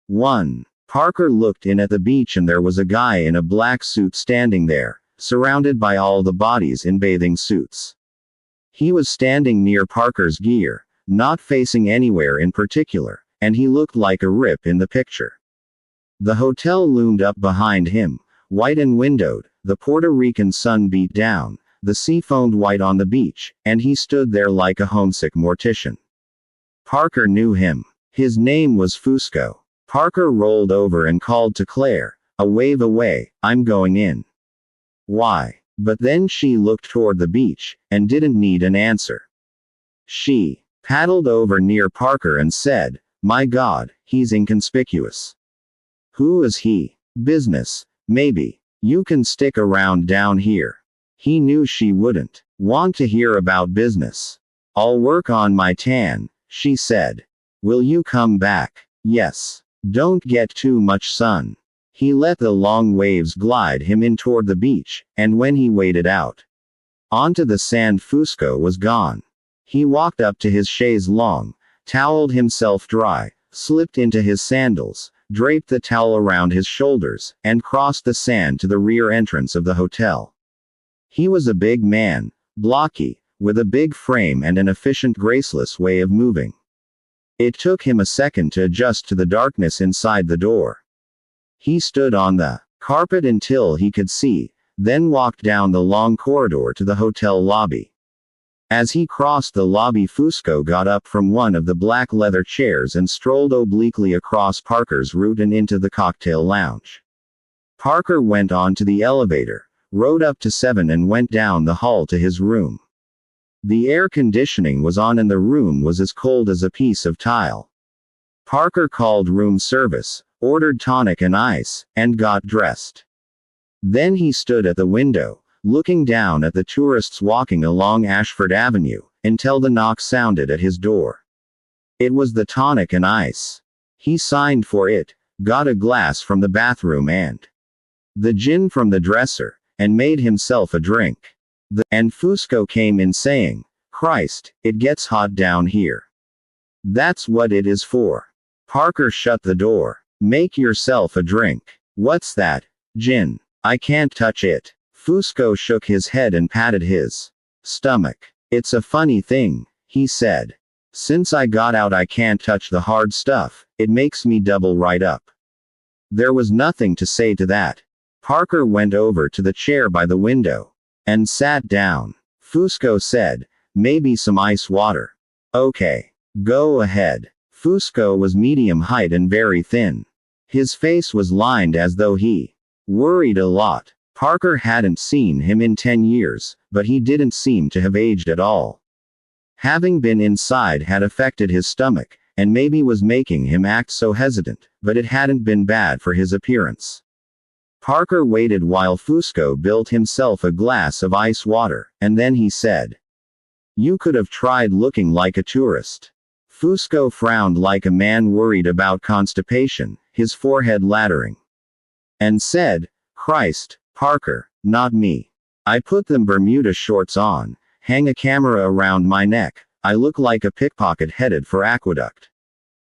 1. Parker looked in at the beach and there was a guy in a black suit standing there, surrounded by all the bodies in bathing suits. He was standing near Parker's gear, not facing anywhere in particular, and he looked like a rip in the picture. The hotel loomed up behind him, white and windowed, the Puerto Rican sun beat down, the sea foamed white on the beach, and he stood there like a homesick mortician. Parker knew him. His name was Fusco. Parker rolled over and called to Claire, a wave away, "I'm going in." "Why?" But then she looked toward the beach, and didn't need an answer. She paddled over near Parker and said, "My God, he's inconspicuous." "Who is he?" "Business, maybe. You can stick around down here." He knew she wouldn't want to hear about business. "I'll work on my tan," she said. "Will you come back?" "Yes. Don't get too much sun." He let the long waves glide him in toward the beach, and when he waded out onto the sand, Fusco was gone. He walked up to his chaise longue, toweled himself dry, slipped into his sandals, draped the towel around his shoulders, and crossed the sand to the rear entrance of the hotel. He was a big man, blocky, with a big frame and an efficient, graceless way of moving. It took him a second to adjust to the darkness inside the door. He stood on the carpet until he could see, then walked down the long corridor to the hotel lobby. As he crossed the lobby, Fusco got up from one of the black leather chairs and strolled obliquely across Parker's route and into the cocktail lounge. Parker went on to the elevator, rode up to 7 and went down the hall to his room. The air conditioning was on and the room was as cold as a piece of tile. Parker called room service, ordered tonic and ice, and got dressed. Then he stood at the window, looking down at the tourists walking along Ashford Avenue, until the knock sounded at his door. It was the tonic and ice. He signed for it, got a glass from the bathroom and the gin from the dresser, and made himself a drink. And Fusco came in saying, "Christ, it gets hot down here." "That's what it is for." Parker shut the door. "Make yourself a drink." "What's that?" "Gin. I can't touch it." Fusco shook his head and patted his stomach. "It's a funny thing," he said. "Since I got out I can't touch the hard stuff, it makes me double right up." There was nothing to say to that. Parker went over to the chair by the window and sat down. Fusco said, "Maybe some ice water." "Okay. Go ahead." Fusco was medium height and very thin. His face was lined as though he worried a lot. Parker hadn't seen him in 10 years, but he didn't seem to have aged at all. Having been inside had affected his stomach, and maybe was making him act so hesitant, but it hadn't been bad for his appearance. Parker waited while Fusco built himself a glass of ice water, and then he said, "You could have tried looking like a tourist." Fusco frowned like a man worried about constipation, his forehead laddering, and said, "Christ, Parker, not me. I put them Bermuda shorts on, hang a camera around my neck, I look like a pickpocket headed for Aqueduct.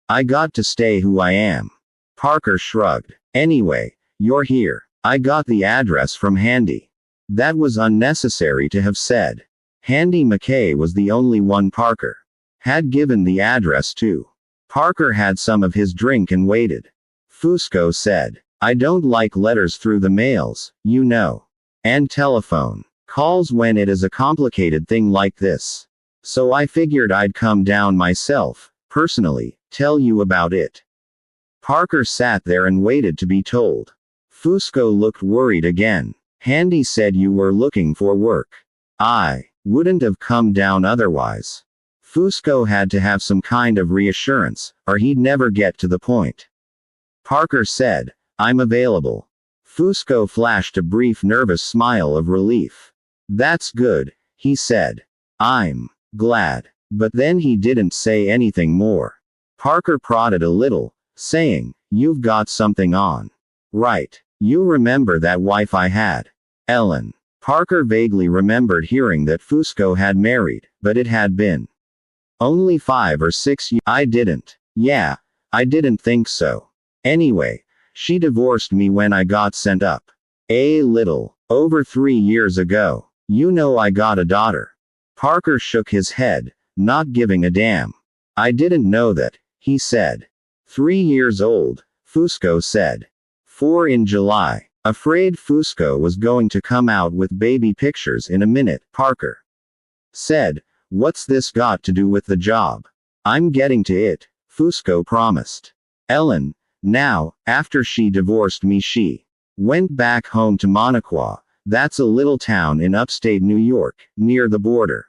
I got to stay who I am." Parker shrugged. "Anyway, you're here. I got the address from Handy." That was unnecessary to have said. Handy McKay was the only one Parker had given the address to. Parker had some of his drink and waited. Fusco said, "I don't like letters through the mails, you know. And telephone calls when it is a complicated thing like this. So I figured I'd come down myself, personally, tell you about it." Parker sat there and waited to be told. Fusco looked worried again. "Handy said you were looking for work. I wouldn't have come down otherwise." Fusco had to have some kind of reassurance, or he'd never get to the point. Parker said, "I'm available." Fusco flashed a brief nervous smile of relief. "That's good," he said. "I'm glad." But then he didn't say anything more. Parker prodded a little, saying, "You've got something on. Right? You remember that wife I had? Ellen." Parker vaguely remembered hearing that Fusco had married, but it had been only 5 or 6 years. "I didn't. Yeah, I didn't think so." Anyway, she divorced me when I got sent up. A little over 3 years ago. You know I got a daughter. Parker shook his head, not giving a damn. I didn't know that, he said. 3 years old, Fusco said. 4 in July. Afraid Fusco was going to come out with baby pictures in a minute, Parker said. What's this got to do with the job? I'm getting to it, Fusco promised. Ellen, now, after she divorced me, she went back home to Monaco. That's a little town in upstate New York, near the border.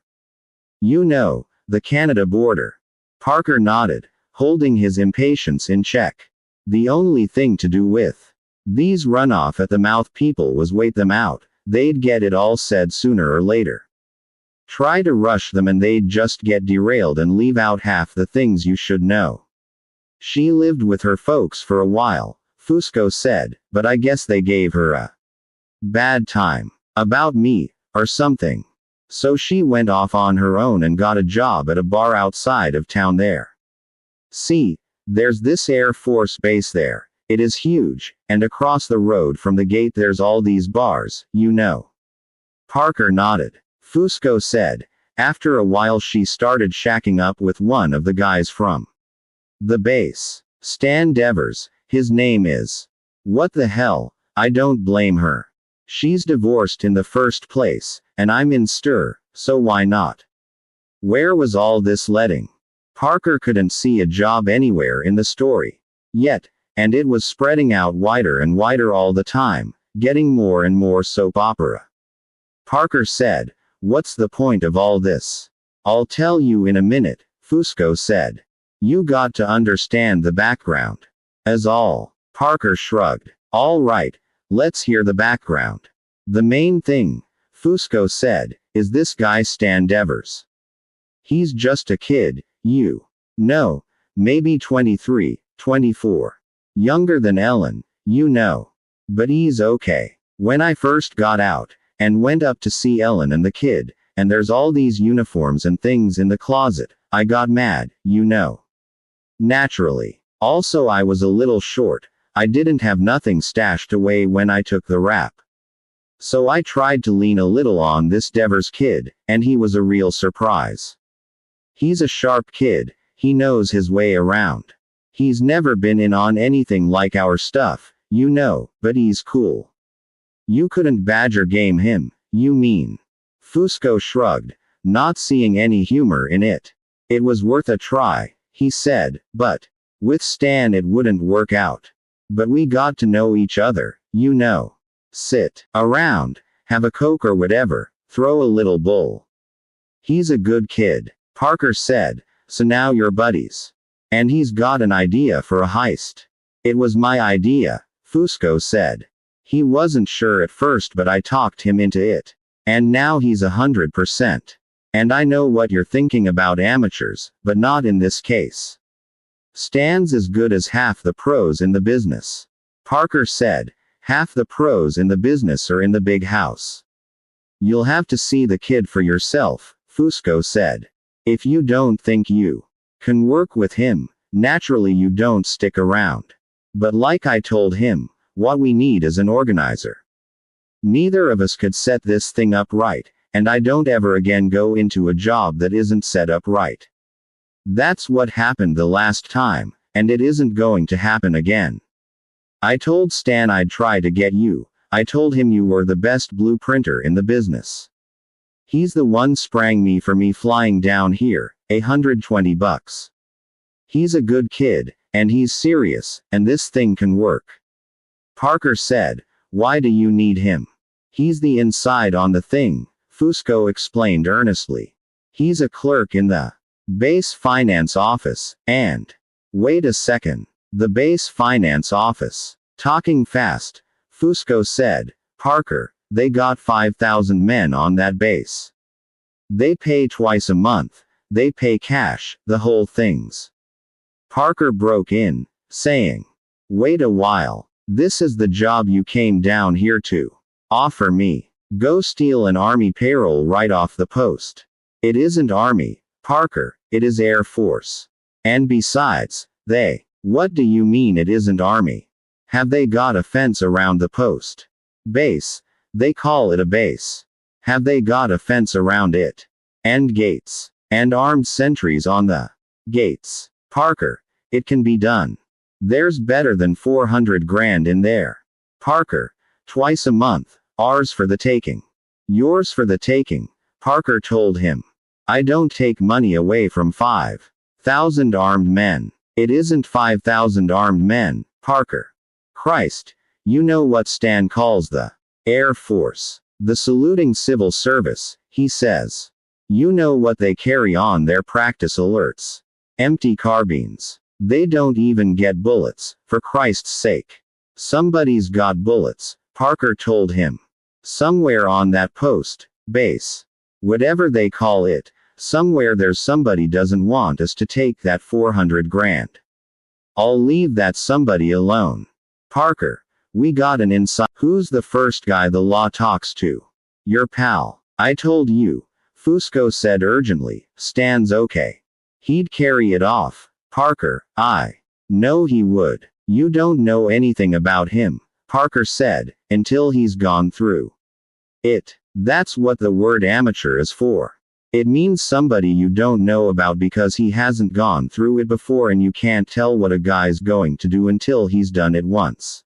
You know, the Canada border. Parker nodded, holding his impatience in check. The only thing to do with these runoff at the mouth people was wait them out, they'd get it all said sooner or later. Try to rush them and they'd just get derailed and leave out half the things you should know. She lived with her folks for a while, Fusco said, but I guess they gave her a bad time about me, or something. So she went off on her own and got a job at a bar outside of town there. See, there's this Air Force base there. It is huge, and across the road from the gate there's all these bars, you know. Parker nodded. Fusco said, after a while she started shacking up with one of the guys from the base. Stan Devers, his name is. What the hell, I don't blame her. She's divorced in the first place, and I'm in stir, so why not? Where was all this letting? Parker couldn't see a job anywhere in the story. Yet, and it was spreading out wider and wider all the time, getting more and more soap opera. Parker said, what's the point of all this? I'll tell you in a minute, Fusco said. You got to understand the background. As all. Parker shrugged. All right, let's hear the background. The main thing, Fusco said, is this guy Stan Devers. He's just a kid, you know, maybe 23, 24. Younger than Ellen, you know. But he's okay. When I first got out, and went up to see Ellen and the kid, and there's all these uniforms and things in the closet, I got mad, you know. Naturally. Also I was a little short, I didn't have nothing stashed away when I took the rap. So I tried to lean a little on this Devers kid, and he was a real surprise. He's a sharp kid, he knows his way around. He's never been in on anything like our stuff, you know, but he's cool. You couldn't badger game him, you mean? Fusco shrugged, not seeing any humor in it. It was worth a try, he said, but with Stan it wouldn't work out. But we got to know each other, you know. Sit around, have a Coke or whatever, throw a little bull. He's a good kid, Parker said, so now you're buddies. And he's got an idea for a heist. It was my idea, Fusco said. He wasn't sure at first but I talked him into it. And now he's 100%. And I know what you're thinking about amateurs, but not in this case. Stan's as good as half the pros in the business. Parker said, half the pros in the business are in the big house. You'll have to see the kid for yourself, Fusco said. If you don't think you can work with him, naturally you don't stick around. But like I told him, what we need is an organizer. Neither of us could set this thing up right, and I don't ever again go into a job that isn't set up right. That's what happened the last time, and it isn't going to happen again. I told Stan I'd try to get you, I told him you were the best blueprinter in the business. He's the one sprang me for me flying down here, $120. He's a good kid, and he's serious, and this thing can work. Parker said, why do you need him? He's the inside on the thing, Fusco explained earnestly. He's a clerk in the base finance office, and wait a second. The base finance office. Talking fast, Fusco said, Parker, they got 5,000 men on that base. They pay twice a month, they pay cash, the whole thing's. Parker broke in, saying, wait a while, this is the job you came down here to offer me. Go steal an Army payroll right off the post. It isn't Army, Parker, it is Air Force. And besides, they What do you mean it isn't army? Have they got a fence around the post? Base. They call it a base. Have they got a fence around it? And gates. And armed sentries on the gates. Parker. It can be done. There's better than 400 grand in there. Parker. Twice a month. Ours for the taking. Yours for the taking. Parker told him. I don't take money away from 5,000 armed men. It isn't 5,000 armed men, Parker. Christ. You know what Stan calls the Air Force. The saluting civil service, he says. You know what they carry on their practice alerts. Empty carbines. They don't even get bullets, for Christ's sake. Somebody's got bullets, Parker told him. Somewhere on that post, base. Whatever they call it, somewhere there's somebody doesn't want us to take that 400 grand. I'll leave that somebody alone. Parker. We got an inside. Who's the first guy the law talks to? Your pal. I told you. Fusco said urgently. Stan's okay. He'd carry it off. Parker. I know he would. You don't know anything about him, Parker said, until he's gone through it. That's what the word amateur is for. It means somebody you don't know about because he hasn't gone through it before and you can't tell what a guy's going to do until he's done it once.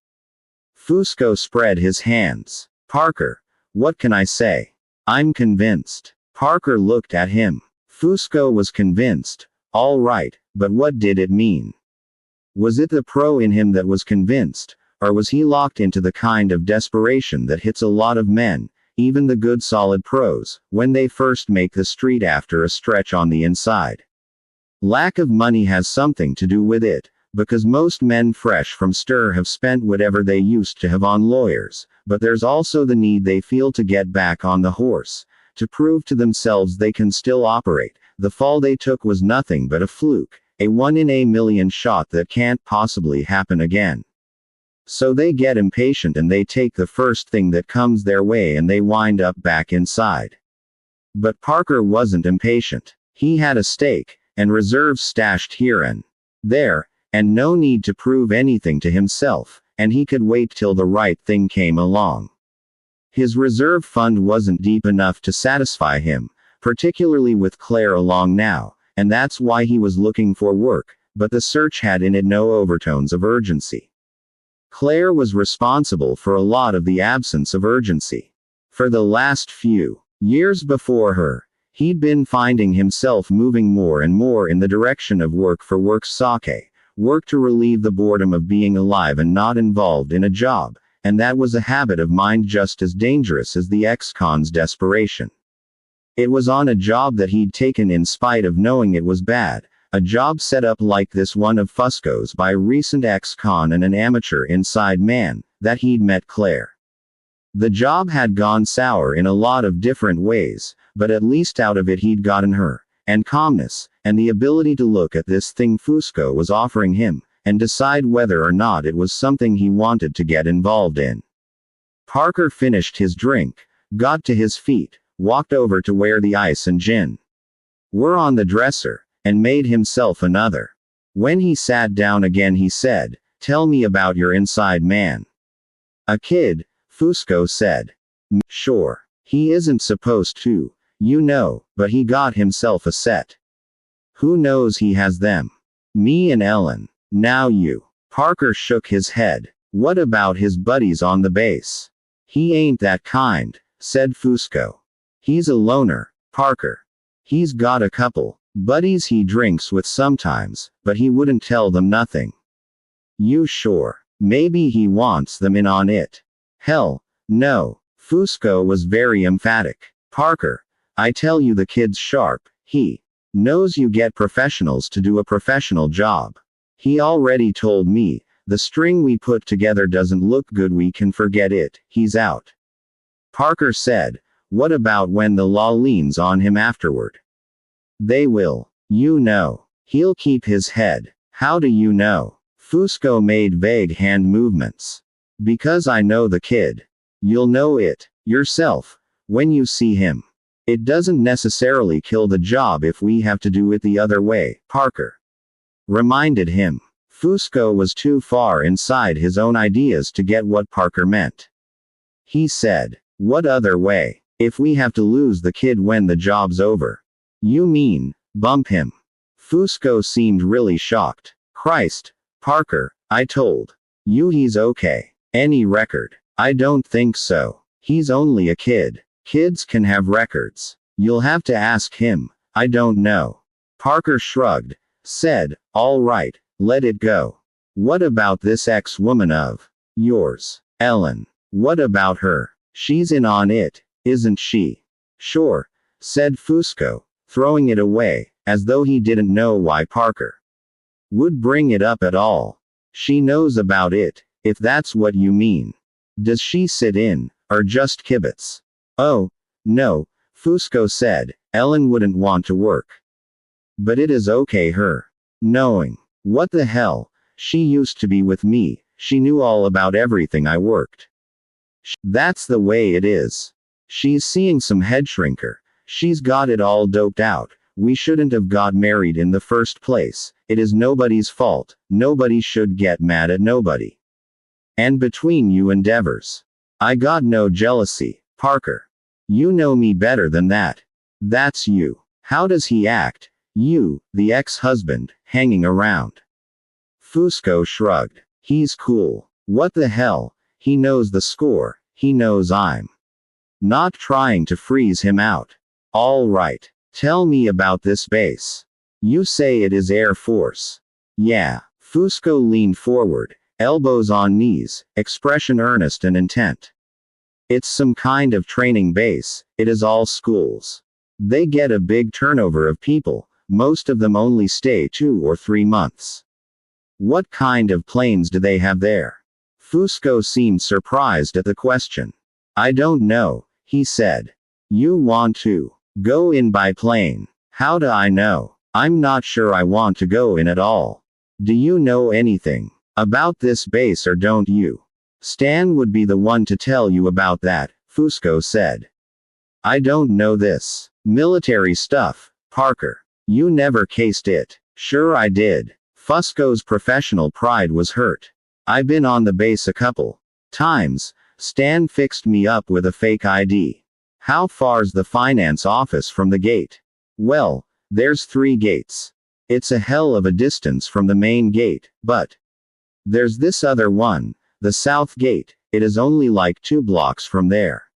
Fusco spread his hands. Parker. What can I say? I'm convinced. Parker looked at him. Fusco was convinced. All right, but what did it mean? Was it the pro in him that was convinced, or was he locked into the kind of desperation that hits a lot of men, even the good solid pros, when they first make the street after a stretch on the inside? Lack of money has something to do with it, because most men fresh from stir have spent whatever they used to have on lawyers, but there's also the need they feel to get back on the horse, to prove to themselves they can still operate. The fall they took was nothing but a fluke, a 1 in a million shot that can't possibly happen again. So they get impatient and they take the first thing that comes their way and they wind up back inside. But Parker wasn't impatient. He had a stake, and reserves stashed here and there, and no need to prove anything to himself, and he could wait till the right thing came along. His reserve fund wasn't deep enough to satisfy him, particularly with Claire along now, and that's why he was looking for work, but the search had in it no overtones of urgency. Claire was responsible for a lot of the absence of urgency. For the last few years before her, he'd been finding himself moving more and more in the direction of work for work's sake, work to relieve the boredom of being alive and not involved in a job, and that was a habit of mind just as dangerous as the ex-con's desperation. It was on a job that he'd taken in spite of knowing it was bad, a job set up like this one of Fusco's by a recent ex-con and an amateur inside man, that he'd met Claire. The job had gone sour in a lot of different ways, but at least out of it he'd gotten her, and calmness, and the ability to look at this thing Fusco was offering him, and decide whether or not it was something he wanted to get involved in. Parker finished his drink, got to his feet, walked over to where the ice and gin were on the dresser, and made himself another. When he sat down again he said, "Tell me about your inside man." "A kid," Fusco said. "Sure. He isn't supposed to, you know, but he got himself a set. Who knows he has them? Me and Ellen. Now you." Parker shook his head. "What about his buddies on the base?" "He ain't that kind," said Fusco. "He's a loner, Parker. He's got a couple buddies he drinks with sometimes, but he wouldn't tell them nothing." "You sure? Maybe he wants them in on it." "Hell, no." Fusco was very emphatic. "Parker, I tell you the kid's sharp. He knows you get professionals to do a professional job. He already told me, the string we put together doesn't look good, we can forget it, he's out." Parker said, "What about when the law leans on him afterward?" "They will. You know. He'll keep his head." "How do you know?" Fusco made vague hand movements. "Because I know the kid. You'll know it yourself when you see him. It doesn't necessarily kill the job if we have to do it the other way," Parker reminded him. Fusco was too far inside his own ideas to get what Parker meant. He said, "What other way? If we have to lose the kid when the job's over." "You mean, bump him?" Fusco seemed really shocked. "Christ, Parker, I told you he's okay. Any record?" "I don't think so. He's only a kid. Kids can have records. You'll have to ask him. I don't know." Parker shrugged, said, "All right, let it go. What about this ex-woman of yours, Ellen? What about her? She's in on it, isn't she?" "Sure," said Fusco, throwing it away, as though he didn't know why Parker would bring it up at all. "She knows about it, if that's what you mean. Does she sit in, or just kibitz?" "Oh, no," Fusco said, "Ellen wouldn't want to work. But it is okay her knowing. What the hell, she used to be with me, she knew all about everything I worked. That's the way it is. She's seeing some head shrinker. She's got it all doped out. We shouldn't have got married in the first place. It is nobody's fault. Nobody should get mad at nobody. And between you and Devers, I got no jealousy, Parker. You know me better than that. That's you. How does he act? You, the ex-husband, hanging around." Fusco shrugged. "He's cool. What the hell? He knows the score. He knows I'm not trying to freeze him out. All right. Tell me about this base. You say it is Air Force." "Yeah." Fusco leaned forward, elbows on knees, expression earnest and intent. "It's some kind of training base. It is all schools. They get a big turnover of people. Most of them only stay 2 or 3 months." "What kind of planes do they have there?" Fusco seemed surprised at the question. "I don't know," he said. "You want to go in by plane?" "How do I know? I'm not sure I want to go in at all." "Do you know anything about this base or don't you?" "Stan would be the one to tell you about that," Fusco said. "I don't know this military stuff, Parker. You never cased it." "Sure I did." Fusco's professional pride was hurt. "I've been on the base a couple times. Stan fixed me up with a fake ID." "How far's the finance office from the gate?" "Well, there's 3 gates. It's a hell of a distance from the main gate, but there's this other one, the south gate. It is only like 2 blocks from there.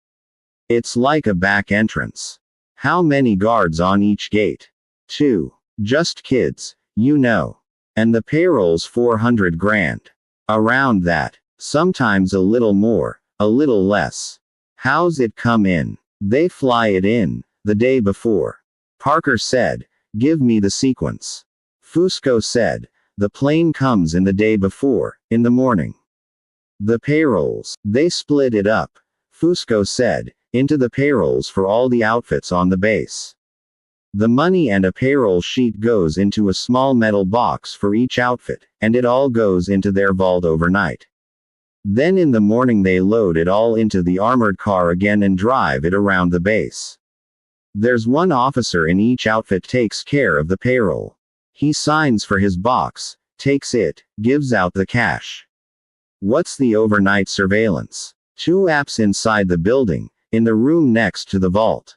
It's like a back entrance." "How many guards on each gate?" 2. "Just kids, you know. And the payroll's 400 grand. Around that. Sometimes a little more, a little less." "How's it come in?" "They fly it in, the day before." Parker said, "Give me the sequence." Fusco said, "The plane comes in the day before, in the morning. The payrolls, they split it up," Fusco said, "into the payrolls for all the outfits on the base. The money and a payroll sheet goes into a small metal box for each outfit, and it all goes into their vault overnight. Then in the morning they load it all into the armored car again and drive it around the base. There's one officer in each outfit takes care of the payroll. He signs for his box, takes it, gives out the cash." "What's the overnight surveillance?" 2 apps inside the building, in the room next to the vault."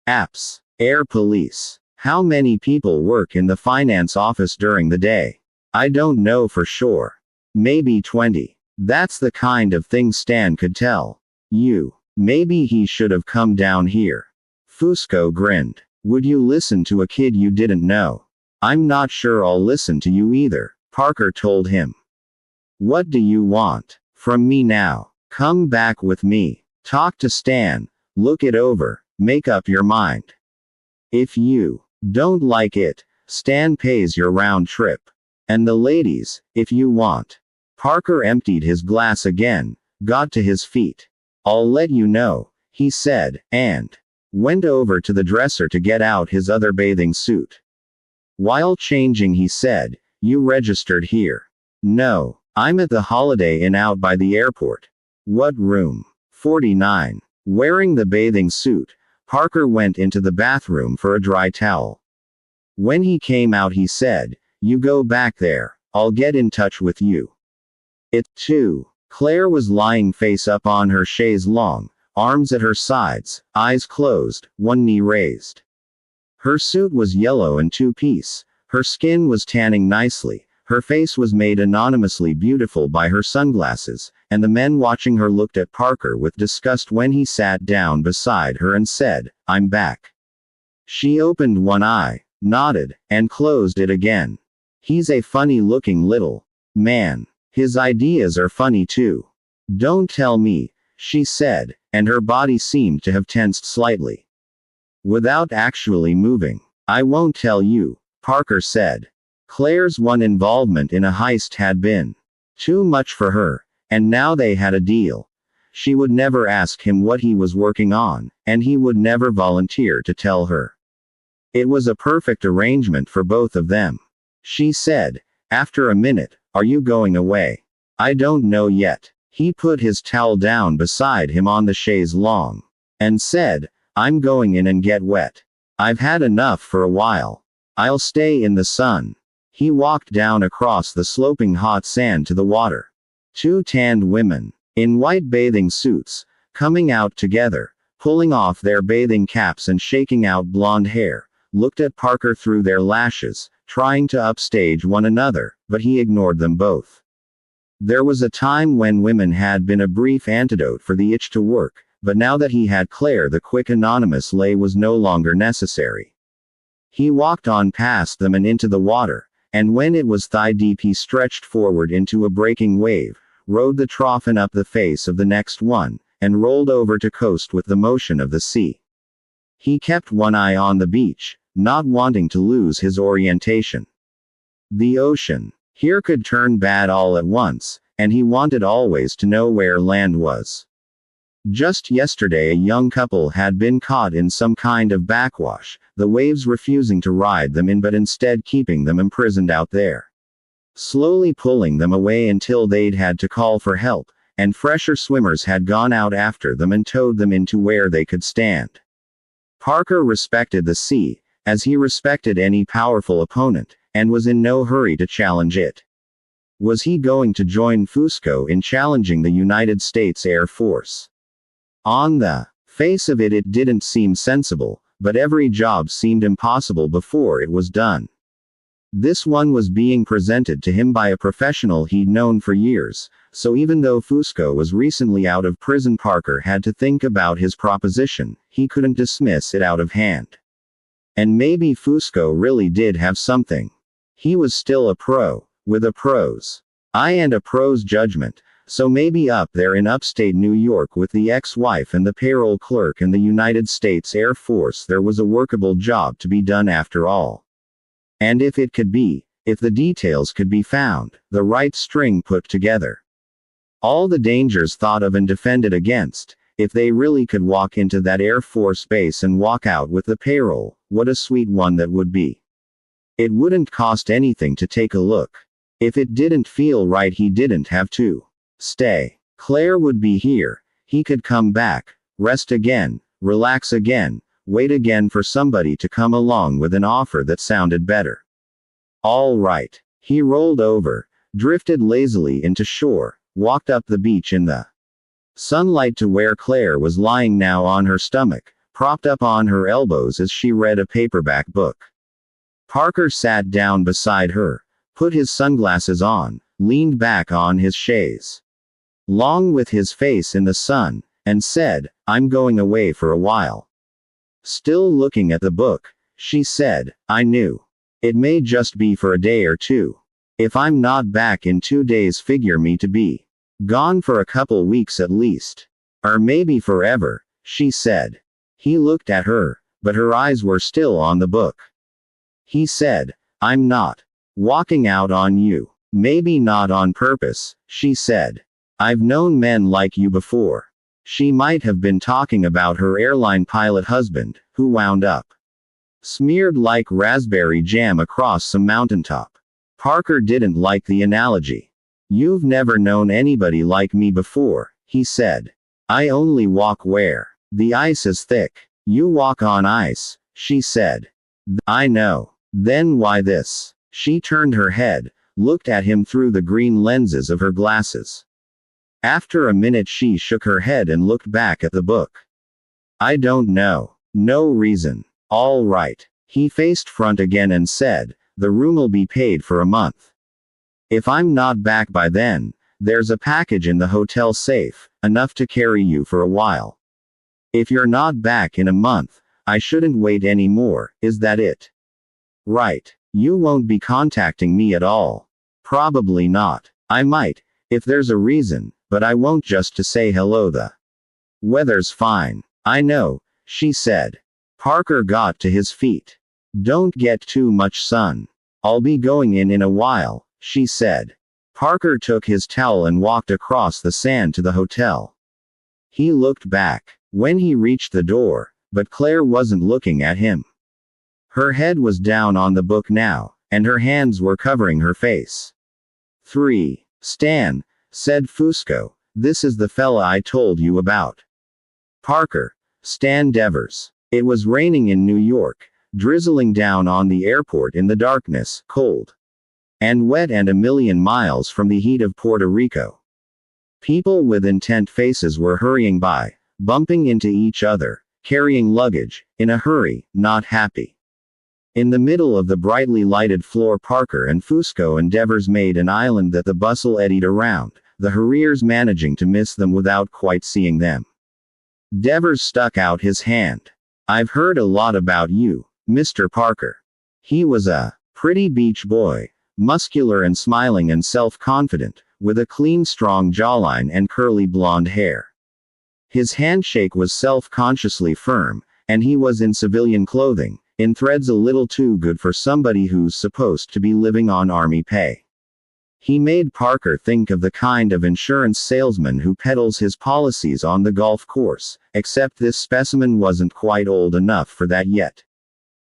"Apps. Air police." "How many people work in the finance office during the day?" "I don't know for sure. Maybe 20. That's the kind of thing Stan could tell you. Maybe he should have come down here." Fusco grinned. "Would you listen to a kid you didn't know?" "I'm not sure I'll listen to you either," Parker told him. "What do you want from me now?" "Come back with me. Talk to Stan. Look it over. Make up your mind. If you don't like it, Stan pays your round trip. And the ladies, if you want." Parker emptied his glass again, got to his feet. "I'll let you know," he said, and went over to the dresser to get out his other bathing suit. While changing he said, "You registered here?" "No. I'm at the Holiday Inn out by the airport." "What room?" 49. Wearing the bathing suit, Parker went into the bathroom for a dry towel. When he came out he said, "You go back there, I'll get in touch with you. It, too. Claire was lying face up on her chaise longue, arms at her sides, eyes closed, one knee raised. Her suit was yellow and two-piece. Her skin was tanning nicely. Her face was made anonymously beautiful by her sunglasses, and the men watching her looked at Parker with disgust when he sat down beside her and said, "I'm back." She opened one eye, nodded, and closed it again. "He's a funny-looking little man. His ideas are funny too." "Don't tell me," she said, and her body seemed to have tensed slightly. Without actually moving. "I won't tell you," Parker said. Claire's one involvement in a heist had been too much for her, and now they had a deal. She would never ask him what he was working on, and he would never volunteer to tell her. It was a perfect arrangement for both of them. She said, after a minute, "Are you going away?" "I don't know yet." He put his towel down beside him on the chaise longue, and said, "I'm going in and get wet. I've had enough for a while. I'll stay in the sun." He walked down across the sloping hot sand to the water. Two tanned women, in white bathing suits, coming out together, pulling off their bathing caps and shaking out blonde hair, looked at Parker through their lashes, trying to upstage one another, but he ignored them both. There was a time when women had been a brief antidote for the itch to work, but now that he had Claire, the quick anonymous lay was no longer necessary. He walked on past them and into the water, and when it was thigh-deep he stretched forward into a breaking wave, rode the trough and up the face of the next one, and rolled over to coast with the motion of the sea. He kept one eye on the beach, not wanting to lose his orientation. The ocean here could turn bad all at once, and he wanted always to know where land was. Just yesterday a young couple had been caught in some kind of backwash, the waves refusing to ride them in but instead keeping them imprisoned out there. Slowly pulling them away until they'd had to call for help, and fresher swimmers had gone out after them and towed them into where they could stand. Parker respected the sea, as he respected any powerful opponent, and was in no hurry to challenge it. Was he going to join Fusco in challenging the United States Air Force? On the face of it, it didn't seem sensible, but every job seemed impossible before it was done. This one was being presented to him by a professional he'd known for years, so even though Fusco was recently out of prison, Parker had to think about his proposition. He couldn't dismiss it out of hand. And maybe Fusco really did have something. He was still a pro, with a pro's eye and a pro's judgment. So maybe up there in upstate New York with the ex-wife and the payroll clerk in the United States Air Force there was a workable job to be done after all. And if it could be, if the details could be found, the right string put together. All the dangers thought of and defended against, if they really could walk into that Air Force base and walk out with the payroll, what a sweet one that would be. It wouldn't cost anything to take a look. If it didn't feel right he didn't have to stay. Claire would be here. He could come back, rest again, relax again, wait again for somebody to come along with an offer that sounded better. All right. He rolled over, drifted lazily into shore, walked up the beach in the sunlight to where Claire was lying now on her stomach, propped up on her elbows as she read a paperback book. Parker sat down beside her, put his sunglasses on, leaned back on his chaise long with his face in the sun, and said, "I'm going away for a while." Still looking at the book, she said, "I knew. It may just be for a day or two. If I'm not back in 2 days, figure me to be gone for a couple weeks at least. Or maybe forever," she said. He looked at her, but her eyes were still on the book. He said, "I'm not walking out on you. Maybe not on purpose," she said. "I've known men like you before." She might have been talking about her airline pilot husband, who wound up smeared like raspberry jam across some mountaintop. Parker didn't like the analogy. "You've never known anybody like me before," he said. "I only walk where the ice is thick." "You walk on ice," she said. "I know. Then why this?" She turned her head, looked at him through the green lenses of her glasses. After a minute she shook her head and looked back at the book. I don't know. No reason. All right. He faced front again and said, the room'll be paid for a month. If I'm not back by then, there's a package in the hotel safe, enough to carry you for a while. If you're not back in a month, I shouldn't wait any more, is that it? Right. You won't be contacting me at all. Probably not. I might, if there's a reason, but I won't just to say hello. The weather's fine. I know, she said. Parker got to his feet. Don't get too much sun. I'll be going in a while, she said. Parker took his towel and walked across the sand to the hotel. He looked back when he reached the door, but Claire wasn't looking at him. Her head was down on the book now, and her hands were covering her face. 3. Stan, said Fusco, this is the fella I told you about. Parker. Stan Devers. It was raining in New York, drizzling down on the airport in the darkness, cold and wet and a million miles from the heat of Puerto Rico. People with intent faces were hurrying by, bumping into each other, carrying luggage, in a hurry, not happy. In the middle of the brightly lighted floor Parker and Fusco and Devers made an island that the bustle eddied around, the hurriers managing to miss them without quite seeing them. Devers stuck out his hand. I've heard a lot about you, Mr. Parker. He was a pretty beach boy, muscular and smiling and self-confident, with a clean strong jawline and curly blonde hair. His handshake was self-consciously firm, and he was in civilian clothing, in threads a little too good for somebody who's supposed to be living on army pay. He made Parker think of the kind of insurance salesman who peddles his policies on the golf course, except this specimen wasn't quite old enough for that yet.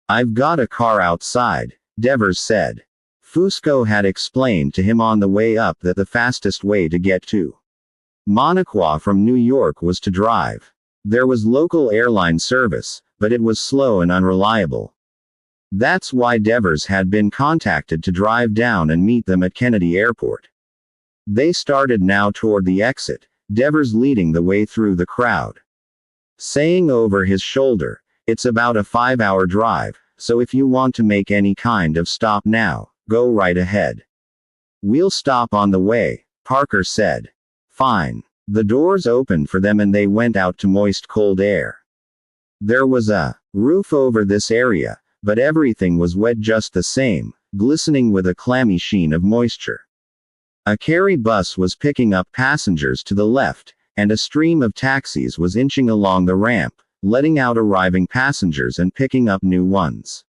I've got a car outside, Devers said. Fusco had explained to him on the way up that the fastest way to get to Monaco from New York was to drive. There was local airline service, but it was slow and unreliable. That's why Devers had been contacted to drive down and meet them at Kennedy Airport. They started now toward the exit, Devers leading the way through the crowd, saying over his shoulder, it's about a 5-hour drive, so if you want to make any kind of stop now, go right ahead. We'll stop on the way, Parker said. Fine. The doors opened for them and they went out to moist cold air. There was a roof over this area, but everything was wet just the same, glistening with a clammy sheen of moisture. A Cary bus was picking up passengers to the left, and a stream of taxis was inching along the ramp, letting out arriving passengers and picking up new ones.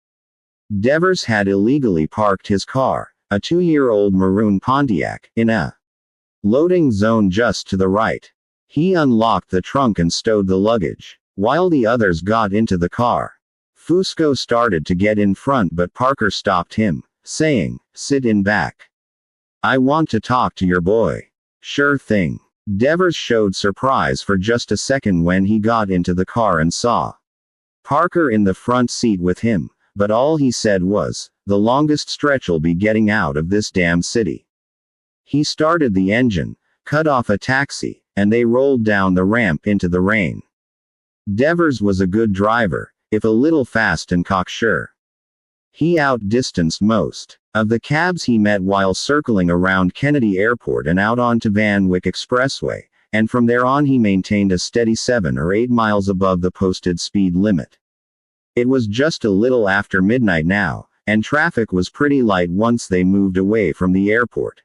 Devers had illegally parked his car, a 2-year-old maroon Pontiac, in a loading zone just to the right. He unlocked the trunk and stowed the luggage, while the others got into the car. Fusco started to get in front but Parker stopped him, saying, sit in back. I want to talk to your boy. Sure thing. Devers showed surprise for just a second when he got into the car and saw Parker in the front seat with him, but all he said was, the longest stretch'll be getting out of this damn city. He started the engine, cut off a taxi, and they rolled down the ramp into the rain. Devers was a good driver, if a little fast and cocksure. He outdistanced most of the cabs he met while circling around Kennedy Airport and out onto Van Wyck Expressway, and from there on he maintained a steady 7 or 8 miles above the posted speed limit. It was just a little after midnight now, and traffic was pretty light once they moved away from the airport.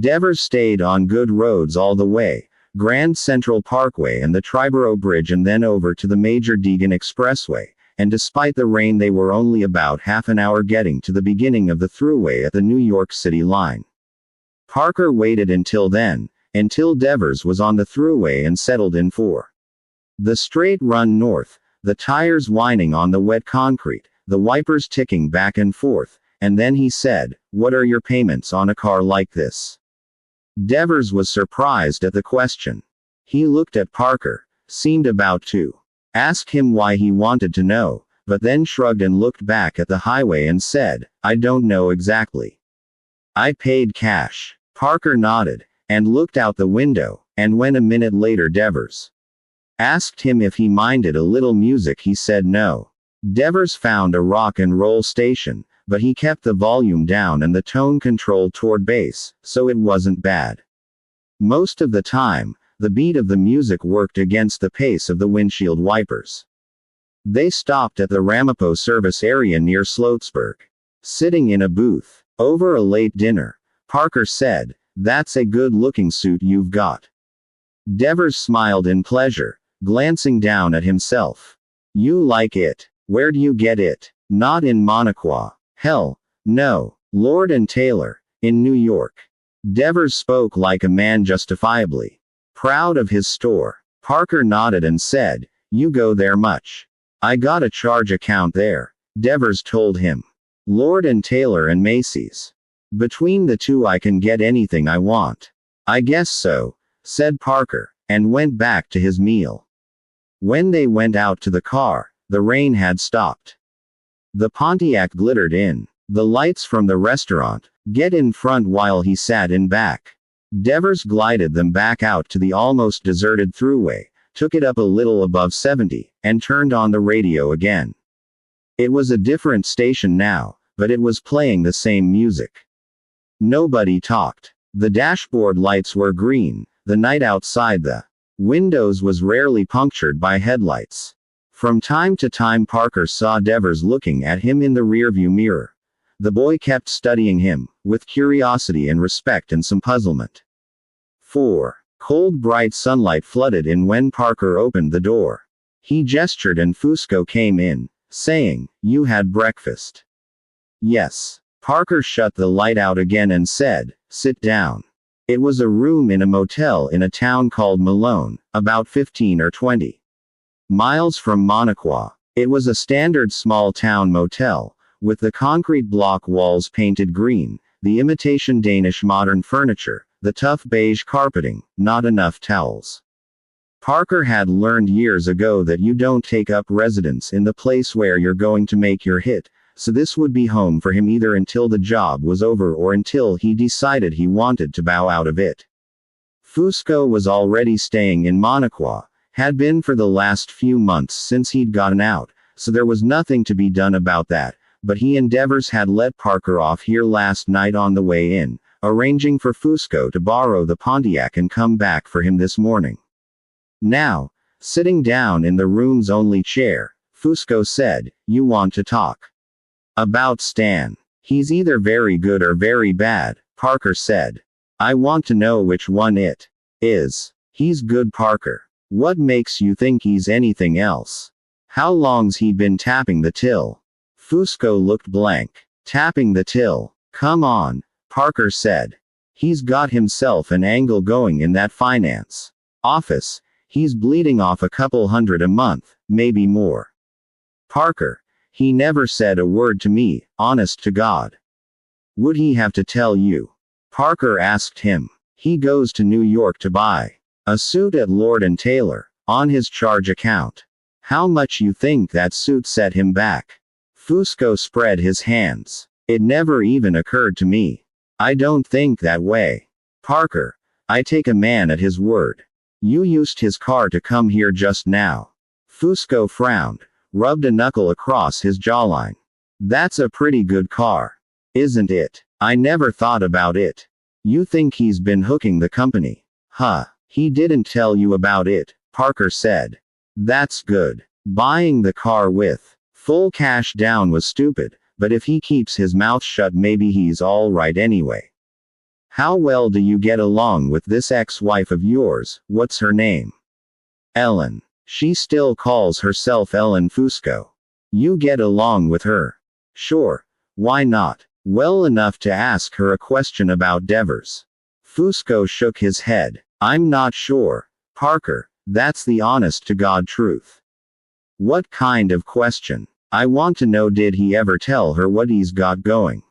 Devers stayed on good roads all the way, Grand Central Parkway and the Triborough Bridge and then over to the Major Deegan Expressway, and despite the rain they were only about half an hour getting to the beginning of the thruway at the New York City line. Parker waited until then, until Devers was on the thruway and settled in for the straight run north, the tires whining on the wet concrete, the wipers ticking back and forth, and then he said, what are your payments on a car like this? Devers was surprised at the question. He looked at Parker, seemed about to ask him why he wanted to know, but then shrugged and looked back at the highway and said, I don't know exactly. I paid cash. Parker nodded, and looked out the window, and when a minute later Devers asked him if he minded a little music, he said no. Devers found a rock and roll station, but he kept the volume down and the tone control toward bass, so it wasn't bad. Most of the time, the beat of the music worked against the pace of the windshield wipers. They stopped at the Ramapo service area near Sloatsburg. Sitting in a booth, over a late dinner, Parker said, "That's a good-looking suit you've got." Devers smiled in pleasure, glancing down at himself. "You like it? Where do you get it?" "Not in Monaco." "Hell, no. Lord and Taylor, in New York." Devers spoke like a man justifiably proud of his store. Parker nodded and said, "You go there much?" "I got a charge account there," Devers told him. "Lord and Taylor and Macy's. Between the two I can get anything I want." "I guess so," said Parker, and went back to his meal. When they went out to the car, the rain had stopped. The Pontiac glittered in the lights from the restaurant, get in front while he sat in back. Devers glided them back out to the almost deserted thruway, took it up a little above 70, and turned on the radio again. It was a different station now, but it was playing the same music. Nobody talked. The dashboard lights were green, the night outside the windows was rarely punctured by headlights. From time to time Parker saw Devers looking at him in the rearview mirror. The boy kept studying him, with curiosity and respect and some puzzlement. 4. Cold bright sunlight flooded in when Parker opened the door. He gestured and Fusco came in, saying, "You had breakfast?" "Yes." Parker shut the light out again and said, "Sit down." It was a room in a motel in a town called Malone, about 15 or 20 miles from Monaco. It was a standard small-town motel, with the concrete block walls painted green, the imitation Danish modern furniture, the tough beige carpeting, not enough towels. Parker had learned years ago that you don't take up residence in the place where you're going to make your hit, so this would be home for him either until the job was over or until he decided he wanted to bow out of it. Fusco was already staying in Monaco, had been for the last few months since he'd gotten out, so there was nothing to be done about that, but he and Devers had let Parker off here last night on the way in, arranging for Fusco to borrow the Pontiac and come back for him this morning. Now, sitting down in the room's only chair, Fusco said, "You want to talk about Stan? He's either very good or very bad," Parker said. "I want to know which one it is." "He's good, Parker." "What makes you think he's anything else?" "How long's he been tapping the till?" Fusco looked blank. "Tapping the till? Come on," Parker said. "He's got himself an angle going in that finance office. He's bleeding off a couple hundred a month, maybe more." "Parker, he never said a word to me, honest to God." "Would he have to tell you?" Parker asked him. "He goes to New York to buy a suit at Lord & Taylor, on his charge account. How much you think that suit set him back?" Fusco spread his hands. "It never even occurred to me. I don't think that way. Parker, I take a man at his word. You used his car to come here just now." Fusco frowned, rubbed a knuckle across his jawline. "That's a pretty good car. Isn't it? I never thought about it. You think he's been hooking the company?" "Huh. He didn't tell you about it," Parker said. "That's good. Buying the car with full cash down was stupid, but if he keeps his mouth shut maybe he's all right anyway. How well do you get along with this ex-wife of yours? What's her name?" "Ellen. She still calls herself Ellen Fusco." "You get along with her?" "Sure. Why not? Well enough to ask her a question about Devers." Fusco shook his head. "I'm not sure, Parker. That's the honest-to-God truth." "What kind of question?" "I want to know, did he ever tell her what he's got going?"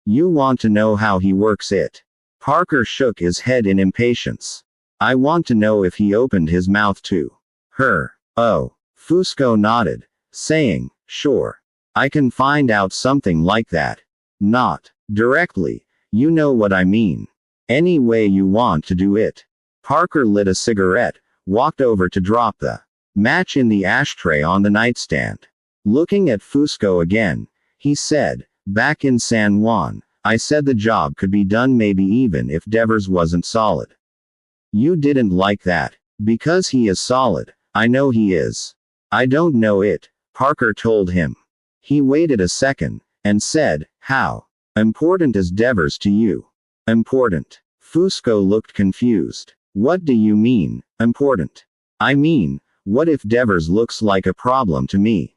"You want to know how he works it?" Parker shook his head in impatience. "I want to know if he opened his mouth to her." "Oh." Fusco nodded, saying, "Sure. I can find out something like that. Not directly. You know what I mean. Any way you want to do it. Parker lit a cigarette, walked over to drop the match in the ashtray on the nightstand. Looking at Fusco again, he said, back in San Juan, I said the job could be done maybe even if Devers wasn't solid. You didn't like that. Because he is solid. I know he is. I don't know it, Parker told him. He waited a second, and said, how important is Devers to you? Important. Fusco looked confused. What do you mean, important? I mean, what if Devers looks like a problem to me?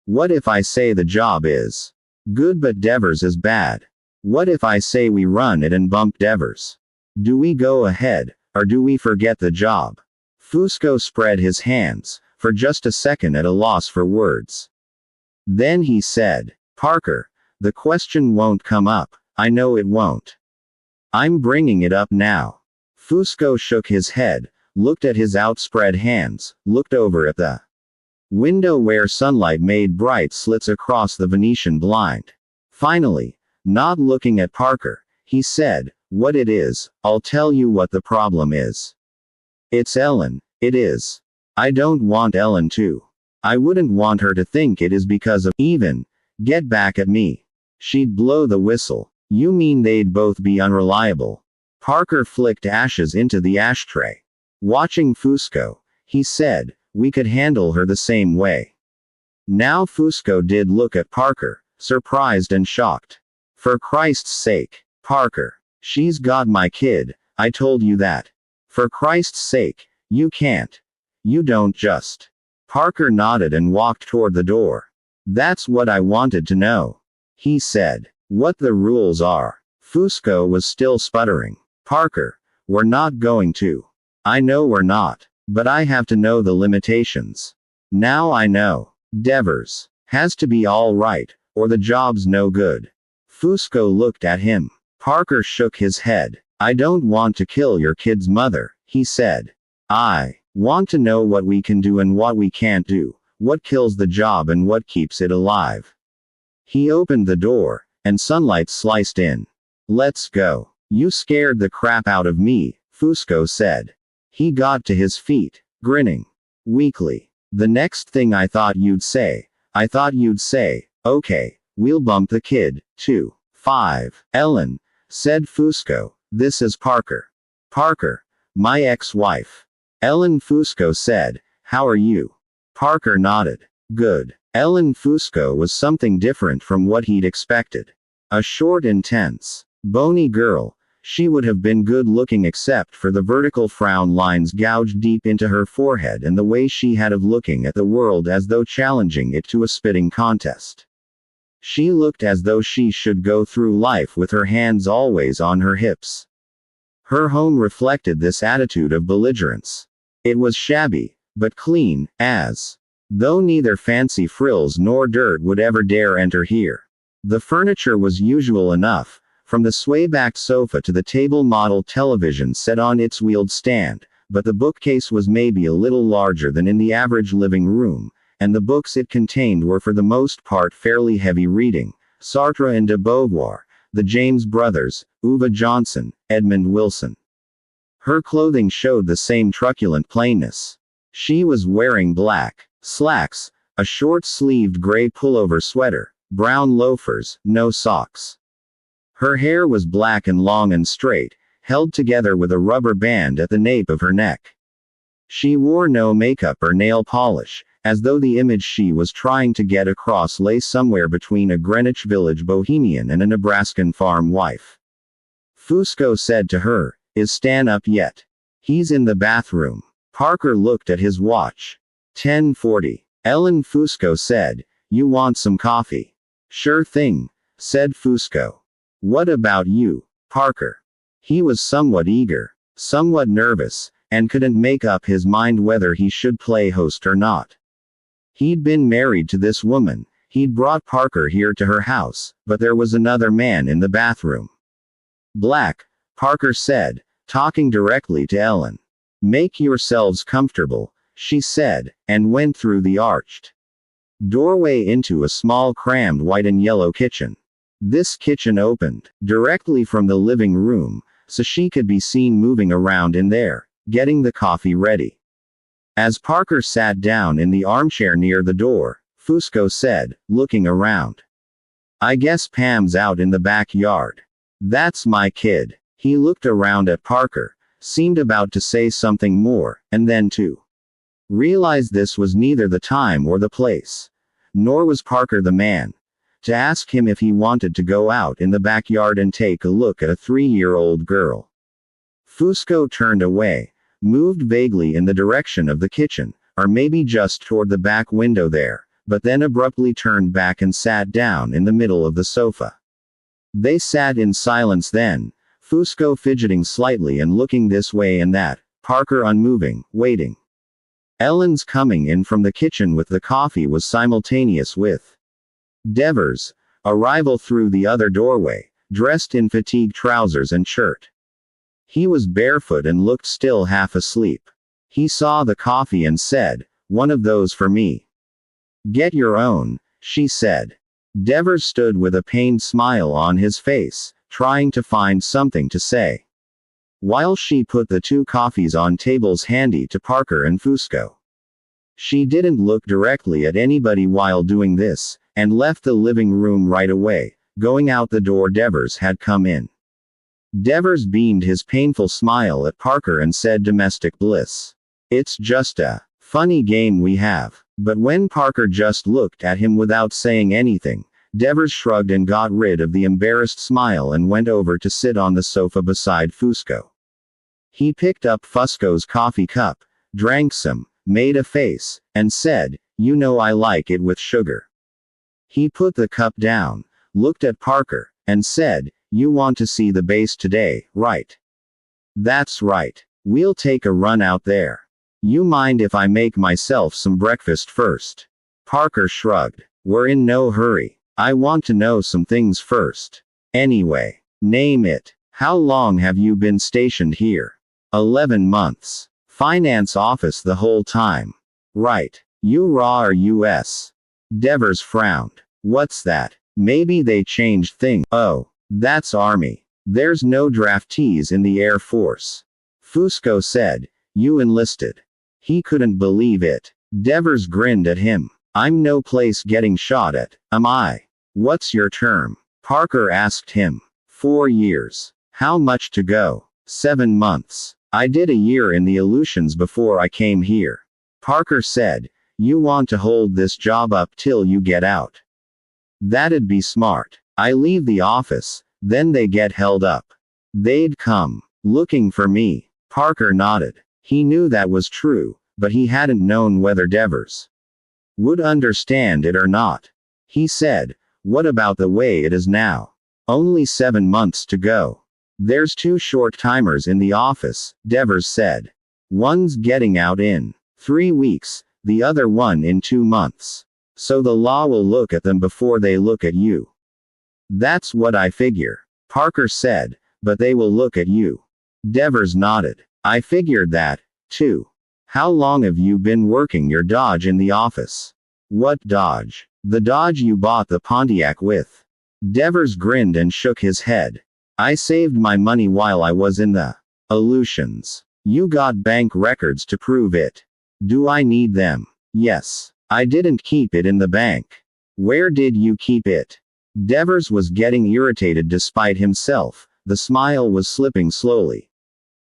What if I say the job is good but Devers is bad? What if I say we run it and bump Devers? Do we go ahead, or do we forget the job? Fusco spread his hands, for just a second at a loss for words. Then he said, Parker, the question won't come up, I know it won't. I'm bringing it up now. Fusco shook his head, looked at his outspread hands, looked over at the window where sunlight made bright slits across the Venetian blind. Finally, not looking at Parker, he said, what it is, I'll tell you what the problem is. It's Ellen, it is. I don't want Ellen to. I wouldn't want her to think it is because of even get back at me. She'd blow the whistle. You mean they'd both be unreliable? Parker flicked ashes into the ashtray. Watching Fusco, he said, we could handle her the same way. Now Fusco did look at Parker, surprised and shocked. For Christ's sake, Parker. She's got my kid, I told you that. For Christ's sake, you can't. You don't just. Parker nodded and walked toward the door. That's what I wanted to know. He said. What the rules are. Fusco was still sputtering. Parker, we're not going to. I know we're not. But I have to know the limitations. Now I know. Devers has to be all right, or the job's no good. Fusco looked at him. Parker shook his head. I don't want to kill your kid's mother, he said. I want to know what we can do and what we can't do, what kills the job and what keeps it alive. He opened the door, and sunlight sliced in. Let's go. You scared the crap out of me, Fusco said. He got to his feet, grinning weakly. The next thing I thought you'd say, okay, we'll bump the kid, too. 5. Ellen, said Fusco, this is Parker. Parker, my ex-wife. Ellen, Fusco said, how are you? Parker nodded. Good. Ellen Fusco was something different from what he'd expected. A short, intense, bony girl, she would have been good-looking except for the vertical frown lines gouged deep into her forehead and the way she had of looking at the world as though challenging it to a spitting contest. She looked as though she should go through life with her hands always on her hips. Her home reflected this attitude of belligerence. It was shabby, but clean, as though neither fancy frills nor dirt would ever dare enter here. The furniture was usual enough, from the sway-backed sofa to the table model television set on its wheeled stand, but the bookcase was maybe a little larger than in the average living room, and the books it contained were for the most part fairly heavy reading: Sartre and de Beauvoir, the James Brothers, Uwe Johnson, Edmund Wilson. Her clothing showed the same truculent plainness. She was wearing black slacks, a short-sleeved gray pullover sweater, brown loafers, no socks. Her hair was black and long and straight, held together with a rubber band at the nape of her neck. She wore no makeup or nail polish, as though the image she was trying to get across lay somewhere between a Greenwich Village bohemian and a Nebraskan farm wife. Fusco said to her, "Is Stan up yet?" "He's in the bathroom." Parker looked at his watch. 10:40. Ellen, Fusco said, "You want some coffee?" "Sure thing," said Fusco. "What about you, Parker?" He was somewhat eager, somewhat nervous, and couldn't make up his mind whether he should play host or not. He'd been married to this woman, he'd brought Parker here to her house, but there was another man in the bathroom. "Black," Parker said, talking directly to Ellen. "Make yourselves comfortable," she said, and went through the arched doorway into a small crammed white and yellow kitchen. This kitchen opened directly from the living room, so she could be seen moving around in there, getting the coffee ready. As Parker sat down in the armchair near the door, Fusco said, looking around. I guess Pam's out in the backyard. That's my kid. He looked around at Parker, seemed about to say something more, and then to realize this was neither the time or the place. Nor was Parker the man to ask him if he wanted to go out in the backyard and take a look at a 3-year-old girl. Fusco turned away, moved vaguely in the direction of the kitchen, or maybe just toward the back window there, but then abruptly turned back and sat down in the middle of the sofa. They sat in silence then, Fusco fidgeting slightly and looking this way and that, Parker unmoving, waiting. Ellen's coming in from the kitchen with the coffee was simultaneous with Devers' arrival through the other doorway, dressed in fatigue trousers and shirt. He was barefoot and looked still half asleep. He saw the coffee and said, "One of those for me." "Get your own," she said. Devers stood with a pained smile on his face, trying to find something to say, while she put the 2 coffees on tables handy to Parker and Fusco. She didn't look directly at anybody while doing this, and left the living room right away, going out the door Devers had come in. Devers beamed his painful smile at Parker and said, "Domestic bliss. It's just a funny game we have." But when Parker just looked at him without saying anything, Devers shrugged and got rid of the embarrassed smile and went over to sit on the sofa beside Fusco. He picked up Fusco's coffee cup, drank some, made a face, and said, "You know I like it with sugar." He put the cup down, looked at Parker, and said, "You want to see the base today, right?" "That's right. We'll take a run out there. You mind if I make myself some breakfast first?" Parker shrugged. "We're in no hurry. I want to know some things first. Anyway, name it. How long have you been stationed here?" 11 months. Finance office the whole time. Right. U.R.A. or U.S.? Devers frowned. "What's that? Maybe they changed things." "Oh, that's Army. There's no draftees in the Air Force." Fusco said, "You enlisted." He couldn't believe it. Devers grinned at him. "I'm no place getting shot at, am I?" "What's your term?" Parker asked him. 4 years. "How much to go?" 7 months. "I did a year in the Aleutians before I came here." Parker said, "You want to hold this job up till you get out?" "That'd be smart. I leave the office, then they get held up. They'd come looking for me." Parker nodded. He knew that was true, but he hadn't known whether Devers would understand it or not. He said, "What about the way it is now? Only 7 months to go." "There's 2 short-timers in the office," Devers said. "One's getting out in 3 weeks, the other one in 2 months. So the law will look at them before they look at you." "That's what I figure," Parker said, "but they will look at you." Devers nodded. "I figured that, too. How long have you been working your Dodge in the office?" "What Dodge?" "The Dodge you bought the Pontiac with." Devers grinned and shook his head. "I saved my money while I was in the Aleutians." "You got bank records to prove it." "Do I need them?" "Yes. I didn't keep it in the bank." "Where did you keep it?" Devers was getting irritated despite himself. The smile was slipping slowly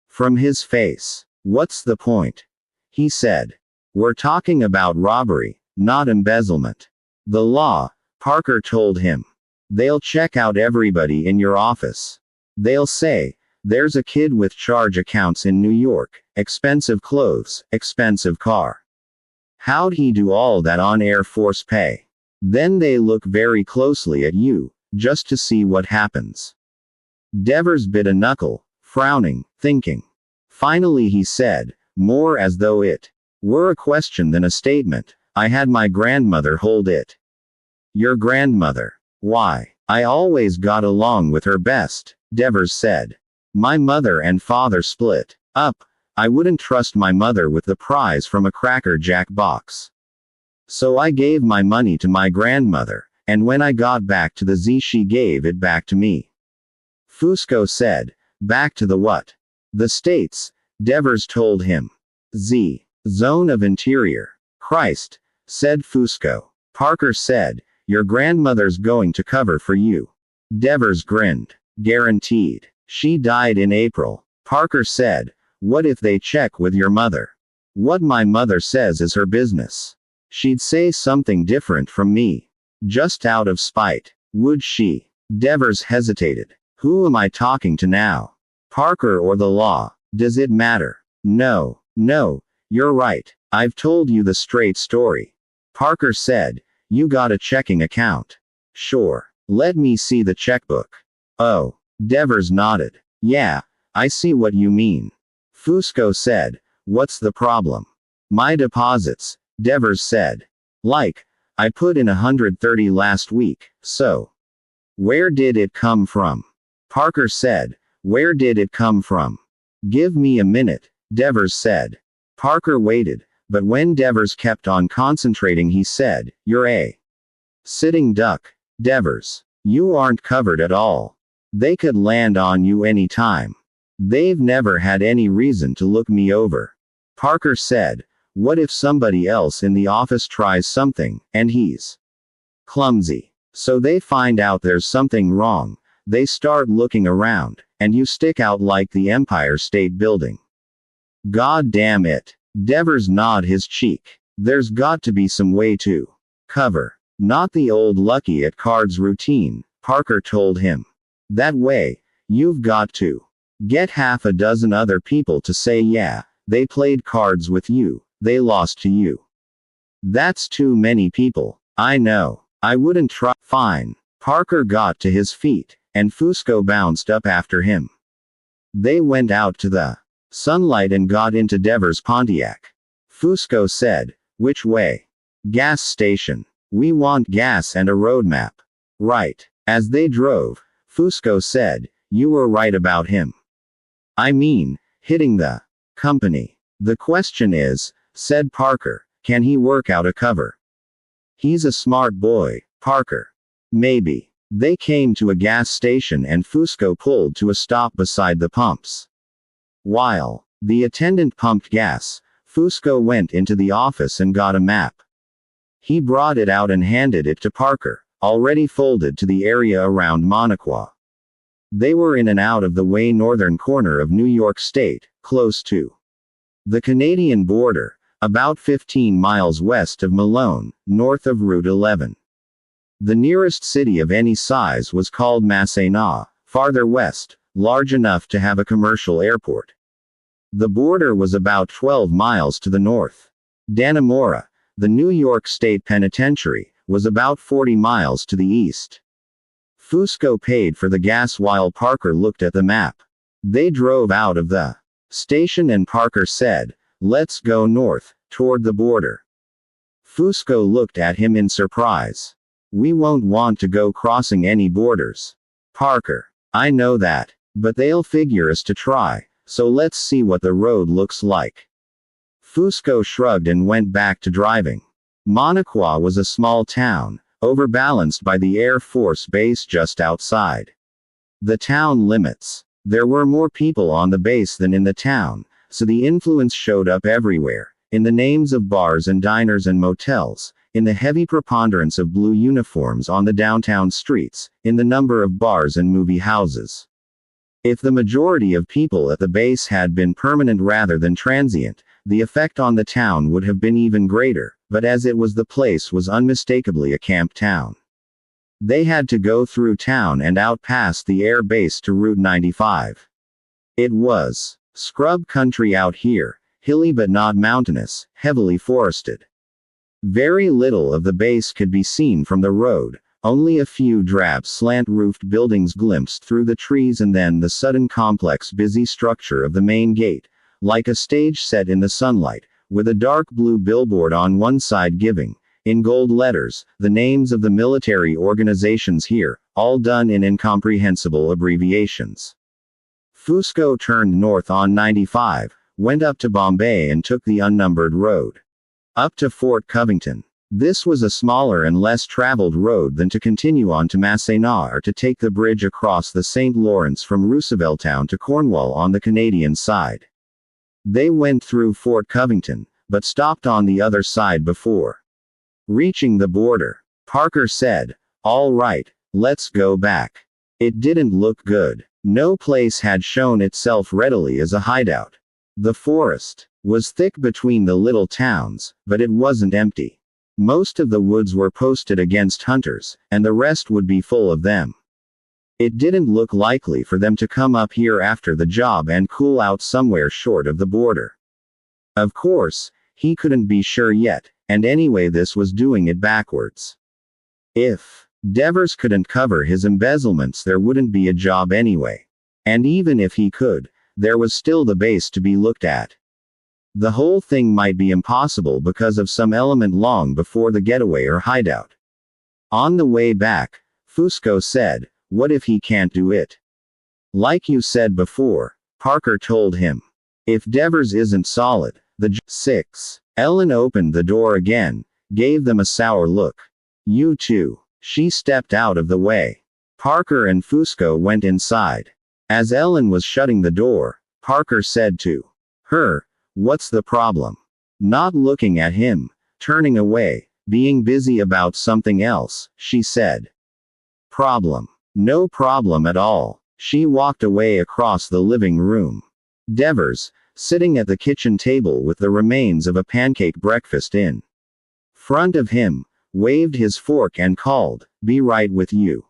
from his face. "What's the point?" he said. "We're talking about robbery, not embezzlement." "The law," Parker told him. "They'll check out everybody in your office. They'll say, there's a kid with charge accounts in New York, expensive clothes, expensive car. How'd he do all that on Air Force pay?" Then they look very closely at you, just to see what happens. Devers bit a knuckle, frowning, thinking. Finally he said, more as though it were a question than a statement, "I had my grandmother hold it." "Your grandmother? Why? I always got along with her best," Devers said. "My mother and father split up. I wouldn't trust my mother with the prize from a Cracker Jack box. So I gave my money to my grandmother, and when I got back to the Z she gave it back to me. Fusco said. Back to the what? The States, Devers told him. Z. Zone of Interior. Christ, said Fusco. Parker said, your grandmother's going to cover for you. Devers grinned. Guaranteed. She died in April. Parker said, what if they check with your mother? What my mother says is her business. She'd say something different from me. Just out of spite. Would she? Devers hesitated. Who am I talking to now? Parker or the law? Does it matter? No, you're right. I've told you the straight story. Parker said, you got a checking account. Sure. Let me see the checkbook. Oh. Devers nodded. Yeah, I see what you mean. Fusco said, what's the problem? My deposits, Devers said. Like, I put in 130 last week, so. Where did it come from? Parker said, where did it come from? Give me a minute, Devers said. Parker waited, but when Devers kept on concentrating he said, you're a sitting duck, Devers. You aren't covered at all. They could land on you any time. They've never had any reason to look me over. Parker said, what if somebody else in the office tries something, and he's clumsy? So they find out there's something wrong, they start looking around, and you stick out like the Empire State Building. God damn it. Devers gnawed his cheek. There's got to be some way to cover. Not the old lucky at cards routine, Parker told him. That way, you've got to get half a dozen other people to say yeah, they played cards with you, they lost to you. That's too many people. I know. I wouldn't try. Fine. Parker got to his feet, and Fusco bounced up after him. They went out to the sunlight and got into Devers' Pontiac. Fusco said, which way? Gas station. We want gas and a road map. Right. As they drove, Fusco said, you were right about him. I mean, hitting the company. The question is, said Parker, can he work out a cover? He's a smart boy, Parker. Maybe. They came to a gas station and Fusco pulled to a stop beside the pumps. While the attendant pumped gas, Fusco went into the office and got a map. He brought it out and handed it to Parker, already folded to the area around Monaquah. They were in an out-of-the-way northern corner of New York State, close to the Canadian border, about 15 miles west of Malone, north of Route 11. The nearest city of any size was called Massena, farther west, large enough to have a commercial airport. The border was about 12 miles to the north. Dannemora, the New York State Penitentiary, was about 40 miles to the east. Fusco paid for the gas while Parker looked at the map. They drove out of the station and Parker said, let's go north, toward the border. Fusco looked at him in surprise. We won't want to go crossing any borders. Parker. I know that. But they'll figure us to try, so let's see what the road looks like. Fusco shrugged and went back to driving. Monaquah was a small town, overbalanced by the Air Force base just outside the town limits. There were more people on the base than in the town, so the influence showed up everywhere, in the names of bars and diners and motels, in the heavy preponderance of blue uniforms on the downtown streets, in the number of bars and movie houses. If the majority of people at the base had been permanent rather than transient, the effect on the town would have been even greater, but as it was, the place was unmistakably a camp town. They had to go through town and out past the air base to Route 95. It was scrub country out here, hilly but not mountainous, heavily forested. Very little of the base could be seen from the road, only a few drab slant-roofed buildings glimpsed through the trees and then the sudden complex busy structure of the main gate, like a stage set in the sunlight, with a dark blue billboard on one side giving, in gold letters, the names of the military organizations here, all done in incomprehensible abbreviations. Fusco turned north on 95, went up to Bombay and took the unnumbered road. Up to Fort Covington. This was a smaller and less traveled road than to continue on to Massena or to take the bridge across the St. Lawrence from Roosevelttown to Cornwall on the Canadian side. They went through Fort Covington, but stopped on the other side before reaching the border. Parker said, "All right, let's go back." It didn't look good. No place had shown itself readily as a hideout. The forest was thick between the little towns, but it wasn't empty. Most of the woods were posted against hunters, and the rest would be full of them. It didn't look likely for them to come up here after the job and cool out somewhere short of the border. Of course, he couldn't be sure yet, and anyway this was doing it backwards. If Devers couldn't cover his embezzlements, there wouldn't be a job anyway. And even if he could, there was still the base to be looked at. The whole thing might be impossible because of some element long before the getaway or hideout. On the way back, Fusco said, "What if he can't do it?" "Like you said before," Parker told him. "If Devers isn't solid, the 6. Ellen opened the door again, gave them a sour look. "You too." She stepped out of the way. Parker and Fusco went inside. As Ellen was shutting the door, Parker said to her, "What's the problem?" Not looking at him, turning away, being busy about something else, she said, "Problem. No problem at all." She walked away across the living room. Devers, sitting at the kitchen table with the remains of a pancake breakfast in front of him, waved his fork and called, "Be right with you."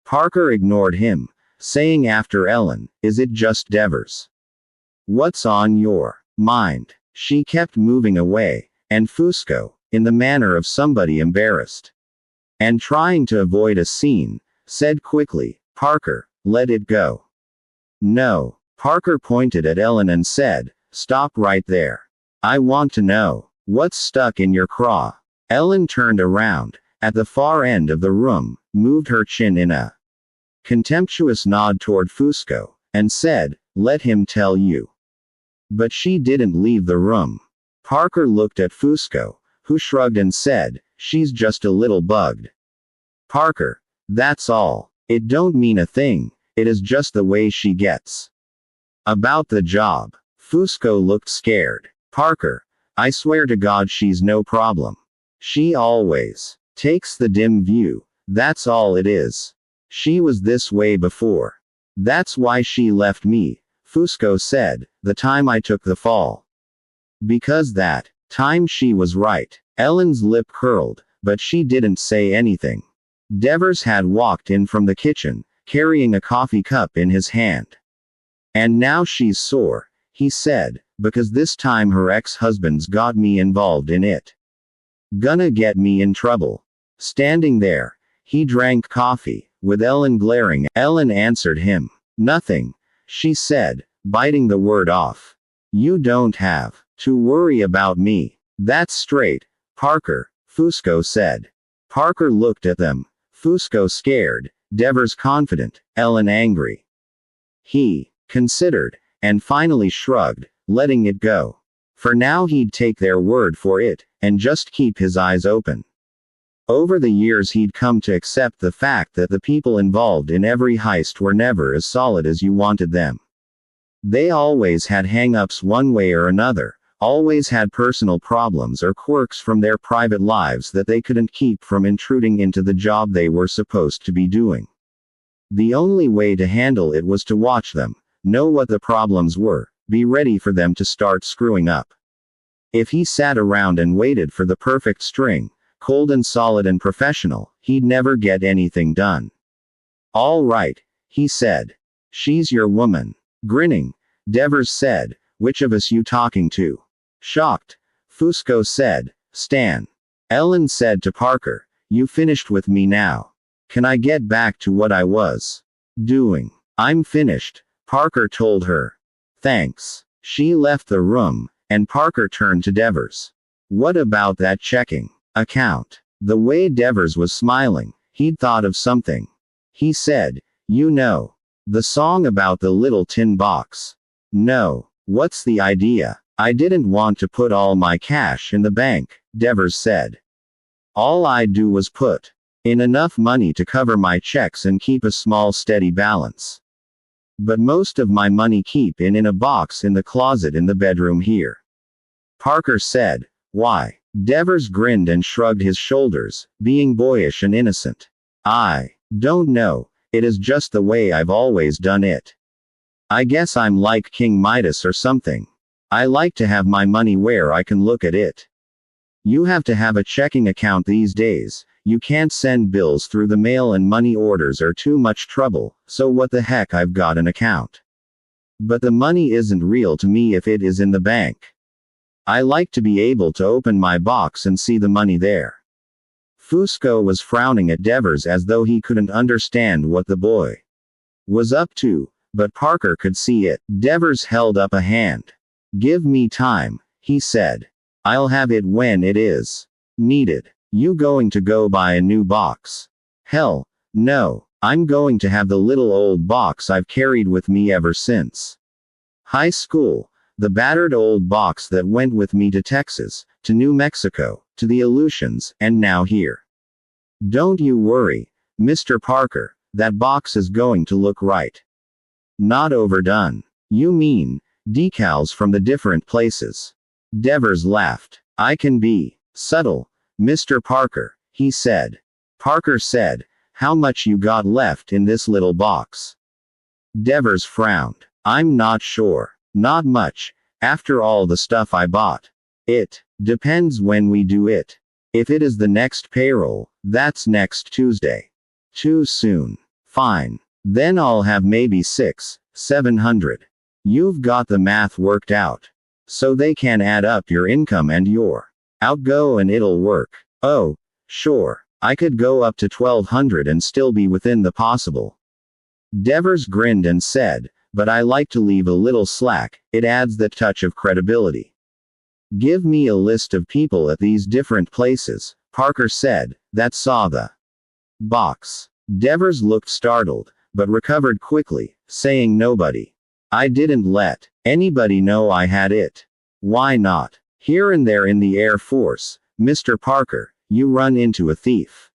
Parker ignored him, saying after Ellen, "Is it just Devers? What's on your mind?" She kept moving away, and Fusco, in the manner of somebody embarrassed and trying to avoid a scene, said quickly, "Parker, let it go." "No." Parker pointed at Ellen and said, "Stop right there. I want to know what's stuck in your craw." Ellen turned around, at the far end of the room, moved her chin in a contemptuous nod toward Fusco, and said, "Let him tell you." But she didn't leave the room. Parker looked at Fusco, who shrugged and said, "She's just a little bugged." "Parker, that's all. It don't mean a thing, it is just the way she gets about the job." Fusco looked scared. "Parker, I swear to God she's no problem. She always takes the dim view, that's all it is. She was this way before. That's why she left me," Fusco said, "the time I took the fall. Because that time she was right." Ellen's lip curled, but she didn't say anything. Devers had walked in from the kitchen, carrying a coffee cup in his hand. "And now she's sore," he said, "because this time her ex-husband's got me involved in it. Gonna get me in trouble." Standing there, he drank coffee, with Ellen glaring. Ellen answered him. "Nothing," she said, biting the word off. "You don't have to worry about me. That's straight, Parker," Fusco said. Parker looked at them. Fusco scared, Devers confident, Ellen angry. He considered, and finally shrugged, letting it go. For now he'd take their word for it, and just keep his eyes open. Over the years he'd come to accept the fact that the people involved in every heist were never as solid as you wanted them. They always had hang-ups one way or another, always had personal problems or quirks from their private lives that they couldn't keep from intruding into the job they were supposed to be doing. The only way to handle it was to watch them, know what the problems were, be ready for them to start screwing up. If he sat around and waited for the perfect string, cold and solid and professional, he'd never get anything done. "All right," he said. "She's your woman." Grinning, Devers said, "Which of us you talking to?" Shocked, Fusco said, "Stan." Ellen said to Parker, "You finished with me now? Can I get back to what I was doing?" "I'm finished," Parker told her. "Thanks." She left the room, and Parker turned to Devers. "What about that checking account?" The way Devers was smiling, he'd thought of something. He said, "You know, the song about the little tin box?" "No. What's the idea?" "I didn't want to put all my cash in the bank," Devers said. All I'd do was put in enough money to cover my checks and keep a small steady balance. But most of my money keep in a box in the closet in the bedroom here. Parker said. Why? Devers grinned and shrugged his shoulders, being boyish and innocent. I don't know, it is just the way I've always done it. I guess I'm like King Midas or something. I like to have my money where I can look at it. You have to have a checking account these days, you can't send bills through the mail and money orders are too much trouble, so what the heck, I've got an account. But the money isn't real to me if it is in the bank. I like to be able to open my box and see the money there. Fusco was frowning at Devers as though he couldn't understand what the boy was up to, but Parker could see it. Devers held up a hand. Give me time, he said. I'll have it when it is needed. You going to go buy a new box? Hell, no. I'm going to have the little old box I've carried with me ever since high school. The battered old box that went with me to Texas, to New Mexico, to the Aleutians, and now here. Don't you worry, Mr. Parker, that box is going to look right. Not overdone. You mean decals from the different places? Devers laughed. I can be subtle, Mr. Parker, he said. Parker said, how much you got left in this little box? Devers frowned. I'm not sure. Not much, after all the stuff I bought. It depends when we do it. If it is the next payroll, that's next Tuesday. Too soon. Fine. Then I'll have maybe 600-700. You've got the math worked out. So they can add up your income and your outgo and it'll work. Oh, sure. I could go up to 1,200 and still be within the possible. Devers grinned and said, but I like to leave a little slack, it adds that touch of credibility. Give me a list of people at these different places, Parker said, that saw the box. Devers looked startled, but recovered quickly, saying nobody. I didn't let anybody know I had it. Why not? Here and there in the Air Force, Mr. Parker, you run into a thief.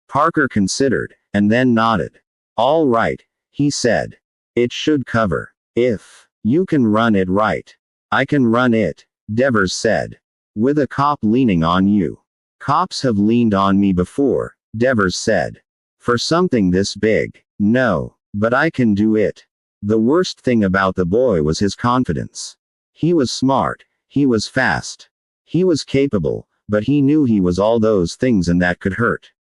Parker considered, and then nodded. All right, he said. It should cover. If you can run it right. I can run it, Devers said. With a cop leaning on you. Cops have leaned on me before, Devers said. For something this big. No, but I can do it. The worst thing about the boy was his confidence. He was smart, he was fast. He was capable, but he knew he was all those things and that could hurt.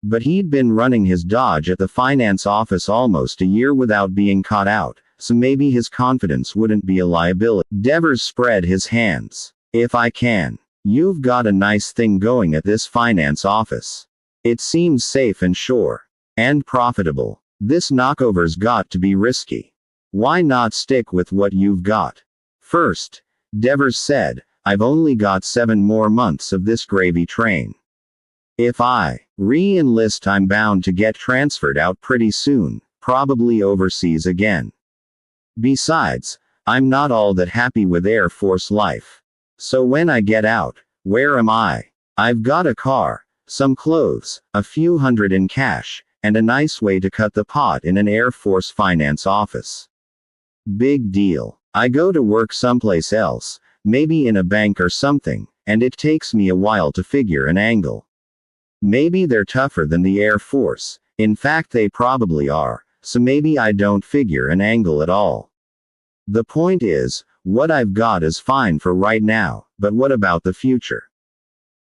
But he'd been running his dodge at the finance office almost a year without being caught out, so maybe his confidence wouldn't be a liability. Devers spread his hands. If I can. You've got a nice thing going at this finance office. It seems safe and sure. And profitable. This knockover's got to be risky. Why not stick with what you've got? First, Devers said, I've only got 7 more months of this gravy train. If I re-enlist, I'm bound to get transferred out pretty soon, probably overseas again. Besides, I'm not all that happy with Air Force life. So when I get out, where am I? I've got a car, some clothes, a few hundred in cash, and a nice way to cut the pot in an Air Force finance office. Big deal. I go to work someplace else, maybe in a bank or something, and it takes me a while to figure an angle. Maybe they're tougher than the Air Force, in fact they probably are, so maybe I don't figure an angle at all. The point is, what I've got is fine for right now, but what about the future?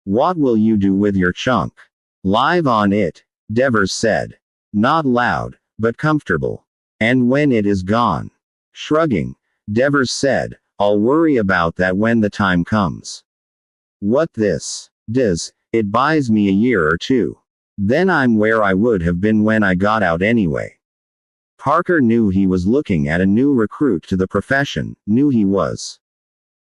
What will you do with your chunk? Live on it, Devers said. Not loud, but comfortable. And when it is gone? Shrugging, Devers said, I'll worry about that when the time comes. What this does, it buys me a year or two. Then I'm where I would have been when I got out anyway. Parker knew he was looking at a new recruit to the profession, knew he was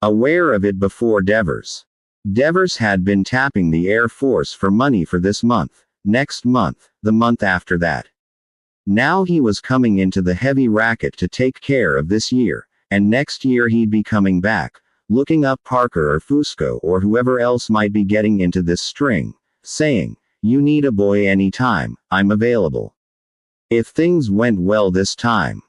aware of it before Devers. Devers had been tapping the Air Force for money for this month, next month, the month after that. Now he was coming into the heavy racket to take care of this year, and next year he'd be coming back, looking up Parker or Fusco or whoever else might be getting into this string, saying, "You need a boy anytime, I'm available. If things went well this time."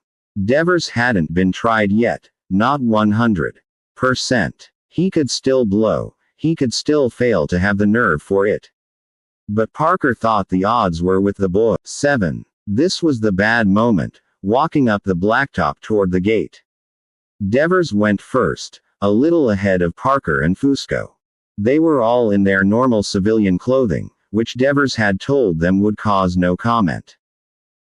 Devers hadn't been tried yet, not 100%. He could still blow, he could still fail to have the nerve for it. But Parker thought the odds were with the boy. 7. This was the bad moment, walking up the blacktop toward the gate. Devers went first, a little ahead of Parker and Fusco. They were all in their normal civilian clothing, which Devers had told them would cause no comment.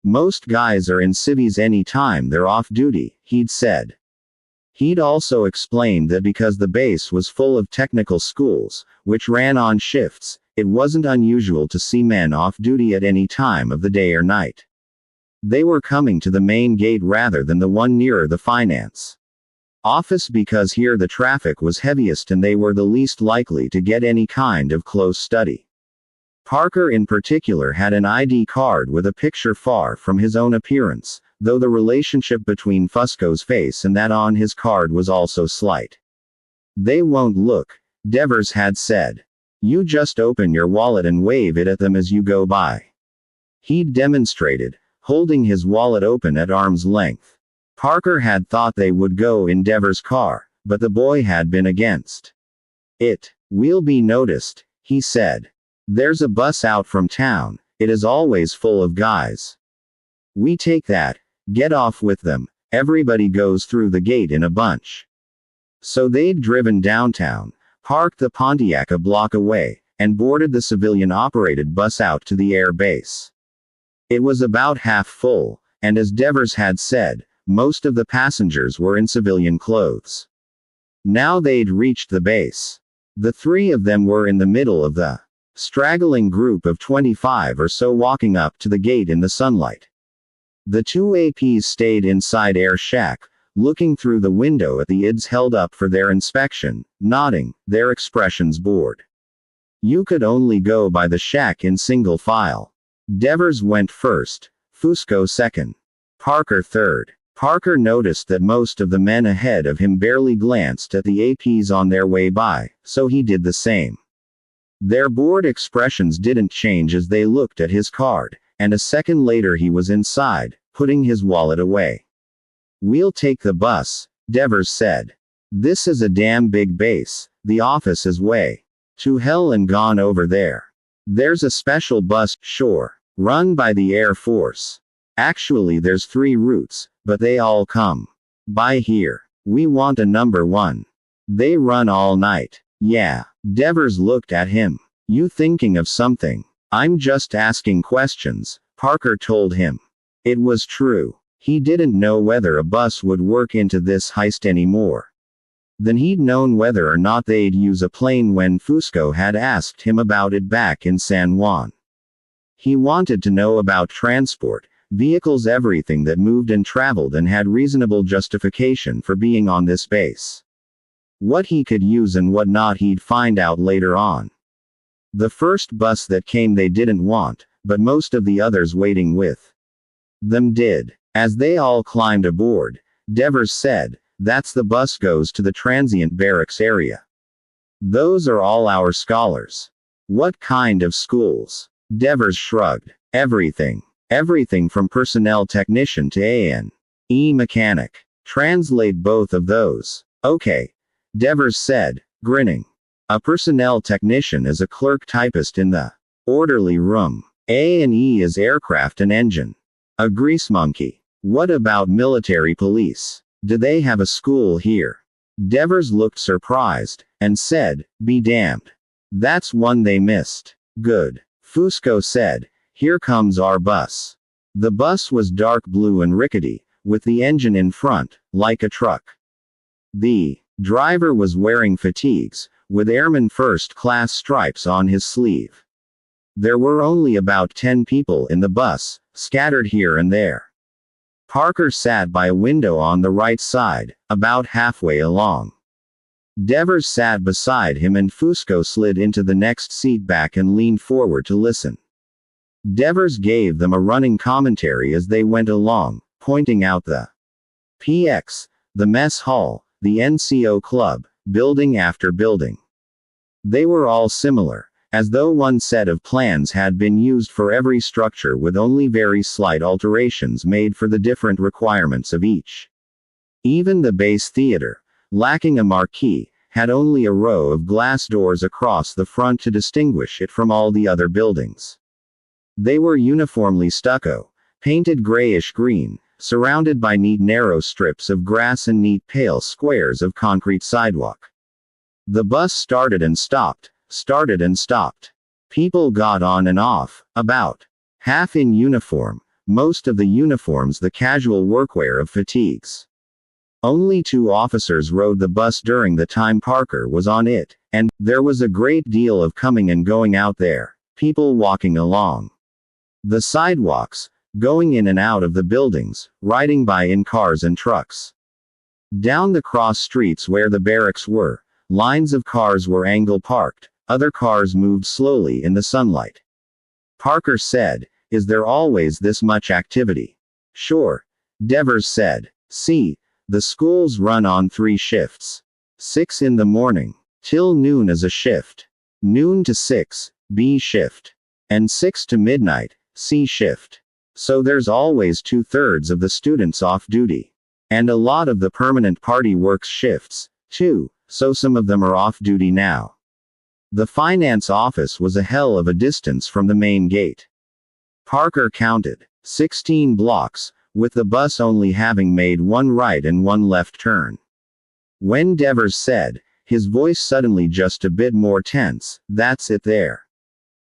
Most guys are in civvies any time they're off duty, he'd said. He'd also explained that because the base was full of technical schools, which ran on shifts, it wasn't unusual to see men off duty at any time of the day or night. They were coming to the main gate rather than the one nearer the finance office because here the traffic was heaviest and they were the least likely to get any kind of close study. Parker in particular had an ID card with a picture far from his own appearance, though the relationship between Fusco's face and that on his card was also slight. "They won't look," Devers had said. "You just open your wallet and wave it at them as you go by." He'd demonstrated, holding his wallet open at arm's length. Parker had thought they would go in Devers' car, but the boy had been against it. "We'll be noticed," he said. "There's a bus out from town, it is always full of guys. We take that, get off with them, everybody goes through the gate in a bunch." So they'd driven downtown, parked the Pontiac a block away, and boarded the civilian-operated bus out to the air base. It was about half full, and as Devers had said, most of the passengers were in civilian clothes. Now they'd reached the base. The three of them were in the middle of the straggling group of 25 or so walking up to the gate in the sunlight. The two APs stayed inside Air Shack, looking through the window at the IDs held up for their inspection, nodding, their expressions bored. You could only go by the shack in single file. Devers went first, Fusco second, Parker third. Parker noticed that most of the men ahead of him barely glanced at the APs on their way by, so he did the same. Their bored expressions didn't change as they looked at his card, and a second later he was inside, putting his wallet away. "We'll take the bus," Devers said. "This is a damn big base, the office is way to hell and gone over there. There's a special bus, sure, run by the Air Force. Actually there's 3 routes, but they all come by here. We want a number 1. They run all night." "Yeah." Devers looked at him. "You thinking of something?" "I'm just asking questions," Parker told him. It was true. He didn't know whether a bus would work into this heist anymore. Then he'd known whether or not they'd use a plane when Fusco had asked him about it back in San Juan. He wanted to know about transport, vehicles, everything that moved and traveled and had reasonable justification for being on this base. What he could use and what not he'd find out later on. The first bus that came they didn't want, but most of the others waiting with them did. As they all climbed aboard, Devers said, "That's the bus goes to the transient barracks area. Those are all our scholars." "What kind of schools?" Devers shrugged. "Everything. Everything from personnel technician to A&E mechanic. Translate both of those." "Okay," Devers said, grinning. "A personnel technician is a clerk typist in the orderly room. A&E is aircraft and engine. A grease monkey. What about military police? Do they have a school here?" Devers looked surprised, and said, "Be damned. That's one they missed." "Good." Fusco said, "Here comes our bus." The bus was dark blue and rickety, with the engine in front, like a truck. The driver was wearing fatigues, with Airman First Class stripes on his sleeve. There were only about 10 people in the bus, scattered here and there. Parker sat by a window on the right side, about halfway along. Devers sat beside him and Fusco slid into the next seat back and leaned forward to listen. Devers gave them a running commentary as they went along, pointing out the PX, the mess hall, the NCO club, building after building. They were all similar, as though one set of plans had been used for every structure with only very slight alterations made for the different requirements of each. Even the base theater, lacking a marquee, had only a row of glass doors across the front to distinguish it from all the other buildings. They were uniformly stucco, painted grayish-green, surrounded by neat narrow strips of grass and neat pale squares of concrete sidewalk. The bus started and stopped. People got on and off, about half in uniform, most of the uniforms the casual workwear of fatigues. Only 2 officers rode the bus during the time Parker was on it, and there was a great deal of coming and going out there, people walking along the sidewalks, going in and out of the buildings, riding by in cars and trucks. Down the cross streets where the barracks were, lines of cars were angle parked, other cars moved slowly in the sunlight. Parker said, "Is there always this much activity?" "Sure," Devers said. "See, the schools run on 3 shifts. 6 in the morning, till noon is a shift. Noon to 6, B shift. And 6 to midnight, C shift. So there's always 2/3 of the students off duty. And a lot of the permanent party works shifts, too, so some of them are off duty now." The finance office was a hell of a distance from the main gate. Parker counted 16 blocks, with the bus only having made 1 right and 1 left turn. When Devers said, his voice suddenly just a bit more tense, "That's it there."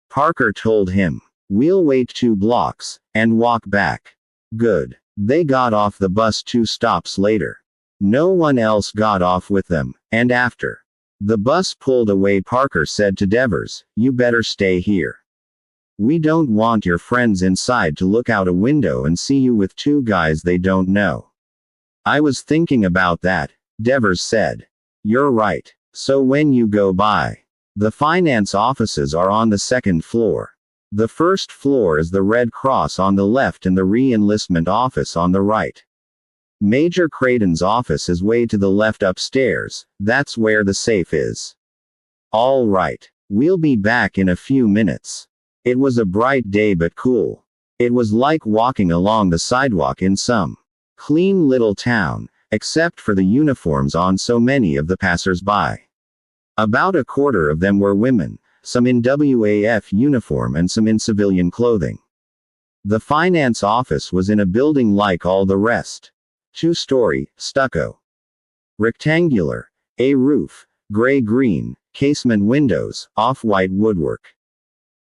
Parker told him, "We'll wait 2 blocks, and walk back." Good. They got off the bus 2 stops later. No one else got off with them, and after the bus pulled away, Parker said to Devers, "You better stay here. We don't want your friends inside to look out a window and see you with 2 guys they don't know." "I was thinking about that," Devers said. "You're right. So when you go by, the finance offices are on the 2nd floor. The 1st floor is the Red Cross on the left and the re-enlistment office on the right. Major Creighton's office is way to the left upstairs, that's where the safe is." "All right. We'll be back in a few minutes." It was a bright day but cool. It was like walking along the sidewalk in some clean little town, except for the uniforms on so many of the passers-by. About a quarter of them were women, some in WAF uniform and some in civilian clothing. The finance office was in a building like all the rest. 2-story, stucco. Rectangular. A roof. Gray-green, casement windows, off-white woodwork.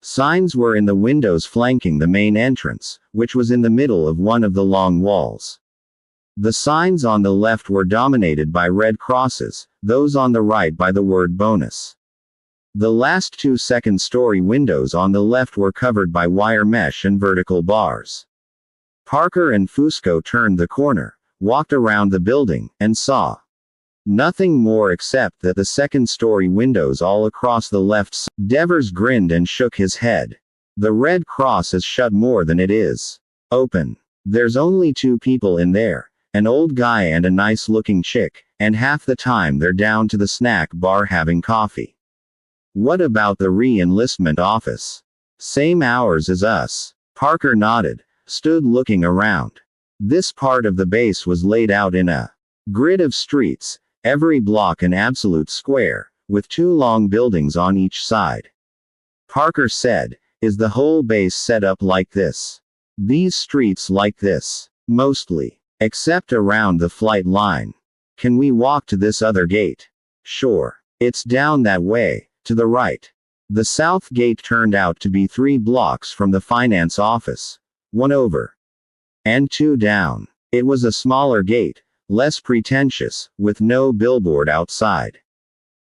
Signs were in the windows flanking the main entrance, which was in the middle of one of the long walls. The signs on the left were dominated by red crosses, those on the right by the word bonus. The last 2 second-story windows on the left were covered by wire mesh and vertical bars. Parker and Fusco turned the corner, walked around the building, and saw nothing more except that the second-story windows all across the left side. Devers grinned and shook his head. "The Red Cross is shut more than it is open. There's only 2 people in there, an old guy and a nice-looking chick, and half the time they're down to the snack bar having coffee." "What about the re-enlistment office?" "Same hours as us." Parker nodded, stood looking around. This part of the base was laid out in a grid of streets, every block an absolute square, with 2 long buildings on each side. Parker said, "Is the whole base set up like this?" "These streets like this. Mostly. Except around the flight line." "Can we walk to this other gate?" "Sure. It's down that way, to the right." The south gate turned out to be 3 blocks from the finance office. 1 over. And 2 down. It was a smaller gate, less pretentious, with no billboard outside.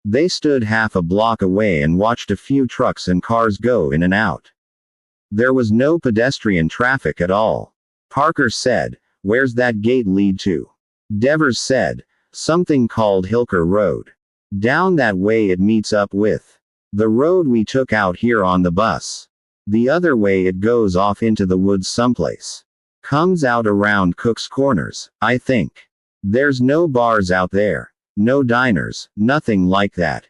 They stood half a block away and watched a few trucks and cars go in and out. There was no pedestrian traffic at all. Parker said, "Where's that gate lead to?" Devers said, "Something called Hilker Road. Down that way it meets up with the road we took out here on the bus. The other way it goes off into the woods someplace. Comes out around Cook's Corners, I think. There's no bars out there. No diners, nothing like that.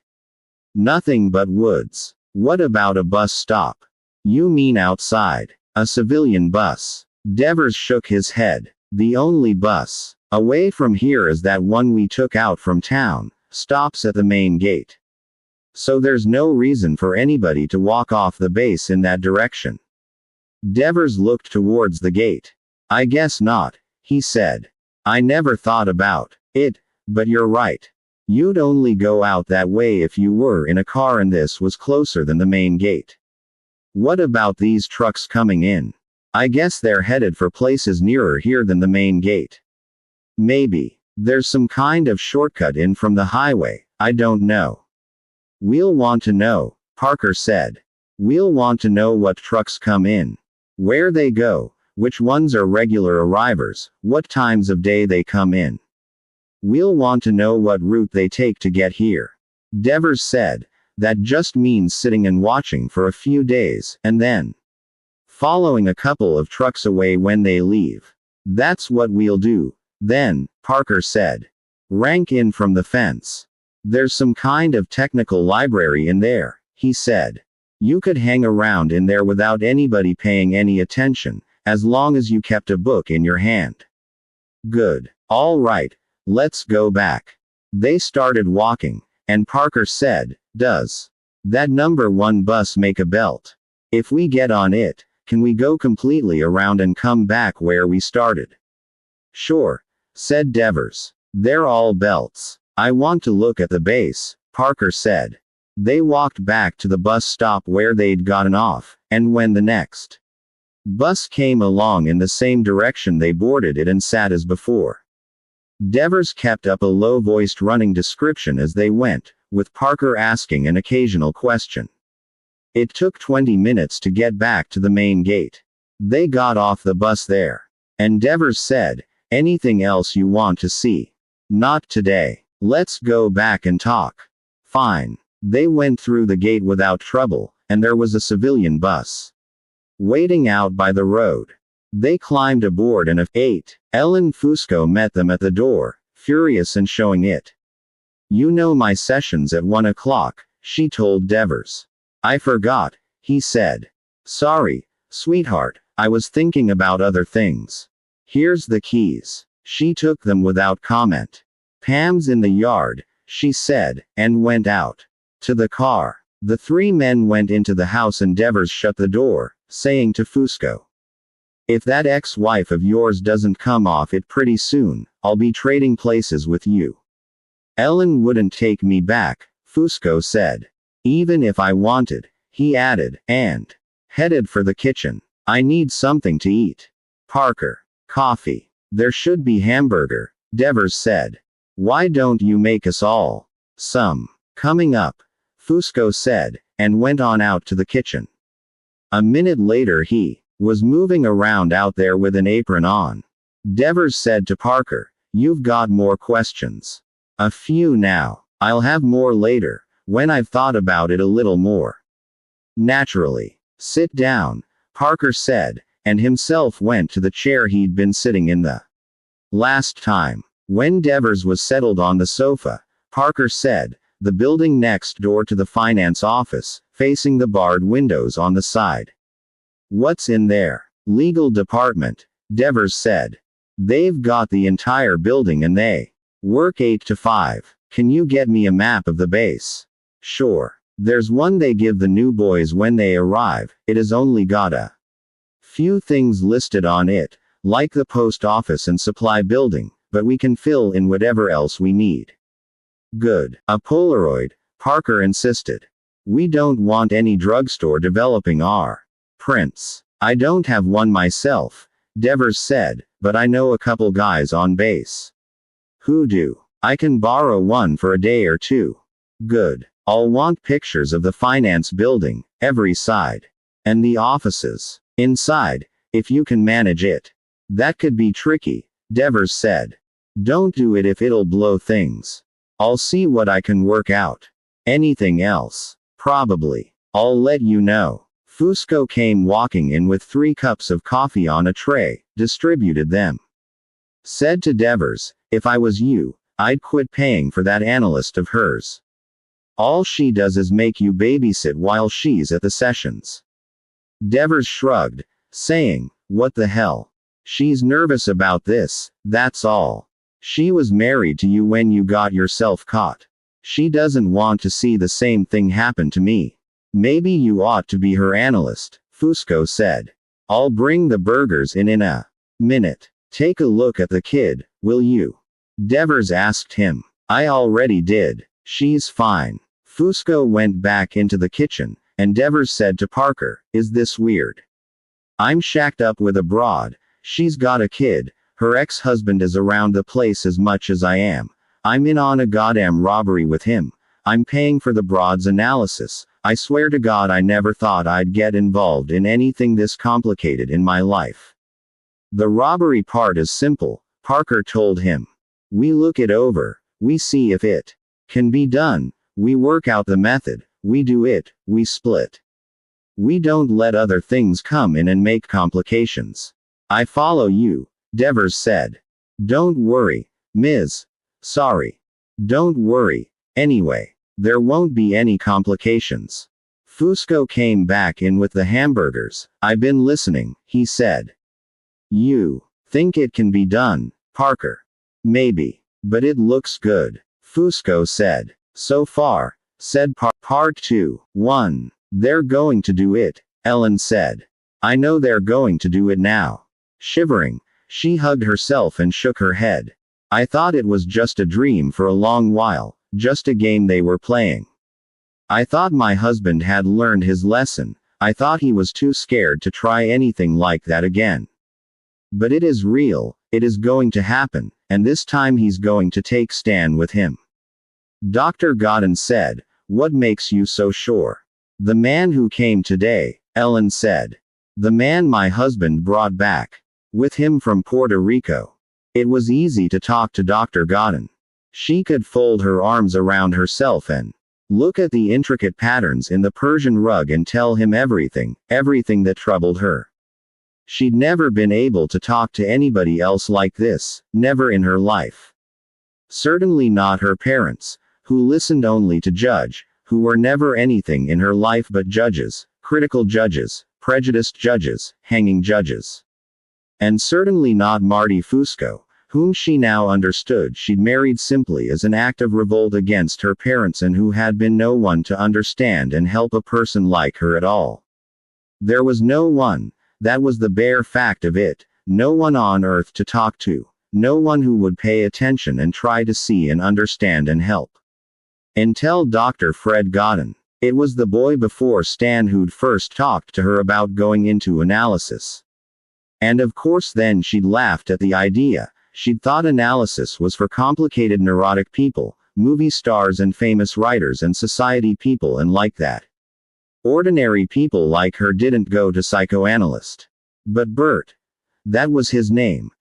Nothing but woods. What about a bus stop? You mean outside? A civilian bus? Devers shook his head. The only bus away from here is that one we took out from town, stops at the main gate. So there's no reason for anybody to walk off the base in that direction. Devers looked towards the gate. I guess not, he said. I never thought about it, but you're right. You'd only go out that way if you were in a car and this was closer than the main gate. What about these trucks coming in? I guess they're headed for places nearer here than the main gate. Maybe there's some kind of shortcut in from the highway, I don't know. We'll want to know, Parker said. We'll want to know what trucks come in, where they go, which ones are regular arrivers, what times of day they come in. We'll want to know what route they take to get here. Devers said, that just means sitting and watching for a few days, and then following a couple of trucks away when they leave. That's what we'll do, then, Parker said. Rank in from the fence. There's some kind of technical library in there, he said. You could hang around in there without anybody paying any attention, as long as you kept a book in your hand. Good. All right, let's go back. They started walking, and Parker said, does that number 1 bus make a belt? If we get on it, can we go completely around and come back where we started? Sure, said Devers. They're all belts. I want to look at the base, Parker said. They walked back to the bus stop where they'd gotten off, and when the next bus came along in the same direction they boarded it and sat as before. Devers kept up a low-voiced running description as they went, with Parker asking an occasional question. It took 20 minutes to get back to the main gate. They got off the bus there. And Devers said, anything else you want to see? Not today. Let's go back and talk. Fine. They went through the gate without trouble, and there was a civilian bus waiting out by the road. They climbed aboard and Ellen Fusco met them at the door, furious and showing it. You know my session's at 1 o'clock, she told Devers. I forgot, he said. Sorry, sweetheart, I was thinking about other things. Here's the keys. She took them without comment. Pam's in the yard, she said, and went out to the car. The 3 men went into the house and Devers shut the door, saying to Fusco, if that ex-wife of yours doesn't come off it pretty soon, I'll be trading places with you. Ellen wouldn't take me back, Fusco said. Even if I wanted, he added, and headed for the kitchen. I need something to eat. Parker. Coffee. There should be hamburger, Devers said. Why don't you make us all some? Coming up, Fusco said, and went on out to the kitchen. A minute later he was moving around out there with an apron on. Devers said to Parker, you've got more questions. A few now. I'll have more later, when I've thought about it a little more. Naturally. Sit down, Parker said, and himself went to the chair he'd been sitting in the last time. When Devers was settled on the sofa, Parker said, the building next door to the finance office, facing the barred windows on the side. What's in there? Legal department, Devers said. They've got the entire building and they work 8 to 5. Can you get me a map of the base? Sure. There's one they give the new boys when they arrive. It has only got a few things listed on it, like the post office and supply building, but we can fill in whatever else we need. Good. A Polaroid, Parker insisted. We don't want any drugstore developing our prints. I don't have one myself, Devers said, but I know a couple guys on base who do. I can borrow one for a day or two. Good. I'll want pictures of the finance building, every side. And the offices inside, if you can manage it. That could be tricky, Devers said. Don't do it if it'll blow things. I'll see what I can work out. Anything else? Probably. I'll let you know. Fusco came walking in with 3 cups of coffee on a tray, distributed them. Said to Devers, if I was you, I'd quit paying for that analyst of hers. All she does is make you babysit while she's at the sessions. Devers shrugged, saying, "What the hell? She's nervous about this, that's all. She was married to you when you got yourself caught. She doesn't want to see the same thing happen to me. Maybe you ought to be her analyst," Fusco said. "I'll bring the burgers in a minute. Take a look at the kid, will you?" Devers asked him. "I already did. She's fine." Fusco went back into the kitchen, and Devers said to Parker, "Is this weird? I'm shacked up with a broad. She's got a kid. Her ex-husband is around the place as much as I am. I'm in on a goddamn robbery with him. I'm paying for the broad's analysis. I swear to God I never thought I'd get involved in anything this complicated in my life." "The robbery part is simple," Parker told him. "We look it over. We see if it can be done. We work out the method. We do it. We split. We don't let other things come in and make complications." "I follow you," Devers said. "Don't worry, Ms. Sorry. Don't worry. Anyway, there won't be any complications." Fusco came back in with the hamburgers. "I've been listening," he said. "You think it can be done, Parker?" "Maybe. But it looks good," Fusco said. "So far," said Part 2. 1. "They're going to do it," Ellen said. "I know they're going to do it now." Shivering, she hugged herself and shook her head. "I thought it was just a dream for a long while, just a game they were playing. I thought my husband had learned his lesson. I thought he was too scared to try anything like that again. But it is real, it is going to happen, and this time he's going to take Stan with him." Dr. Godden said, "What makes you so sure?" "The man who came today," Ellen said. "The man my husband brought back with him from Puerto Rico." It was easy to talk to Dr. Godden. She could fold her arms around herself and look at the intricate patterns in the Persian rug and tell him everything that troubled her. She'd never been able to talk to anybody else like this, never in her life. Certainly not her parents, who listened only to judge, who were never anything in her life but judges, critical judges, prejudiced judges, hanging judges. And certainly not Marty Fusco, whom she now understood she'd married simply as an act of revolt against her parents and who had been no one to understand and help a person like her at all. There was no one, that was the bare fact of it, no one on earth to talk to, no one who would pay attention and try to see and understand and help. Until Dr. Fred Godden. It was the boy before Stan who'd first talked to her about going into analysis. And of course then she'd laughed at the idea. She'd thought analysis was for complicated neurotic people, movie stars and famous writers and society people and like that. Ordinary people like her didn't go to psychoanalyst. But Bert, that was his name,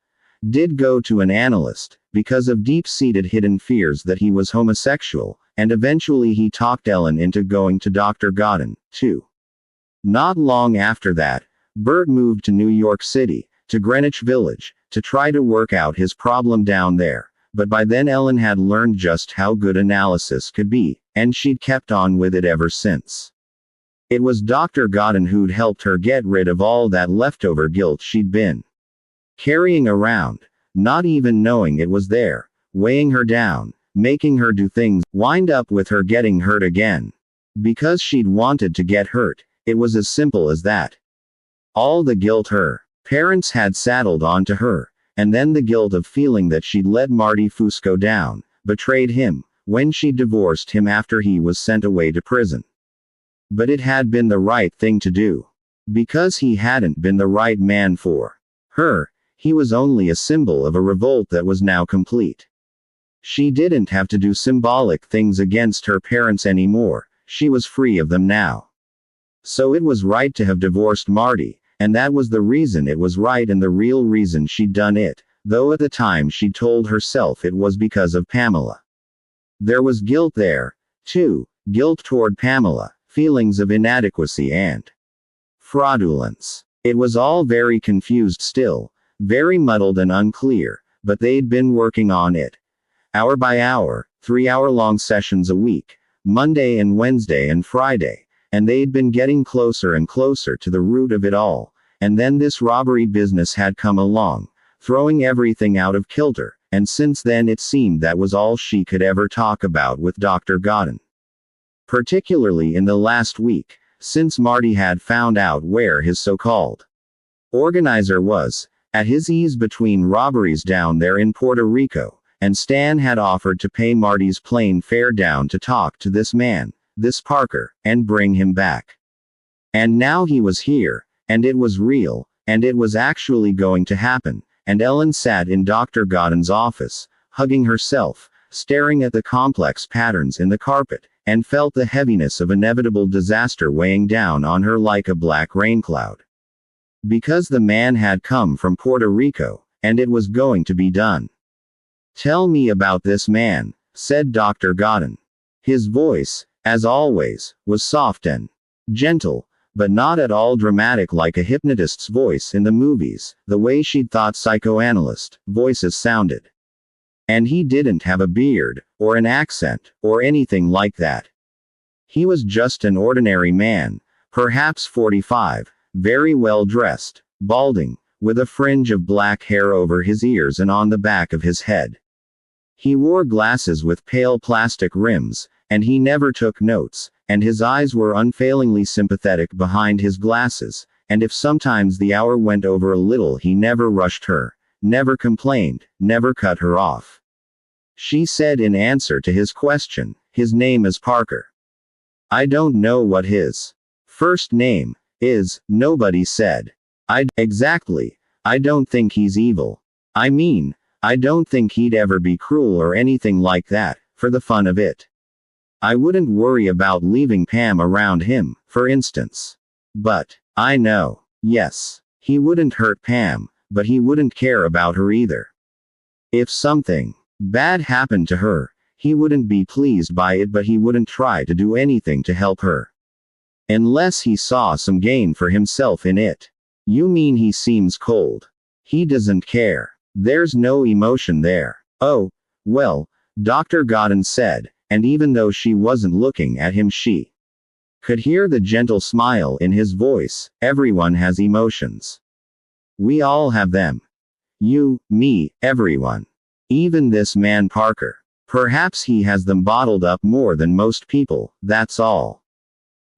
did go to an analyst, because of deep-seated hidden fears that he was homosexual, and eventually he talked Ellen into going to Dr. Godden, too. Not long after that, Bert moved to New York City, to Greenwich Village, to try to work out his problem down there, but by then Ellen had learned just how good analysis could be, and she'd kept on with it ever since. It was Dr. Godden who'd helped her get rid of all that leftover guilt she'd been carrying around, not even knowing it was there, weighing her down, making her do things, wind up with her getting hurt again. Because she'd wanted to get hurt, it was as simple as that. All the guilt her parents had saddled onto her, and then the guilt of feeling that she'd let Marty Fusco down, betrayed him, when she'd divorced him after he was sent away to prison. But it had been the right thing to do. Because he hadn't been the right man for her, he was only a symbol of a revolt that was now complete. She didn't have to do symbolic things against her parents anymore, she was free of them now. So it was right to have divorced Marty, and that was the reason it was right and the real reason she'd done it, though at the time she told herself it was because of Pamela. There was guilt there, too, guilt toward Pamela, feelings of inadequacy and fraudulence. It was all very confused still, very muddled and unclear, but they'd been working on it. Hour by hour, 3-hour-long sessions a week, Monday and Wednesday and Friday, and they'd been getting closer and closer to the root of it all, and then this robbery business had come along, throwing everything out of kilter, and since then it seemed that was all she could ever talk about with Dr. Godden. Particularly in the last week, since Marty had found out where his so-called organizer was, at his ease between robberies down there in Puerto Rico, and Stan had offered to pay Marty's plane fare down to talk to this man, this Parker, and bring him back. And now he was here, and it was real, and it was actually going to happen, and Ellen sat in Dr. Godden's office, hugging herself, staring at the complex patterns in the carpet, and felt the heaviness of inevitable disaster weighing down on her like a black rain cloud. Because the man had come from Puerto Rico, and it was going to be done. "Tell me about this man," said Dr. Godden. His voice, as always, was soft and gentle, but not at all dramatic like a hypnotist's voice in the movies, the way she'd thought psychoanalyst voices sounded. And he didn't have a beard, or an accent, or anything like that. He was just an ordinary man, perhaps 45, very well dressed, balding, with a fringe of black hair over his ears and on the back of his head. He wore glasses with pale plastic rims, and he never took notes, and his eyes were unfailingly sympathetic behind his glasses, and if sometimes the hour went over a little he never rushed her, never complained, never cut her off. She said in answer to his question, "His name is Parker." "I don't know what his first name is," nobody said. Exactly. I don't think he's evil. I mean, I don't think he'd ever be cruel or anything like that, for the fun of it. I wouldn't worry about leaving Pam around him, for instance. But, I know. Yes. He wouldn't hurt Pam, but he wouldn't care about her either. If something bad happened to her, he wouldn't be pleased by it, but he wouldn't try to do anything to help her. Unless he saw some gain for himself in it. You mean he seems cold? He doesn't care. There's no emotion there. Oh, well, Dr. Godden said, and even though she wasn't looking at him she could hear the gentle smile in his voice. Everyone has emotions. We all have them. You, me, everyone. Even this man Parker. Perhaps he has them bottled up more than most people, that's all.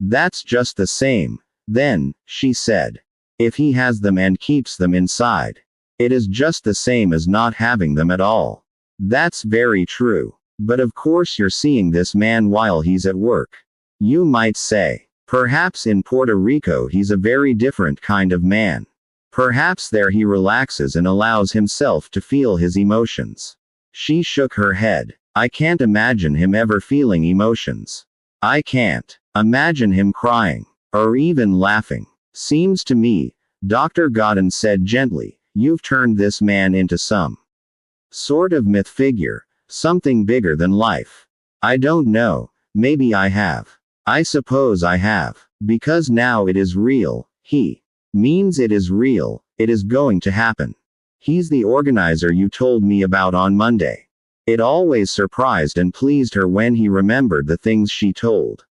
That's just the same, then, she said. If he has them and keeps them inside. It is just the same as not having them at all. That's very true. But of course you're seeing this man while he's at work. You might say. Perhaps in Puerto Rico he's a very different kind of man. Perhaps there he relaxes and allows himself to feel his emotions. She shook her head. I can't imagine him ever feeling emotions. I can't imagine him crying. Or even laughing. Seems to me, Dr. Godden said gently, you've turned this man into some sort of myth figure, something bigger than life. I don't know, maybe I have. I suppose I have. Because now it is real. He means it is real, it is going to happen. He's the organizer you told me about on Monday. It always surprised and pleased her when he remembered the things she told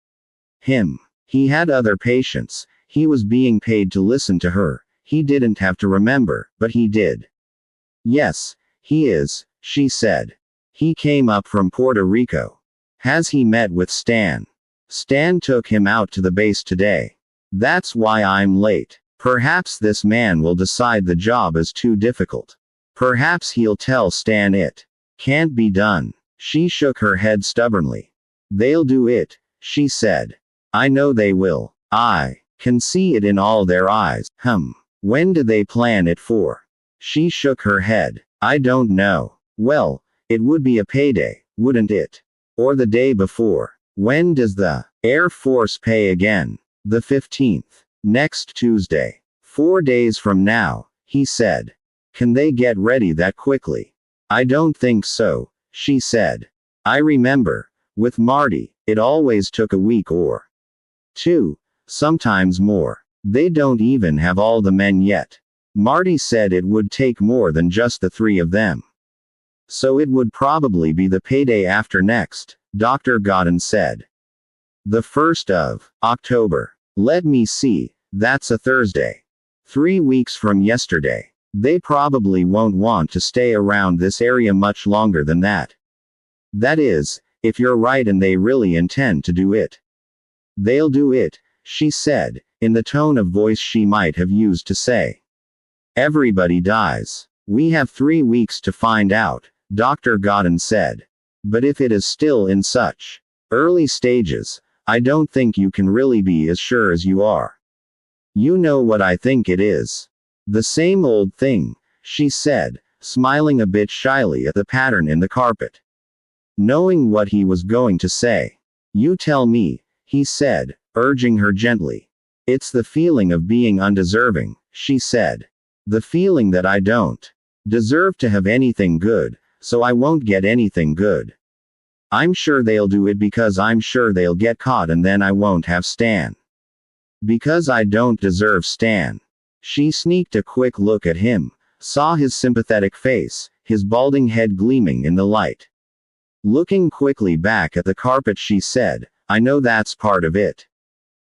him. He had other patients. He was being paid to listen to her. He didn't have to remember, but he did. Yes, he is, she said. He came up from Puerto Rico. Has he met with Stan? Stan took him out to the base today. That's why I'm late. Perhaps this man will decide the job is too difficult. Perhaps he'll tell Stan it can't be done. She shook her head stubbornly. They'll do it, she said. I know they will. I can see it in all their eyes. When do they plan it for? She shook her head. I don't know. Well, it would be a payday, wouldn't it? Or the day before. When does the Air Force pay again? The 15th. Next Tuesday. 4 days from now, he said. Can they get ready that quickly? I don't think so, she said. I remember, with Marty, it always took a week or 2. Sometimes more. They don't even have all the men yet. Marty said it would take more than just the 3 of them. So it would probably be the payday after next, Dr. Godden said. The 1st of October. Let me see, that's a Thursday. 3 weeks from yesterday. They probably won't want to stay around this area much longer than that. That is, if you're right and they really intend to do it. They'll do it, she said, in the tone of voice she might have used to say, "Everybody dies. We have 3 weeks to find out," Dr. Godden said. "But if it is still in such early stages, I don't think you can really be as sure as you are. You know what I think it is. The same old thing," she said, smiling a bit shyly at the pattern in the carpet. Knowing what he was going to say. "You tell me," he said, urging her gently. "It's the feeling of being undeserving," she said. "The feeling that I don't deserve to have anything good, so I won't get anything good. I'm sure they'll do it because I'm sure they'll get caught and then I won't have Stan. Because I don't deserve Stan." She sneaked a quick look at him, saw his sympathetic face, his balding head gleaming in the light. Looking quickly back at the carpet she said, "I know that's part of it.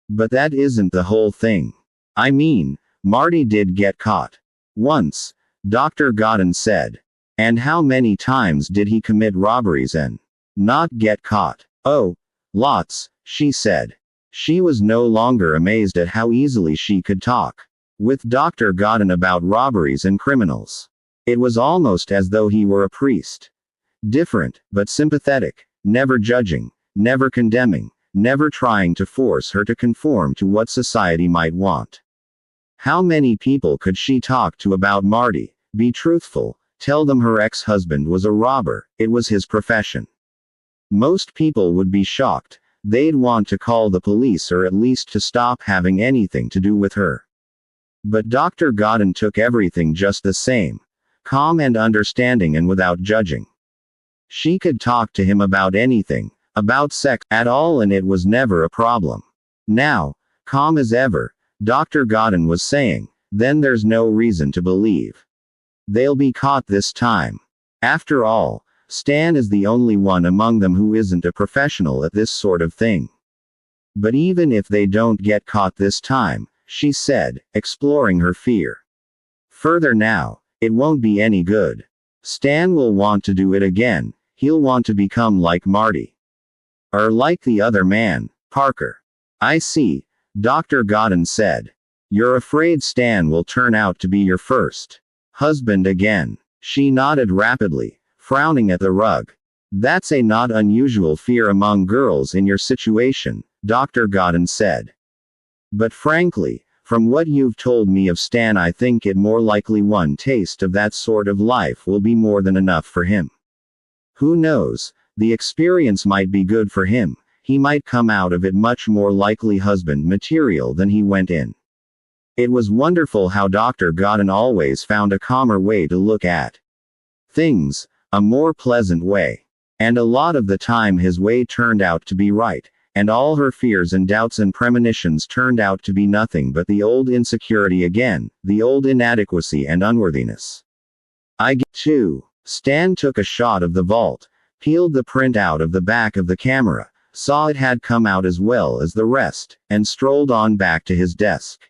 But that isn't the whole thing. I mean, Marty did get caught. Once," Dr. Godden said. "And how many times did he commit robberies and not get caught?" "Oh, lots," she said. She was no longer amazed at how easily she could talk with Dr. Godden about robberies and criminals. It was almost as though he were a priest. Different, but sympathetic, never judging, never condemning, never trying to force her to conform to what society might want. How many people could she talk to about Marty, be truthful, tell them her ex-husband was a robber, it was his profession? Most people would be shocked. They'd want to call the police or at least to stop having anything to do with her. But Dr. Godden took everything just the same, calm and understanding and without judging. She could talk to him about anything, about sex at all, and it was never a problem. Now, calm as ever, Dr. Godden was saying, "Then there's no reason to believe they'll be caught this time. After all, Stan is the only one among them who isn't a professional at this sort of thing. But even if they don't get caught this time," she said, exploring her fear further now, "it won't be any good. Stan will want to do it again. He'll want to become like Marty. Or like the other man, Parker." "I see," Dr. Godden said. "You're afraid Stan will turn out to be your first husband again." She nodded rapidly, frowning at the rug. "That's a not unusual fear among girls in your situation," Dr. Godden said. "But frankly, from what you've told me of Stan, I think it more likely one taste of that sort of life will be more than enough for him. Who knows, the experience might be good for him. He might come out of it much more likely husband material than he went in." It was wonderful how Dr. Godden always found a calmer way to look at things, a more pleasant way. And a lot of the time his way turned out to be right, and all her fears and doubts and premonitions turned out to be nothing but the old insecurity again, the old inadequacy and unworthiness. "I get too." Stan took a shot of the vault, peeled the print out of the back of the camera, saw it had come out as well as the rest, and strolled on back to his desk.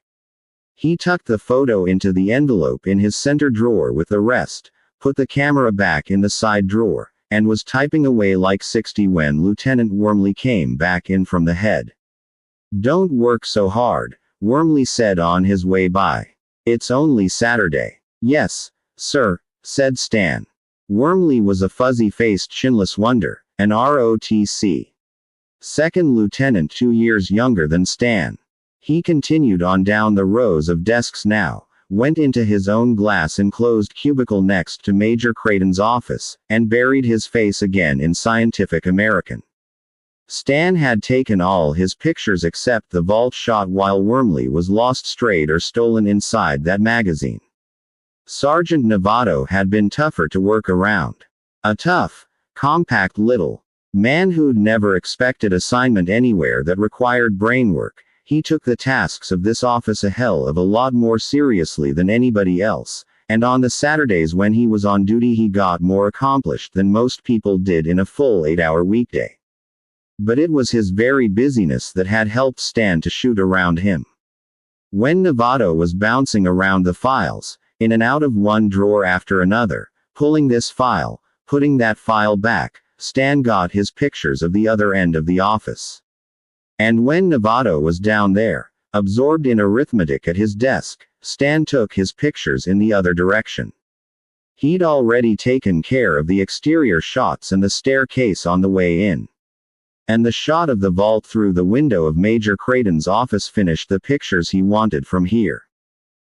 He tucked the photo into the envelope in his center drawer with the rest, put the camera back in the side drawer, and was typing away like 60 when Lieutenant Wormley came back in from the head. "Don't work so hard," Wormley said on his way by. "It's only Saturday." "Yes, sir," said Stan. Wormley was a fuzzy-faced chinless wonder, an ROTC. Second lieutenant 2 years younger than Stan. He continued on down the rows of desks now, went into his own glass-enclosed cubicle next to Major Creighton's office, and buried his face again in Scientific American. Stan had taken all his pictures except the vault shot while Wormley was lost, strayed or stolen inside that magazine. Sergeant Novato had been tougher to work around. A tough, compact little man who'd never expected assignment anywhere that required brainwork. He took the tasks of this office a hell of a lot more seriously than anybody else, and on the Saturdays when he was on duty he got more accomplished than most people did in a full 8-hour weekday. But it was his very busyness that had helped Stan to shoot around him. When Novato was bouncing around the files, in and out of one drawer after another, pulling this file, putting that file back, Stan got his pictures of the other end of the office. And when Novato was down there, absorbed in arithmetic at his desk, Stan took his pictures in the other direction. He'd already taken care of the exterior shots and the staircase on the way in. And the shot of the vault through the window of Major Creighton's office finished the pictures he wanted from here.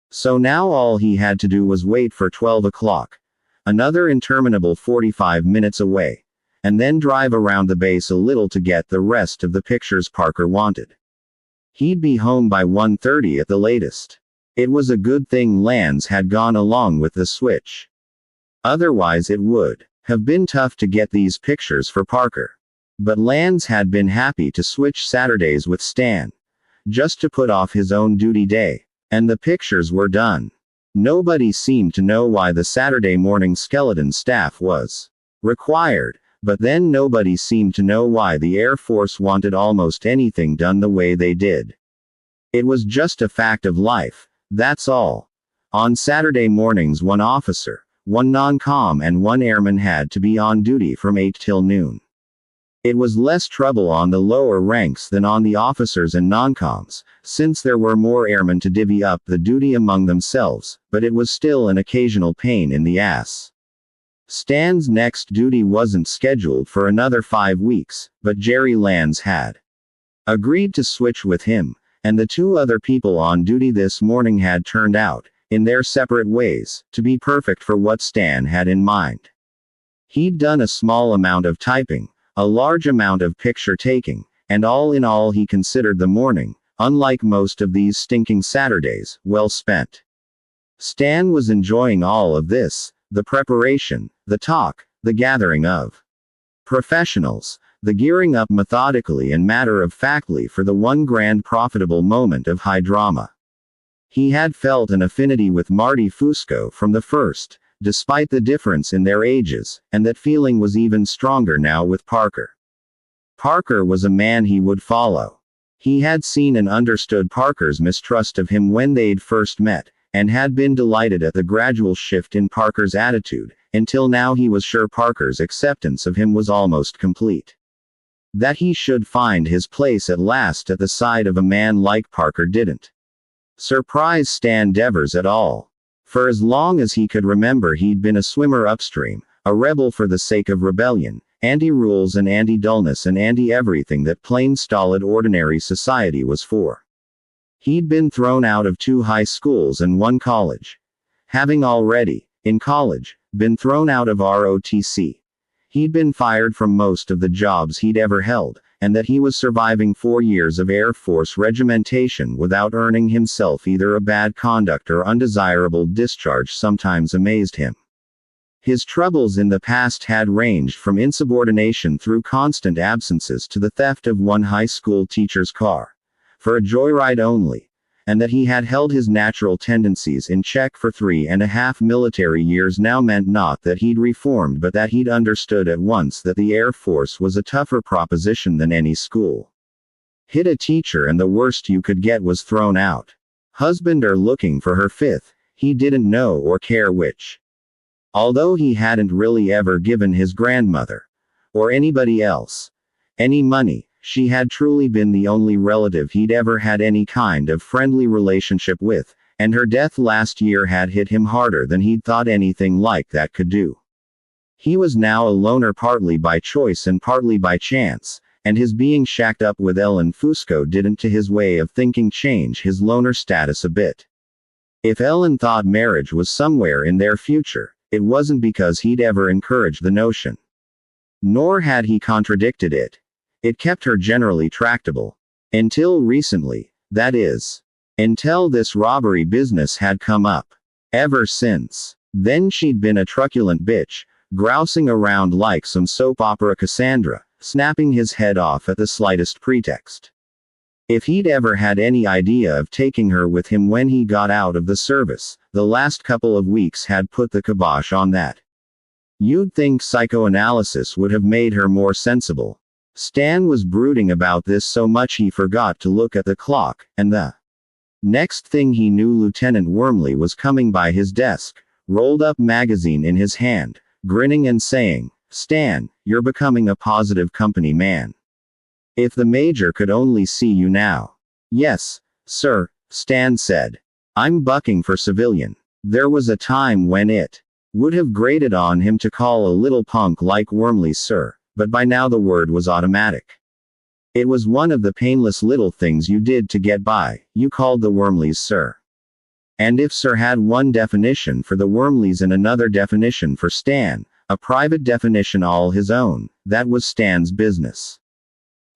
So now all he had to do was wait for 12 o'clock, another interminable 45 minutes away, and then drive around the base a little to get the rest of the pictures Parker wanted. He'd be home by 1:30 at the latest. It was a good thing Lance had gone along with the switch. Otherwise it would have been tough to get these pictures for Parker. But Lance had been happy to switch Saturdays with Stan, just to put off his own duty day, and the pictures were done. Nobody seemed to know why the Saturday morning skeleton staff was required, but then nobody seemed to know why the Air Force wanted almost anything done the way they did. It was just a fact of life, that's all. On Saturday mornings one officer, one non-com and one airman had to be on duty from 8 till noon. It was less trouble on the lower ranks than on the officers and non-coms, since there were more airmen to divvy up the duty among themselves, but it was still an occasional pain in the ass. Stan's next duty wasn't scheduled for another 5 weeks, but Jerry Lance had agreed to switch with him, and the two other people on duty this morning had turned out, in their separate ways, to be perfect for what Stan had in mind. He'd done a small amount of typing, a large amount of picture taking, and all in all he considered the morning, unlike most of these stinking Saturdays, well spent. Stan was enjoying all of this, the preparation, the talk, the gathering of professionals, the gearing up methodically and matter-of-factly for the one grand profitable moment of high drama. He had felt an affinity with Marty Fusco from the first, despite the difference in their ages, and that feeling was even stronger now with Parker. Parker was a man he would follow. He had seen and understood Parker's mistrust of him when they'd first met, and had been delighted at the gradual shift in Parker's attitude, until now he was sure Parker's acceptance of him was almost complete. That he should find his place at last at the side of a man like Parker didn't surprise Stan Devers at all. For as long as he could remember he'd been a swimmer upstream, a rebel for the sake of rebellion, anti-rules and anti-dullness and anti-everything that plain stolid ordinary society was for. He'd been thrown out of 2 high schools and 1 college. Having already, in college, been thrown out of ROTC. He'd been fired from most of the jobs he'd ever held, and that he was surviving 4 years of Air Force regimentation without earning himself either a bad conduct or undesirable discharge sometimes amazed him. His troubles in the past had ranged from insubordination through constant absences to the theft of one high school teacher's car, for a joyride only, and that he had held his natural tendencies in check for 3.5 military years now meant not that he'd reformed but that he'd understood at once that the Air Force was a tougher proposition than any school. Hit a teacher and the worst you could get was thrown out. Husband or looking for her 5th, he didn't know or care which. Although he hadn't really ever given his grandmother, or anybody else, any money, she had truly been the only relative he'd ever had any kind of friendly relationship with, and her death last year had hit him harder than he'd thought anything like that could do. He was now a loner partly by choice and partly by chance, and his being shacked up with Ellen Fusco didn't to his way of thinking change his loner status a bit. If Ellen thought marriage was somewhere in their future, it wasn't because he'd ever encouraged the notion. Nor had he contradicted it. It kept her generally tractable. Until recently, that is. Until this robbery business had come up. Ever since. Then she'd been a truculent bitch, grousing around like some soap opera Cassandra, snapping his head off at the slightest pretext. If he'd ever had any idea of taking her with him when he got out of the service, the last couple of weeks had put the kibosh on that. You'd think psychoanalysis would have made her more sensible. Stan was brooding about this so much he forgot to look at the clock, and the next thing he knew Lieutenant Wormley was coming by his desk, rolled up magazine in his hand, grinning and saying, "Stan, you're becoming a positive company man. If the Major could only see you now." "Yes, sir," Stan said. "I'm bucking for civilian." There was a time when it would have grated on him to call a little punk like Wormley sir, but by now the word was automatic. It was one of the painless little things you did to get by. You called the Wormleys sir. And if sir had one definition for the Wormleys and another definition for Stan, a private definition all his own, that was Stan's business.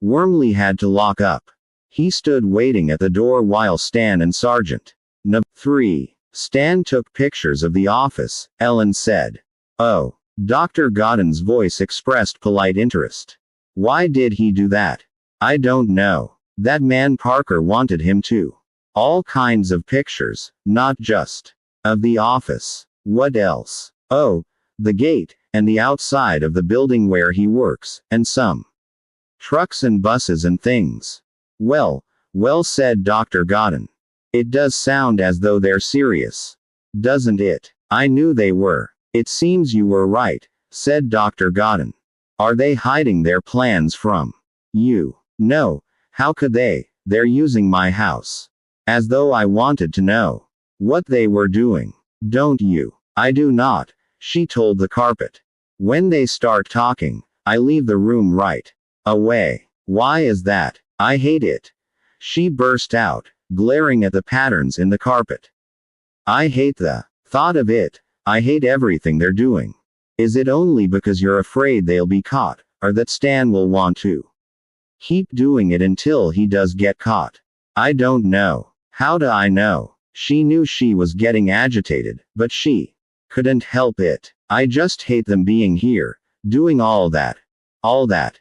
Wormley had to lock up. He stood waiting at the door while Stan and Sergeant No. 3. Stan took pictures of the office, Ellen said. "Oh." Dr. Godden's voice expressed polite interest. "Why did he do that?" "I don't know. That man Parker wanted him to. All kinds of pictures, not just of the office." "What else?" "Oh, the gate, and the outside of the building where he works, and some trucks and buses and things." Well, said Dr. Godden. "It does sound as though they're serious. Doesn't it?" "I knew they were." "It seems you were right," said Dr. Godden. "Are they hiding their plans from you?" "No. How could they? They're using my house. As though I wanted to know what they were doing." "Don't you?" "I do not," she told the carpet. "When they start talking, I leave the room right away." "Why is that?" "I hate it," she burst out, glaring at the patterns in the carpet. "I hate the thought of it. I hate everything they're doing." "Is it only because you're afraid they'll be caught, or that Stan will want to keep doing it until he does get caught?" "I don't know." "How do I know?" She knew she was getting agitated, but she couldn't help it. "I just hate them being here, doing all that. All that."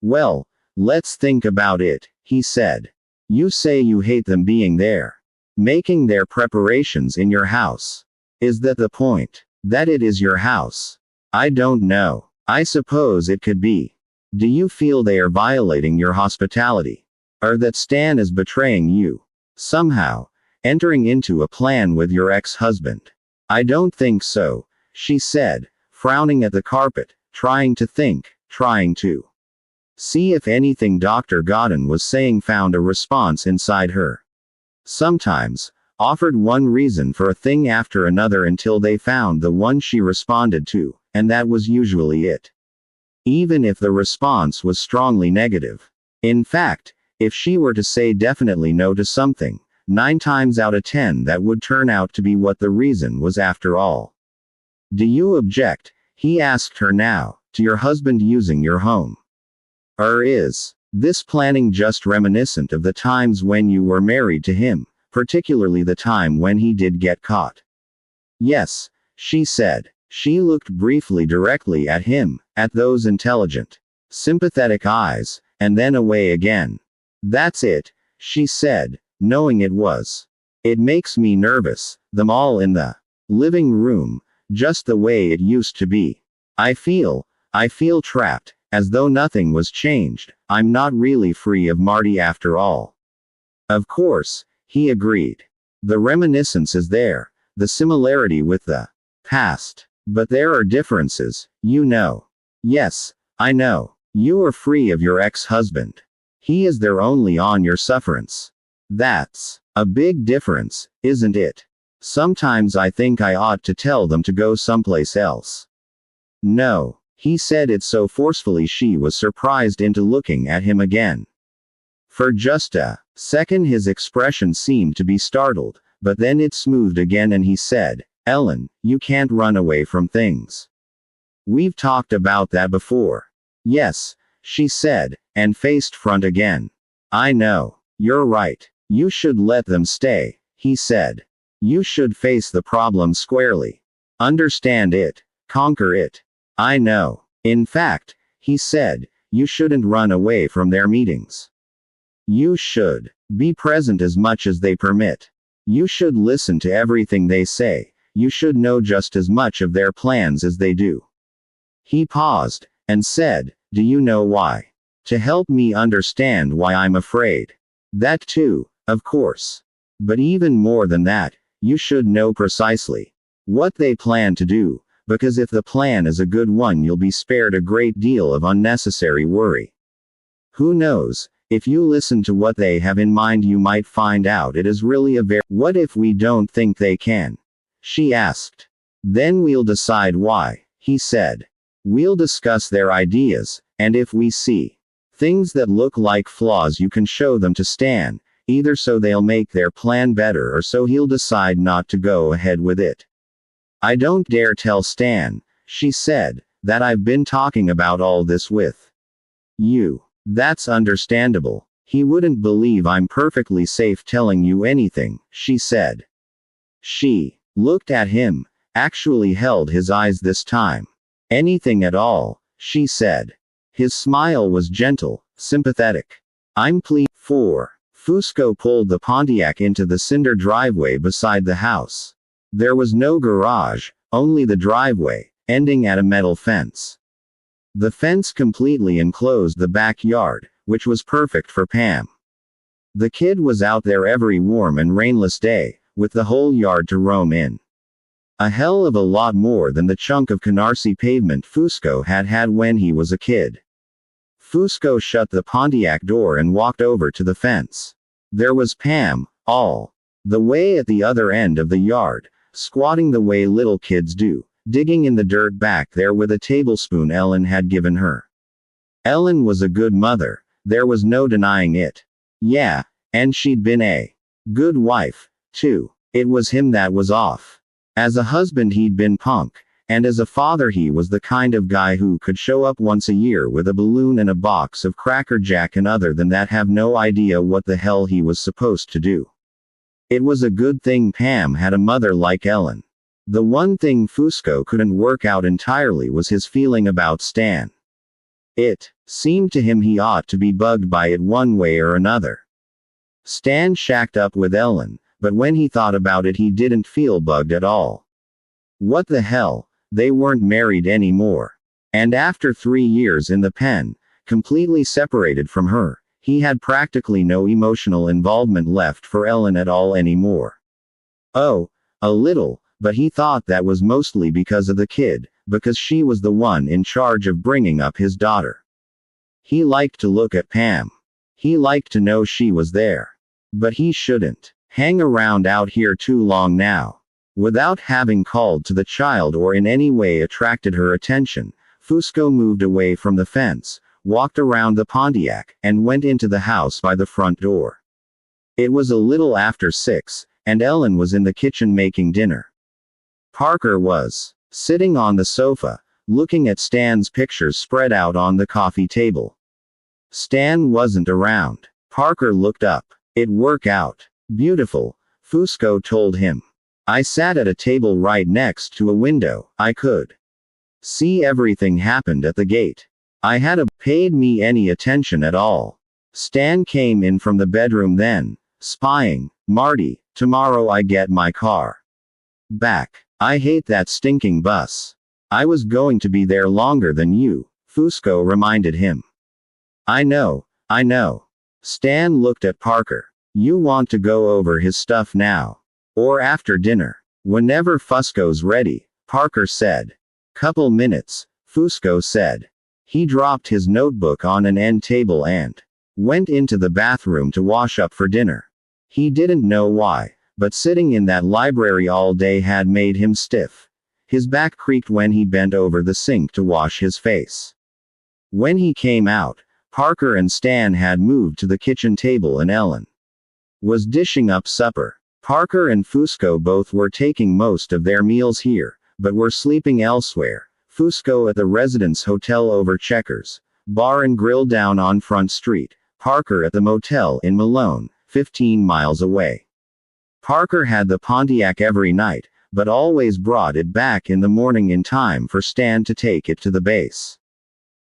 "Well, let's think about it," he said. "You say you hate them being there, making their preparations in your house. Is that the point? That it is your house?" "I don't know. I suppose it could be. Do you feel they are violating your hospitality? Or that Stan is betraying you? Somehow, entering into a plan with your ex-husband?" "I don't think so," she said, frowning at the carpet, trying to think, trying to see if anything Dr. Godden was saying found a response inside her. Sometimes, offered one reason for a thing after another until they found the one she responded to, and that was usually it. Even if the response was strongly negative. In fact, if she were to say definitely no to something, 9 times out of 10 that would turn out to be what the reason was after all. "Do you object," he asked her now, "to your husband using your home? Or is this planning just reminiscent of the times when you were married to him, particularly the time when he did get caught?" "Yes," she said. She looked briefly directly at him, at those intelligent, sympathetic eyes, and then away again. "That's it," she said, knowing it was. "It makes me nervous, them all in the living room, just the way it used to be. I feel trapped, as though nothing was changed. I'm not really free of Marty after all." "Of course," he agreed. "The reminiscence is there, the similarity with the past. But there are differences, you know." "Yes, I know. You are free of your ex-husband. He is there only on your sufferance. That's a big difference, isn't it? Sometimes I think I ought to tell them to go someplace else." "No." He said it so forcefully she was surprised into looking at him again. For just a second his expression seemed to be startled, but then it smoothed again and he said, "Ellen, you can't run away from things. We've talked about that before." "Yes," she said, and faced front again. "I know. You're right. You should let them stay," he said. "You should face the problem squarely. Understand it. Conquer it. I know. In fact," he said, "you shouldn't run away from their meetings. You should be present as much as they permit. You should listen to everything they say. You should know just as much of their plans as they do." He paused, and said, "Do you know why?" To help me understand why I'm afraid. That too, of course. But even more than that, you should know precisely what they plan to do, because if the plan is a good one, you'll be spared a great deal of unnecessary worry. Who knows, if you listen to what they have in mind, you might find out it is really a very— What if we don't think they can? She asked. Then we'll decide why, he said. We'll discuss their ideas, and if we see things that look like flaws, you can show them to Stan, either so they'll make their plan better or so he'll decide not to go ahead with it. I don't dare tell Stan, she said, that I've been talking about all this with you. That's understandable. He wouldn't believe I'm perfectly safe telling you anything, she said. She looked at him, actually held his eyes this time. Anything at all, she said. His smile was gentle, sympathetic. I'm pleased. 4. Fusco pulled the Pontiac into the cinder driveway beside the house. There was no garage, only the driveway, ending at a metal fence. The fence completely enclosed the backyard, which was perfect for Pam. The kid was out there every warm and rainless day, with the whole yard to roam in. A hell of a lot more than the chunk of Canarsie pavement Fusco had had when he was a kid. Fusco shut the Pontiac door and walked over to the fence. There was Pam, all the way at the other end of the yard, squatting the way little kids do, digging in the dirt back there with a tablespoon Ellen had given her. Ellen was a good mother, there was no denying it. Yeah, and she'd been a good wife, too. It was him that was off. As a husband he'd been punk, and as a father he was the kind of guy who could show up once a year with a balloon and a box of Cracker Jack and other than that have no idea what the hell he was supposed to do. It was a good thing Pam had a mother like Ellen. The one thing Fusco couldn't work out entirely was his feeling about Stan. It seemed to him he ought to be bugged by it one way or another. Stan shacked up with Ellen, but when he thought about it he didn't feel bugged at all. What the hell, they weren't married anymore. And after 3 years in the pen, completely separated from her, he had practically no emotional involvement left for Ellen at all anymore. Oh, a little, but he thought that was mostly because of the kid, because she was the one in charge of bringing up his daughter. He liked to look at Pam. He liked to know she was there. But he shouldn't hang around out here too long now. Without having called to the child or in any way attracted her attention, Fusco moved away from the fence, walked around the Pontiac, and went into the house by the front door. It was a little after 6, and Ellen was in the kitchen making dinner. Parker was sitting on the sofa, looking at Stan's pictures spread out on the coffee table. Stan wasn't around. Parker looked up. It'd work out. Beautiful, Fusco told him. I sat at a table right next to a window, I could see everything happened at the gate. I had paid me any attention at all. Stan came in from the bedroom then, spying. Marty, tomorrow I get my car back. I hate that stinking bus. I was going to be there longer than you, Fusco reminded him. I know. Stan looked at Parker. You want to go over his stuff now? Or after dinner? Whenever Fusco's ready, Parker said. Couple minutes, Fusco said. He dropped his notebook on an end table and went into the bathroom to wash up for dinner. He didn't know why, but sitting in that library all day had made him stiff. His back creaked when he bent over the sink to wash his face. When he came out, Parker and Stan had moved to the kitchen table and Ellen was dishing up supper. Parker and Fusco both were taking most of their meals here, but were sleeping elsewhere. Fusco at the Residence Hotel over Checkers Bar and Grill down on Front Street, Parker at the motel in Malone, 15 miles away. Parker had the Pontiac every night, but always brought it back in the morning in time for Stan to take it to the base.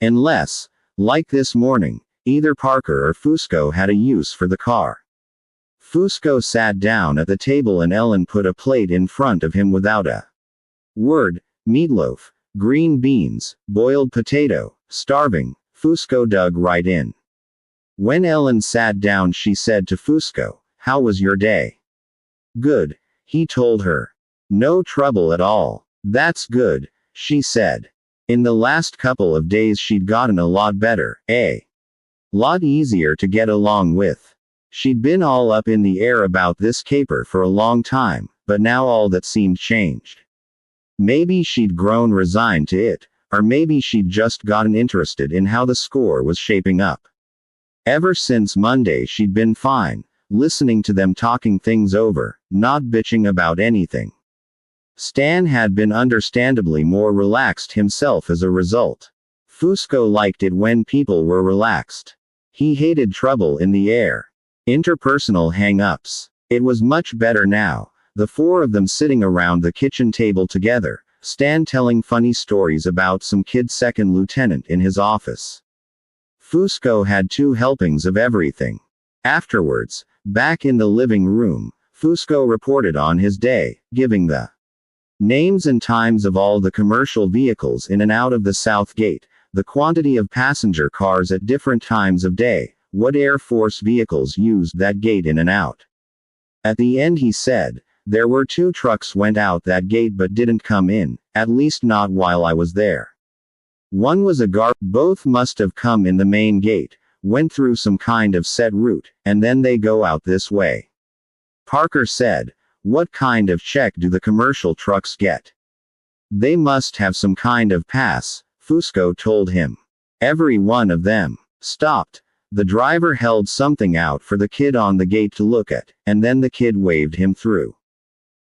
Unless, like this morning, either Parker or Fusco had a use for the car. Fusco sat down at the table and Ellen put a plate in front of him without a word. Meatloaf, green beans, boiled potato, starving, Fusco dug right in. When Ellen sat down, she said to Fusco, "How was your day?" "Good," he told her. "No trouble at all." "That's good," she said. In the last couple of days she'd gotten a lot better, lot easier to get along with. She'd been all up in the air about this caper for a long time, but now all that seemed changed. Maybe she'd grown resigned to it, or maybe she'd just gotten interested in how the score was shaping up. Ever since Monday she'd been fine, listening to them talking things over, not bitching about anything. Stan had been understandably more relaxed himself as a result. Fusco liked it when people were relaxed. He hated trouble in the air. Interpersonal hang-ups. It was much better now, the four of them sitting around the kitchen table together, Stan telling funny stories about some kid second lieutenant in his office. Fusco had 2 helpings of everything. Afterwards, back in the living room, Fusco reported on his day, giving the names and times of all the commercial vehicles in and out of the South Gate, the quantity of passenger cars at different times of day, what Air Force vehicles used that gate in and out. At the end he said, "There were 2 trucks went out that gate but didn't come in, at least not while I was there. One was a both must have come in the main gate, went through some kind of set route, and then they go out this way." Parker said, "What kind of check do the commercial trucks get?" "They must have some kind of pass," Fusco told him. "Every one of them stopped. The driver held something out for the kid on the gate to look at, and then the kid waved him through.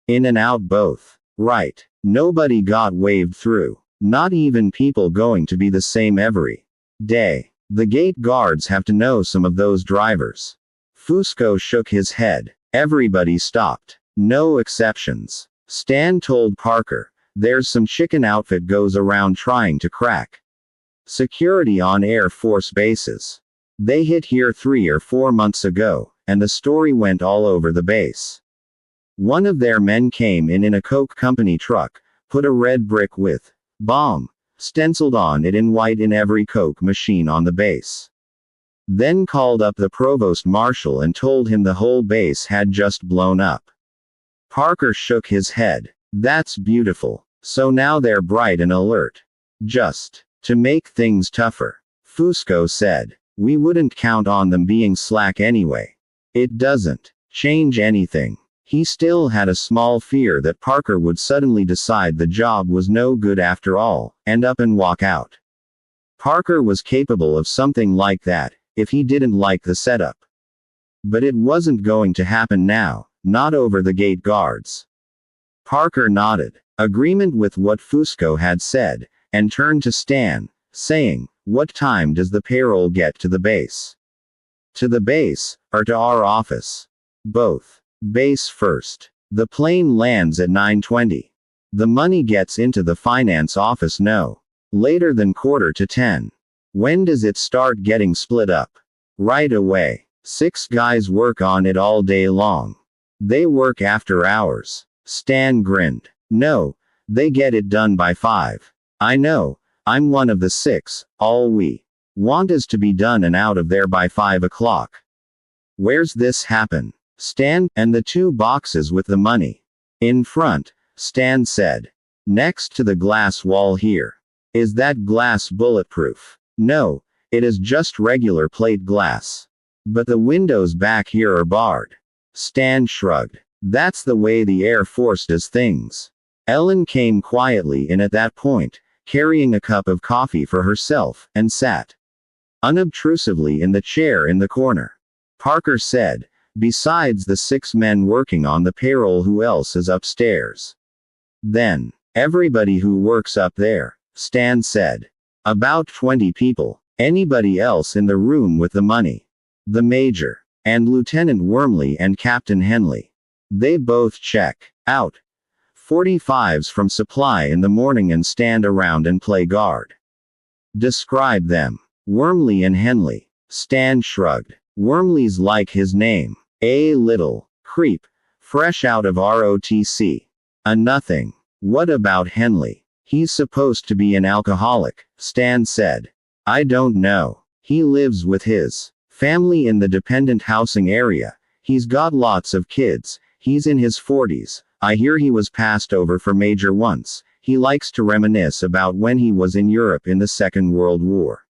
In and out both. Right. Nobody got waved through. Not even people going to be the same every day. The gate guards have to know some of those drivers." Fusco shook his head. "Everybody stopped. No exceptions." Stan told Parker, "There's some chicken outfit goes around trying to crack security on Air Force bases. They hit here 3 or 4 months ago, and the story went all over the base. One of their men came in a Coke company truck, put a red brick with bomb stenciled on it in white in every Coke machine on the base. Then called up the provost marshal and told him the whole base had just blown up." Parker shook his head. "That's beautiful. So now they're bright and alert. Just to make things tougher." Fusco said, "We wouldn't count on them being slack anyway. It doesn't change anything." He still had a small fear that Parker would suddenly decide the job was no good after all, and up and walk out. Parker was capable of something like that, if he didn't like the setup. But it wasn't going to happen now, not over the gate guards. Parker nodded agreement with what Fusco had said, and turned to Stan, saying, "What time does the payroll get to the base?" "To the base, or to our office?" "Both. Base first. The plane lands at 9:20. The money gets into the finance office no later than 9:45. When does it start getting split up?" "Right away. 6 guys work on it all day long. They work after hours." Stan grinned. "No, they get it done by 5. I know. I'm one of the 6. All we want is to be done and out of there by 5 o'clock. "Where's this happen?" "Stan, and the 2 boxes with the money." "In front," Stan said. "Next to the glass wall here." "Is that glass bulletproof?" "No, it is just regular plate glass. But the windows back here are barred." Stan shrugged. "That's the way the Air Force does things." Ellen came quietly in at that point, carrying a cup of coffee for herself, and sat unobtrusively in the chair in the corner. Parker said, "Besides the 6 men working on the payroll, who else is upstairs?" "Then, everybody who works up there," Stan said. "About 20 people. Anybody else in the room with the money?" "The Major. And Lieutenant Wormley and Captain Henley. They both check out 45s from supply in the morning and stand around and play guard." "Describe them." "Wormley and Henley." Stan shrugged. "Wormley's like his name. A little creep. Fresh out of ROTC. A nothing." "What about Henley?" "He's supposed to be an alcoholic," Stan said. I don't know. He lives with his family in the dependent housing area. He's got lots of kids. He's in his 40s. I hear he was passed over for major once. He likes to reminisce about when he was in Europe in the Second World War.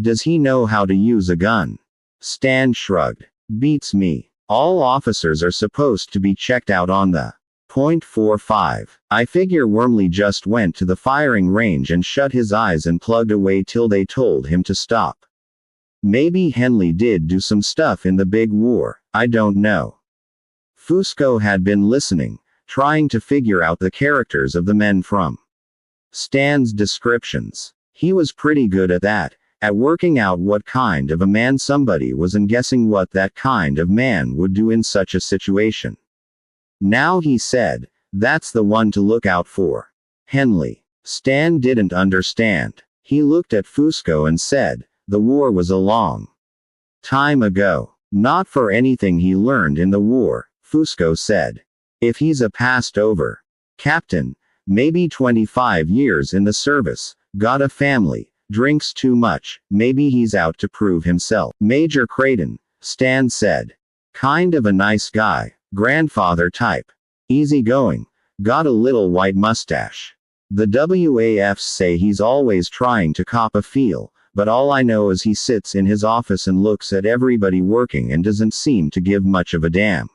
Does he know how to use a gun? Stan shrugged. Beats me. All officers are supposed to be checked out on the .45. I figure Wormley just went to the firing range and shut his eyes and plugged away till they told him to stop. Maybe Henley did do some stuff in the big war, I don't know. Fusco had been listening, trying to figure out the characters of the men from Stan's descriptions. He was pretty good at that, at working out what kind of a man somebody was and guessing what that kind of man would do in such a situation. Now he said, that's the one to look out for. Henley. Stan didn't understand. He looked at Fusco and said, the war was a long time ago. Not for anything he learned in the war, Fusco said. If he's a passed over captain, maybe 25 years in the service, got a family, drinks too much, maybe he's out to prove himself. Major Creighton, Stan said. Kind of a nice guy, grandfather type. Easygoing, got a little white mustache. The WAFs say he's always trying to cop a feel, but all I know is he sits in his office and looks at everybody working and doesn't seem to give much of a damn.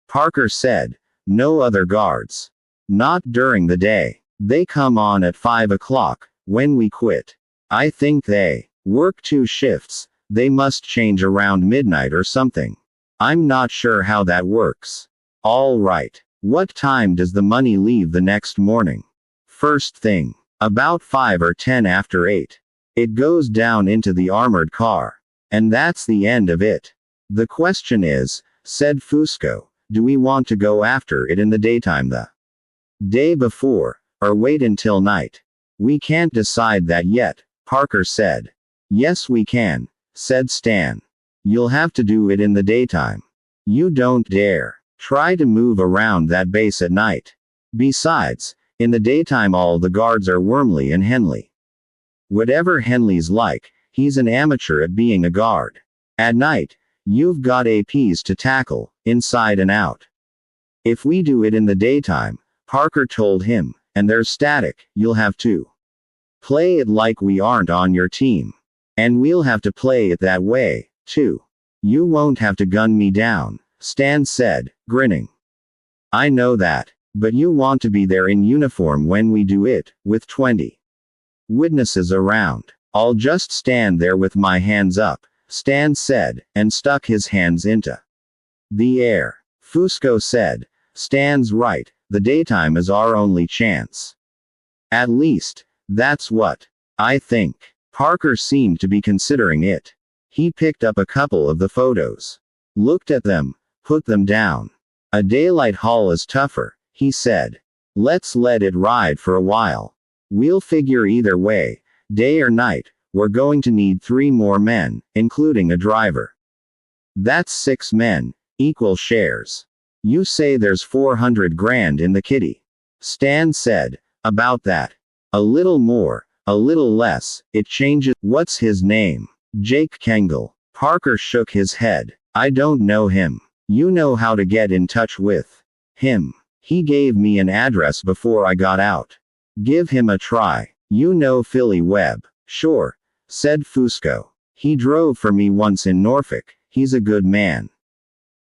Parker said, no other guards. Not during the day. They come on at 5 o'clock, when we quit. I think they work 2 shifts, they must change around midnight or something. I'm not sure how that works. All right. What time does the money leave the next morning? First thing. About 5 or 10 after 8. It goes down into the armored car. And that's the end of it. The question is, said Fusco, do we want to go after it in the daytime the day before, or wait until night? We can't decide that yet, Parker said. Yes we can, said Stan. You'll have to do it in the daytime. You don't dare try to move around that base at night. Besides, in the daytime all the guards are Wormley and Henley. Whatever Henley's like, he's an amateur at being a guard. At night, you've got APs to tackle, inside and out. If we do it in the daytime, Parker told him, and they're static, you'll have to play it like we aren't on your team. And we'll have to play it that way, too. You won't have to gun me down, Stan said, grinning. I know that. But you want to be there in uniform when we do it, with 20 witnesses around. I'll just stand there with my hands up, Stan said, and stuck his hands into the air. Fusco said, Stan's right, the daytime is our only chance. At least, that's what I think. Parker seemed to be considering it. He picked up a couple of the photos. Looked at them, put them down. A daylight haul is tougher, he said. Let's let it ride for a while. We'll figure either way, day or night, we're going to need 3 more men, including a driver. That's 6 men, equal shares. You say there's 400 grand in the kitty. Stan said, about that. A little more, a little less, it changes. What's his name? Jake Kengel. Parker shook his head. I don't know him. You know how to get in touch with him. He gave me an address before I got out. Give him a try. You know Philly Webb. Sure, said Fusco. He drove for me once in Norfolk. He's a good man.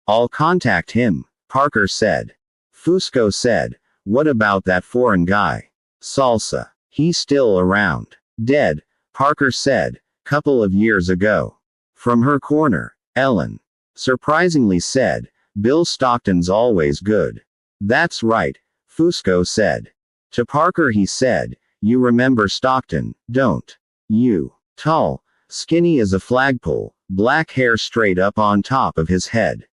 I'll contact him, Parker said. Fusco said, what about that foreign guy? Salsa. He's still around. Dead, Parker said, couple of years ago. From her corner, Ellen surprisingly said, Bill Stockton's always good. That's right, Fusco said. To Parker he said, you remember Stockton, don't you? Tall, skinny as a flagpole, black hair straight up on top of his head.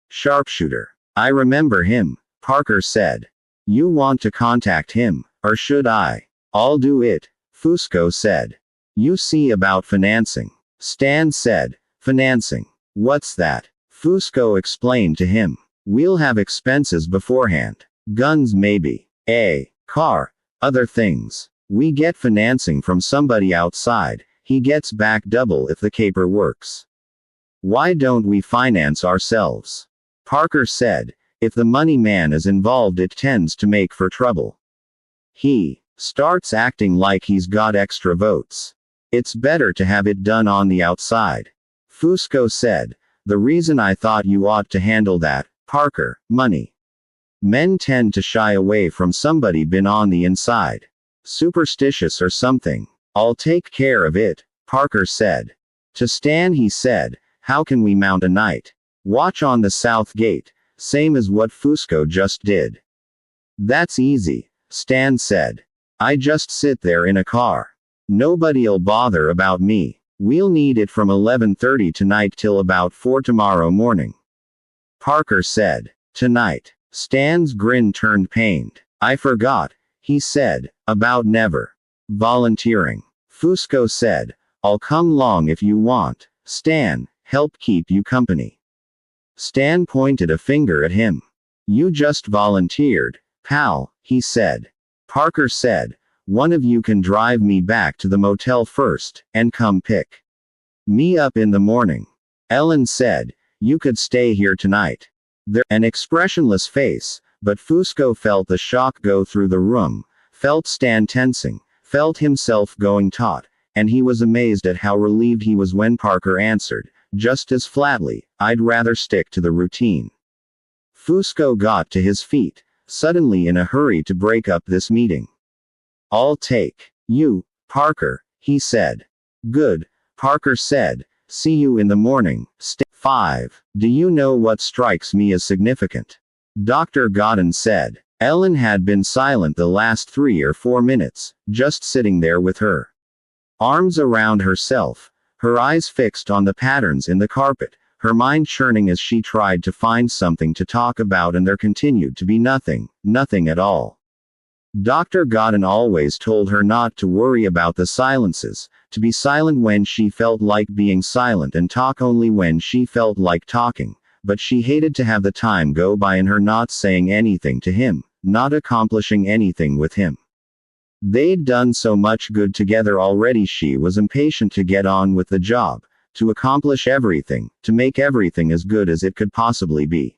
Sharpshooter. I remember him, Parker said. You want to contact him, or should I? I'll do it, Fusco said. You see about financing. Stan said, financing. What's that? Fusco explained to him. We'll have expenses beforehand. Guns maybe. A car. Other things. We get financing from somebody outside. He gets back double if the caper works. Why don't we finance ourselves? Parker said. If the money man is involved, it tends to make for trouble. He starts acting like he's got extra votes. It's better to have it done on the outside. Fusco said. The reason I thought you ought to handle that, Parker, money. Men tend to shy away from somebody been on the inside. Superstitious or something. I'll take care of it, Parker said. To Stan he said, how can we mount a night watch on the south gate, same as what Fusco just did? That's easy, Stan said. I just sit there in a car. Nobody'll bother about me. We'll need it from 11:30 tonight till about 4 tomorrow morning. Parker said. Tonight. Stan's grin turned pained. I forgot, he said, about never volunteering. Fusco said. I'll come long if you want, Stan, help keep you company. Stan pointed a finger at him. You just volunteered, pal, he said. Parker said. One of you can drive me back to the motel first, and come pick me up in the morning. Ellen said. You could stay here tonight. An expressionless face, but Fusco felt the shock go through the room, felt Stan tensing, felt himself going taut, and he was amazed at how relieved he was when Parker answered, just as flatly, I'd rather stick to the routine. Fusco got to his feet, suddenly in a hurry to break up this meeting. I'll take you, Parker, he said. Good, Parker said. See you in the morning. 5. Do you know what strikes me as significant? Dr. Godden said. Ellen had been silent the last 3 or 4 minutes, just sitting there with her arms around herself, her eyes fixed on the patterns in the carpet, her mind churning as she tried to find something to talk about, and there continued to be nothing at all. Dr. Godden always told her not to worry about the silences, to be silent when she felt like being silent and talk only when she felt like talking, but she hated to have the time go by and her not saying anything to him, not accomplishing anything with him. They'd done so much good together already. She was impatient to get on with the job, to accomplish everything, to make everything as good as it could possibly be.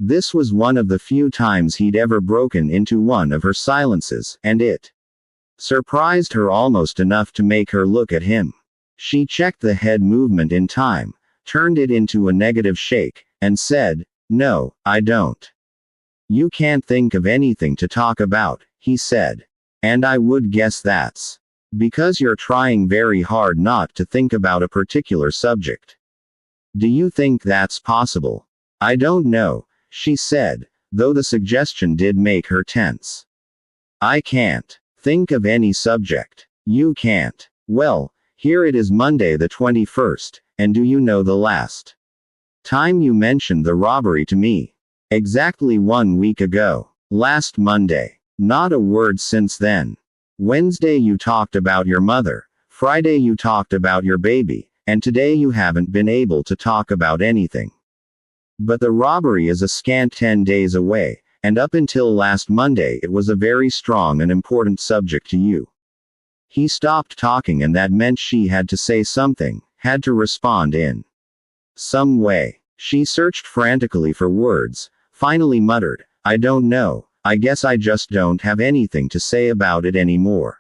This was one of the few times he'd ever broken into one of her silences, and it surprised her almost enough to make her look at him. She checked the head movement in time, turned it into a negative shake, and said, No, I don't. You can't think of anything to talk about, he said. And I would guess that's because you're trying very hard not to think about a particular subject. Do you think that's possible? I don't know, she said, though the suggestion did make her tense. I can't think of any subject. You can't. Well, here it is, Monday the 21st, and do you know the last time you mentioned the robbery to me? Exactly 1 week ago. Last Monday. Not a word since then. Wednesday you talked about your mother, Friday you talked about your baby, and today you haven't been able to talk about anything. But the robbery is a scant 10 days away, and up until last Monday it was a very strong and important subject to you. He stopped talking, and that meant she had to say something, had to respond in some way. She searched frantically for words, finally muttered, I don't know. I guess I just don't have anything to say about it anymore.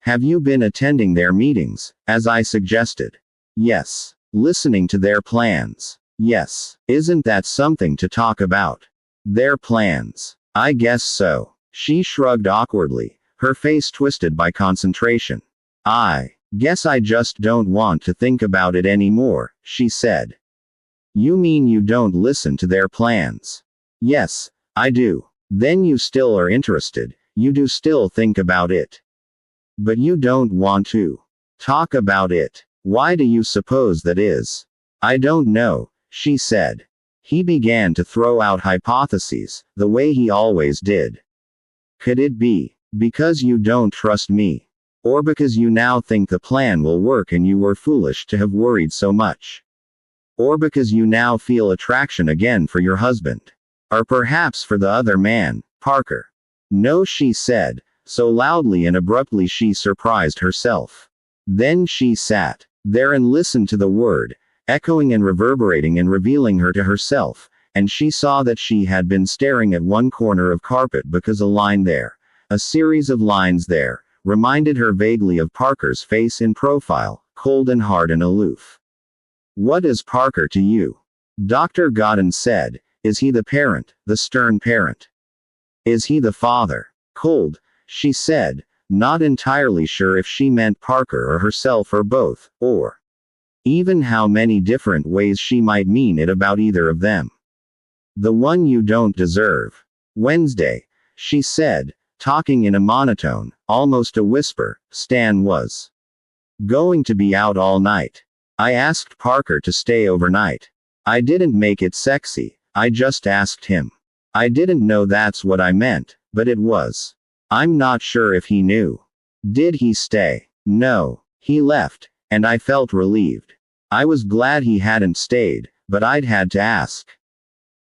Have you been attending their meetings, as I suggested? Yes. Listening to their plans? Yes. Isn't that something to talk about? Their plans? I guess so. She shrugged awkwardly, her face twisted by concentration. I guess I just don't want to think about it anymore, she said. You mean you don't listen to their plans? Yes, I do. Then you still are interested, you do still think about it. But you don't want to talk about it. Why do you suppose that is? I don't know, she said. He began to throw out hypotheses, the way he always did. Could it be because you don't trust me? Or because you now think the plan will work and you were foolish to have worried so much? Or because you now feel attraction again for your husband? Or perhaps for the other man, Parker? No, she said, so loudly and abruptly she surprised herself. Then she sat there and listened to the word, echoing and reverberating and revealing her to herself, and she saw that she had been staring at one corner of carpet because a line there, a series of lines there, reminded her vaguely of Parker's face in profile, cold and hard and aloof. What is Parker to you? Dr. Godden said. Is he the parent, the stern parent? Is he the father? Cold, she said, not entirely sure if she meant Parker or herself or both, or even how many different ways she might mean it about either of them. The one you don't deserve. Wednesday, she said, talking in a monotone, almost a whisper. Stan was going to be out all night. I asked Parker to stay overnight. I didn't make it sexy, I just asked him. I didn't know that's what I meant, but it was. I'm not sure if he knew. Did he stay? No. He left, and I felt relieved. I was glad he hadn't stayed, but I'd had to ask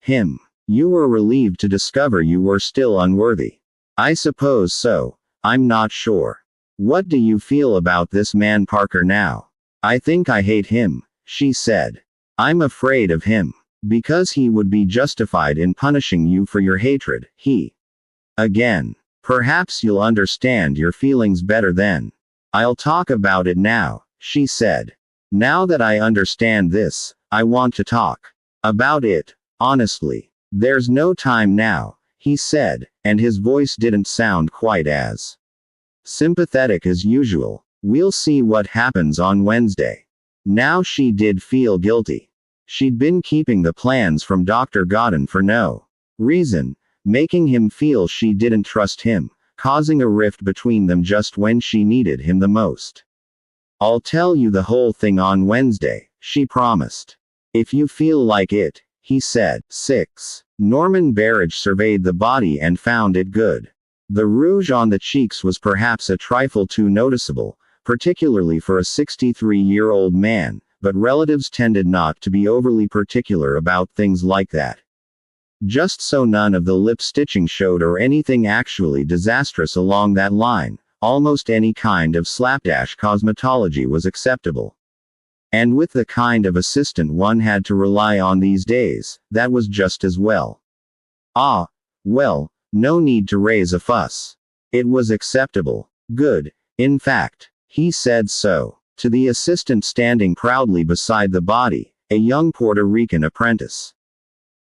him. You were relieved to discover you were still unworthy. I suppose so. I'm not sure. What do you feel about this man Parker now? I think I hate him, she said. I'm afraid of him. Because he would be justified in punishing you for your hatred, he. Again. Perhaps you'll understand your feelings better then. I'll talk about it now, she said. Now that I understand this, I want to talk about it, honestly. There's no time now, he said, and his voice didn't sound quite as sympathetic as usual. We'll see what happens on Wednesday. Now she did feel guilty. She'd been keeping the plans from Dr. Godden for no reason, making him feel she didn't trust him, causing a rift between them just when she needed him the most. I'll tell you the whole thing on Wednesday, she promised. If you feel like it, he said. 6. Norman Barrage surveyed the body and found it good. The rouge on the cheeks was perhaps a trifle too noticeable, particularly for a 63-year-old man, but relatives tended not to be overly particular about things like that. Just so none of the lip stitching showed or anything actually disastrous along that line, almost any kind of slapdash cosmetology was acceptable. And with the kind of assistant one had to rely on these days, that was just as well. Ah, well, no need to raise a fuss. It was acceptable. Good, in fact. He said so, to the assistant standing proudly beside the body, a young Puerto Rican apprentice.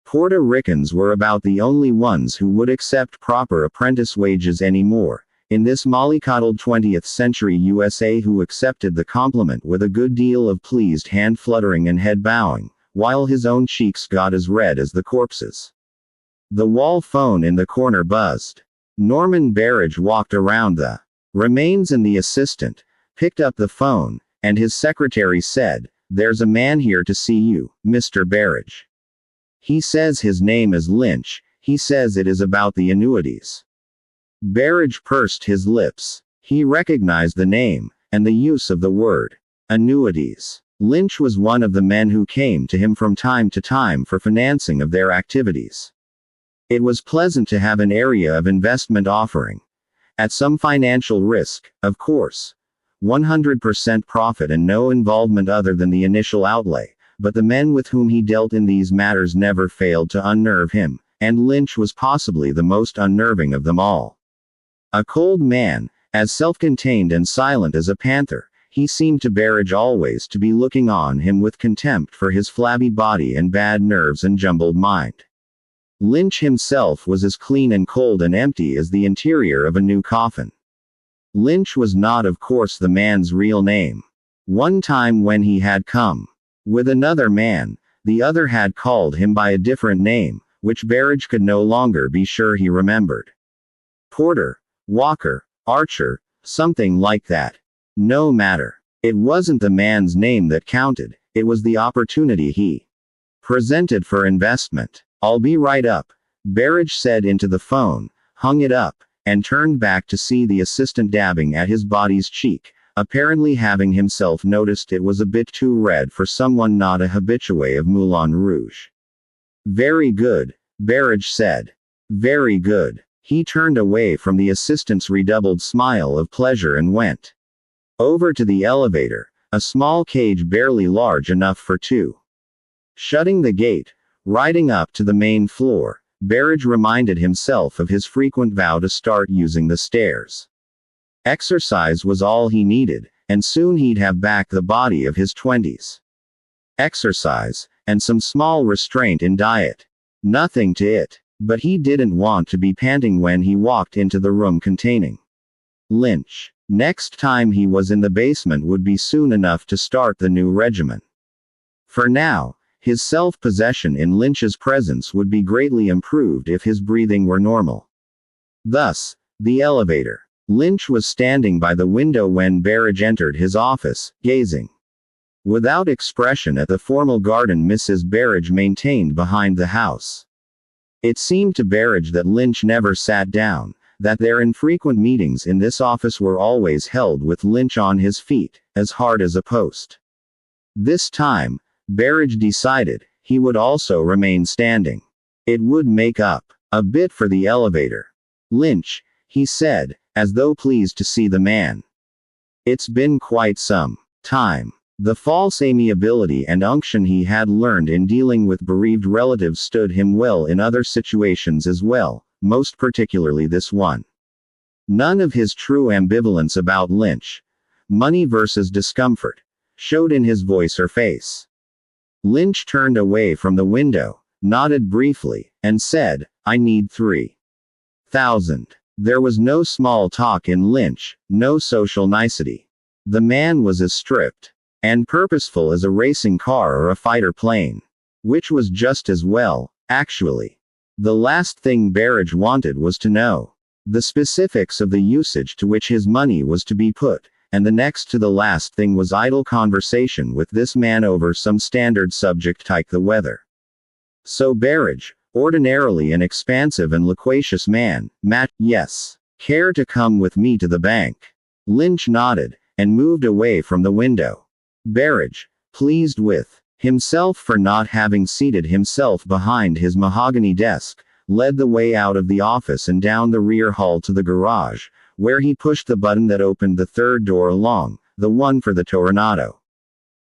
Puerto Ricans were about the only ones who would accept proper apprentice wages anymore, in this mollycoddled 20th century USA, who accepted the compliment with a good deal of pleased hand fluttering and head bowing, while his own cheeks got as red as the corpse's. The wall phone in the corner buzzed. Norman Barrage walked around the remains and the assistant picked up the phone, and his secretary said, "There's a man here to see you, Mr. Barrage. He says his name is Lynch, he says it is about the annuities." Barrage pursed his lips. He recognized the name, and the use of the word annuities. Lynch was one of the men who came to him from time to time for financing of their activities. It was pleasant to have an area of investment offering. At some financial risk, of course. 100% profit and no involvement other than the initial outlay, but the men with whom he dealt in these matters never failed to unnerve him, and Lynch was possibly the most unnerving of them all. A cold man, as self-contained and silent as a panther, he seemed to Barrage always to be looking on him with contempt for his flabby body and bad nerves and jumbled mind. Lynch himself was as clean and cold and empty as the interior of a new coffin. Lynch was not, of course, the man's real name. One time when he had come with another man, the other had called him by a different name, which Barrage could no longer be sure he remembered. Porter, Walker, Archer, something like that. No matter. It wasn't the man's name that counted, it was the opportunity he presented for investment. "I'll be right up," Barrage said into the phone, hung it up, and turned back to see the assistant dabbing at his body's cheek, apparently having himself noticed it was a bit too red for someone not a habitué of Moulin Rouge. "Very good," Barrage said. "Very good." He turned away from the assistant's redoubled smile of pleasure and went Over to the elevator, a small cage barely large enough for two. Shutting the gate, riding up to the main floor, Barrage reminded himself of his frequent vow to start using the stairs. Exercise was all he needed, and soon he'd have back the body of his 20s. Exercise, and some small restraint in diet. Nothing to it. But he didn't want to be panting when he walked into the room containing Lynch. Next time he was in the basement would be soon enough to start the new regimen. For now, his self-possession in Lynch's presence would be greatly improved if his breathing were normal. Thus, the elevator. Lynch was standing by the window when Barrage entered his office, gazing without expression at the formal garden Mrs. Barrage maintained behind the house. It seemed to Barrage that Lynch never sat down, that their infrequent meetings in this office were always held with Lynch on his feet, as hard as a post. This time, Barrage decided, he would also remain standing. It would make up a bit for the elevator. Lynch, he said, as though pleased to see the man. It's been quite some time. The false amiability and unction he had learned in dealing with bereaved relatives stood him well in other situations as well, most particularly this one. None of his true ambivalence about Lynch, money versus discomfort, showed in his voice or face. Lynch turned away from the window, nodded briefly, and said, "I need 3,000. There was no small talk in Lynch, no social nicety. The man was as stripped and purposeful as a racing car or a fighter plane. Which was just as well, actually. The last thing Barrage wanted was to know the specifics of the usage to which his money was to be put, and the next to the last thing was idle conversation with this man over some standard subject like the weather. So Barrage, ordinarily an expansive and loquacious man, yes. Care to come with me to the bank?" Lynch nodded, and moved away from the window. Barrage, pleased with himself for not having seated himself behind his mahogany desk, led the way out of the office and down the rear hall to the garage, where he pushed the button that opened the third door along, the one for the Toronado.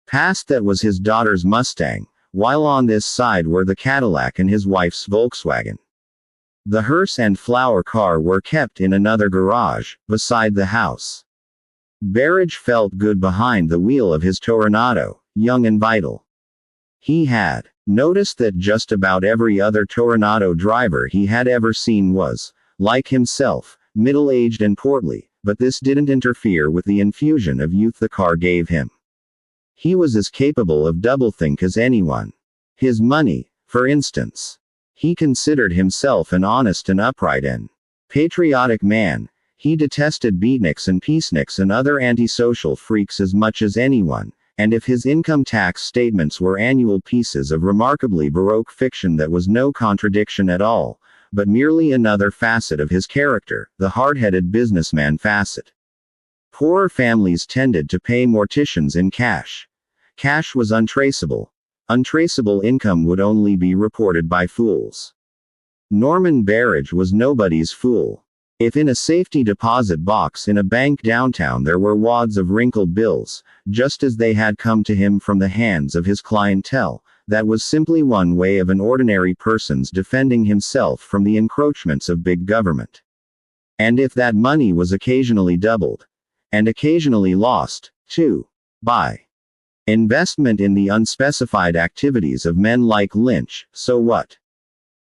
Past that was his daughter's Mustang, while on this side were the Cadillac and his wife's Volkswagen. The hearse and flower car were kept in another garage, beside the house. Barrage felt good behind the wheel of his Toronado, young and vital. He had noticed that just about every other Toronado driver he had ever seen was, like himself, middle-aged and portly, but this didn't interfere with the infusion of youth the car gave him. He was as capable of doublethink as anyone. His money, for instance. He considered himself an honest and upright and patriotic man. He detested beatniks and peaceniks and other antisocial freaks as much as anyone, and if his income tax statements were annual pieces of remarkably baroque fiction, that was no contradiction at all, but merely another facet of his character, the hard-headed businessman facet. Poorer families tended to pay morticians in cash. Cash was untraceable. Untraceable income would only be reported by fools. Norman Barrage was nobody's fool. If in a safety deposit box in a bank downtown there were wads of wrinkled bills, just as they had come to him from the hands of his clientele, that was simply one way of an ordinary person's defending himself from the encroachments of big government. And if that money was occasionally doubled, and occasionally lost, too, by investment in the unspecified activities of men like Lynch, so what?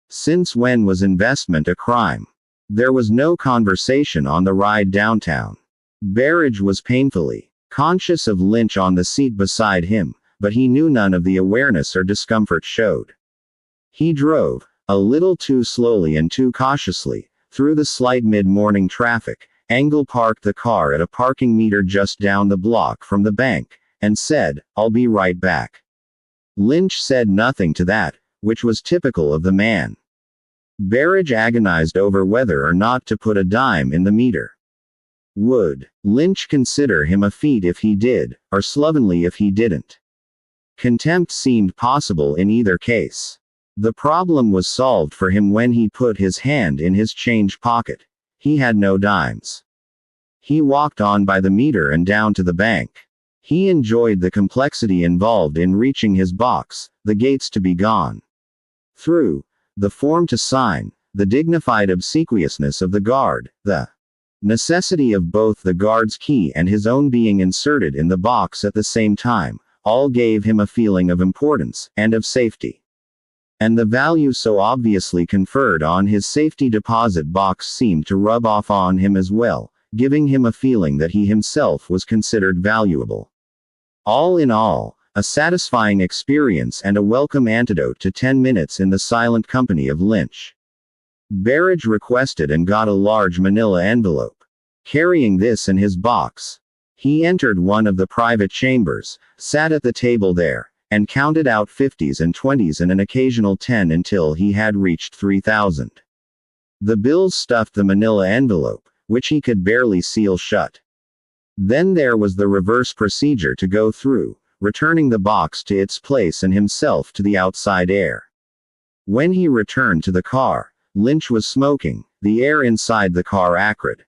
Since when was investment a crime? There was no conversation on the ride downtown. Barrage was painfully conscious of Lynch on the seat beside him, but he knew none of the awareness or discomfort showed. He drove, a little too slowly and too cautiously, through the slight mid-morning traffic, parked the car at a parking meter just down the block from the bank, and said, "I'll be right back." Lynch said nothing to that, which was typical of the man. Barrage agonized over whether or not to put a dime in the meter. Would Lynch consider him a feat if he did, or slovenly if he didn't? Contempt seemed possible in either case. The problem was solved for him when he put his hand in his change pocket. He had no dimes. He walked on by the meter and down to the bank. He enjoyed the complexity involved in reaching his box, the gates to be gone through, the form to sign, the dignified obsequiousness of the guard, the necessity of both the guard's key and his own being inserted in the box at the same time, all gave him a feeling of importance, and of safety. And the value so obviously conferred on his safety deposit box seemed to rub off on him as well, giving him a feeling that he himself was considered valuable. All in all, a satisfying experience and a welcome antidote to 10 minutes in the silent company of Lynch. Berridge requested and got a large manila envelope. Carrying this in his box, he entered one of the private chambers, sat at the table there, and counted out 50s and 20s and an occasional 10 until he had reached 3,000. The bills stuffed the manila envelope, which he could barely seal shut. Then there was the reverse procedure to go through, returning the box to its place and himself to the outside air. When he returned to the car, Lynch was smoking, the air inside the car acrid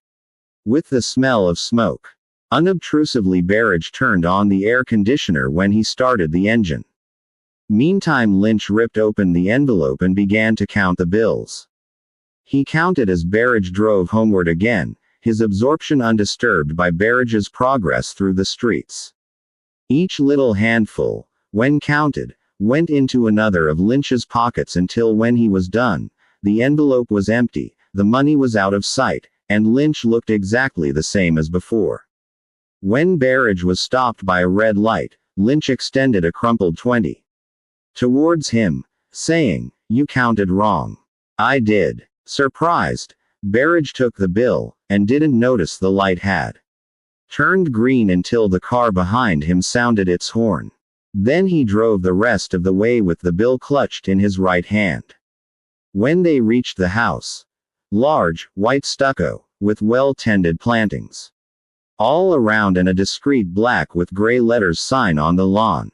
with the smell of smoke. Unobtrusively, Berridge turned on the air conditioner when he started the engine. Meantime, Lynch ripped open the envelope and began to count the bills. He counted as Berridge drove homeward again, his absorption undisturbed by Berridge's progress through the streets. Each little handful, when counted, went into another of Lynch's pockets until when he was done, the envelope was empty, the money was out of sight, and Lynch looked exactly the same as before. When Berridge was stopped by a red light, Lynch extended a crumpled 20 towards him, saying, "You counted wrong." "I did." Surprised, Berridge took the bill, and didn't notice the light had turned green until the car behind him sounded its horn. Then he drove the rest of the way with the bill clutched in his right hand. When they reached the house, large, white stucco, with well-tended plantings all around and a discreet black with gray letters sign on the lawn,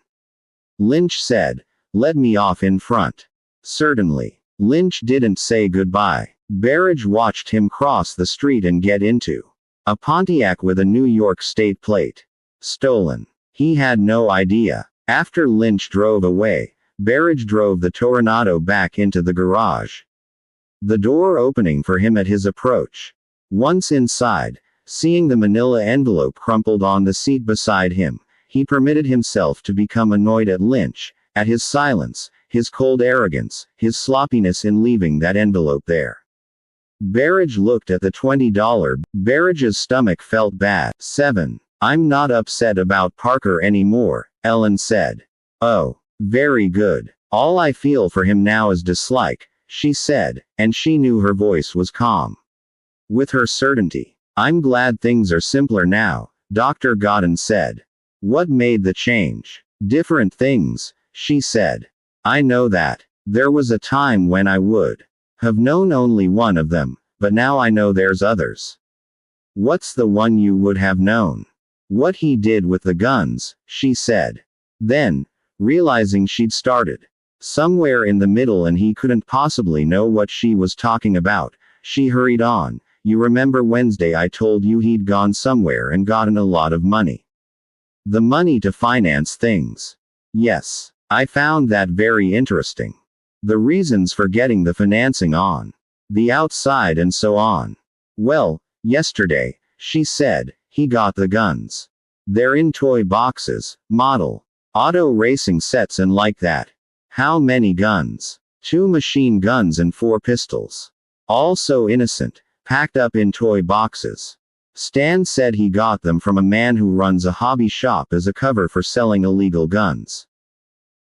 Lynch said, "Let me off in front." "Certainly." Lynch didn't say goodbye. Berridge watched him cross the street and get into a Pontiac with a New York State plate. Stolen. He had no idea. After Lynch drove away, Berridge drove the Toronado back into the garage, the door opening for him at his approach. Once inside, seeing the manila envelope crumpled on the seat beside him, he permitted himself to become annoyed at Lynch, at his silence, his cold arrogance, his sloppiness in leaving that envelope there. Berridge looked at the $20. Berridge's stomach felt bad. 7. "I'm not upset about Parker anymore," Ellen said. "Oh. Very good. All I feel for him now is dislike," she said, and she knew her voice was calm with her certainty. "I'm glad things are simpler now," Dr. Godden said. "What made the change?" "Different things," she said. "I know that. There was a time when I would have known only one of them, but now I know there's others." "What's the one you would have known?" "What he did with the guns," she said. Then, realizing she'd started somewhere in the middle and he couldn't possibly know what she was talking about, she hurried on, "You remember Wednesday I told you he'd gone somewhere and gotten a lot of money. The money to finance things." "Yes. I found that very interesting. The reasons for getting the financing on the outside and so on." "Well, yesterday," she said, "he got the guns. They're in toy boxes, model auto racing sets and like that." "How many guns?" "2 machine guns and 4 pistols. All so innocent, packed up in toy boxes. Stan said he got them from a man who runs a hobby shop as a cover for selling illegal guns."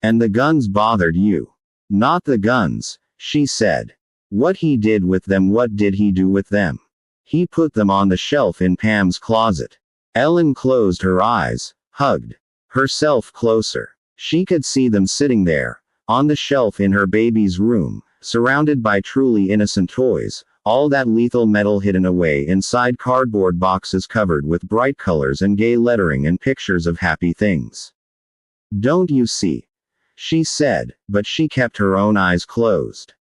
"And the guns bothered you?" "Not the guns," she said. "What he did with them." "What did he do with them?" "He put them on the shelf in Pam's closet." Ellen closed her eyes, hugged herself closer. She could see them sitting there, on the shelf in her baby's room, surrounded by truly innocent toys, all that lethal metal hidden away inside cardboard boxes covered with bright colors and gay lettering and pictures of happy things. "Don't you see?" she said, but she kept her own eyes closed.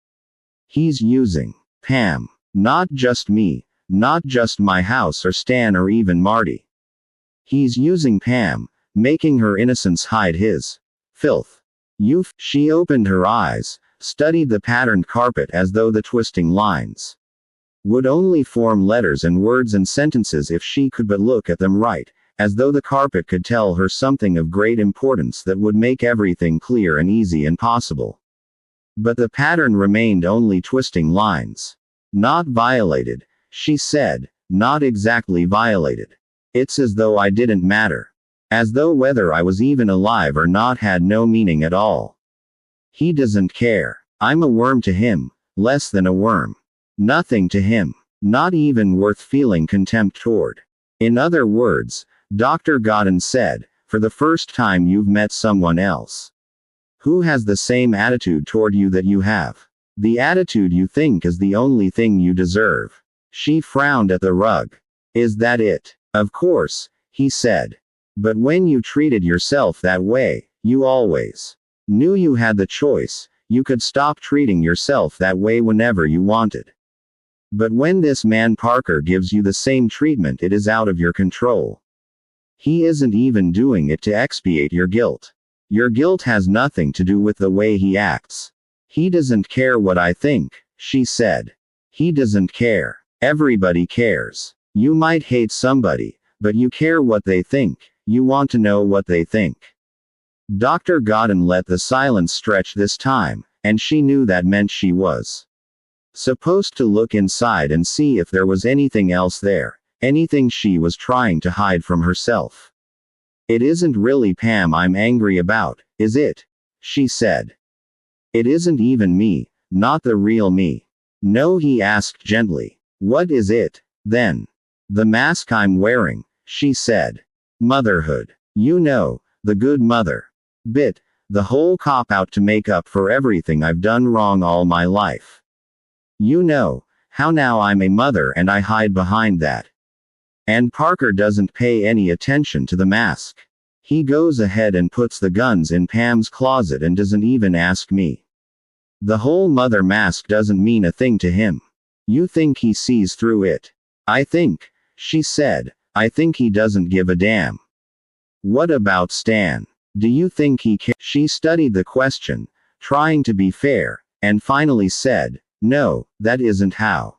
"He's using Pam. Not just me, Not just my house or Stan or even Marty. He's using Pam, making her innocence hide his filth. She opened her eyes, studied the patterned carpet as though the twisting lines would only form letters and words and sentences if she could but look at them right, as though the carpet could tell her something of great importance that would make everything clear and easy and possible. But the pattern remained only twisting lines. Not violated, she said, not exactly violated. It's as though I didn't matter. As though whether I was even alive or not had no meaning at all. He doesn't care. I'm a worm to him, less than a worm. Nothing to him. Not even worth feeling contempt toward. In other words, Dr. Godden said, for the first time you've met someone else who has the same attitude toward you that you have. The attitude you think is the only thing you deserve. She frowned at the rug. Is that it? Of course, he said. But when you treated yourself that way, you always knew you had the choice. You could stop treating yourself that way whenever you wanted. But when this man Parker gives you the same treatment, it is out of your control. He isn't even doing it to expiate your guilt. Your guilt has nothing to do with the way he acts. He doesn't care what I think, she said. He doesn't care. Everybody cares. You might hate somebody, but you care what they think. You want to know what they think. Dr. Godden let the silence stretch this time, and she knew that meant she was supposed to look inside and see if there was anything else there, anything she was trying to hide from herself. It isn't really Pam I'm angry about, is it? She said. It isn't even me, not the real me. No, he asked gently. What is it, then? The mask I'm wearing, she said. Motherhood. You know, the good mother bit, the whole cop-out to make up for everything I've done wrong all my life. You know, how now I'm a mother and I hide behind that. And Parker doesn't pay any attention to the mask. He goes ahead and puts the guns in Pam's closet and doesn't even ask me. The whole mother mask doesn't mean a thing to him. You think he sees through it? I think, she said, I think he doesn't give a damn. What about Stan? Do you think he cares? She studied the question, trying to be fair, and finally said, no, that isn't how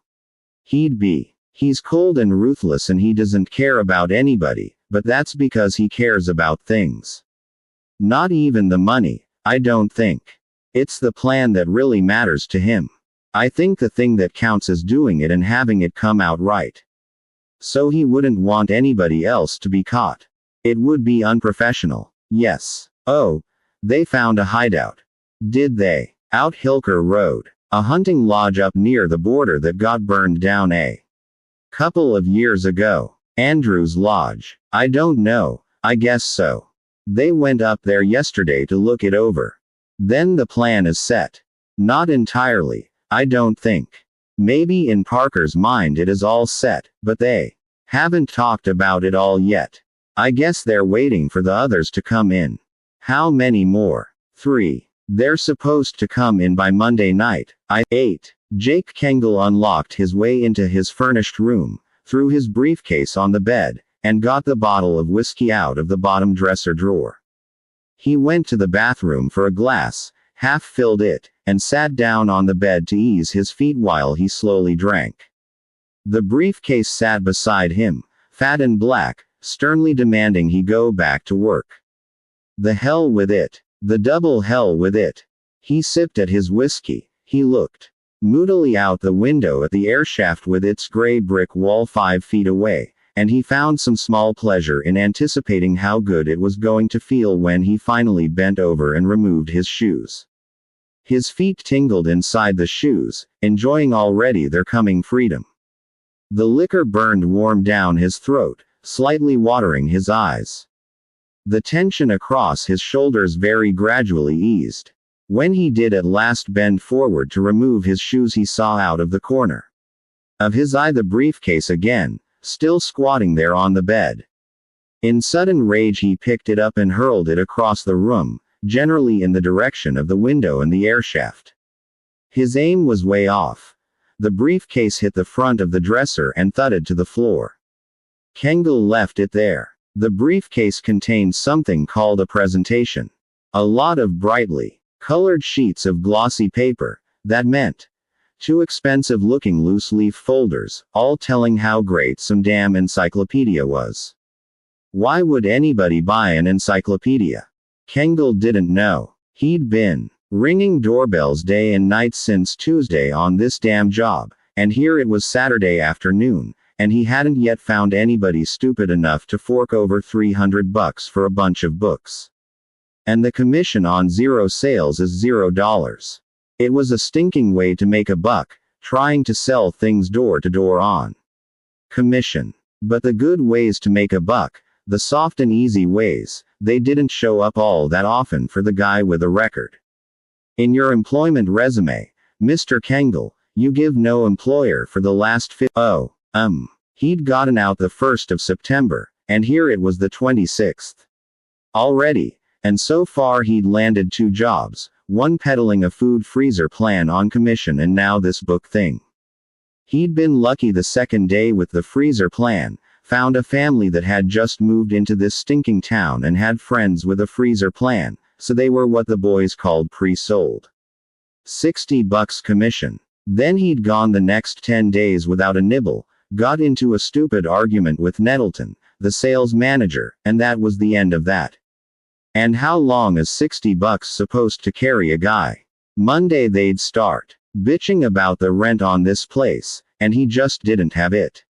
he'd be. He's cold and ruthless and he doesn't care about anybody, but that's because he cares about things. Not even the money, I don't think. It's the plan that really matters to him. I think the thing that counts is doing it and having it come out right. So he wouldn't want anybody else to be caught. It would be unprofessional. Yes. Oh, they found a hideout. Did they? Out Hilker Road. A hunting lodge up near the border that got burned down a couple of years ago. Andrew's Lodge. I don't know, I guess so. They went up there yesterday to look it over. Then the plan is set. Not entirely, I don't think. Maybe in Parker's mind it is all set, but they haven't talked about it all yet. I guess they're waiting for the others to come in. How many more? 3. They're supposed to come in by Monday night. 8. Jake Kengel unlocked his way into his furnished room, threw his briefcase on the bed, and got the bottle of whiskey out of the bottom dresser drawer. He went to the bathroom for a glass, half-filled it, and sat down on the bed to ease his feet while he slowly drank. The briefcase sat beside him, fat and black, sternly demanding he go back to work. The hell with it. The double hell with it. He sipped at his whiskey. He looked moodily out the window at the airshaft with its gray brick wall 5 feet away, and he found some small pleasure in anticipating how good it was going to feel when he finally bent over and removed his shoes. His feet tingled inside the shoes, enjoying already their coming freedom. The liquor burned warm down his throat, slightly watering his eyes. The tension across his shoulders very gradually eased. When he did at last bend forward to remove his shoes, he saw out of the corner of his eye the briefcase again, still squatting there on the bed. In sudden rage he picked it up and hurled it across the room, generally in the direction of the window and the airshaft. His aim was way off. The briefcase hit the front of the dresser and thudded to the floor. Kengel left it there. The briefcase contained something called a presentation. A lot of brightly colored sheets of glossy paper. That meant two expensive-looking loose-leaf folders, all telling how great some damn encyclopedia was. Why would anybody buy an encyclopedia? Kengel didn't know. He'd been ringing doorbells day and night since Tuesday on this damn job, and here it was Saturday afternoon, and he hadn't yet found anybody stupid enough to fork over $300 for a bunch of books. And the commission on zero sales is $0. It was a stinking way to make a buck, trying to sell things door to door on commission. But the good ways to make a buck, the soft and easy ways, they didn't show up all that often for the guy with a record. In your employment resume, Mr. Kengel, you give no employer for the last he'd gotten out the 1st of September, and here it was the 26th. Already, and so far he'd landed 2 jobs, one peddling a food freezer plan on commission and now this book thing. He'd been lucky the second day with the freezer plan, found a family that had just moved into this stinking town and had friends with a freezer plan, so they were what the boys called pre-sold. $60 commission. Then he'd gone the next 10 days without a nibble, got into a stupid argument with Nettleton, the sales manager, and that was the end of that. And how long is $60 supposed to carry a guy? Monday they'd start bitching about the rent on this place, and he just didn't have it.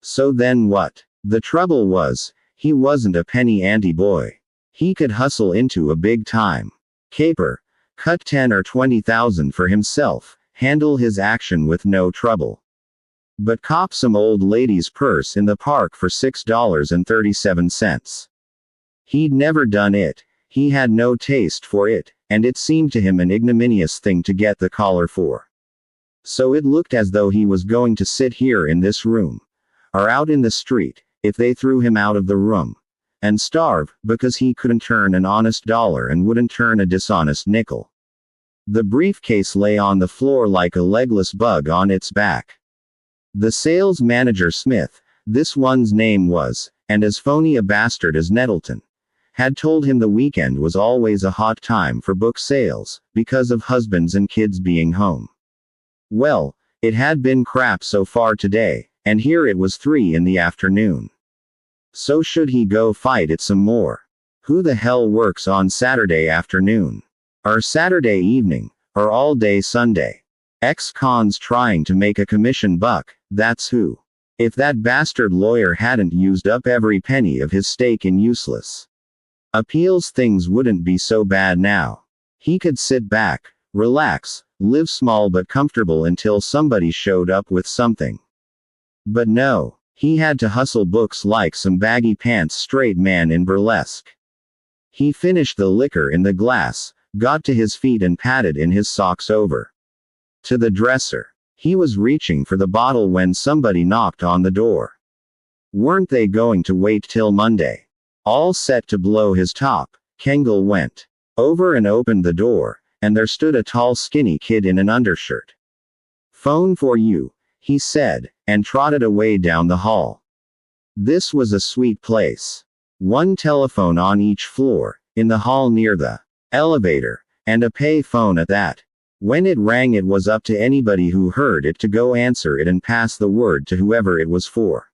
So then what? The trouble was, he wasn't a penny ante boy. He could hustle into a big time caper, cut 10 or 20,000 for himself, handle his action with no trouble. But cop some old lady's purse in the park for $6.37. He'd never done it, he had no taste for it, and it seemed to him an ignominious thing to get the collar for. So it looked as though he was going to sit here in this room, or out in the street, if they threw him out of the room, and starve, because he couldn't turn an honest dollar and wouldn't turn a dishonest nickel. The briefcase lay on the floor like a legless bug on its back. The sales manager Smith, this one's name was, and as phony a bastard as Nettleton, had told him the weekend was always a hot time for book sales, because of husbands and kids being home. Well, it had been crap so far today, and here it was 3 in the afternoon. So should he go fight it some more? Who the hell works on Saturday afternoon? Or Saturday evening? Or all day Sunday? Ex-cons trying to make a commission buck, that's who. If that bastard lawyer hadn't used up every penny of his stake in useless appeals, things wouldn't be so bad now. He could sit back, relax, live small but comfortable until somebody showed up with something. But no. He had to hustle books like some baggy pants straight man in burlesque. He finished the liquor in the glass, got to his feet and padded in his socks over to the dresser. He was reaching for the bottle when somebody knocked on the door. Weren't they going to wait till Monday? All set to blow his top, Kengel went over and opened the door, and there stood a tall skinny kid in an undershirt. "Phone for you," he said, and trotted away down the hall. This was a sweet place. One telephone on each floor, in the hall near the elevator, and a pay phone at that. When it rang, it was up to anybody who heard it to go answer it and pass the word to whoever it was for.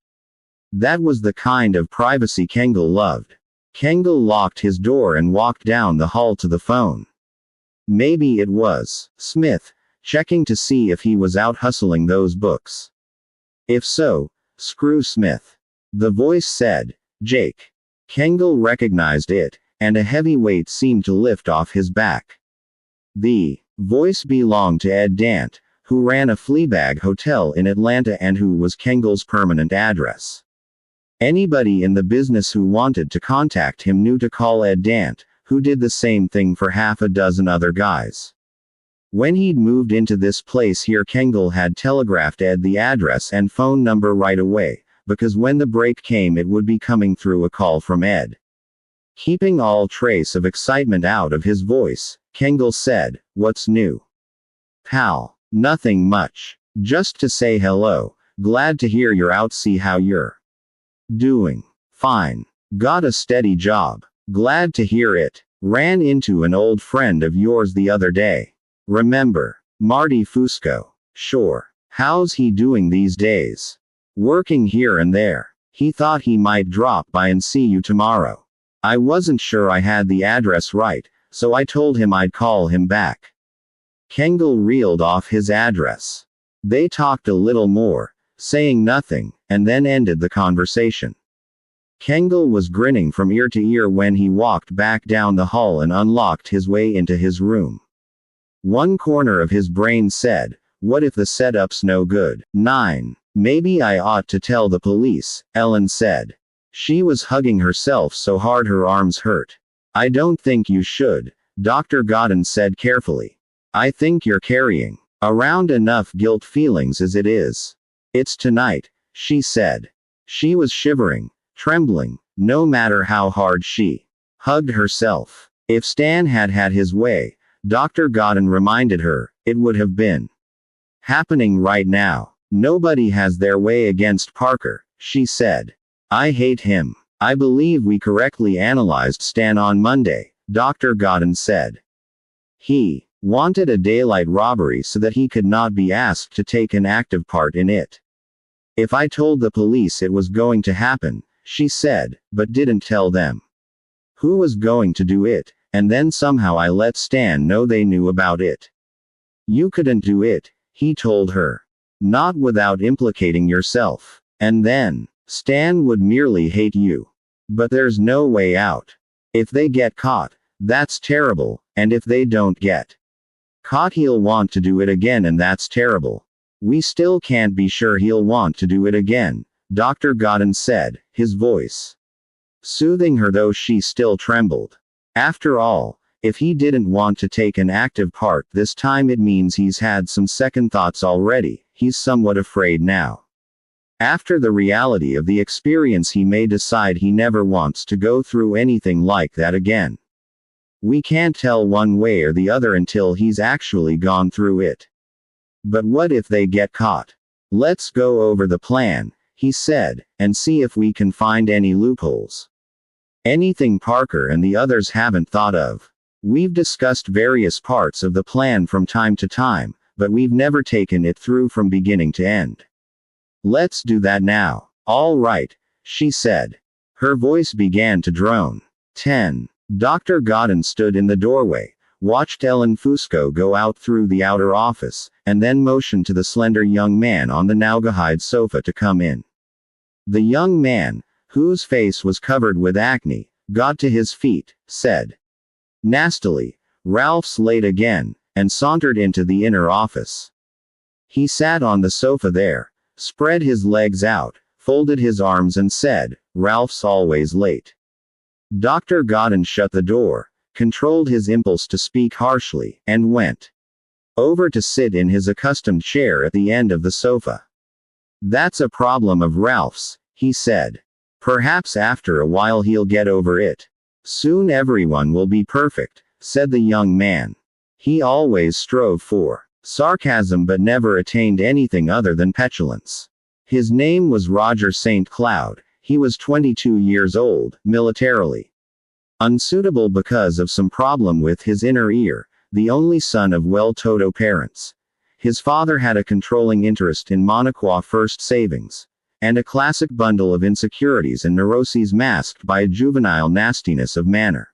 That was the kind of privacy Kengel loved. Kengel locked his door and walked down the hall to the phone. Maybe it was Smith, checking to see if he was out hustling those books. If so, screw Smith. The voice said, "Jake." Kengel recognized it, and a heavy weight seemed to lift off his back. The voice belonged to Ed Dant, who ran a Fleabag hotel in Atlanta and who was Kengel's permanent address. Anybody in the business who wanted to contact him knew to call Ed Dant, who did the same thing for half a dozen other guys. When he'd moved into this place here, Kengel had telegraphed Ed the address and phone number right away, because when the break came it would be coming through a call from Ed. Keeping all trace of excitement out of his voice, Kengel said, "What's new, pal?" "Nothing much. Just to say hello. Glad to hear you're out. See how you're doing. Fine. Got a steady job. Glad to hear it. Ran into an old friend of yours the other day. Remember? Marty Fusco. Sure. How's he doing these days? Working here and there. He thought he might drop by and see you tomorrow. I wasn't sure I had the address right, so I told him I'd call him back. Kengel reeled off his address. They talked a little more, saying nothing, and then ended the conversation. Kengel was grinning from ear to ear when he walked back down the hall and unlocked his way into his room. One corner of his brain said, what if the setup's no good? 9. Maybe I ought to tell the police, Ellen said. She was hugging herself so hard her arms hurt. I don't think you should, Dr. Godden said carefully. I think you're carrying around enough guilt feelings as it is. It's tonight, she said. She was shivering, trembling, no matter how hard she hugged herself. If Stan had had his way, Dr. Godden reminded her, it would have been happening right now. Nobody has their way against Parker, she said. I hate him. I believe we correctly analyzed Stan on Monday, Dr. Godden said. He wanted a daylight robbery so that he could not be asked to take an active part in it. If I told the police it was going to happen, she said, but didn't tell them who was going to do it, and then somehow I let Stan know they knew about it. You couldn't do it, he told her. Not without implicating yourself. And then, Stan would merely hate you. But there's no way out. If they get caught, that's terrible, and if they don't get caught he'll want to do it again and that's terrible. We still can't be sure he'll want to do it again, Dr. Godden said, his voice soothing her though she still trembled. After all, if he didn't want to take an active part this time it means he's had some second thoughts already, he's somewhat afraid now. After the reality of the experience he may decide he never wants to go through anything like that again. We can't tell one way or the other until he's actually gone through it. But what if they get caught? Let's go over the plan, he said, and see if we can find any loopholes. Anything Parker and the others haven't thought of. We've discussed various parts of the plan from time to time, but we've never taken it through from beginning to end. Let's do that now. All right, she said. Her voice began to drone. 10. Dr. Godden stood in the doorway, watched Ellen Fusco go out through the outer office, and then motioned to the slender young man on the Naugahyde sofa to come in. The young man, whose face was covered with acne, got to his feet, said nastily, "Ralph's late again," and sauntered into the inner office. He sat on the sofa there, spread his legs out, folded his arms and said, "Ralph's always late." Dr. Godden shut the door, controlled his impulse to speak harshly, and went over to sit in his accustomed chair at the end of the sofa. "That's a problem of Ralph's," he said. "Perhaps after a while he'll get over it. Soon everyone will be perfect," said the young man. He always strove for sarcasm but never attained anything other than petulance. His name was Roger St. Cloud. He was 22 years old, militarily unsuitable because of some problem with his inner ear, the only son of well-to-do parents. His father had a controlling interest in Monaco First Savings, and a classic bundle of insecurities and neuroses masked by a juvenile nastiness of manner.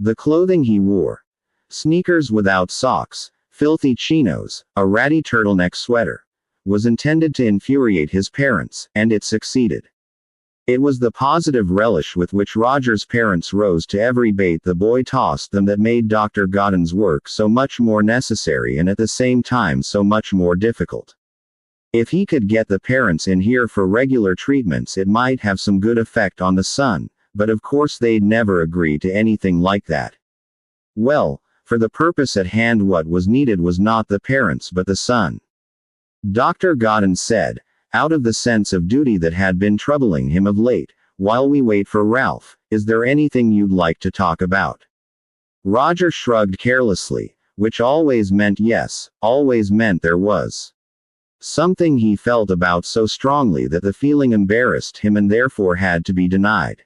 The clothing he wore, sneakers without socks, filthy chinos, a ratty turtleneck sweater, was intended to infuriate his parents, and it succeeded. It was the positive relish with which Roger's parents rose to every bait the boy tossed them that made Dr. Godden's work so much more necessary and at the same time so much more difficult. If he could get the parents in here for regular treatments it might have some good effect on the son, but of course they'd never agree to anything like that. Well, for the purpose at hand what was needed was not the parents but the son. Dr. Godden said, out of the sense of duty that had been troubling him of late, "While we wait for Ralph, is there anything you'd like to talk about?" Roger shrugged carelessly, which always meant yes, always meant there was. Something he felt about so strongly that the feeling embarrassed him and therefore had to be denied.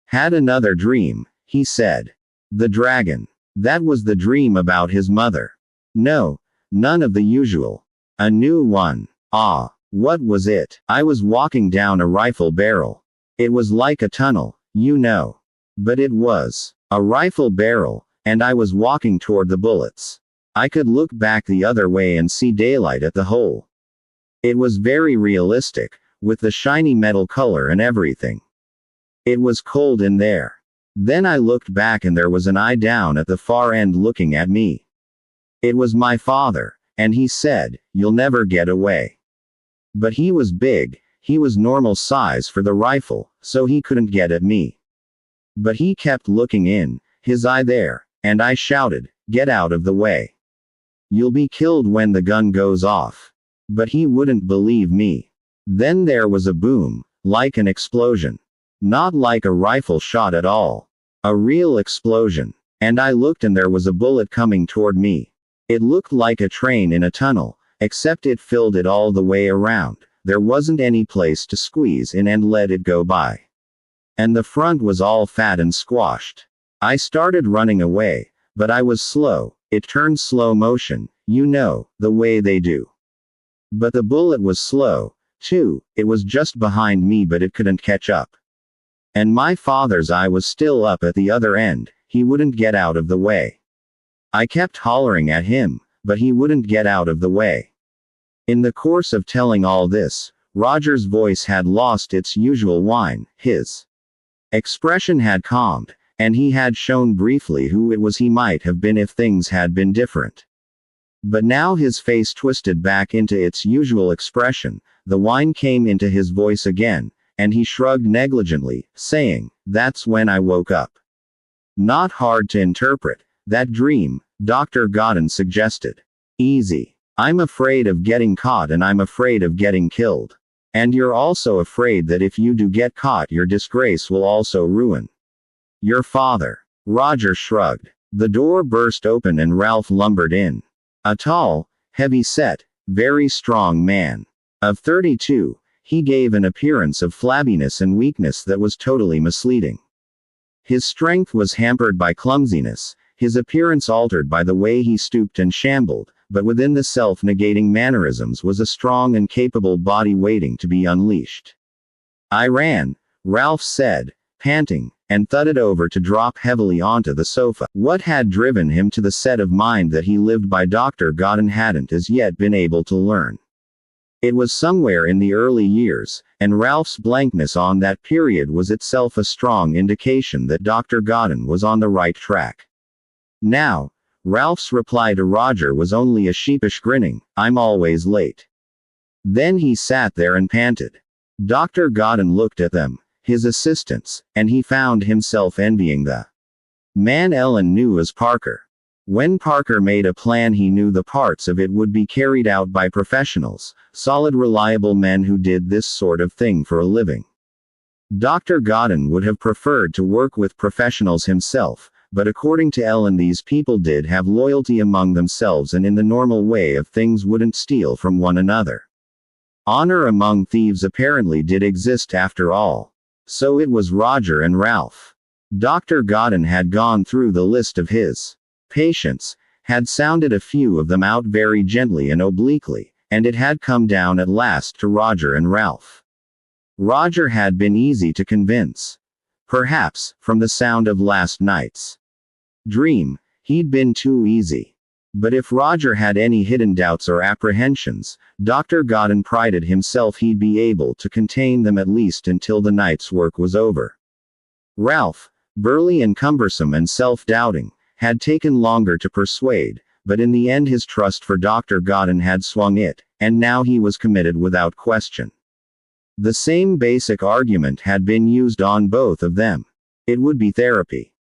Had another dream, he said. The dragon. That was the dream about his mother. No, none of the usual. A new one. Ah, what was it? I was walking down a rifle barrel. It was like a tunnel, you know. But it was a rifle barrel, and I was walking toward the bullets. I could look back the other way and see daylight at the hole. It was very realistic, with the shiny metal color and everything. It was cold in there. Then I looked back and there was an eye down at the far end looking at me. It was my father, and he said, "You'll never get away." But he was big, he was normal size for the rifle, so he couldn't get at me. But he kept looking in, his eye there, and I shouted, "Get out of the way. You'll be killed when the gun goes off." But he wouldn't believe me. Then there was a boom, like an explosion. Not like a rifle shot at all. A real explosion. And I looked and there was a bullet coming toward me. It looked like a train in a tunnel, except it filled it all the way around. There wasn't any place to squeeze in and let it go by. And the front was all fat and squashed. I started running away, but I was slow. It turned slow motion, you know, the way they do. But the bullet was slow, too. It was just behind me but it couldn't catch up. And my father's eye was still up at the other end, he wouldn't get out of the way. I kept hollering at him, but he wouldn't get out of the way. In the course of telling all this, Roger's voice had lost its usual whine, his expression had calmed, and he had shown briefly who it was he might have been if things had been different. But now his face twisted back into its usual expression, the whine came into his voice again, and he shrugged negligently, saying, "That's when I woke up." Not hard to interpret. That dream, Dr. Godden suggested. Easy. I'm afraid of getting caught and I'm afraid of getting killed. And you're also afraid that if you do get caught your disgrace will also ruin your father. Roger shrugged. The door burst open and Ralph lumbered in. A tall, heavy-set, very strong man. Of 32, he gave an appearance of flabbiness and weakness that was totally misleading. His strength was hampered by clumsiness, his appearance altered by the way he stooped and shambled, but within the self-negating mannerisms was a strong and capable body waiting to be unleashed. "I ran," Ralph said, panting, and thudded over to drop heavily onto the sofa. What had driven him to the set of mind that he lived by Dr. Godden hadn't as yet been able to learn. It was somewhere in the early years, and Ralph's blankness on that period was itself a strong indication that Dr. Godden was on the right track. Now, Ralph's reply to Roger was only a sheepish grinning, "I'm always late." Then he sat there and panted. Dr. Godden looked at them, his assistants, and he found himself envying the man Ellen knew as Parker. When Parker made a plan he knew the parts of it would be carried out by professionals, solid reliable men who did this sort of thing for a living. Dr. Godden would have preferred to work with professionals himself, but according to Ellen these people did have loyalty among themselves and in the normal way of things wouldn't steal from one another. Honor among thieves apparently did exist after all. So it was Roger and Ralph. Dr. Godden had gone through the list of his patients, had sounded a few of them out very gently and obliquely, and it had come down at last to Roger and Ralph. Roger had been easy to convince. Perhaps, from the sound of last night's dream, he'd been too easy. But if Roger had any hidden doubts or apprehensions, Dr. Godden prided himself he'd be able to contain them at least until the night's work was over. Ralph, burly and cumbersome and self-doubting, had taken longer to persuade, but in the end his trust for Dr. Godden had swung it, and now he was committed without question. The same basic argument had been used on both of them. It would be therapy.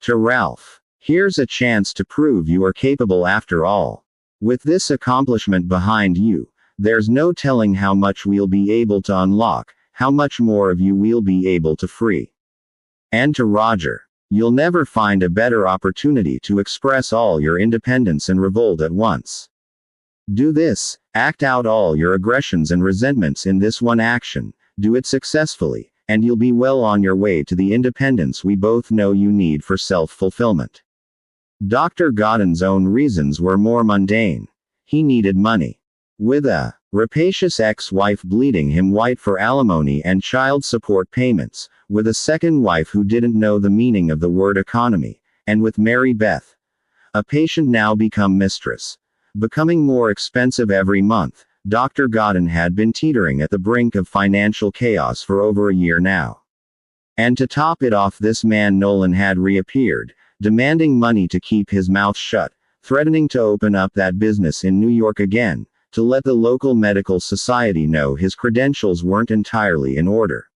To Ralph, here's a chance to prove you are capable after all. With this accomplishment behind you, there's no telling how much we'll be able to unlock, how much more of you we'll be able to free. And to Roger, you'll never find a better opportunity to express all your independence and revolt at once. Do this, act out all your aggressions and resentments in this one action, do it successfully, and you'll be well on your way to the independence we both know you need for self-fulfillment. Dr. Godden's own reasons were more mundane. He needed money. With a rapacious ex-wife bleeding him white for alimony and child support payments, with a second wife who didn't know the meaning of the word economy, and with Mary Beth, a patient now become mistress, becoming more expensive every month, Dr. Godden had been teetering at the brink of financial chaos for over a year now. And to top it off, this man Nolan had reappeared, demanding money to keep his mouth shut, threatening to open up that business in New York again, to let the local medical society know his credentials weren't entirely in order.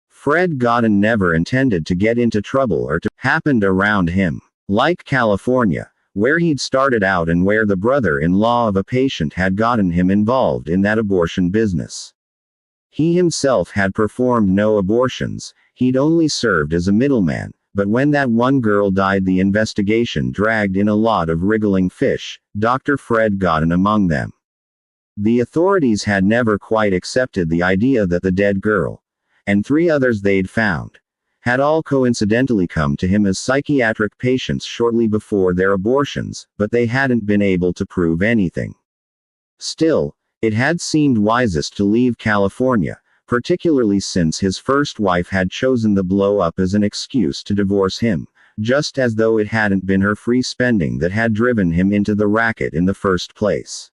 Fred Godden never intended to get into trouble or to happened around him. Like California, where he'd started out and where the brother-in-law of a patient had gotten him involved in that abortion business. He himself had performed no abortions, he'd only served as a middleman, but when that one girl died, the investigation dragged in a lot of wriggling fish, Dr. Fred Godden among them. The authorities had never quite accepted the idea that the dead girl, and 3 others they'd found, had all coincidentally come to him as psychiatric patients shortly before their abortions, but they hadn't been able to prove anything. Still, it had seemed wisest to leave California, particularly since his first wife had chosen the blow-up as an excuse to divorce him, just as though it hadn't been her free spending that had driven him into the racket in the first place.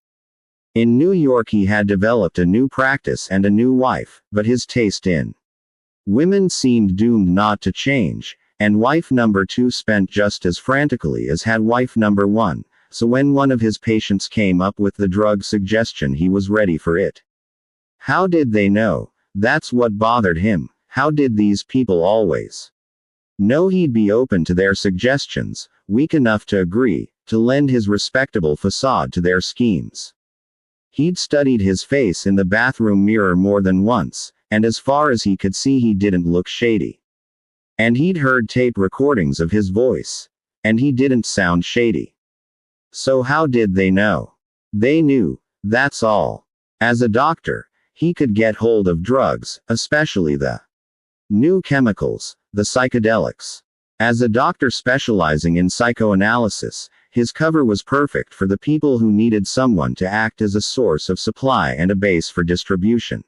In New York he had developed a new practice and a new wife, but his taste in women seemed doomed not to change, and wife number 2 spent just as frantically as had wife number 1, so when one of his patients came up with the drug suggestion, he was ready for it. How did they know? That's what bothered him. How did these people always know he'd be open to their suggestions, weak enough to agree, to lend his respectable facade to their schemes? He'd studied his face in the bathroom mirror more than once, and as far as he could see he didn't look shady. And he'd heard tape recordings of his voice, and he didn't sound shady. So how did they know? They knew, that's all. As a doctor, he could get hold of drugs, especially the new chemicals, the psychedelics. As a doctor specializing in psychoanalysis, his cover was perfect for the people who needed someone to act as a source of supply and a base for distribution.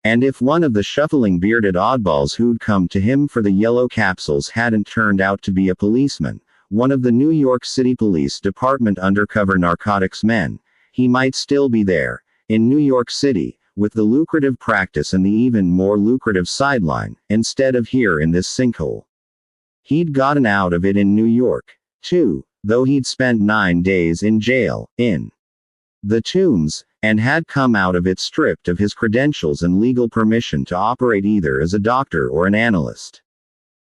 And if one of the shuffling bearded oddballs who'd come to him for the yellow capsules hadn't turned out to be a policeman, one of the New York City Police Department undercover narcotics men, he might still be there, in New York City, with the lucrative practice and the even more lucrative sideline, instead of here in this sinkhole. He'd gotten out of it in New York, too, though he'd spent 9 days in jail, in the Tombs, and had come out of it stripped of his credentials and legal permission to operate either as a doctor or an analyst.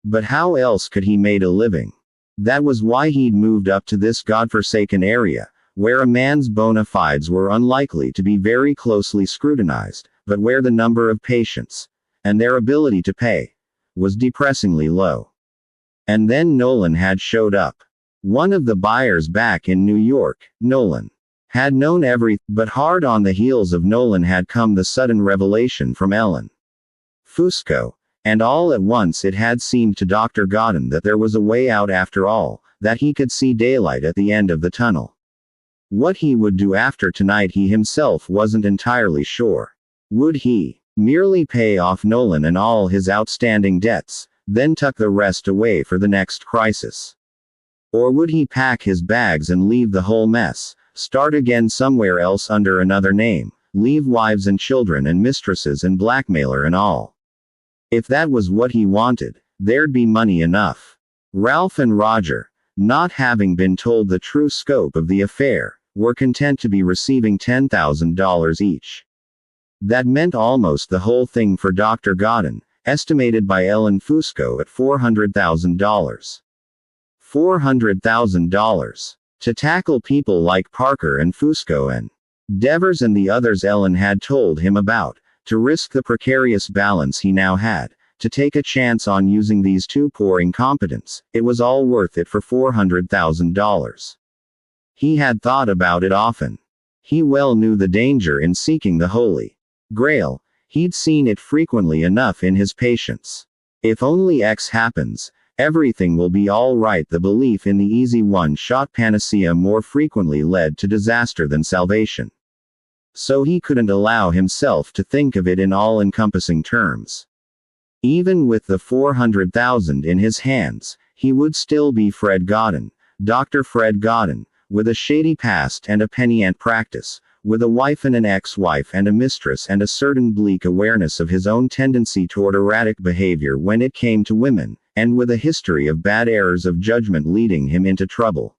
But how else could he make a living? That was why he'd moved up to this godforsaken area, where a man's bona fides were unlikely to be very closely scrutinized, but where the number of patients, and their ability to pay, was depressingly low. And then Nolan had showed up. One of the buyers back in New York, Nolan had known everything, but hard on the heels of Nolan had come the sudden revelation from Ellen Fusco, and all at once it had seemed to Dr. Godden that there was a way out after all, that he could see daylight at the end of the tunnel. What he would do after tonight he himself wasn't entirely sure. Would he merely pay off Nolan and all his outstanding debts, then tuck the rest away for the next crisis? Or would he pack his bags and leave the whole mess, start again somewhere else under another name, leave wives and children and mistresses and blackmailer and all? If that was what he wanted, there'd be money enough. Ralph and Roger, not having been told the true scope of the affair, were content to be receiving $10,000 each. That meant almost the whole thing for Dr. Godden, estimated by Ellen Fusco at $400,000. $400,000. To tackle people like Parker and Fusco and Devers and the others Ellen had told him about, to risk the precarious balance he now had, to take a chance on using these two poor incompetents, it was all worth it for $400,000. He had thought about it often. He well knew the danger in seeking the Holy Grail. He'd seen it frequently enough in his patients. If only X happens, everything will be all right. The belief in the easy one-shot panacea more frequently led to disaster than salvation. So he couldn't allow himself to think of it in all-encompassing terms. Even with the $400,000 in his hands, he would still be Fred Godin, Dr. Fred Godin, with a shady past and a penny-ant practice, with a wife and an ex-wife and a mistress and a certain bleak awareness of his own tendency toward erratic behavior when it came to women, and with a history of bad errors of judgment leading him into trouble.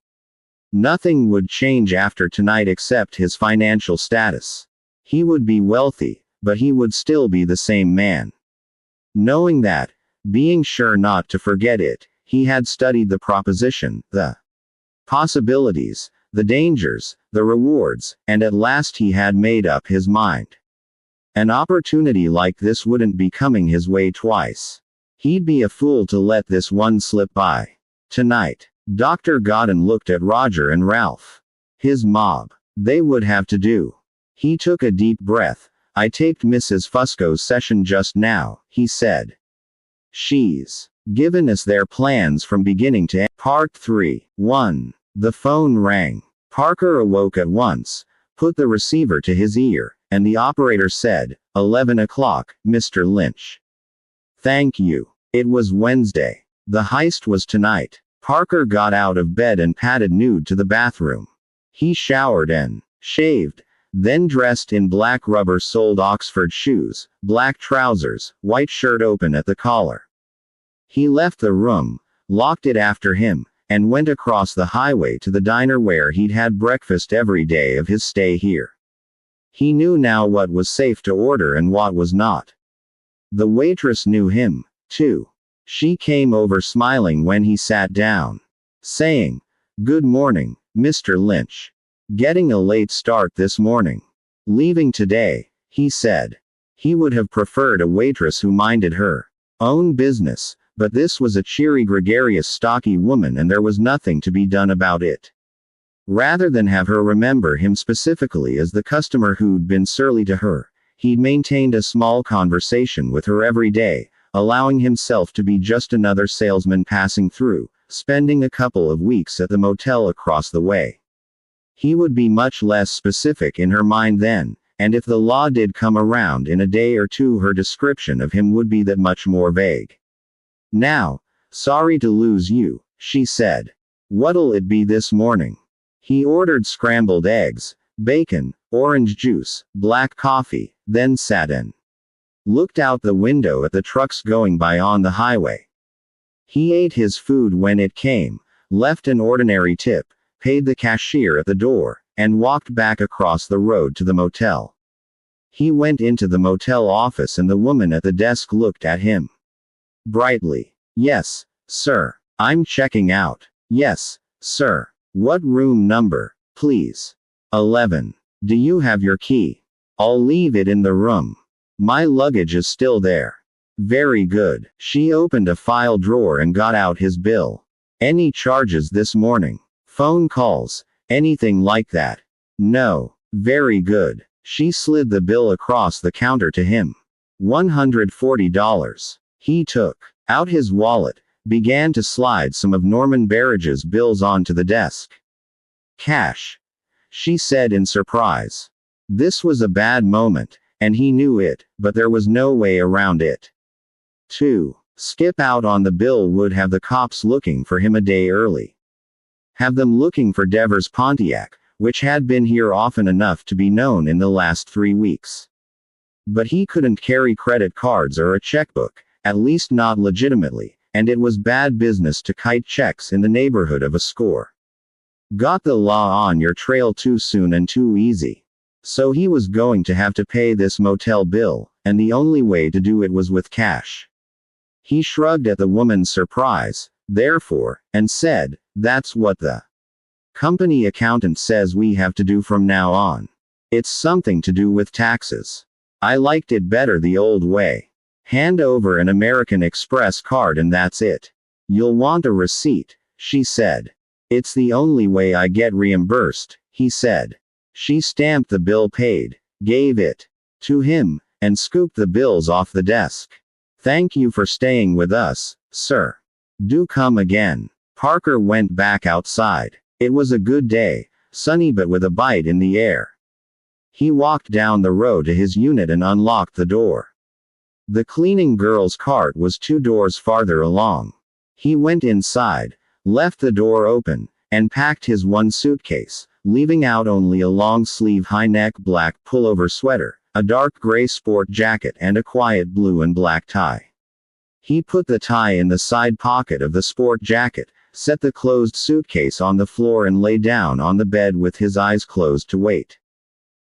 Nothing would change after tonight except his financial status. He would be wealthy, but he would still be the same man. Knowing that, being sure not to forget it, he had studied the proposition, the possibilities, the dangers, the rewards, and at last he had made up his mind. An opportunity like this wouldn't be coming his way twice. He'd be a fool to let this one slip by. Tonight, Dr. Godin looked at Roger and Ralph. His mob. They would have to do. He took a deep breath. I taped Mrs. Fusco's session just now, he said. She's given us their plans from beginning to end. Part 3. 1. The phone rang. Parker awoke at once, put the receiver to his ear, and the operator said, 11 o'clock, Mr. Lynch. Thank you. It was Wednesday. The heist was tonight. Parker got out of bed and padded nude to the bathroom. He showered and shaved, then dressed in black rubber-soled Oxford shoes, black trousers, white shirt open at the collar. He left the room, locked it after him, and went across the highway to the diner where he'd had breakfast every day of his stay here. He knew now what was safe to order and what was not. The waitress knew him, too. She came over smiling when he sat down, saying, "Good morning, Mr. Lynch. Getting a late start this morning. Leaving today," he said. He would have preferred a waitress who minded her own business, but this was a cheery, gregarious, stocky woman and there was nothing to be done about it. Rather than have her remember him specifically as the customer who'd been surly to her, he'd maintained a small conversation with her every day, allowing himself to be just another salesman passing through, spending a couple of weeks at the motel across the way. He would be much less specific in her mind then, and if the law did come around in a day or two, her description of him would be that much more vague. Now, sorry to lose you, she said. What'll it be this morning? He ordered scrambled eggs, bacon, orange juice, black coffee, then sat and looked out the window at the trucks going by on the highway. He ate his food when it came, left an ordinary tip, paid the cashier at the door, and walked back across the road to the motel. He went into the motel office and the woman at the desk looked at him brightly. Yes, sir. I'm checking out. Yes, sir. What room number, please? 11. Do you have your key? I'll leave it in the room. My luggage is still there. Very good. She opened a file drawer and got out his bill. Any charges this morning? Phone calls? Anything like that? No. Very good. She slid the bill across the counter to him. $140. He took out his wallet, began to slide some of Norman Barrage's bills onto the desk. Cash, she said in surprise. This was a bad moment, and he knew it, but there was no way around it. 2. Skip out on the bill would have the cops looking for him a day early. Have them looking for Devers Pontiac, which had been here often enough to be known in the last 3 weeks. But he couldn't carry credit cards or a checkbook, at least not legitimately, and it was bad business to kite checks in the neighborhood of a score. Got the law on your trail too soon and too easy. So he was going to have to pay this motel bill, and the only way to do it was with cash. He shrugged at the woman's surprise, therefore, and said, "That's what the company accountant says we have to do from now on. It's something to do with taxes. I liked it better the old way. Hand over an American Express card and that's it. You'll want a receipt," she said. "It's the only way I get reimbursed," he said. She stamped the bill paid, gave it to him, and scooped the bills off the desk. "Thank you for staying with us, sir. Do come again." Parker went back outside. It was a good day, sunny but with a bite in the air. He walked down the road to his unit and unlocked the door. The cleaning girl's cart was 2 doors farther along. He went inside, left the door open, and packed his one suitcase, leaving out only a long-sleeve high-neck black pullover sweater, a dark gray sport jacket and a quiet blue and black tie. He put the tie in the side pocket of the sport jacket, set the closed suitcase on the floor and lay down on the bed with his eyes closed to wait.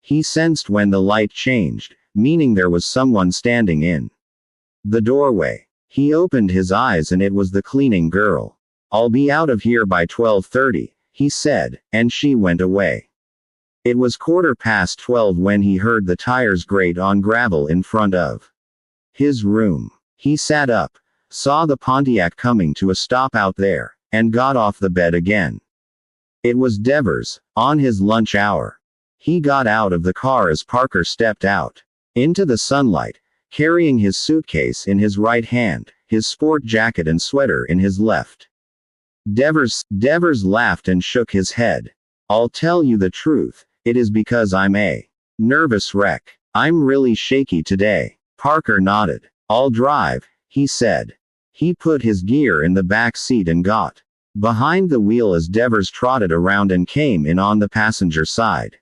He sensed when the light changed, meaning there was someone standing in the doorway. He opened his eyes and it was the cleaning girl. "I'll be out of here by 12:30, he said, and she went away. It was 12:15 when he heard the tires grate on gravel in front of his room. He sat up, saw the Pontiac coming to a stop out there, and got off the bed again. It was Devers, on his lunch hour. He got out of the car as Parker stepped out into the sunlight, carrying his suitcase in his right hand, his sport jacket and sweater in his left. Devers laughed and shook his head. "I'll tell you the truth, it is because I'm a nervous wreck. I'm really shaky today." Parker nodded. "I'll drive," he said. He put his gear in the back seat and got behind the wheel as Devers trotted around and came in on the passenger side.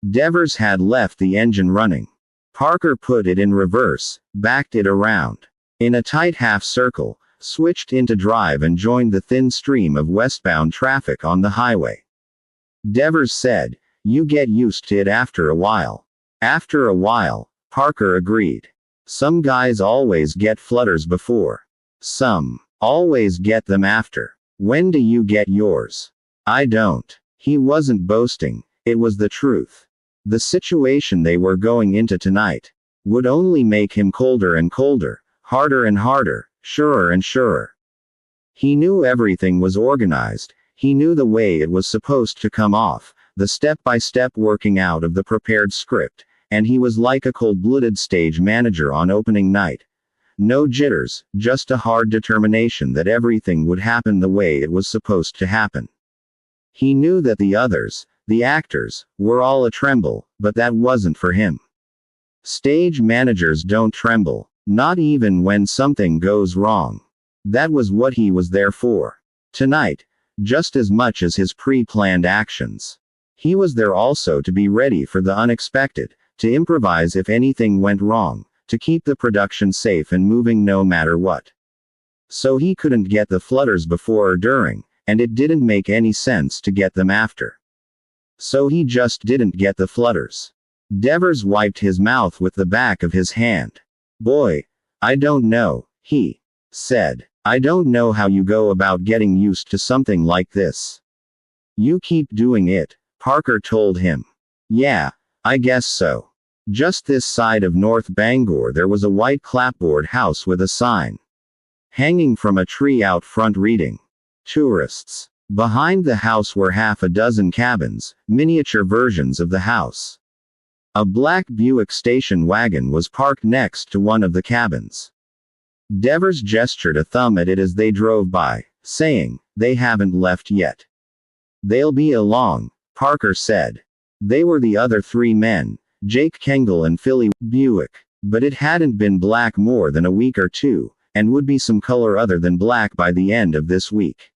Devers had left the engine running. Parker put it in reverse, backed it around in a tight half circle, switched into drive and joined the thin stream of westbound traffic on the highway. Devers said, "You get used to it after a while." "After a while," Parker agreed. "Some guys always get flutters before. Some always get them after. When do you get yours?" "I don't." He wasn't boasting, it was the truth. The situation they were going into tonight would only make him colder and colder, harder and harder, surer and surer. He knew everything was organized, he knew the way it was supposed to come off, the step-by-step working out of the prepared script, and he was like a cold-blooded stage manager on opening night. No jitters, just a hard determination that everything would happen the way it was supposed to happen. He knew that the others, the actors, were all a tremble, but that wasn't for him. Stage managers don't tremble, not even when something goes wrong. That was what he was there for. Tonight, just as much as his pre-planned actions. He was there also to be ready for the unexpected, to improvise if anything went wrong, to keep the production safe and moving no matter what. So he couldn't get the flutters before or during, and it didn't make any sense to get them after. So he just didn't get the flutters. Devers wiped his mouth with the back of his hand. "Boy, I don't know," he said. "I don't know how you go about getting used to something like this." "You keep doing it," Parker told him. "Yeah, I guess so." Just this side of North Bangor there was a white clapboard house with a sign hanging from a tree out front reading, "Tourists." Behind the house were half a dozen cabins, miniature versions of the house. A black Buick station wagon was parked next to one of the cabins. Devers gestured a thumb at it as they drove by, saying, "They haven't left yet." "They'll be along," Parker said. They were the other 3 men, Jake Kengel and Philly Buick, but it hadn't been black more than a week or two, and would be some color other than black by the end of this week.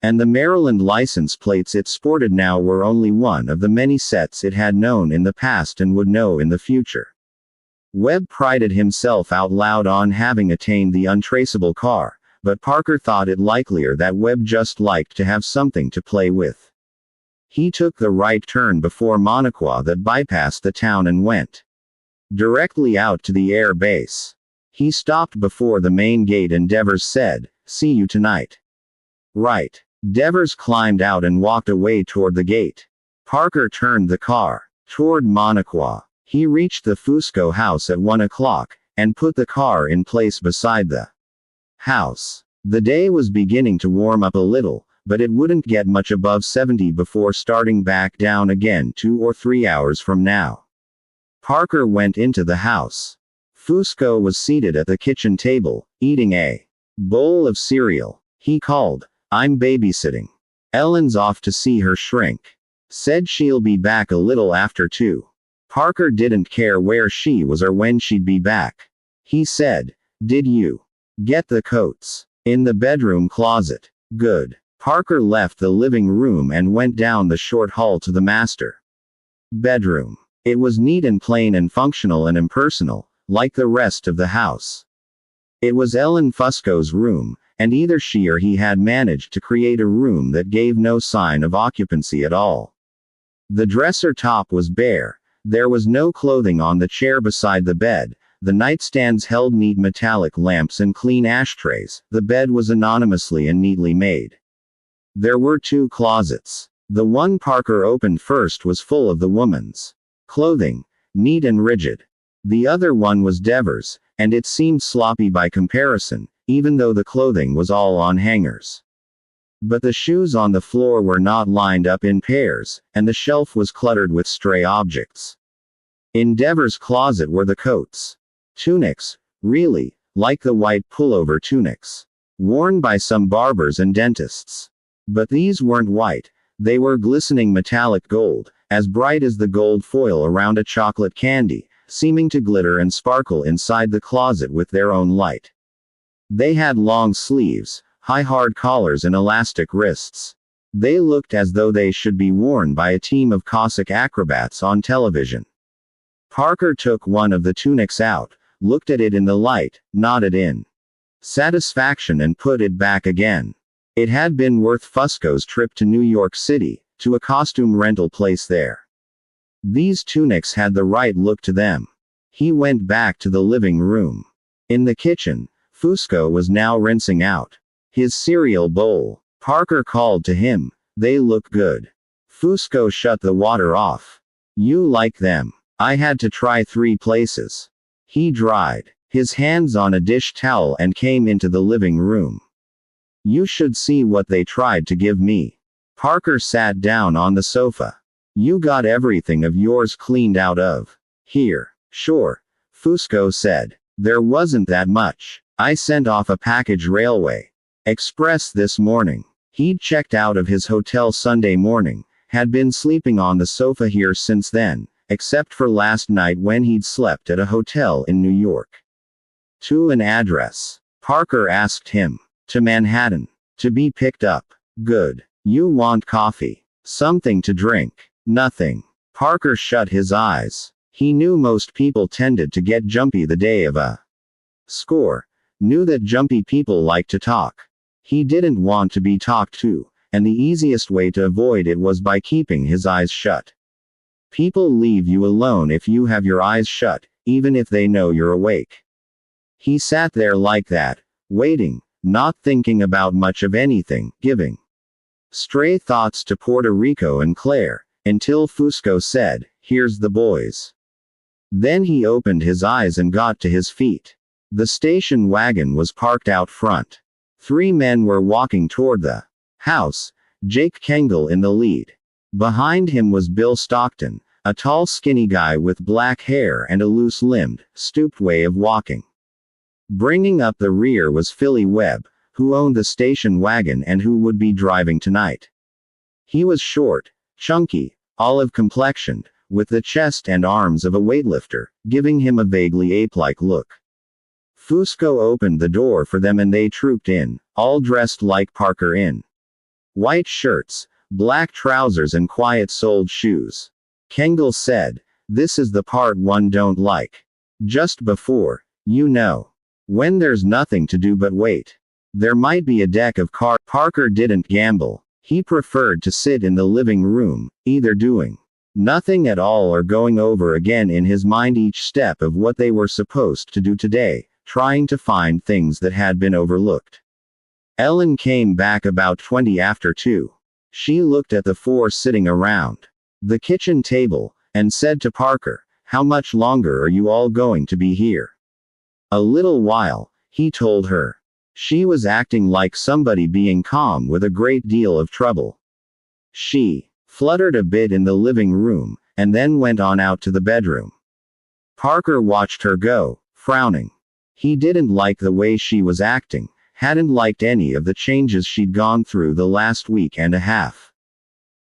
And the Maryland license plates it sported now were only one of the many sets it had known in the past and would know in the future. Webb prided himself out loud on having attained the untraceable car, but Parker thought it likelier that Webb just liked to have something to play with. He took the right turn before Monaquah that bypassed the town and went directly out to the air base. He stopped before the main gate and Devers said, "See you tonight." "Right." Devers climbed out and walked away toward the gate. Parker turned the car toward Monaquah. He reached the Fusco house at 1 o'clock, and put the car in place beside the house. The day was beginning to warm up a little, but it wouldn't get much above 70 before starting back down again 2 or 3 hours from now. Parker went into the house. Fusco was seated at the kitchen table, eating a bowl of cereal. He called, "I'm babysitting. Ellen's off to see her shrink. Said she'll be back a little after 2. Parker didn't care where she was or when she'd be back. He said, "Did you get the coats in the bedroom closet?" "Good." Parker left the living room and went down the short hall to the master bedroom. It was neat and plain and functional and impersonal, like the rest of the house. It was Ellen Fusco's room, and either she or he had managed to create a room that gave no sign of occupancy at all. The dresser top was bare. There was no clothing on the chair beside the bed. The nightstands held neat metallic lamps and clean ashtrays. The bed was anonymously and neatly made. There were 2 closets. The one Parker opened first was full of the woman's clothing, neat and rigid. The other one was Devers, and it seemed sloppy by comparison, even though the clothing was all on hangers. But the shoes on the floor were not lined up in pairs, and the shelf was cluttered with stray objects. In Devers' closet were the coats. Tunics, really, like the white pullover tunics worn by some barbers and dentists. But these weren't white, they were glistening metallic gold, as bright as the gold foil around a chocolate candy, seeming to glitter and sparkle inside the closet with their own light. They had long sleeves, high hard collars and elastic wrists. They looked as though they should be worn by a team of Cossack acrobats on television. Parker took one of the tunics out, looked at it in the light, nodded in satisfaction and put it back again. It had been worth Fusco's trip to New York City, to a costume rental place there. These tunics had the right look to them. He went back to the living room. In the kitchen, Fusco was now rinsing out his cereal bowl. Parker called to him, "They look good." Fusco shut the water off. "You like them?" "I had to try 3 places." He dried his hands on a dish towel and came into the living room. "You should see what they tried to give me." Parker sat down on the sofa. "You got everything of yours cleaned out of here?" "Sure," Fusco said. "There wasn't that much. I sent off a package railway express this morning." He'd checked out of his hotel Sunday morning, had been sleeping on the sofa here since then, except for last night when he'd slept at a hotel in New York. "To an address?" Parker asked him. "To Manhattan. To be picked up." "Good. You want coffee? Something to drink?" "Nothing." Parker shut his eyes. He knew most people tended to get jumpy the day of a score. Knew that jumpy people like to talk. He didn't want to be talked to, and the easiest way to avoid it was by keeping his eyes shut. People leave you alone if you have your eyes shut, even if they know you're awake. He sat there like that, waiting, not thinking about much of anything, giving stray thoughts to Puerto Rico and Claire, until Fusco said, "Here's the boys." Then he opened his eyes and got to his feet. The station wagon was parked out front. 3 men were walking toward the house, Jake Kengel in the lead. Behind him was Bill Stockton, a tall skinny guy with black hair and a loose-limbed, stooped way of walking. Bringing up the rear was Philly Webb, who owned the station wagon and who would be driving tonight. He was short, chunky, olive-complexioned, with the chest and arms of a weightlifter, giving him a vaguely ape-like look. Fusco opened the door for them and they trooped in, all dressed like Parker in white shirts, black trousers and quiet-soled shoes. Kengel said, "This is the part one don't like. Just before, you know. When there's nothing to do but wait. There might be a deck of cards." Parker didn't gamble. He preferred to sit in the living room, either doing nothing at all or going over again in his mind each step of what they were supposed to do today, trying to find things that had been overlooked. Ellen came back about 20 after 2. She looked at the 4 sitting around the kitchen table, and said to Parker, "How much longer are you all going to be here?" "A little while," he told her. She was acting like somebody being calm with a great deal of trouble. She fluttered a bit in the living room, and then went on out to the bedroom. Parker watched her go, frowning. He didn't like the way she was acting, hadn't liked any of the changes she'd gone through the last week and a half.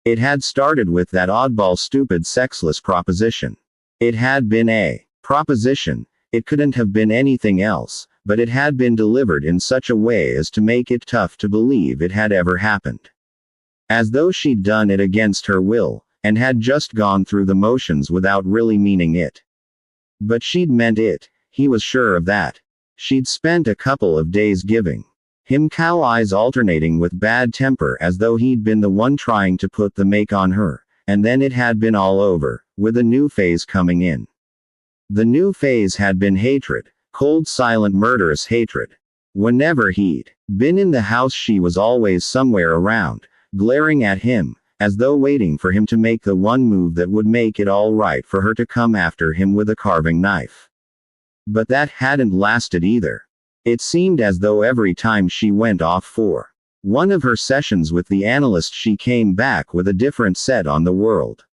It had started with that oddball stupid sexless proposition. It had been a proposition, it couldn't have been anything else, but it had been delivered in such a way as to make it tough to believe it had ever happened. As though she'd done it against her will, and had just gone through the motions without really meaning it. But she'd meant it, he was sure of that. She'd spent a couple of days giving him cow eyes alternating with bad temper as though he'd been the one trying to put the make on her, and then it had been all over, with a new phase coming in. The new phase had been hatred, cold silent murderous hatred. Whenever he'd been in the house she was always somewhere around, glaring at him, as though waiting for him to make the one move that would make it all right for her to come after him with a carving knife. But that hadn't lasted either. It seemed as though every time she went off for one of her sessions with the analyst she came back with a different set on the world.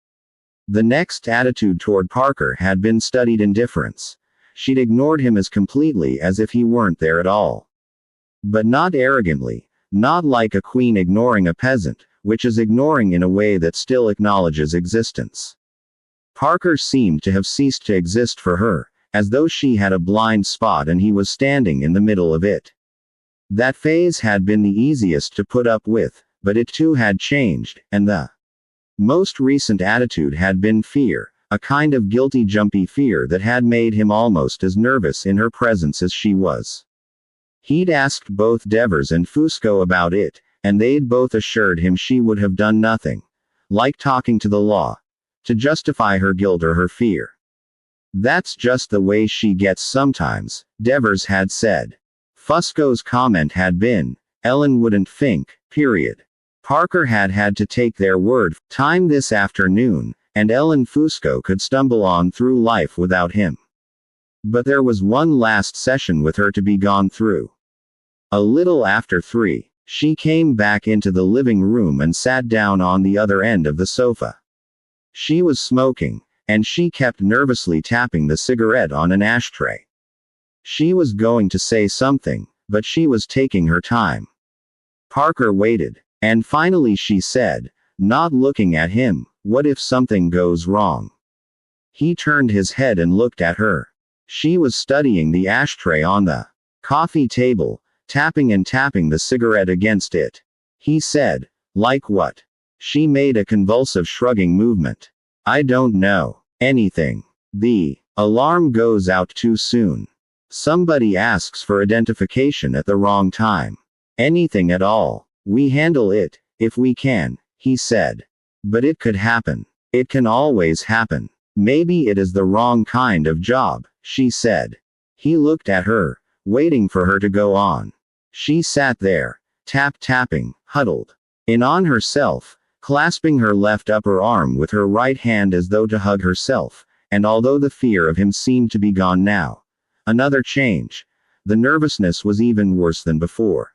The next attitude toward Parker had been studied indifference. She'd ignored him as completely as if he weren't there at all. But not arrogantly, not like a queen ignoring a peasant, which is ignoring in a way that still acknowledges existence. Parker seemed to have ceased to exist for her, as though she had a blind spot and he was standing in the middle of it. That phase had been the easiest to put up with, but it too had changed, and the most recent attitude had been fear, a kind of guilty jumpy fear that had made him almost as nervous in her presence as she was. He'd asked both Devers and Fusco about it, and they'd both assured him she would have done nothing, like talking to the law, to justify her guilt or her fear. That's just the way she gets sometimes, Devers had said. Fusco's comment had been, Ellen wouldn't think, period. Parker had had to take their word, time this afternoon, and Ellen Fusco could stumble on through life without him. But there was one last session with her to be gone through. A little after 3, she came back into the living room and sat down on the other end of the sofa. She was smoking, and she kept nervously tapping the cigarette on an ashtray. She was going to say something, but she was taking her time. Parker waited, and finally she said, not looking at him, what if something goes wrong? He turned his head and looked at her. She was studying the ashtray on the coffee table, tapping and tapping the cigarette against it. He said, like what? She made a convulsive shrugging movement. I don't know. Anything. The alarm goes out too soon. Somebody asks for identification at the wrong time. Anything at all. We handle it, if we can, he said. But it could happen. It can always happen. Maybe it is the wrong kind of job, she said. He looked at her, waiting for her to go on. She sat there, tapping, huddled in on herself, clasping her left upper arm with her right hand as though to hug herself, and although the fear of him seemed to be gone now, another change, the nervousness was even worse than before.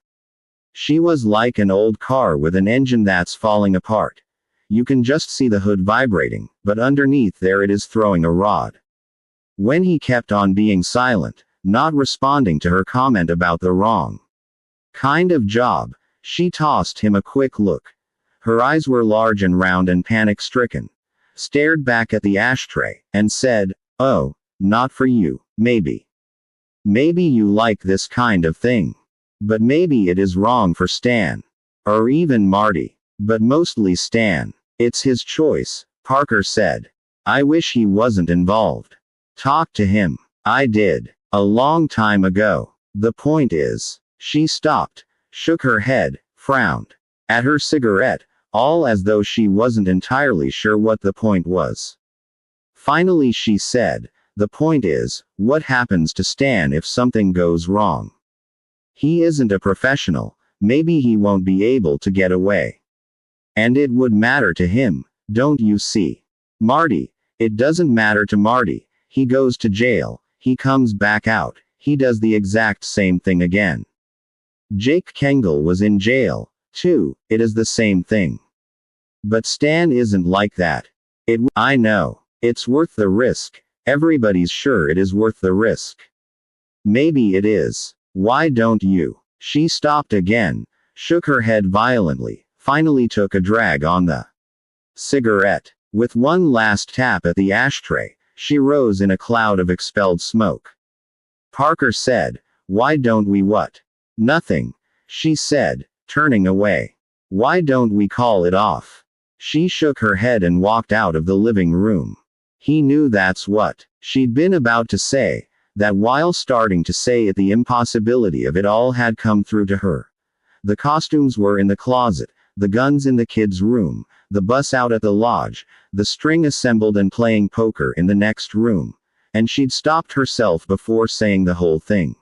She was like an old car with an engine that's falling apart. You can just see the hood vibrating, but underneath there it is throwing a rod. When he kept on being silent, not responding to her comment about the wrong kind of job, she tossed him a quick look. Her eyes were large and round and panic-stricken, stared back at the ashtray, and said, oh, not for you, maybe. Maybe you like this kind of thing. But maybe it is wrong for Stan. Or even Marty. But mostly Stan. It's his choice, Parker said. I wish he wasn't involved. Talk to him. I did. A long time ago. The point is. She stopped, shook her head, frowned at her cigarette, all as though she wasn't entirely sure what the point was. Finally she said, the point is, what happens to Stan if something goes wrong? He isn't a professional, maybe he won't be able to get away. And it would matter to him, don't you see? Marty, it doesn't matter to Marty, he goes to jail, he comes back out, he does the exact same thing again. Jake Kengel was in jail, too. It is the same thing. But Stan isn't like that. I know. It's worth the risk. Everybody's sure it is worth the risk. Maybe it is. Why don't you? She stopped again, shook her head violently, finally took a drag on the cigarette. With one last tap at the ashtray, she rose in a cloud of expelled smoke. Parker said, "Why don't we what?" "Nothing," she said, turning away. "Why don't we call it off?" She shook her head and walked out of the living room. He knew that's what she'd been about to say, that while starting to say it, the impossibility of it all had come through to her. The costumes were in the closet, the guns in the kids' room, the bus out at the lodge, the string assembled and playing poker in the next room, and she'd stopped herself before saying the whole thing.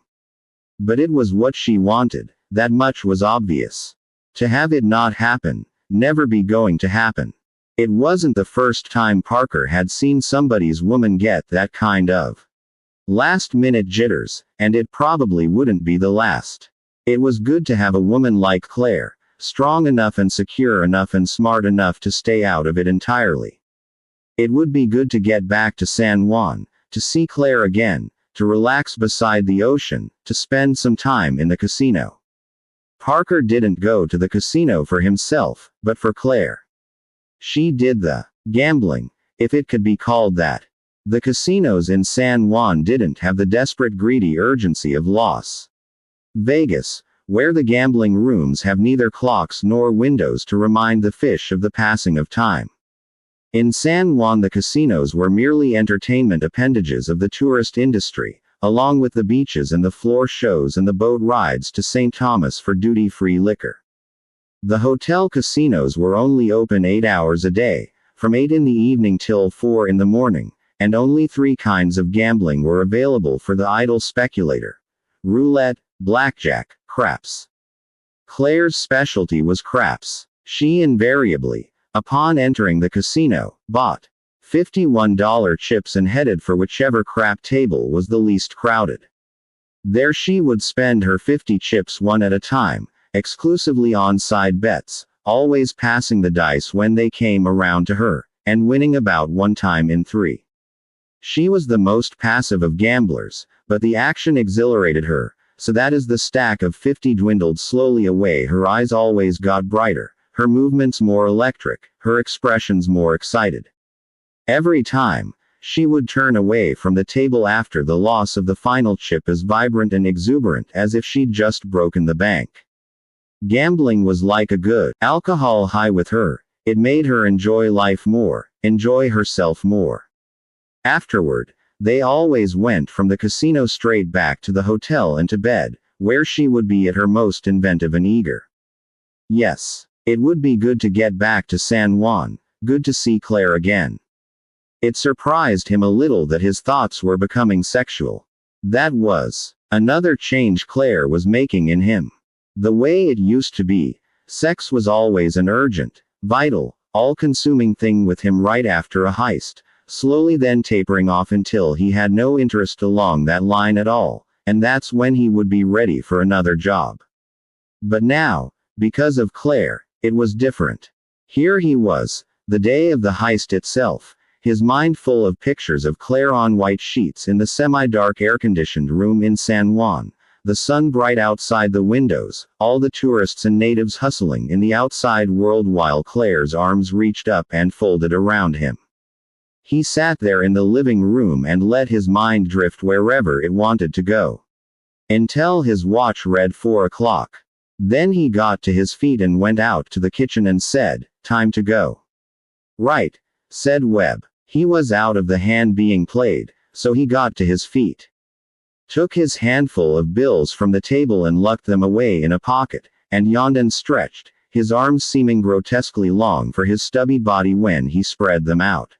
But it was what she wanted, that much was obvious. To have it not happen, never be going to happen. It wasn't the first time Parker had seen somebody's woman get that kind of last-minute jitters, and it probably wouldn't be the last. It was good to have a woman like Claire, strong enough and secure enough and smart enough to stay out of it entirely. It would be good to get back to San Juan, to see Claire again, to relax beside the ocean, to spend some time in the casino. Parker didn't go to the casino for himself, but for Claire. She did the gambling, if it could be called that. The casinos in San Juan didn't have the desperate greedy urgency of Las Vegas, where the gambling rooms have neither clocks nor windows to remind the fish of the passing of time. In San Juan, the casinos were merely entertainment appendages of the tourist industry, along with the beaches and the floor shows and the boat rides to St. Thomas for duty-free liquor. The hotel casinos were only open 8 hours a day, from 8 in the evening till 4 in the morning, and only 3 kinds of gambling were available for the idle speculator: roulette, blackjack, craps. Claire's specialty was craps. She invariably, upon entering the casino, bought $51 chips and headed for whichever crap table was the least crowded. There she would spend her 50 chips one at a time, exclusively on side bets, always passing the dice when they came around to her, and winning about 1 time in 3. She was the most passive of gamblers, but the action exhilarated her, so that as the stack of 50 dwindled slowly away, her eyes always got brighter, her movements more electric, her expressions more excited. Every time, she would turn away from the table after the loss of the final chip as vibrant and exuberant as if she'd just broken the bank. Gambling was like a good alcohol high with her. It made her enjoy life more, enjoy herself more. Afterward, they always went from the casino straight back to the hotel and to bed, where she would be at her most inventive and eager. Yes, it would be good to get back to San Juan, good to see Claire again. It surprised him a little that his thoughts were becoming sexual. That was another change Claire was making in him. The way it used to be, sex was always an urgent, vital, all-consuming thing with him right after a heist, slowly then tapering off until he had no interest along that line at all, and that's when he would be ready for another job. But now, because of Claire, it was different. Here he was, the day of the heist itself, his mind full of pictures of Claire on white sheets in the semi-dark air-conditioned room in San Juan, the sun bright outside the windows, all the tourists and natives hustling in the outside world while Claire's arms reached up and folded around him. He sat there in the living room and let his mind drift wherever it wanted to go. Until his watch read 4 o'clock. Then he got to his feet and went out to the kitchen and said, "Time to go." "Right," said Webb. He was out of the hand being played, so he got to his feet. Took his handful of bills from the table and lucked them away in a pocket, and yawned and stretched, his arms seeming grotesquely long for his stubby body when he spread them out.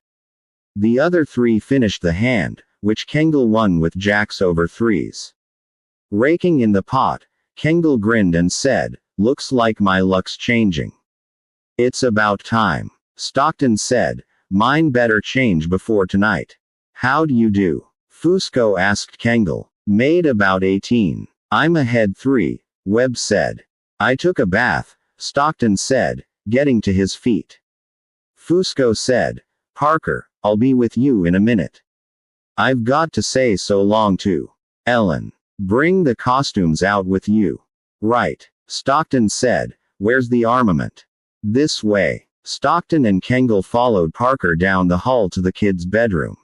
The other 3 finished the hand, which Kengel won with jacks over 3s. Raking in the pot, Kengel grinned and said, "Looks like my luck's changing." "It's about time," Stockton said. "Mine better change before tonight." "How'd you do?" Fusco asked Kengel. "Made about 18. I'm ahead 3. Webb said. I took a bath, Stockton said, getting to his feet. Fusco said. Parker, I'll be with you in a minute. I've got to say so long to Ellen. Bring the costumes out with you. Right. Stockton said. Where's the armament? This way. Stockton and Kengel followed Parker down the hall to the kid's bedroom.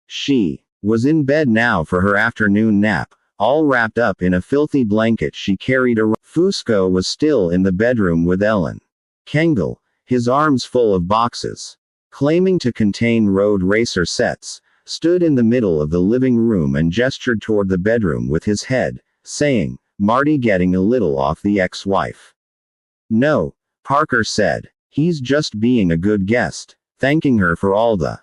She was in bed now for her afternoon nap, all wrapped up in a filthy blanket she carried around. Fusco was still in the bedroom with Ellen. Kengel, his arms full of boxes, claiming to contain road racer sets, stood in the middle of the living room and gestured toward the bedroom with his head, saying, Marty getting a little off the ex-wife. No, Parker said. He's just being a good guest, thanking her for all the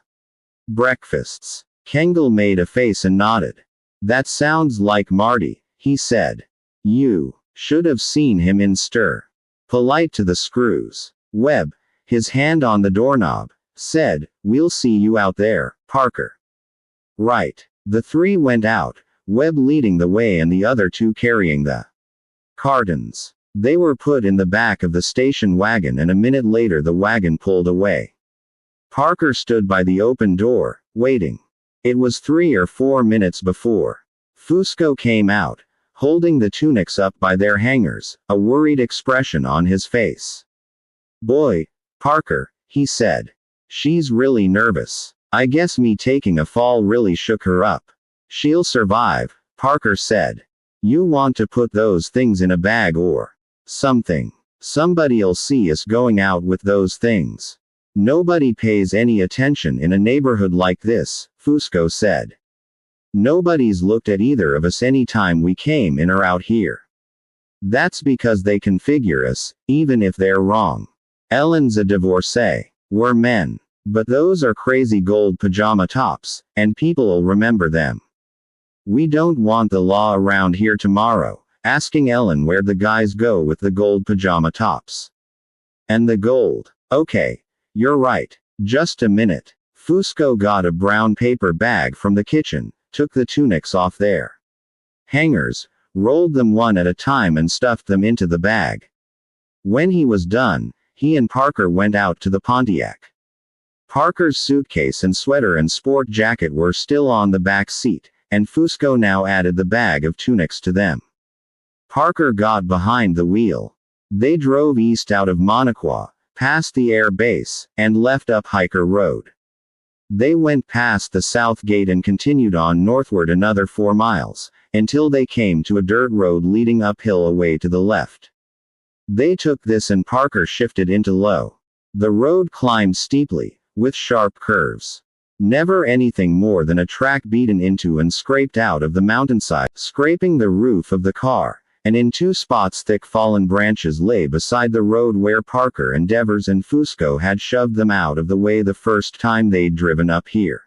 breakfasts. Kengel made a face and nodded. That sounds like Marty, he said. You should have seen him in stir. Polite to the screws. Webb, his hand on the doorknob, said, We'll see you out there, Parker. Right. The three went out, Webb leading the way and the other two carrying the cartons. They were put in the back of the station wagon and a minute later the wagon pulled away. Parker stood by the open door, waiting. It was 3 or 4 minutes before Fusco came out, holding the tunics up by their hangers, a worried expression on his face. Boy, Parker, he said. She's really nervous. I guess me taking a fall really shook her up. She'll survive, Parker said. You want to put those things in a bag or something. Somebody'll see us going out with those things. Nobody pays any attention in a neighborhood like this, Fusco said. Nobody's looked at either of us any time we came in or out here. That's because they can figure us, even if they're wrong. Ellen's a divorcee. We're men. But those are crazy gold pajama tops, and people'll remember them. We don't want the law around here tomorrow, asking Ellen where the guys go with the gold pajama tops. And the gold. Okay. You're right. Just a minute. Fusco got a brown paper bag from the kitchen, took the tunics off their hangers, rolled them one at a time and stuffed them into the bag. When he was done, he and Parker went out to the Pontiac. Parker's suitcase and sweater and sport jacket were still on the back seat, and Fusco now added the bag of tunics to them. Parker got behind the wheel. They drove east out of Monaquah, past the air base, and left up Hiker Road. They went past the south gate and continued on northward another 4 miles, until they came to a dirt road leading uphill away to the left. They took this and Parker shifted into low. The road climbed steeply, with sharp curves. Never anything more than a track beaten into and scraped out of the mountainside, scraping the roof of the car, and in 2 spots thick fallen branches lay beside the road where Parker and Devers and Fusco had shoved them out of the way the first time they'd driven up here.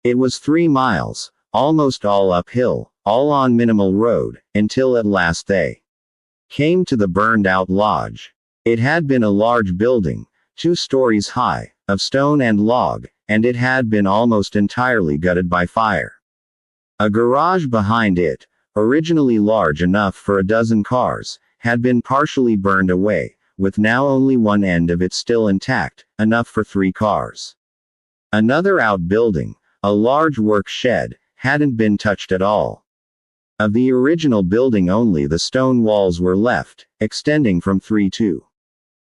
It was 3 miles, almost all uphill, all on minimal road, until at last they came to the burned-out lodge. It had been a large building, 2 stories high, of stone and log, and it had been almost entirely gutted by fire. A garage behind it, originally large enough for a dozen cars, had been partially burned away, with now only one end of it still intact, enough for 3 cars. Another outbuilding, a large work shed, hadn't been touched at all. Of the original building only the stone walls were left, extending from 3 to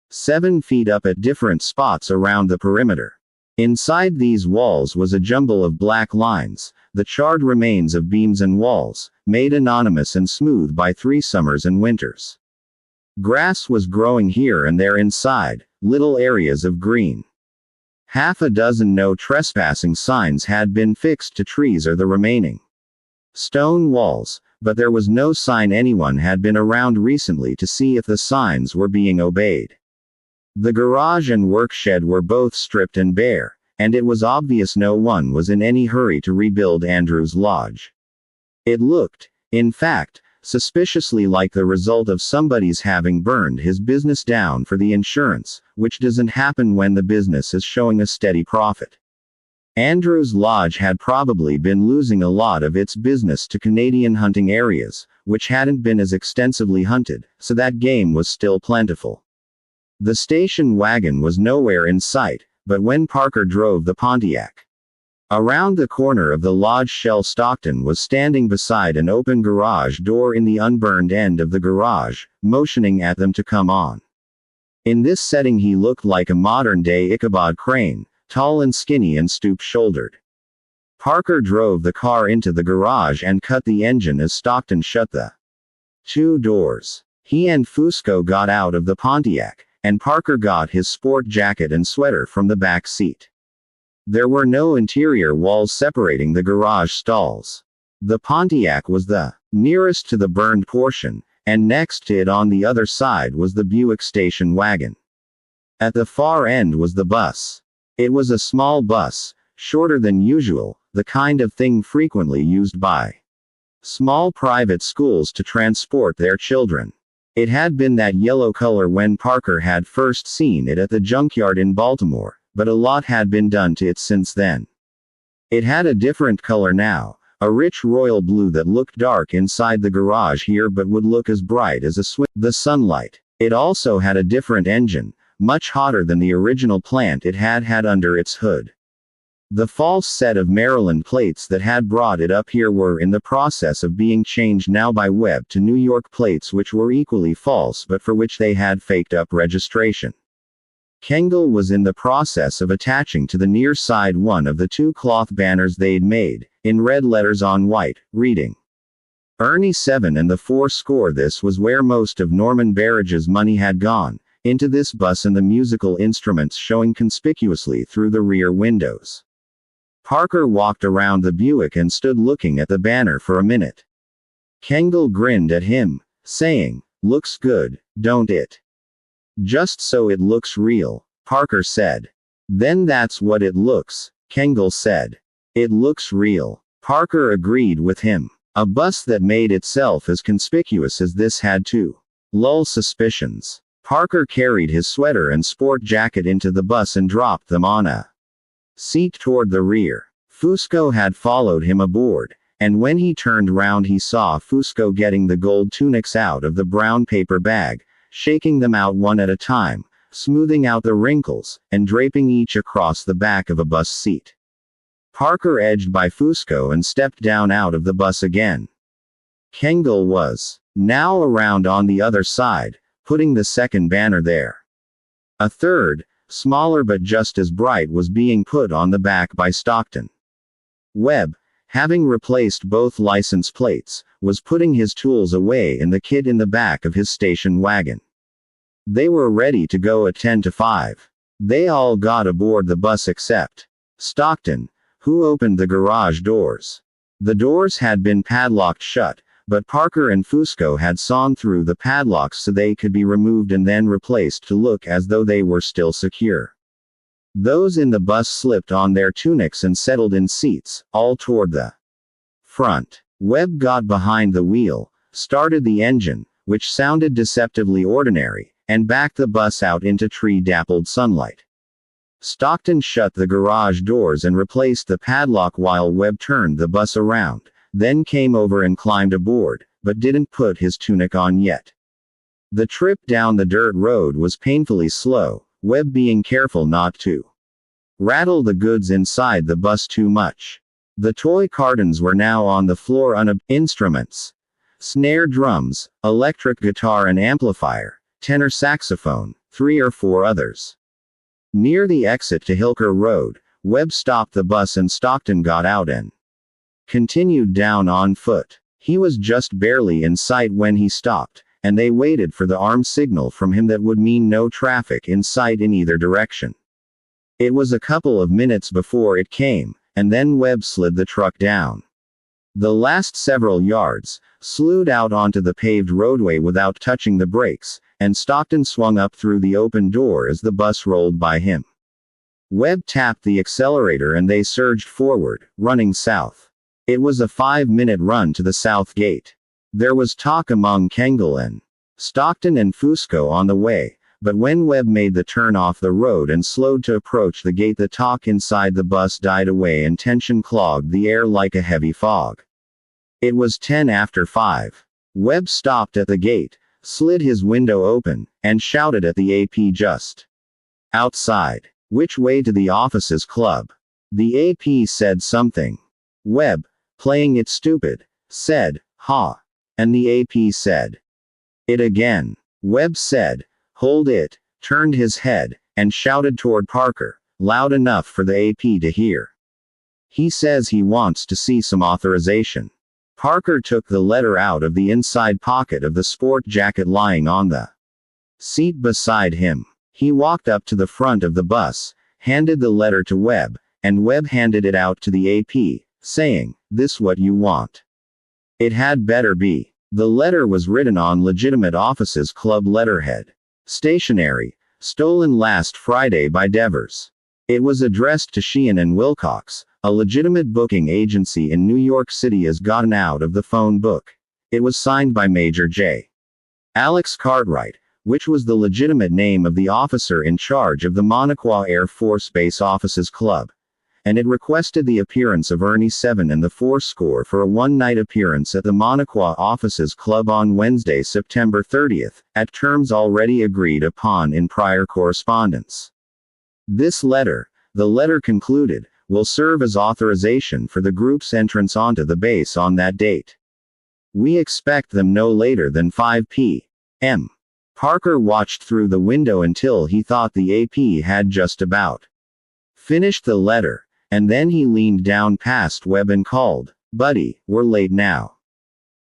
7 feet up at different spots around the perimeter. Inside these walls was a jumble of black lines, the charred remains of beams and walls, made anonymous and smooth by 3 summers and winters. Grass was growing here and there inside, little areas of green. Half a dozen no trespassing signs had been fixed to trees or the remaining stone walls, but there was no sign anyone had been around recently to see if the signs were being obeyed. The garage and work shed were both stripped and bare, and it was obvious no one was in any hurry to rebuild Andrews Lodge. It looked, in fact, suspiciously like the result of somebody's having burned his business down for the insurance, which doesn't happen when the business is showing a steady profit. Andrews Lodge had probably been losing a lot of its business to Canadian hunting areas, which hadn't been as extensively hunted, so that game was still plentiful. The station wagon was nowhere in sight, but when Parker drove the Pontiac around the corner of the lodge, Shell Stockton was standing beside an open garage door in the unburned end of the garage, motioning at them to come on. In this setting he looked like a modern-day Ichabod Crane, tall and skinny and stoop-shouldered. Parker drove the car into the garage and cut the engine as Stockton shut the two doors. He and Fusco got out of the Pontiac, and Parker got his sport jacket and sweater from the back seat. There were no interior walls separating the garage stalls. The Pontiac was the nearest to the burned portion, and next to it on the other side was the Buick station wagon. At the far end was the bus. It was a small bus, shorter than usual, the kind of thing frequently used by small private schools to transport their children. It had been that yellow color when Parker had first seen it at the junkyard in Baltimore, but a lot had been done to it since then. It had a different color now, a rich royal blue that looked dark inside the garage here but would look as bright as the sunlight. It also had a different engine, much hotter than the original plant it had had under its hood. The false set of Maryland plates that had brought it up here were in the process of being changed now by Webb to New York plates, which were equally false but for which they had faked up registration. Kengel was in the process of attaching to the near side one of the two cloth banners they'd made, in red letters on white, reading Ernie 7 and the 4 score. This was where most of Norman Barrage's money had gone, into this bus and the musical instruments showing conspicuously through the rear windows. Parker walked around the Buick and stood looking at the banner for a minute. Kengel grinned at him, saying, "Looks good, don't it?" "Just so it looks real," Parker said. "Then that's what it looks," Kengel said. "It looks real." Parker agreed with him. A bus that made itself as conspicuous as this had to lull suspicions. Parker carried his sweater and sport jacket into the bus and dropped them on a seat toward the rear. Fusco had followed him aboard, and when he turned round he saw Fusco getting the gold tunics out of the brown paper bag, shaking them out one at a time, smoothing out the wrinkles, and draping each across the back of a bus seat. Parker edged by Fusco and stepped down out of the bus again. Kengel was now around on the other side, putting the second banner there. A third, smaller but just as bright, was being put on the back by Stockton. Webb, having replaced both license plates, was putting his tools away in the kit in the back of his station wagon. They were ready to go at 10 to 5. They all got aboard the bus except Stockton, who opened the garage doors. The doors had been padlocked shut, but Parker and Fusco had sawn through the padlocks so they could be removed and then replaced to look as though they were still secure. Those in the bus slipped on their tunics and settled in seats, all toward the front. Webb got behind the wheel, started the engine, which sounded deceptively ordinary, and backed the bus out into tree-dappled sunlight. Stockton shut the garage doors and replaced the padlock while Webb turned the bus around, then came over and climbed aboard, but didn't put his tunic on yet. The trip down the dirt road was painfully slow, Webb being careful not to rattle the goods inside the bus too much. The toy cartons were now on the floor. Instruments, snare drums, electric guitar and amplifier, tenor saxophone, 3 or 4 others. Near the exit to Hilker Road, Webb stopped the bus and Stockton got out and continued down on foot. He was just barely in sight when he stopped, and they waited for the armed signal from him that would mean no traffic in sight in either direction. It was a couple of minutes before it came, and then Webb slid the truck down the last several yards, slewed out onto the paved roadway without touching the brakes, and Stockton swung up through the open door as the bus rolled by him. Webb tapped the accelerator and they surged forward, running south. It was a 5-minute run to the south gate. There was talk among Kengel and Stockton and Fusco on the way, but when Webb made the turn off the road and slowed to approach the gate, the talk inside the bus died away and tension clogged the air like a heavy fog. It was 10 after 5. Webb stopped at the gate, slid his window open, and shouted at the AP just outside. "Which way to the officers club?" The AP said something. Webb, playing it stupid, said, "Ha." And the AP said it again. Webb said, "Hold it," turned his head, and shouted toward Parker, loud enough for the AP to hear. "He says he wants to see some authorization." Parker took the letter out of the inside pocket of the sport jacket lying on the seat beside him. He walked up to the front of the bus, handed the letter to Webb, and Webb handed it out to the AP, saying, "This what you want?" It had better be. The letter was written on legitimate Officers Club letterhead. Stationery, stolen last Friday by Devers. It was addressed to Sheehan and Wilcox, a legitimate booking agency in New York City as gotten out of the phone book. It was signed by Major J. Alex Cartwright, which was the legitimate name of the officer in charge of the Monaco Air Force Base Officers Club. And it requested the appearance of Ernie Seven and the Fourscore for a one-night appearance at the Monaco Officers Club on Wednesday, September 30th, at terms already agreed upon in prior correspondence. This letter, the letter concluded, will serve as authorization for the group's entrance onto the base on that date. We expect them no later than 5 p.m. Parker watched through the window until he thought the AP had just about finished the letter, and then he leaned down past Webb and called, "Buddy, we're late now.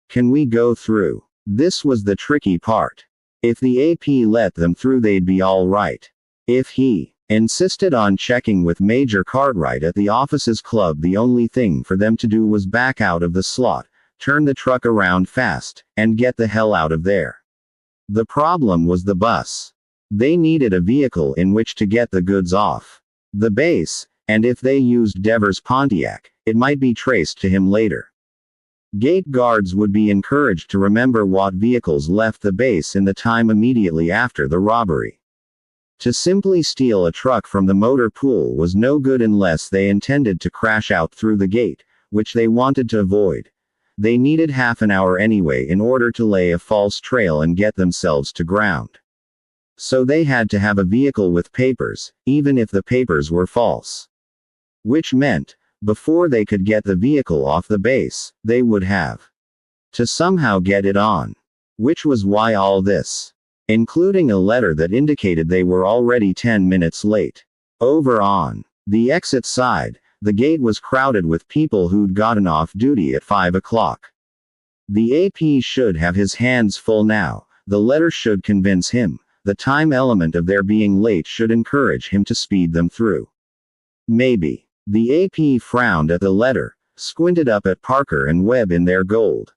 Can we go through?" This was the tricky part. If the AP let them through, they'd be all right. If he insisted on checking with Major Cartwright at the Officers Club, the only thing for them to do was back out of the slot, turn the truck around fast, and get the hell out of there. The problem was the bus. They needed a vehicle in which to get the goods off the base, and if they used Devers' Pontiac, it might be traced to him later. Gate guards would be encouraged to remember what vehicles left the base in the time immediately after the robbery. To simply steal a truck from the motor pool was no good unless they intended to crash out through the gate, which they wanted to avoid. They needed half an hour anyway in order to lay a false trail and get themselves to ground. So they had to have a vehicle with papers, even if the papers were false. Which meant, before they could get the vehicle off the base, they would have to somehow get it on. Which was why all this, including a letter that indicated they were already 10 minutes late. Over on the exit side, the gate was crowded with people who'd gotten off duty at 5 o'clock. The AP should have his hands full now. The letter should convince him. The time element of their being late should encourage him to speed them through. Maybe. The AP frowned at the letter, squinted up at Parker and Webb in their gold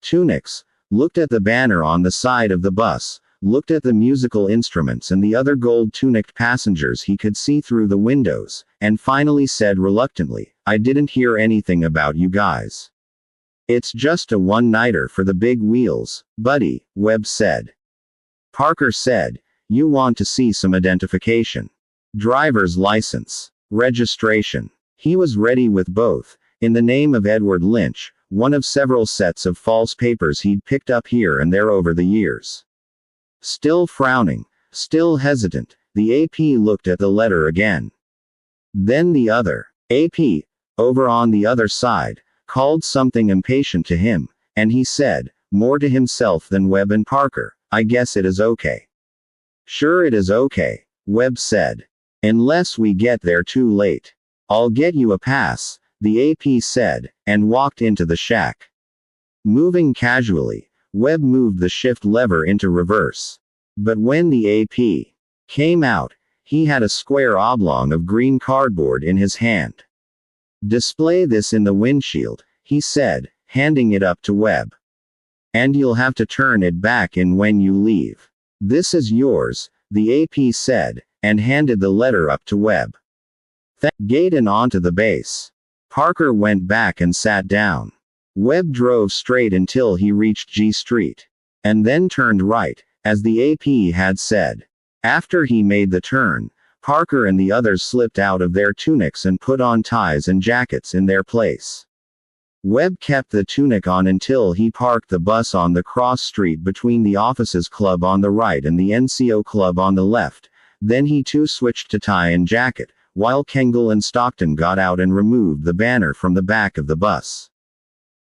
tunics, looked at the banner on the side of the bus, looked at the musical instruments and the other gold-tunicked passengers he could see through the windows, and finally said reluctantly, "I didn't hear anything about you guys." "It's just a one-nighter for the big wheels, buddy," Webb said. Parker said, "You want to see some identification. Driver's license. Registration." He was ready with both, in the name of Edward Lynch, one of several sets of false papers he'd picked up here and there over the years. Still frowning, still hesitant, the AP looked at the letter again. Then the other AP, over on the other side, called something impatient to him, and he said, more to himself than Webb and Parker, "I guess it is okay." "Sure it is okay," Webb said. "Unless we get there too late. I'll get you a pass," the AP said, and walked into the shack. Moving casually, Webb moved the shift lever into reverse. But when the AP came out, he had a square oblong of green cardboard in his hand. "Display this in the windshield," he said, handing it up to Webb. "And you'll have to turn it back in when you leave. This is yours," the AP said, and handed the letter up to Webb. Gate and onto the base. Parker went back and sat down. Webb drove straight until he reached G Street. And then turned right, as the AP had said. After he made the turn, Parker and the others slipped out of their tunics and put on ties and jackets in their place. Webb kept the tunic on until he parked the bus on the cross street between the Officers Club on the right and the NCO Club on the left. Then he too switched to tie and jacket, while Kengel and Stockton got out and removed the banner from the back of the bus.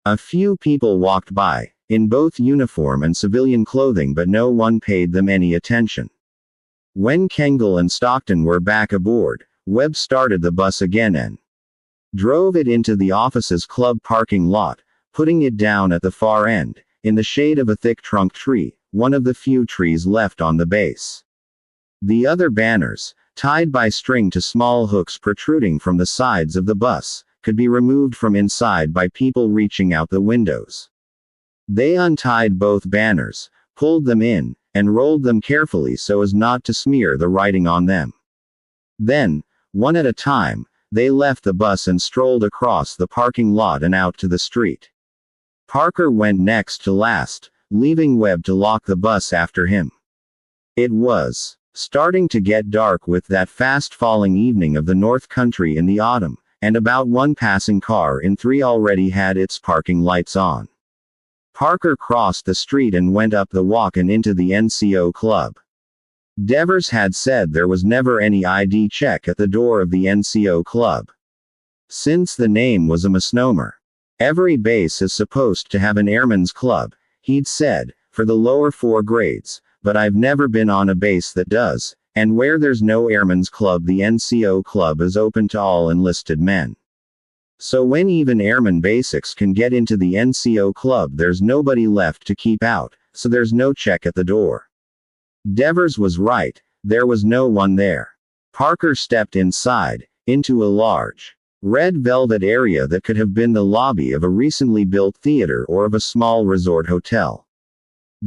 A few people walked by, in both uniform and civilian clothing, but no one paid them any attention. When Kengel and Stockton were back aboard, Webb started the bus again and drove it into the Officers Club parking lot, putting it down at the far end, in the shade of a thick trunk tree, one of the few trees left on the base. The other banners, tied by string to small hooks protruding from the sides of the bus, could be removed from inside by people reaching out the windows. They untied both banners, pulled them in, and rolled them carefully so as not to smear the writing on them. Then, one at a time, they left the bus and strolled across the parking lot and out to the street. Parker went next to last, leaving Webb to lock the bus after him. It was starting to get dark with that fast-falling evening of the North Country in the autumn, and about one passing car in 3 already had its parking lights on. Parker crossed the street and went up the walk and into the NCO Club. Devers had said there was never any ID check at the door of the NCO Club. Since the name was a misnomer. Every base is supposed to have an airman's club, he'd said, for the lower 4 grades, but I've never been on a base that does, and where there's no airman's club, the NCO Club is open to all enlisted men. So when even airman basics can get into the NCO Club, there's nobody left to keep out, so there's no check at the door. Devers was right, there was no one there. Parker stepped inside, into a large, red velvet area that could have been the lobby of a recently built theater or of a small resort hotel.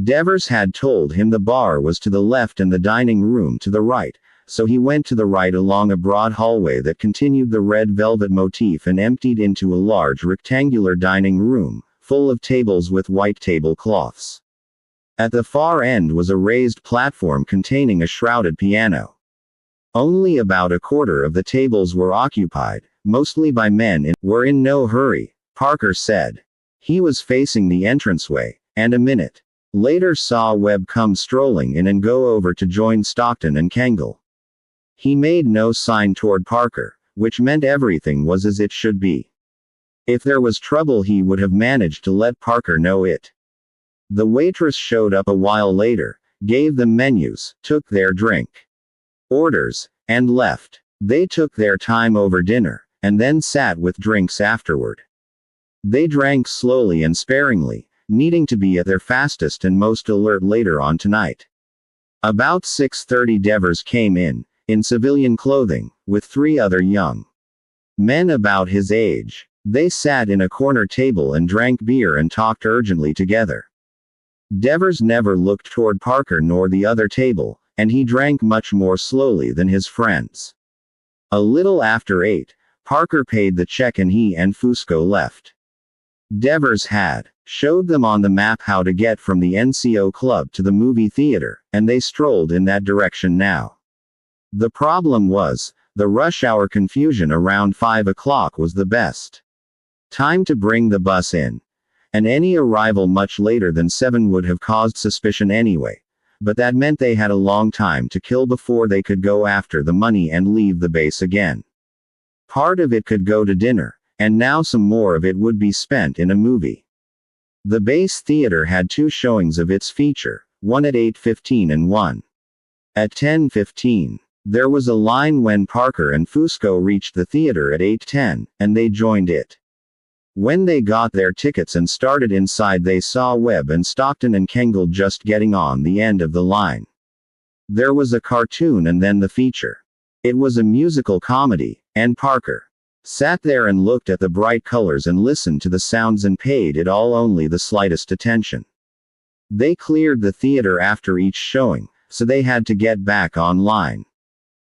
Devers had told him the bar was to the left and the dining room to the right, so he went to the right along a broad hallway that continued the red velvet motif and emptied into a large rectangular dining room, full of tables with white tablecloths. At the far end was a raised platform containing a shrouded piano. Only about a quarter of the tables were occupied, mostly by men were in no hurry, Parker said. He was facing the entranceway, and a minute later saw Webb come strolling in and go over to join Stockton and Kengel. He made no sign toward Parker, which meant everything was as it should be. If there was trouble, he would have managed to let Parker know it. The waitress showed up a while later, gave them menus, took their drink orders, and left. They took their time over dinner, and then sat with drinks afterward. They drank slowly and sparingly, needing to be at their fastest and most alert later on tonight. About 6:30 Devers came in civilian clothing, with 3 other young men about his age. They sat in a corner table and drank beer and talked urgently together. Devers never looked toward Parker nor the other table, and he drank much more slowly than his friends. A little after 8, Parker paid the check and he and Fusco left. Devers had showed them on the map how to get from the NCO Club to the movie theater, and they strolled in that direction now. The problem was, the rush hour confusion around 5 o'clock was the best time to bring the bus in. And any arrival much later than 7 would have caused suspicion anyway. But that meant they had a long time to kill before they could go after the money and leave the base again. Part of it could go to dinner, and now some more of it would be spent in a movie. The base theater had 2 showings of its feature, one at 8:15 and one at 10:15. There was a line when Parker and Fusco reached the theater at 8:10, and they joined it. When they got their tickets and started inside, they saw Webb and Stockton and Kengel just getting on the end of the line. There was a cartoon and then the feature. It was a musical comedy, and Parker sat there and looked at the bright colors and listened to the sounds and paid it all only the slightest attention. They cleared the theater after each showing, so they had to get back online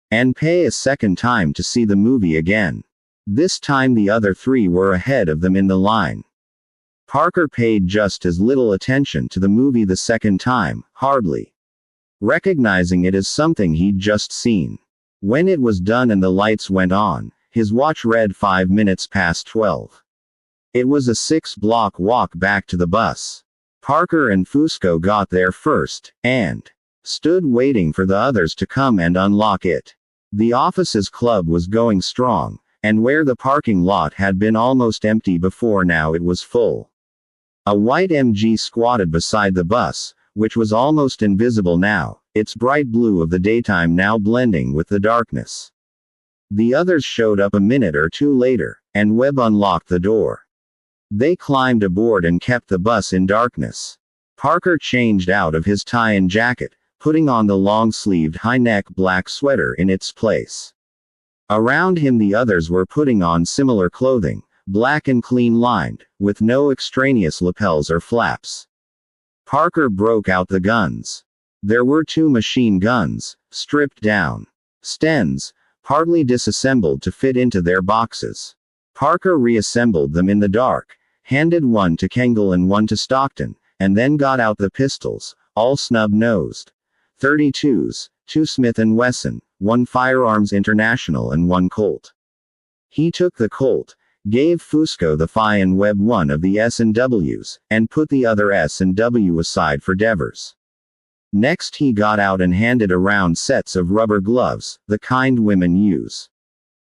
and pay a second time to see the movie again. This time the other 3 were ahead of them in the line. Parker paid just as little attention to the movie the second time, hardly. recognizing it as something he'd just seen. When it was done and the lights went on, his watch read 5 minutes past 12. It was a 6-block walk back to the bus. Parker and Fusco got there first, and stood waiting for the others to come and unlock it. The office's club was going strong, and where the parking lot had been almost empty before, now it was full. A white MG squatted beside the bus, which was almost invisible now, its bright blue of the daytime now blending with the darkness. The others showed up a minute or two later, and Webb unlocked the door. They climbed aboard and kept the bus in darkness. Parker changed out of his tie and jacket, putting on the long-sleeved high-neck black sweater in its place. Around him the others were putting on similar clothing, black and clean-lined, with no extraneous lapels or flaps. Parker broke out the guns. There were 2 machine guns, stripped down. Stens, partly disassembled to fit into their boxes. Parker reassembled them in the dark, handed one to Kengel and one to Stockton, and then got out the pistols, all snub-nosed. 32s, 2 Smith & Wesson, 1 Firearms International and 1 Colt. He took the Colt, gave Fusco the Phi and Webb one of the S&Ws, and put the other S&W aside for Devers. Next he got out and handed around sets of rubber gloves, the kind women use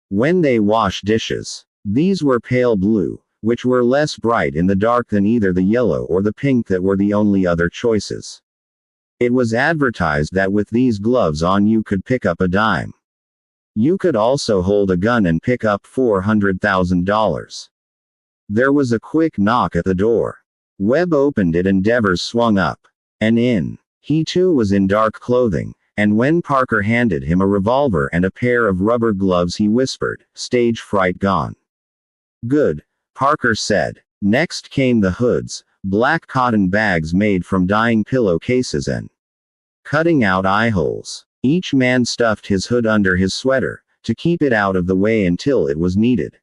when they wash dishes. These were pale blue, which were less bright in the dark than either the yellow or the pink that were the only other choices. It was advertised that with these gloves on you could pick up a dime. You could also hold a gun and pick up $400,000. There was a quick knock at the door. Webb opened it and Devers swung up and in. He too was in dark clothing, and when Parker handed him a revolver and a pair of rubber gloves he whispered, "Stage fright gone." "Good," Parker said. Next came the hoods, black cotton bags made from dyeing pillow cases and cutting out eye holes. Each man stuffed his hood under his sweater, to keep it out of the way until it was needed.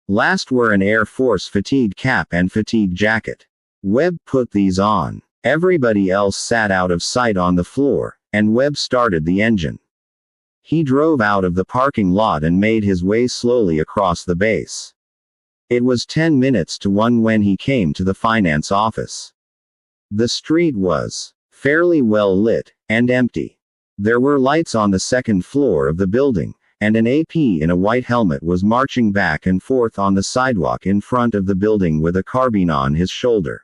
Last were an Air Force fatigue cap and fatigue jacket. Webb put these on. Everybody else sat out of sight on the floor, and Webb started the engine. He drove out of the parking lot and made his way slowly across the base. It was 10 minutes to 1 when he came to the finance office. The street was fairly well lit, and empty. There were lights on the second floor of the building, and an AP in a white helmet was marching back and forth on the sidewalk in front of the building with a carbine on his shoulder.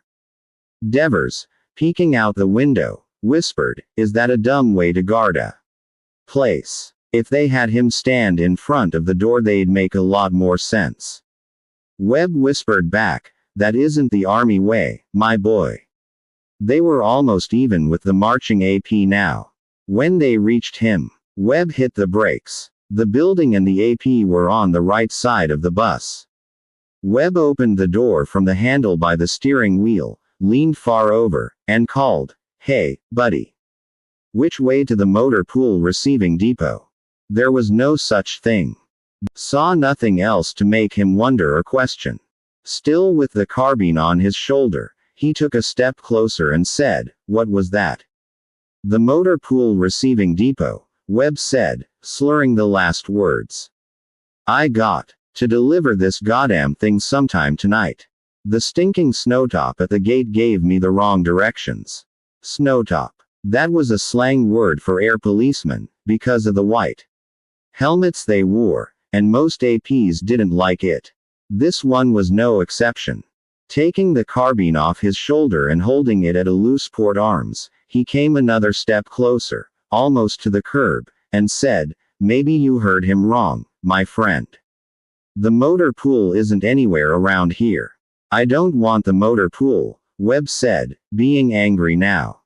Devers, peeking out the window, whispered, "Is that a dumb way to guard a place? If they had him stand in front of the door they'd make a lot more sense." Webb whispered back, "That isn't the Army way, my boy." They were almost even with the marching AP now. When they reached him, Webb hit the brakes. The building and the AP were on the right side of the bus. Webb opened the door from the handle by the steering wheel, leaned far over, and called, "Hey, buddy. Which way to the motor pool receiving depot?" There was no such thing. Saw nothing else to make him wonder or question. Still with the carbine on his shoulder, he took a step closer and said, "What was that?" "The motor pool receiving depot," Webb said, slurring the last words. "I got to deliver this goddamn thing sometime tonight. The stinking snowtop at the gate gave me the wrong directions." Snowtop. That was a slang word for air policemen, because of the white helmets they wore, and most APs didn't like it. This one was no exception. Taking the carbine off his shoulder and holding it at a loose port arms, he came another step closer, almost to the curb, and said, "Maybe you heard him wrong, my friend. The motor pool isn't anywhere around here." "I don't want the motor pool," Webb said, being angry now.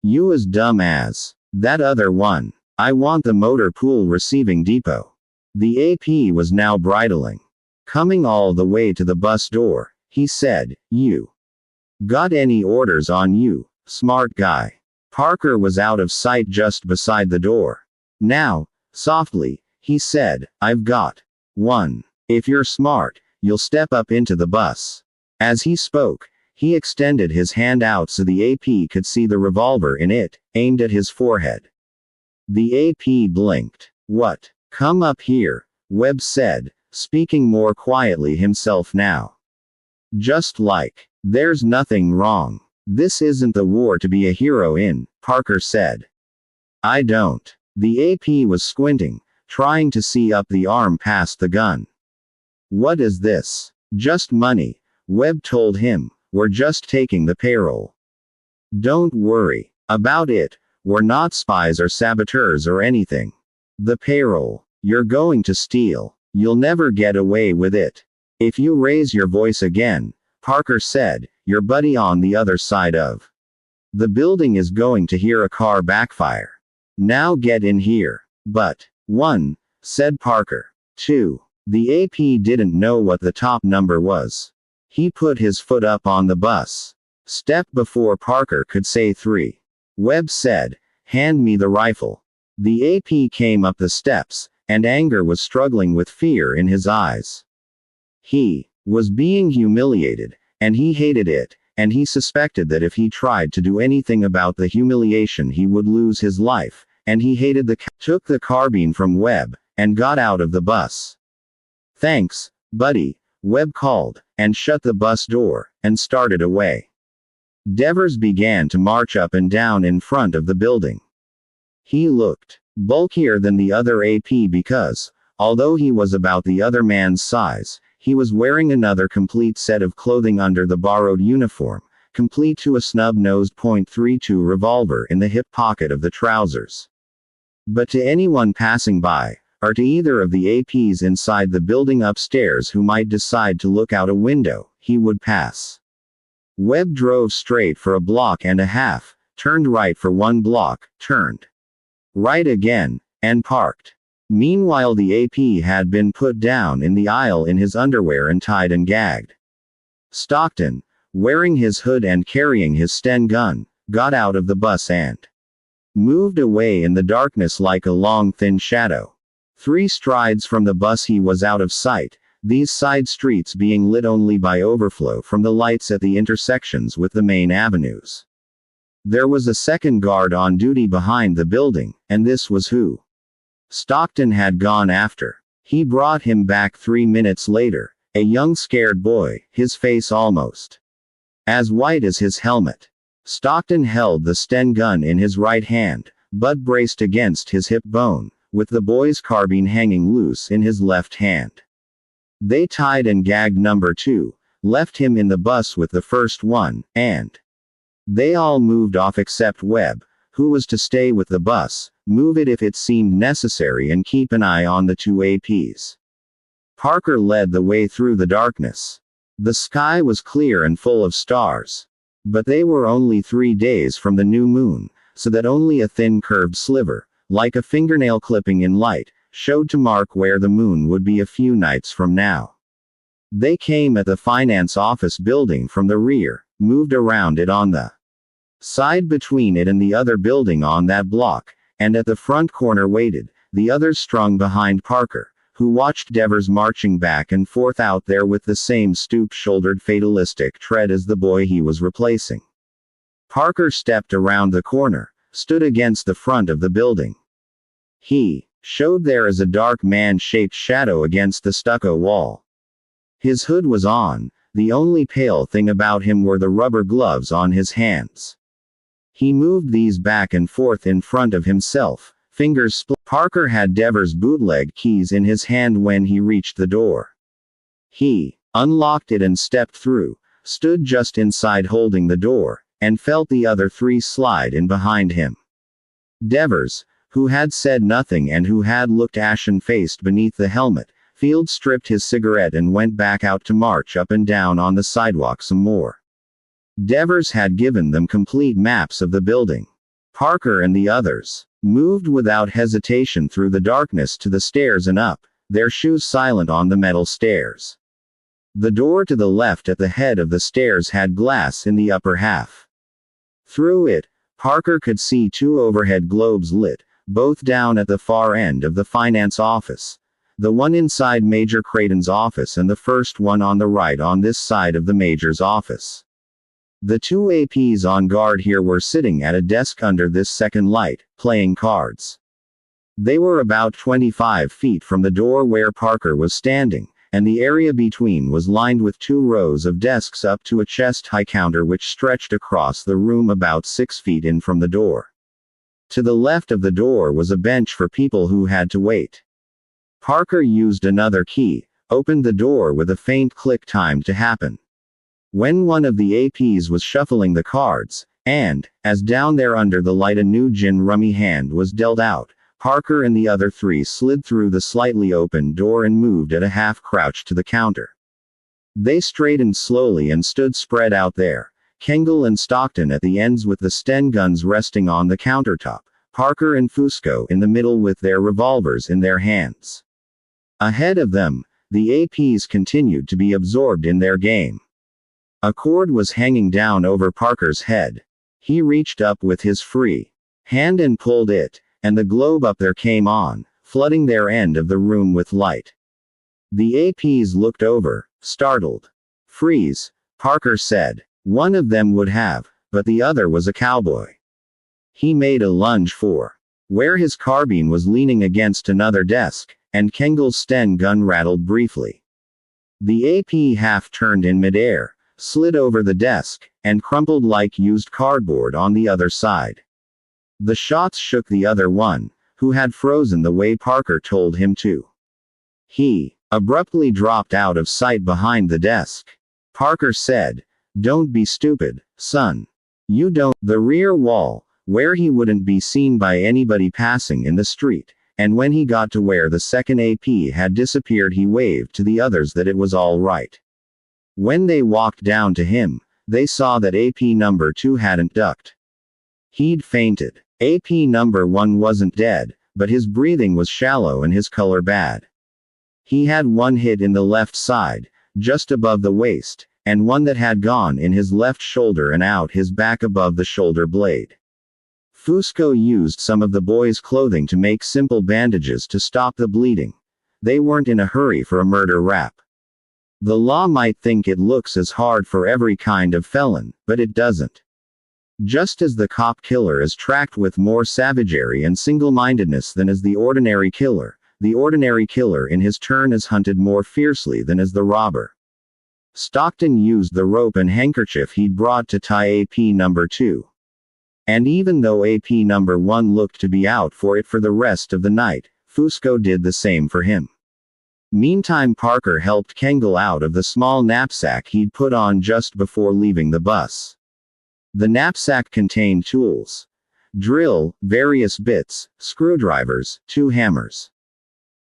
"You as dumb as that other one. I want the motor pool receiving depot." The AP was now bridling. Coming all the way to the bus door, he said, "You got any orders on you, smart guy?" Parker was out of sight just beside the door. Now, softly, he said, "I've got one. If you're smart, you'll step up into the bus." As he spoke, He extended his hand out so the AP could see the revolver in it, aimed at his forehead. The AP blinked. "What? Come up here," Webb said, speaking more quietly himself now. "Just like. There's nothing wrong. This isn't the war to be a hero in," Parker said. "I don't." The AP was squinting, trying to see up the arm past the gun. "What is this?" "Just money," Webb told him. "We're just taking the payroll. Don't worry about it. We're not spies or saboteurs or anything. The payroll. You're going to steal. You'll never get away with it. If you raise your voice again," Parker said, "your buddy on the other side of the building is going to hear a car backfire. Now get in here." "But," 1, said Parker. 2. The AP didn't know what the top number was. He put his foot up on the bus step before Parker could say 3. Webb said, "Hand me the rifle." The AP came up the steps, and anger was struggling with fear in his eyes. He was being humiliated, and he hated it, and he suspected that if he tried to do anything about the humiliation he would lose his life, and he hated took the carbine from Webb, and got out of the bus. "Thanks, buddy," Webb called, and shut the bus door, and started away. Devers began to march up and down in front of the building. He looked bulkier than the other AP because, although he was about the other man's size, he was wearing another complete set of clothing under the borrowed uniform, complete to a snub-nosed .32 revolver in the hip pocket of the trousers. But to anyone passing by, or to either of the APs inside the building upstairs who might decide to look out a window, he would pass. Webb drove straight for a block and a half, turned right for 1 block, turned right again, and parked. Meanwhile the AP had been put down in the aisle in his underwear and tied and gagged. Stockton, wearing his hood and carrying his Sten gun, got out of the bus and moved away in the darkness like a long thin shadow. 3 strides from the bus he was out of sight, these side streets being lit only by overflow from the lights at the intersections with the main avenues. There was a second guard on duty behind the building, and this was who Stockton had gone after. He brought him back 3 minutes later, a young scared boy, his face almost as white as his helmet. Stockton held the Sten gun in his right hand, butt braced against his hip bone, with the boy's carbine hanging loose in his left hand. They tied and gagged number 2, left him in the bus with the first one, and they all moved off except Webb, who was to stay with the bus, move it if it seemed necessary and keep an eye on the 2 APs. Parker led the way through the darkness. The sky was clear and full of stars. But they were only 3 days from the new moon, so that only a thin curved sliver, like a fingernail clipping in light, showed to mark where the moon would be a few nights from now. They came at the finance office building from the rear, moved around it on the side between it and the other building on that block, and at the front corner waited, the others strung behind Parker, who watched Devers marching back and forth out there with the same stoop-shouldered fatalistic tread as the boy he was replacing. Parker stepped around the corner, stood against the front of the building. He showed there as a dark man-shaped shadow against the stucco wall. His hood was on, the only pale thing about him were the rubber gloves on his hands. He moved these back and forth in front of himself, fingers split. Parker had Devers' bootleg keys in his hand when he reached the door. He unlocked it and stepped through, stood just inside holding the door, and felt the other 3 slide in behind him. Devers, who had said nothing and who had looked ashen-faced beneath the helmet, Field stripped his cigarette and went back out to march up and down on the sidewalk some more. Devers had given them complete maps of the building. Parker and the others moved without hesitation through the darkness to the stairs and up, their shoes silent on the metal stairs. The door to the left at the head of the stairs had glass in the upper half. Through it, Parker could see 2 overhead globes lit, both down at the far end of the finance office. The one inside Major Creighton's office and the first one on the right on this side of the Major's office. The two APs on guard here were sitting at a desk under this second light, playing cards. They were about 25 feet from the door where Parker was standing, and the area between was lined with 2 rows of desks up to a chest-high counter which stretched across the room about 6 feet in from the door. To the left of the door was a bench for people who had to wait. Parker used another key, opened the door with a faint click timed to happen. When one of the APs was shuffling the cards, and, as down there under the light a new gin rummy hand was dealt out, Parker and the other 3 slid through the slightly open door and moved at a half crouch to the counter. They straightened slowly and stood spread out there, Kengel and Stockton at the ends with the Sten guns resting on the countertop, Parker and Fusco in the middle with their revolvers in their hands. Ahead of them, the APs continued to be absorbed in their game. A cord was hanging down over Parker's head. He reached up with his free hand and pulled it, and the globe up there came on, flooding their end of the room with light. The APs looked over, startled. "Freeze," Parker said. One of them would have, but the other was a cowboy. He made a lunge for where his carbine was leaning against another desk, and Kengel's Sten gun rattled briefly. The AP half turned in midair, slid over the desk, and crumpled like used cardboard on the other side. The shots shook the other one, who had frozen the way Parker told him to. He abruptly dropped out of sight behind the desk. Parker said, "Don't be stupid, son. You don't." The rear wall, where he wouldn't be seen by anybody passing in the street, and when he got to where the second AP had disappeared he waved to the others that it was all right. When they walked down to him, they saw that AP number 2 hadn't ducked. He'd fainted. AP number 1 wasn't dead, but his breathing was shallow and his color bad. He had one hit in the left side, just above the waist, and one that had gone in his left shoulder and out his back above the shoulder blade. Fusco used some of the boy's clothing to make simple bandages to stop the bleeding. They weren't in a hurry for a murder rap. The law might think it looks as hard for every kind of felon, but it doesn't. Just as the cop killer is tracked with more savagery and single-mindedness than is the ordinary killer in his turn is hunted more fiercely than is the robber. Stockton used the rope and handkerchief he'd brought to tie AP number 2. And even though AP number 1 looked to be out for it for the rest of the night, Fusco did the same for him. Meantime Parker helped Kengel out of the small knapsack he'd put on just before leaving the bus. The knapsack contained tools. Drill, various bits, screwdrivers, 2 hammers.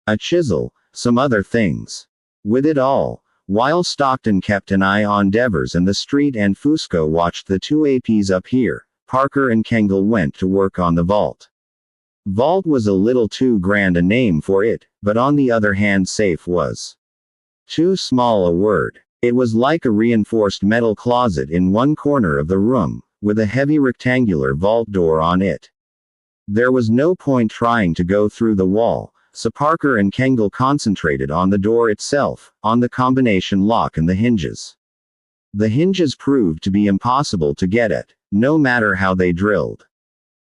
A chisel, some other things. With it all, while Stockton kept an eye on Devers and the street and Fusco watched the 2 APs up here, Parker and Kengel went to work on the vault. Vault was a little too grand a name for it, but on the other hand safe was too small a word. It was like a reinforced metal closet in one corner of the room, with a heavy rectangular vault door on it. There was no point trying to go through the wall, so Parker and Kengel concentrated on the door itself, on the combination lock and the hinges. The hinges proved to be impossible to get at, no matter how they drilled.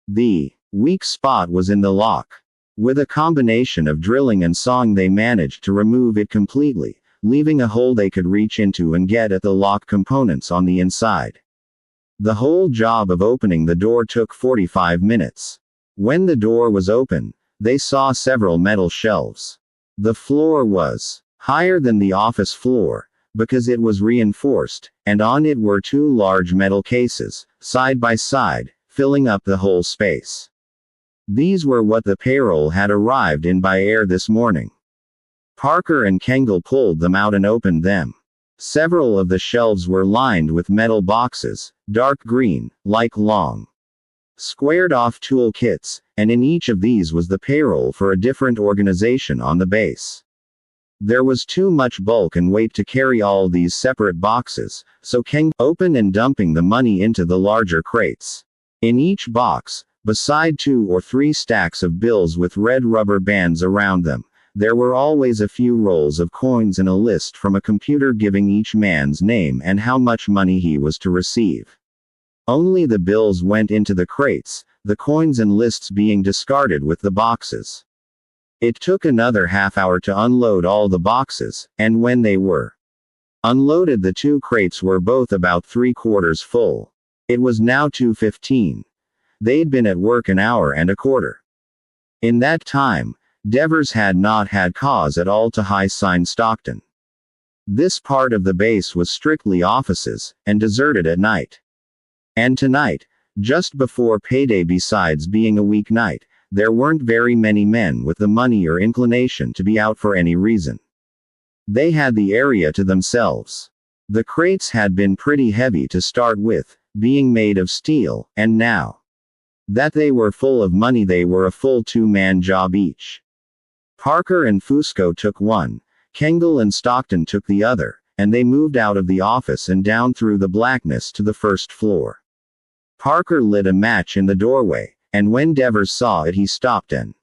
The weak spot was in the lock. With a combination of drilling and sawing they managed to remove it completely, leaving a hole they could reach into and get at the lock components on the inside. The whole job of opening the door took 45 minutes. When the door was open, they saw several metal shelves. The floor was higher than the office floor, because it was reinforced, and on it were 2 large metal cases, side by side, filling up the whole space. These were what the payroll had arrived in by air this morning. Parker and Kengel pulled them out and opened them. Several of the shelves were lined with metal boxes, dark green, like long, squared-off tool kits, and in each of these was the payroll for a different organization on the base. There was too much bulk and weight to carry all these separate boxes, so Kengel opened and dumping the money into the larger crates. In each box, beside 2 or 3 stacks of bills with red rubber bands around them, There were always a few rolls of coins and a list from a computer giving each man's name and how much money he was to receive. Only the bills went into the crates, the coins and lists being discarded with the boxes. It took another half hour to unload all the boxes, and when they were unloaded, the 2 crates were both about 3/4 full. It was now 2:15. They'd been at work an hour and a quarter. In that time, Devers had not had cause at all to high-sign Stockton. This part of the base was strictly offices, and deserted at night. And tonight, just before payday, besides being a weeknight, there weren't very many men with the money or inclination to be out for any reason. They had the area to themselves. The crates had been pretty heavy to start with, being made of steel, and now that they were full of money, they were a full 2-man job each. Parker and Fusco took one, Kengel and Stockton took the other, and they moved out of the office and down through the blackness to the first floor. Parker lit a match in the doorway, and when Devers saw it, he stopped and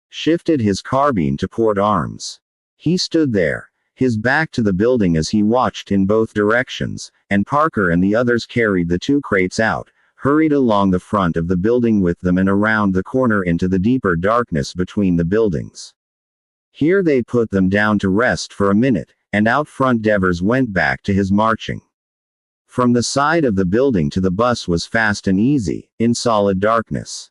shifted his carbine to port arms. He stood there, his back to the building, as he watched in both directions, and Parker and the others carried the 2 crates out, hurried along the front of the building with them and around the corner into the deeper darkness between the buildings. Here they put them down to rest for a minute, and out front Devers went back to his marching. From the side of the building to the bus was fast and easy, in solid darkness.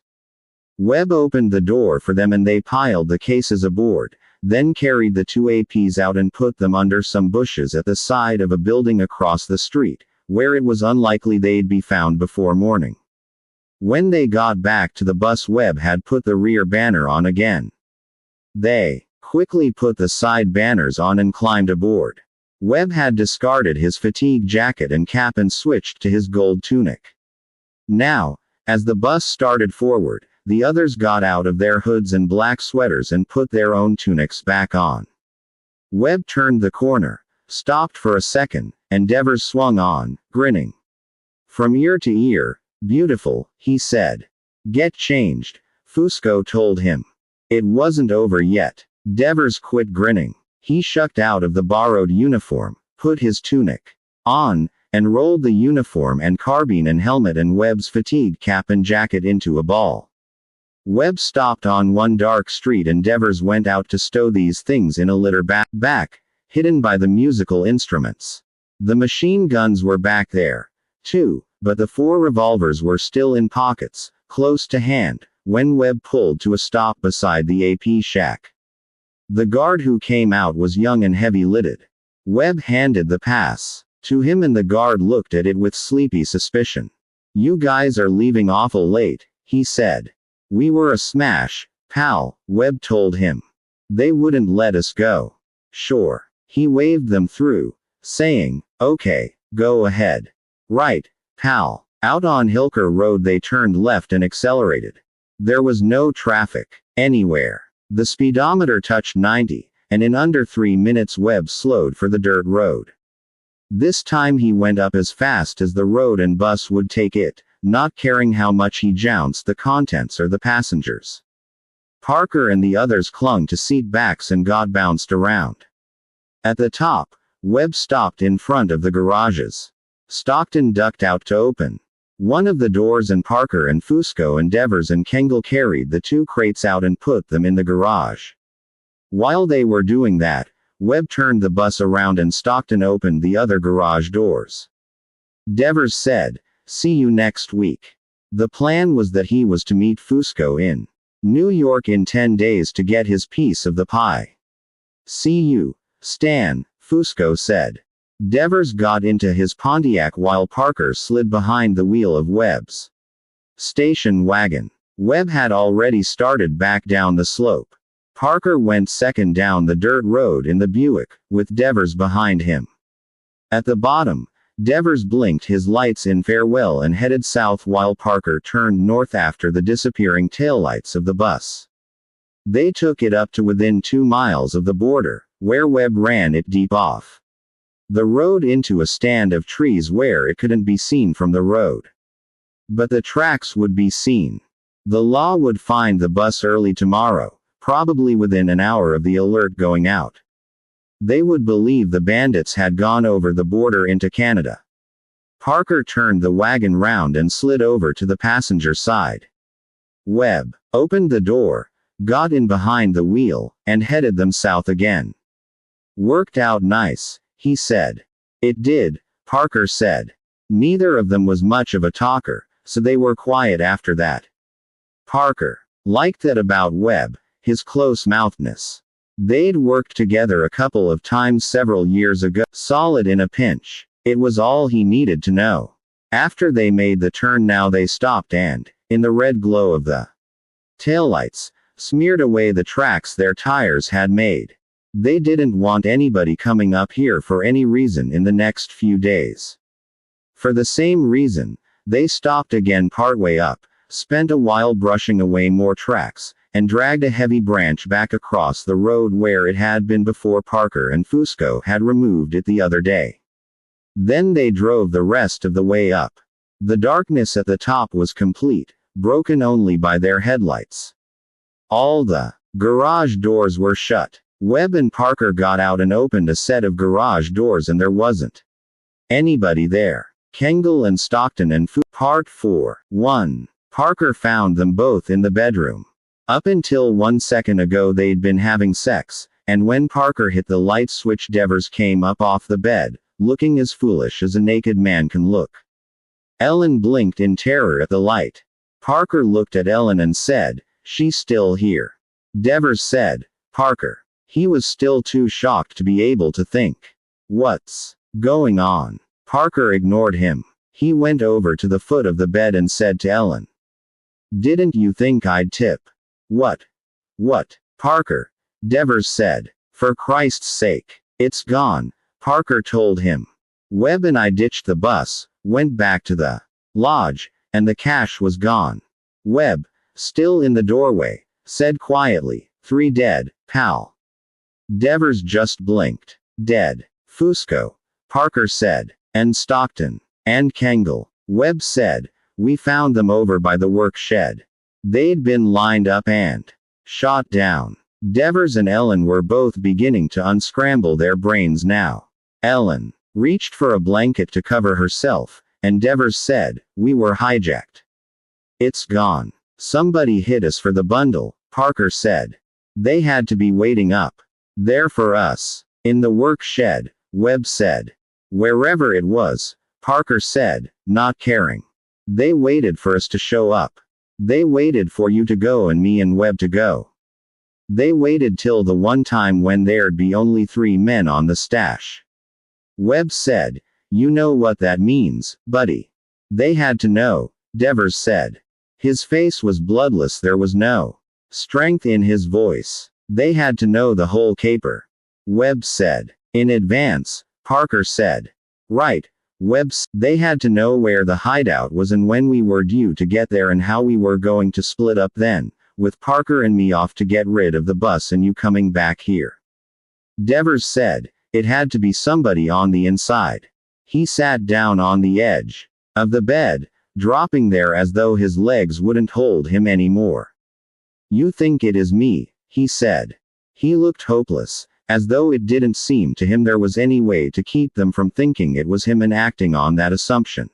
Webb opened the door for them and they piled the cases aboard, then carried the 2 APs out and put them under some bushes at the side of a building across the street, where it was unlikely they'd be found before morning. When they got back to the bus, Webb had put the rear banner on again. They quickly put the side banners on and climbed aboard. Webb had discarded his fatigue jacket and cap and switched to his gold tunic. Now, as the bus started forward, the others got out of their hoods and black sweaters and put their own tunics back on. Webb turned the corner, stopped for a second, and Devers swung on, grinning from ear to ear. "Beautiful," he said. "Get changed," Fusco told him. It wasn't over yet. Devers quit grinning. He shucked out of the borrowed uniform, put his tunic on, and rolled the uniform and carbine and helmet and Webb's fatigue cap and jacket into a ball. Webb stopped on one dark street and Devers went out to stow these things in a litter back, hidden by the musical instruments. The machine guns were back there, too, but the 4 revolvers were still in pockets, close to hand, when Webb pulled to a stop beside the AP shack. The guard who came out was young and heavy-lidded. Webb handed the pass to him and the guard looked at it with sleepy suspicion. "You guys are leaving awful late," he said. "We were a smash, pal," Webb told him. "They wouldn't let us go." "Sure." He waved them through, saying, "Okay, go ahead." "Right, pal." Out on Hilker Road they turned left and accelerated. There was no traffic anywhere. The speedometer touched 90, and in under 3 minutes Webb slowed for the dirt road. This time he went up as fast as the road and bus would take it, not caring how much he jounced the contents or the passengers. Parker and the others clung to seat backs and got bounced around. At the top, Webb stopped in front of the garages. Stockton ducked out to open one of the doors and Parker and Fusco and Devers and Kengel carried the 2 crates out and put them in the garage. While they were doing that, Webb turned the bus around and Stockton opened the other garage doors. Devers said, "See you next week." The plan was that he was to meet Fusco in New York in 10 days to get his piece of the pie. "See you, Stan," Fusco said. Devers got into his Pontiac while Parker slid behind the wheel of Webb's station wagon. Webb had already started back down the slope. Parker went second down the dirt road in the Buick, with Devers behind him. At the bottom, Devers blinked his lights in farewell and headed south while Parker turned north after the disappearing taillights of the bus. They took it up to within 2 miles of the border, where Webb ran it deep off the road into a stand of trees where it couldn't be seen from the road. But the tracks would be seen. The law would find the bus early tomorrow, probably within an hour of the alert going out. They would believe the bandits had gone over the border into Canada. Parker turned the wagon round and slid over to the passenger side. Webb opened the door, got in behind the wheel, and headed them south again. "Worked out nice," he said. "It did," Parker said. Neither of them was much of a talker, so they were quiet after that. Parker liked that about Webb, his close-mouthedness. They'd worked together a couple of times several years ago, solid in a pinch. It was all he needed to know. After they made the turn now they stopped and, in the red glow of the taillights, smeared away the tracks their tires had made. They didn't want anybody coming up here for any reason in the next few days. For the same reason, they stopped again partway up, spent a while brushing away more tracks, and dragged a heavy branch back across the road where it had been before Parker and Fusco had removed it the other day. Then they drove the rest of the way up. The darkness at the top was complete, broken only by their headlights. All the garage doors were shut. Webb and Parker got out and opened a set of garage doors and there wasn't anybody there. Kengel and Stockton and Part 4. 1. Parker found them both in the bedroom. Up until 1 second ago they'd been having sex, and when Parker hit the light switch Devers came up off the bed, looking as foolish as a naked man can look. Ellen blinked in terror at the light. Parker looked at Ellen and said, "She's still here." Devers said, "Parker." He was still too shocked to be able to think. "What's going on?" Parker ignored him. He went over to the foot of the bed and said to Ellen, "Didn't you think I'd tip?" What? Parker. Devers said. "For Christ's sake. It's gone," Parker told him. "Webb and I ditched the bus, went back to the lodge, and the cash was gone." Webb, still in the doorway, said quietly, "3 dead, pal." Devers just blinked. "Dead. Fusco," Parker said. "And Stockton. And Kengel." Webb said, "We found them over by the work shed. They'd been lined up and shot down." Devers and Ellen were both beginning to unscramble their brains now. Ellen reached for a blanket to cover herself, and Devers said, "We were hijacked. It's gone. Somebody hit us for the bundle," Parker said. "They had to be waiting up there for us." "In the work shed," Webb said. "Wherever it was," Parker said, not caring. "They waited for us to show up. They waited for you to go and me and Webb to go. They waited till the one time when there'd be only 3 men on the stash." Webb said, "You know what that means, buddy." "They had to know," Devers said. His face was bloodless, there was no strength in his voice. "They had to know the whole caper," Webb said. "In advance," Parker said. "Right." They had to know where the hideout was and when we were due to get there and how we were going to split up then, with Parker and me off to get rid of the bus and you coming back here." Devers said, "It had to be somebody on the inside." He sat down on the edge of the bed, dropping there as though his legs wouldn't hold him anymore. "You think it is me," he said. He looked hopeless, as though it didn't seem to him there was any way to keep them from thinking it was him and acting on that assumption.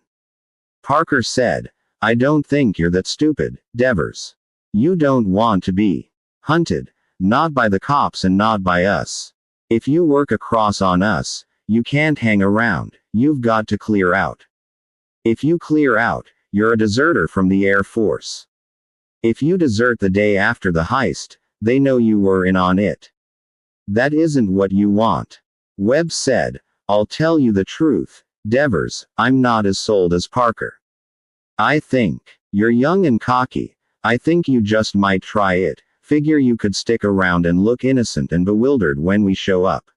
Parker said, "I don't think you're that stupid, Devers. You don't want to be hunted. Not by the cops and not by us. If you work across on us, you can't hang around, you've got to clear out. If you clear out, you're a deserter from the Air Force. If you desert the day after the heist, they know you were in on it. That isn't what you want." Webb said, "I'll tell you the truth, Devers, I'm not as sold as Parker. I think you're young and cocky. I think you just might try it, figure you could stick around and look innocent and bewildered when we show up."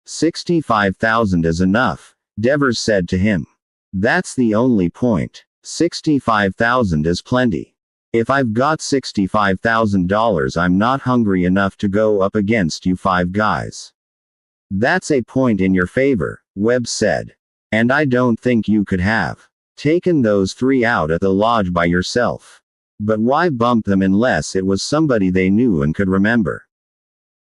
"65,000 is enough," Devers said to him. "That's the only point. 65,000 is plenty. If I've got $65,000 I'm not hungry enough to go up against you 5 guys." "That's a point in your favor," Webb said. "And I don't think you could have taken those 3 out at the lodge by yourself. But why bump them unless it was somebody they knew and could remember?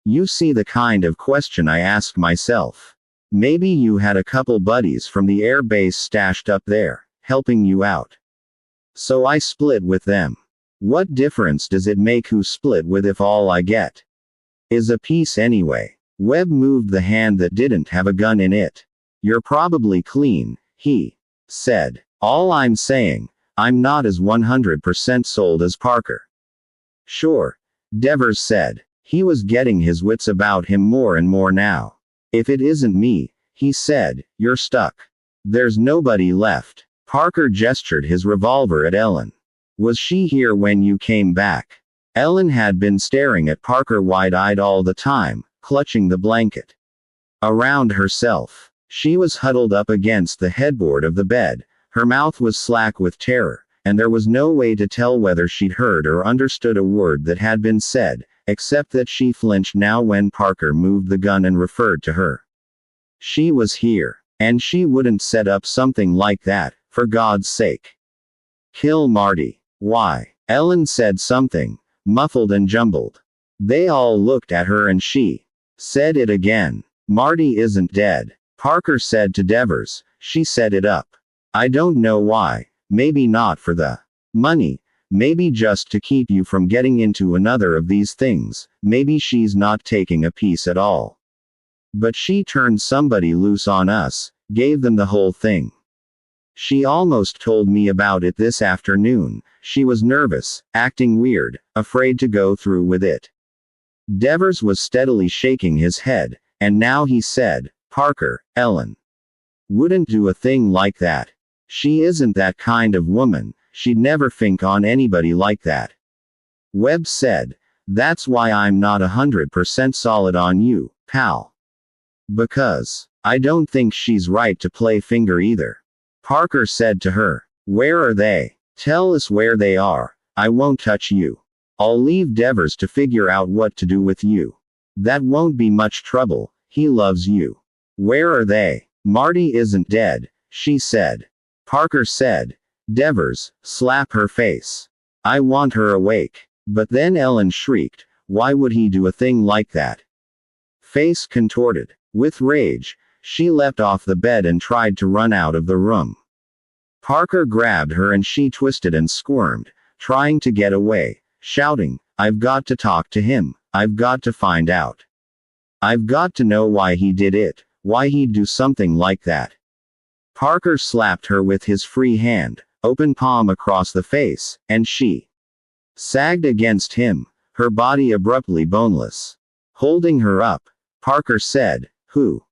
You see the kind of question I ask myself. Maybe you had a couple buddies from the air base stashed up there, helping you out. So I split with them. What difference does it make who split with if all I get is a piece anyway? Webb moved the hand that didn't have a gun in it. You're probably clean, he said. All I'm saying, I'm not as 100% sold as Parker. Sure, Devers said. He was getting his wits about him more and more now. If it isn't me, he said, you're stuck. There's nobody left. Parker gestured his revolver at Ellen. Was she here when you came back? Ellen had been staring at Parker wide-eyed all the time, clutching the blanket around herself. She was huddled up against the headboard of the bed. Her mouth was slack with terror, and there was no way to tell whether she'd heard or understood a word that had been said, except that she flinched now when Parker moved the gun and referred to her. She was here, and she wouldn't set up something like that, for God's sake. Kill Marty. Why? Ellen said something, muffled and jumbled. They all looked at her and she said it again. Marty isn't dead. Parker said to Devers, she set it up. I don't know why, maybe not for the money. Maybe just to keep you from getting into another of these things, maybe she's not taking a piece at all. But she turned somebody loose on us, gave them the whole thing. She almost told me about it this afternoon. She was nervous, acting weird, afraid to go through with it. Devers was steadily shaking his head, and now he said, Parker, Ellen wouldn't do a thing like that. She isn't that kind of woman. She'd never think on anybody like that. Webb said, that's why I'm not 100% solid on you, pal. Because I don't think she's right to play finger either. Parker said to her, where are they? Tell us where they are. I won't touch you. I'll leave Devers to figure out what to do with you. That won't be much trouble. He loves you. Where are they? Marty isn't dead, she said. Parker said, Devers, slap her face. I want her awake. But then Ellen shrieked, why would he do a thing like that? Face contorted with rage, she leapt off the bed and tried to run out of the room. Parker grabbed her and she twisted and squirmed, trying to get away, shouting, I've got to talk to him. I've got to find out. I've got to know why he did it, why he'd do something like that. Parker slapped her with his free hand, open palm across the face, and she sagged against him, her body abruptly boneless. Holding her up, Parker said, Who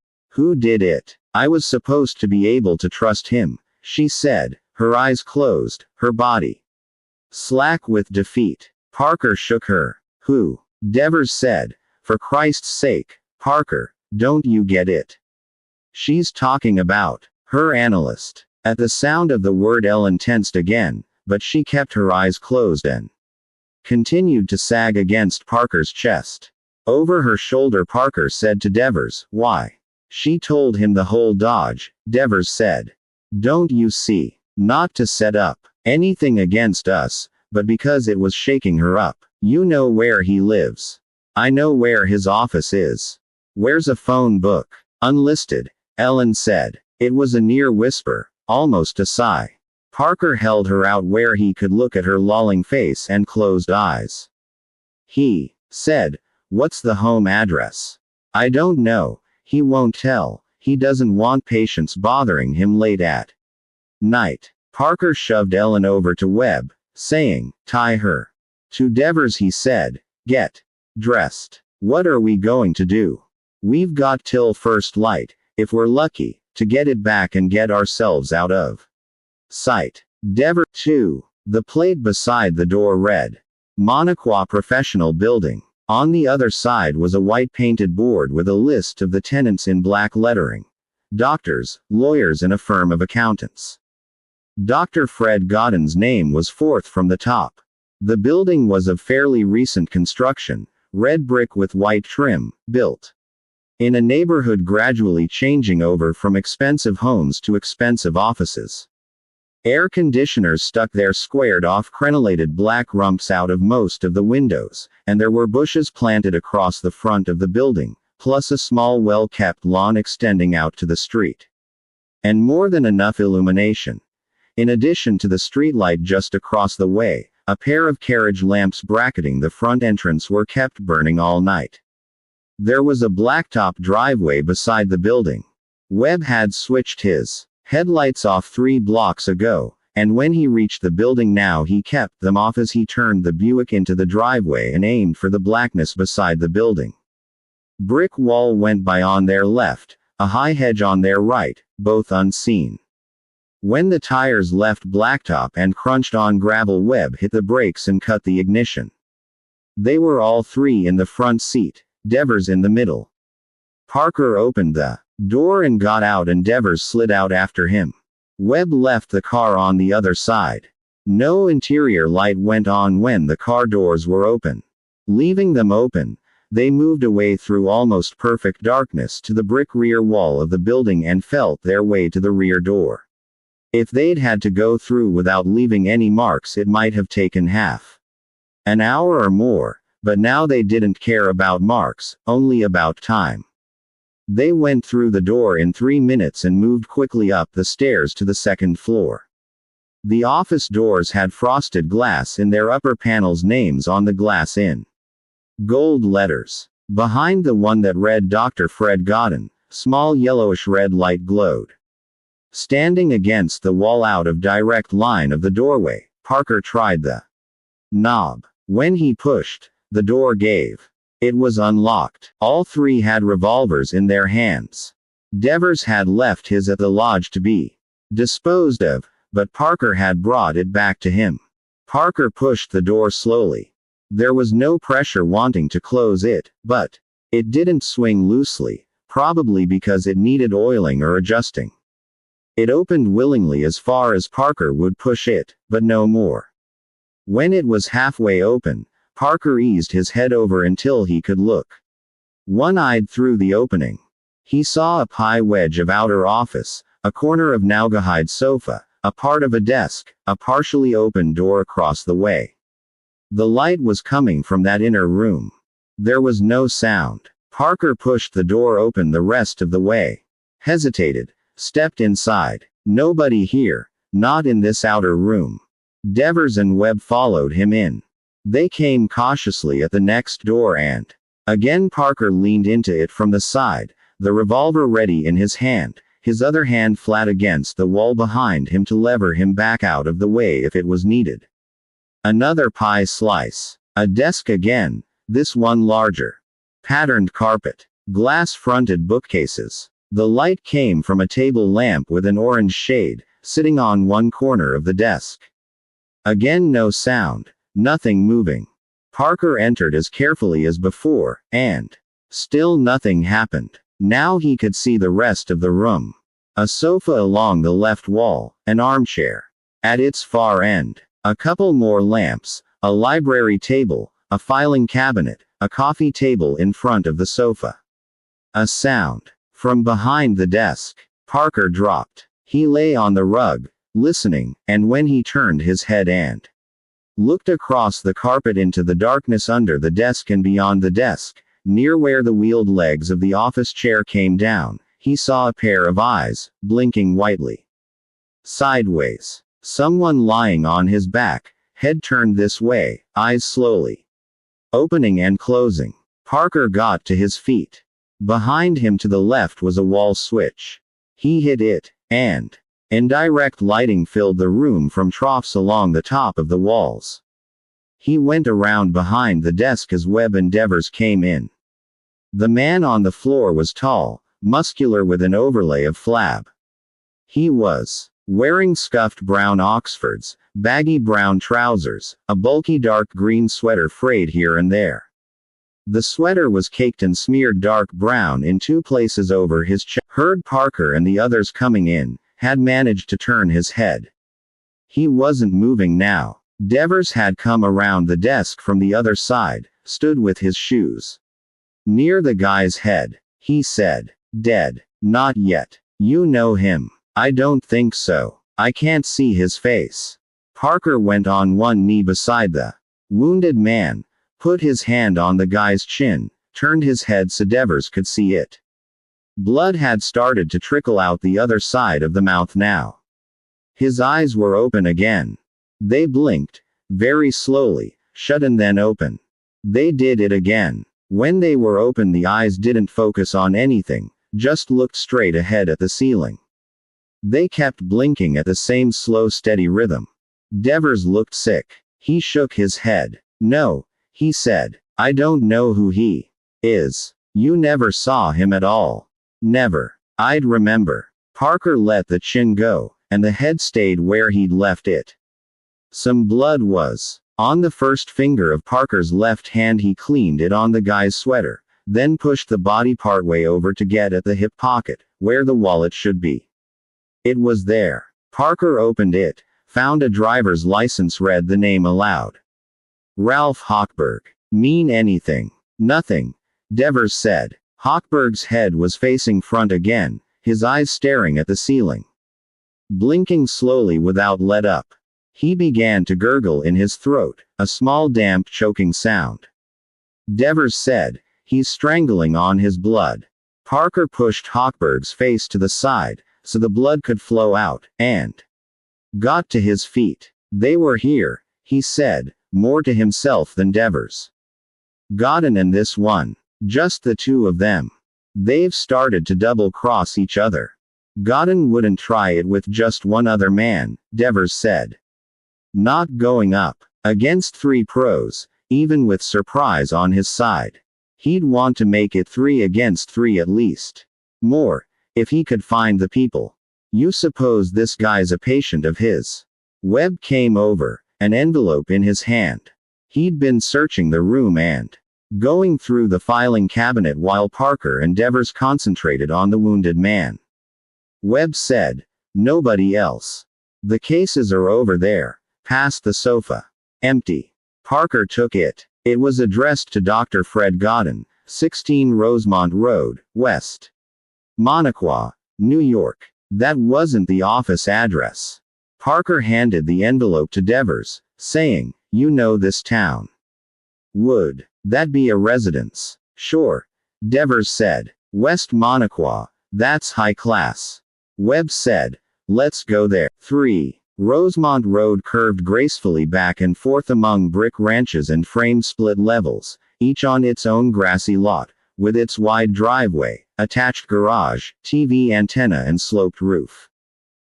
did it? I was supposed to be able to trust him, she said, her eyes closed, her body slack with defeat. Parker shook her. Who? Devers said, for Christ's sake, Parker, don't you get it? She's talking about her analyst. At the sound of the word Ellen tensed again, but she kept her eyes closed and continued to sag against Parker's chest. Over her shoulder Parker said to Devers, why? She told him the whole dodge, Devers said. Don't you see? Not to set up anything against us, but because it was shaking her up. You know where he lives. I know where his office is. Where's a phone book? Unlisted, Ellen said. It was a near whisper, almost a sigh. Parker held her out where he could look at her lolling face and closed eyes. He said, what's the home address? I don't know. He won't tell. He doesn't want patients bothering him late at night. Parker shoved Ellen over to Webb, saying, tie her. To Devers he said, get dressed. What are we going to do? We've got till first light, if we're lucky, to get it back and get ourselves out of sight. Devers 2. The plate beside the door read, Monaco Professional Building. On the other side was a white painted board with a list of the tenants in black lettering. Doctors, lawyers and a firm of accountants. Dr. Fred Godden's name was fourth from the top. The building was of fairly recent construction, red brick with white trim, built in a neighborhood gradually changing over from expensive homes to expensive offices. Air conditioners stuck their squared-off crenellated black rumps out of most of the windows, and there were bushes planted across the front of the building, plus a small well-kept lawn extending out to the street. And more than enough illumination. In addition to the streetlight just across the way, a pair of carriage lamps bracketing the front entrance were kept burning all night. There was a blacktop driveway beside the building. Webb had switched his headlights off 3 blocks ago, and when he reached the building now he kept them off as he turned the Buick into the driveway and aimed for the blackness beside the building. Brick wall went by on their left, a high hedge on their right, both unseen. When the tires left blacktop and crunched on gravel, Webb hit the brakes and cut the ignition. They were all 3 in the front seat, Devers in the middle. Parker opened the door and got out and Devers slid out after him. Webb left the car on the other side. No interior light went on when the car doors were open. Leaving them open, they moved away through almost perfect darkness to the brick rear wall of the building and felt their way to the rear door. If they'd had to go through without leaving any marks, it might have taken half an hour or more, but now they didn't care about marks, only about time. They went through the door in 3 minutes and moved quickly up the stairs to the second floor. The office doors had frosted glass in their upper panels, names on the glass in gold letters. Behind the one that read Dr. Fred Godin, small yellowish red light glowed. Standing against the wall out of direct line of the doorway, Parker tried the knob. When he pushed, the door gave. It was unlocked. All 3 had revolvers in their hands. Devers had left his at the lodge to be disposed of, but Parker had brought it back to him. Parker pushed the door slowly. There was no pressure wanting to close it, but it didn't swing loosely, probably because it needed oiling or adjusting. It opened willingly as far as Parker would push it, but no more. When it was halfway open, Parker eased his head over until he could look one-eyed through the opening. He saw a pie wedge of outer office, a corner of Naugahyde sofa, a part of a desk, a partially open door across the way. The light was coming from that inner room. There was no sound. Parker pushed the door open the rest of the way. Hesitated. Stepped inside. Nobody here. Not in this outer room. Devers and Webb followed him in. They came cautiously at the next door and again Parker leaned into it from the side, the revolver ready in his hand, his other hand flat against the wall behind him to lever him back out of the way if it was needed. Another pie slice. A desk again, this one larger. Patterned carpet. Glass-fronted bookcases. The light came from a table lamp with an orange shade, sitting on one corner of the desk. Again no sound. Nothing moving. Parker entered as carefully as before, and still nothing happened. Now he could see the rest of the room. A sofa along the left wall, an armchair at its far end, a couple more lamps, a library table, a filing cabinet, a coffee table in front of the sofa. A sound from behind the desk. Parker dropped. He lay on the rug, listening, and when he turned his head and looked across the carpet into the darkness under the desk and beyond the desk, near where the wheeled legs of the office chair came down, he saw a pair of eyes, blinking whitely. Sideways. Someone lying on his back, head turned this way, eyes slowly opening and closing. Parker got to his feet. Behind him to the left was a wall switch. He hit it, and indirect lighting filled the room from troughs along the top of the walls. He went around behind the desk as Webb and Devers came in. The man on the floor was tall, muscular with an overlay of flab. He was wearing scuffed brown Oxfords, baggy brown trousers, a bulky dark green sweater frayed here and there. The sweater was caked and smeared dark brown in 2 places over his chest. Heard Parker and the others coming in, had managed to turn his head. He wasn't moving now. Devers had come around the desk from the other side, stood with his shoes near the guy's head. He said, "Dead." "Not yet." "You know him." "I don't think so." I can't see his face. Parker went on one knee beside the wounded man, put his hand on the guy's chin, turned his head so Devers could see it. Blood had started to trickle out the other side of the mouth now. His eyes were open again. They blinked, very slowly, shut and then open. They did it again. When they were open, the eyes didn't focus on anything, just looked straight ahead at the ceiling. They kept blinking at the same slow, steady rhythm. Devers looked sick. He shook his head. No, he said. I don't know who he is. You never saw him at all. Never. I'd remember. Parker let the chin go, and the head stayed where he'd left it. Some blood was on the first finger of Parker's left hand. He cleaned it on the guy's sweater, then pushed the body partway over to get at the hip pocket, where the wallet should be. It was there. Parker opened it, found a driver's license, read the name aloud. Ralph Hochberg. Mean anything? Nothing, Devers said. Hochberg's head was facing front again, his eyes staring at the ceiling. Blinking slowly without let up. He began to gurgle in his throat, a small damp choking sound. Devers said, he's strangling on his blood. Parker pushed Hochberg's face to the side, so the blood could flow out, and got to his feet. They were here, he said, more to himself than Devers. Godin and this one. Just the two of them. They've started to double-cross each other. Godin wouldn't try it with just one other man, Devers said. Not going up against 3 pros, even with Surprise on his side. He'd want to make it 3 against 3 at least. More, if he could find the people. You suppose this guy's a patient of his? Webb came over, an envelope in his hand. He'd been searching the room and going through the filing cabinet while Parker and Devers concentrated on the wounded man. Webb said, nobody else. The cases are over there, past the sofa. Empty. Parker took it. It was addressed to Dr. Fred Godin, 16 Rosemont Road, West Monaquah, New York. That wasn't the office address. Parker handed the envelope to Devers, saying, you know this town. Would that be a residence? Sure, Devers said. West Monaquah, that's high class. Webb said, let's go there. 3. Rosemont Road curved gracefully back and forth among brick ranches and framed split levels, each on its own grassy lot, with its wide driveway, attached garage, TV antenna and sloped roof.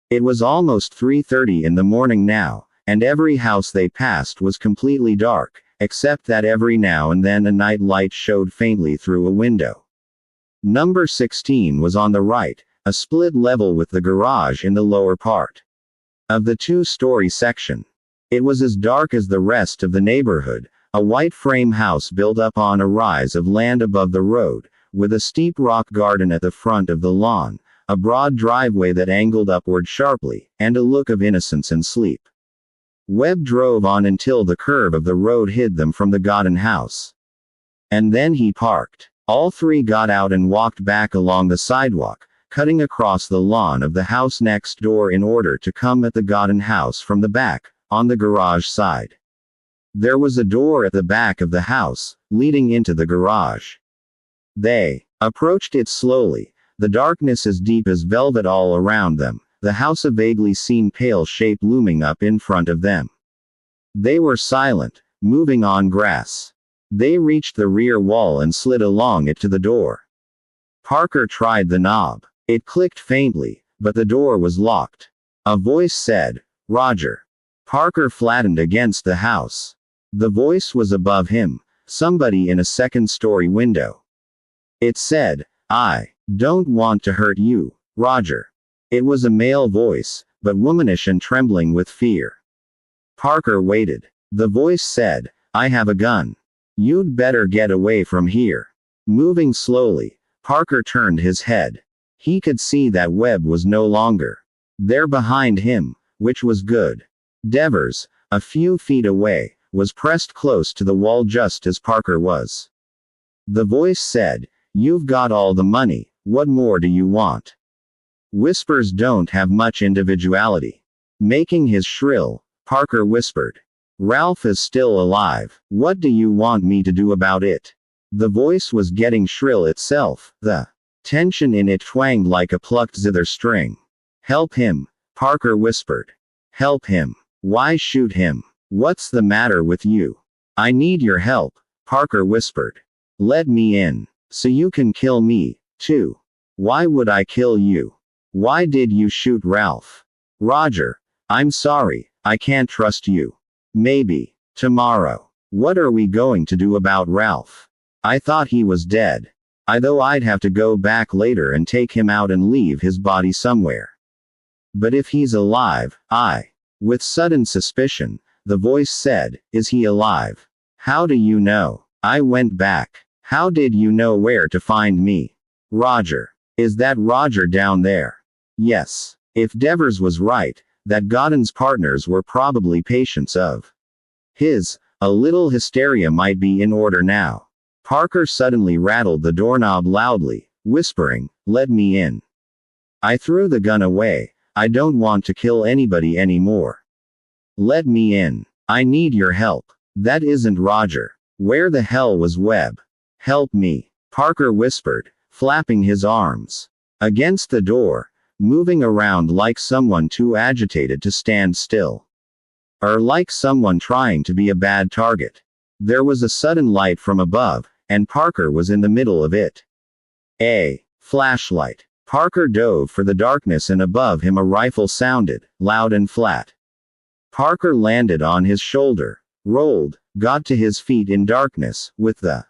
It was almost 3:30 in the morning now, and every house they passed was completely dark, except that every now and then a night light showed faintly through a window. Number 16 was on the right, a split level with the garage in the lower part of the 2-story section. It was as dark as the rest of the neighborhood, a white frame house built up on a rise of land above the road, with a steep rock garden at the front of the lawn, a broad driveway that angled upward sharply, and a look of innocence and sleep. Webb drove on until the curve of the road hid them from the Godin house. And then he parked. All 3 got out and walked back along the sidewalk, cutting across the lawn of the house next door in order to come at the Godin house from the back, on the garage side. There was a door at the back of the house, leading into the garage. They approached it slowly, the darkness as deep as velvet all around them, the house a vaguely seen pale shape looming up in front of them. They were silent, moving on grass. They reached the rear wall and slid along it to the door. Parker tried the knob. It clicked faintly, but the door was locked. A voice said, Roger. Parker flattened against the house. The voice was above him, somebody in a second-story window. It said, I don't want to hurt you, Roger. It was a male voice, but womanish and trembling with fear. Parker waited. The voice said, I have a gun. You'd better get away from here. Moving slowly, Parker turned his head. He could see that Webb was no longer there behind him, which was good. Devers, a few feet away, was pressed close to the wall just as Parker was. The voice said, You've got all the money, what more do you want? Whispers don't have much individuality. Making his shrill, Parker whispered. Ralph is still alive. What do you want me to do about it? The voice was getting shrill itself, the tension in it twanged like a plucked zither string. Help him, Parker whispered. Help him. Why shoot him? What's the matter with you? I need your help, Parker whispered. Let me in. So you can kill me, too. Why would I kill you? Why did you shoot Ralph? Roger. I'm sorry, I can't trust you. Maybe. Tomorrow. What are we going to do about Ralph? I thought he was dead. Though I'd have to go back later and take him out and leave his body somewhere. But if he's alive, with sudden suspicion, the voice said, is he alive? How do you know? I went back. How did you know where to find me? Roger. Is that Roger down there? Yes. If Devers was right, that Godden's partners were probably patients of his, a little hysteria might be in order now. Parker suddenly rattled the doorknob loudly, whispering, let me in. I threw the gun away. I don't want to kill anybody anymore. Let me in. I need your help. That isn't Roger. Where the hell was Webb? Help me, Parker whispered, flapping his arms against the door, moving around like someone too agitated to stand still. Or like someone trying to be a bad target. There was a sudden light from above, and Parker was in the middle of it. A flashlight. Parker dove for the darkness, and above him a rifle sounded, loud and flat. Parker landed on his shoulder, rolled, got to his feet in darkness, with the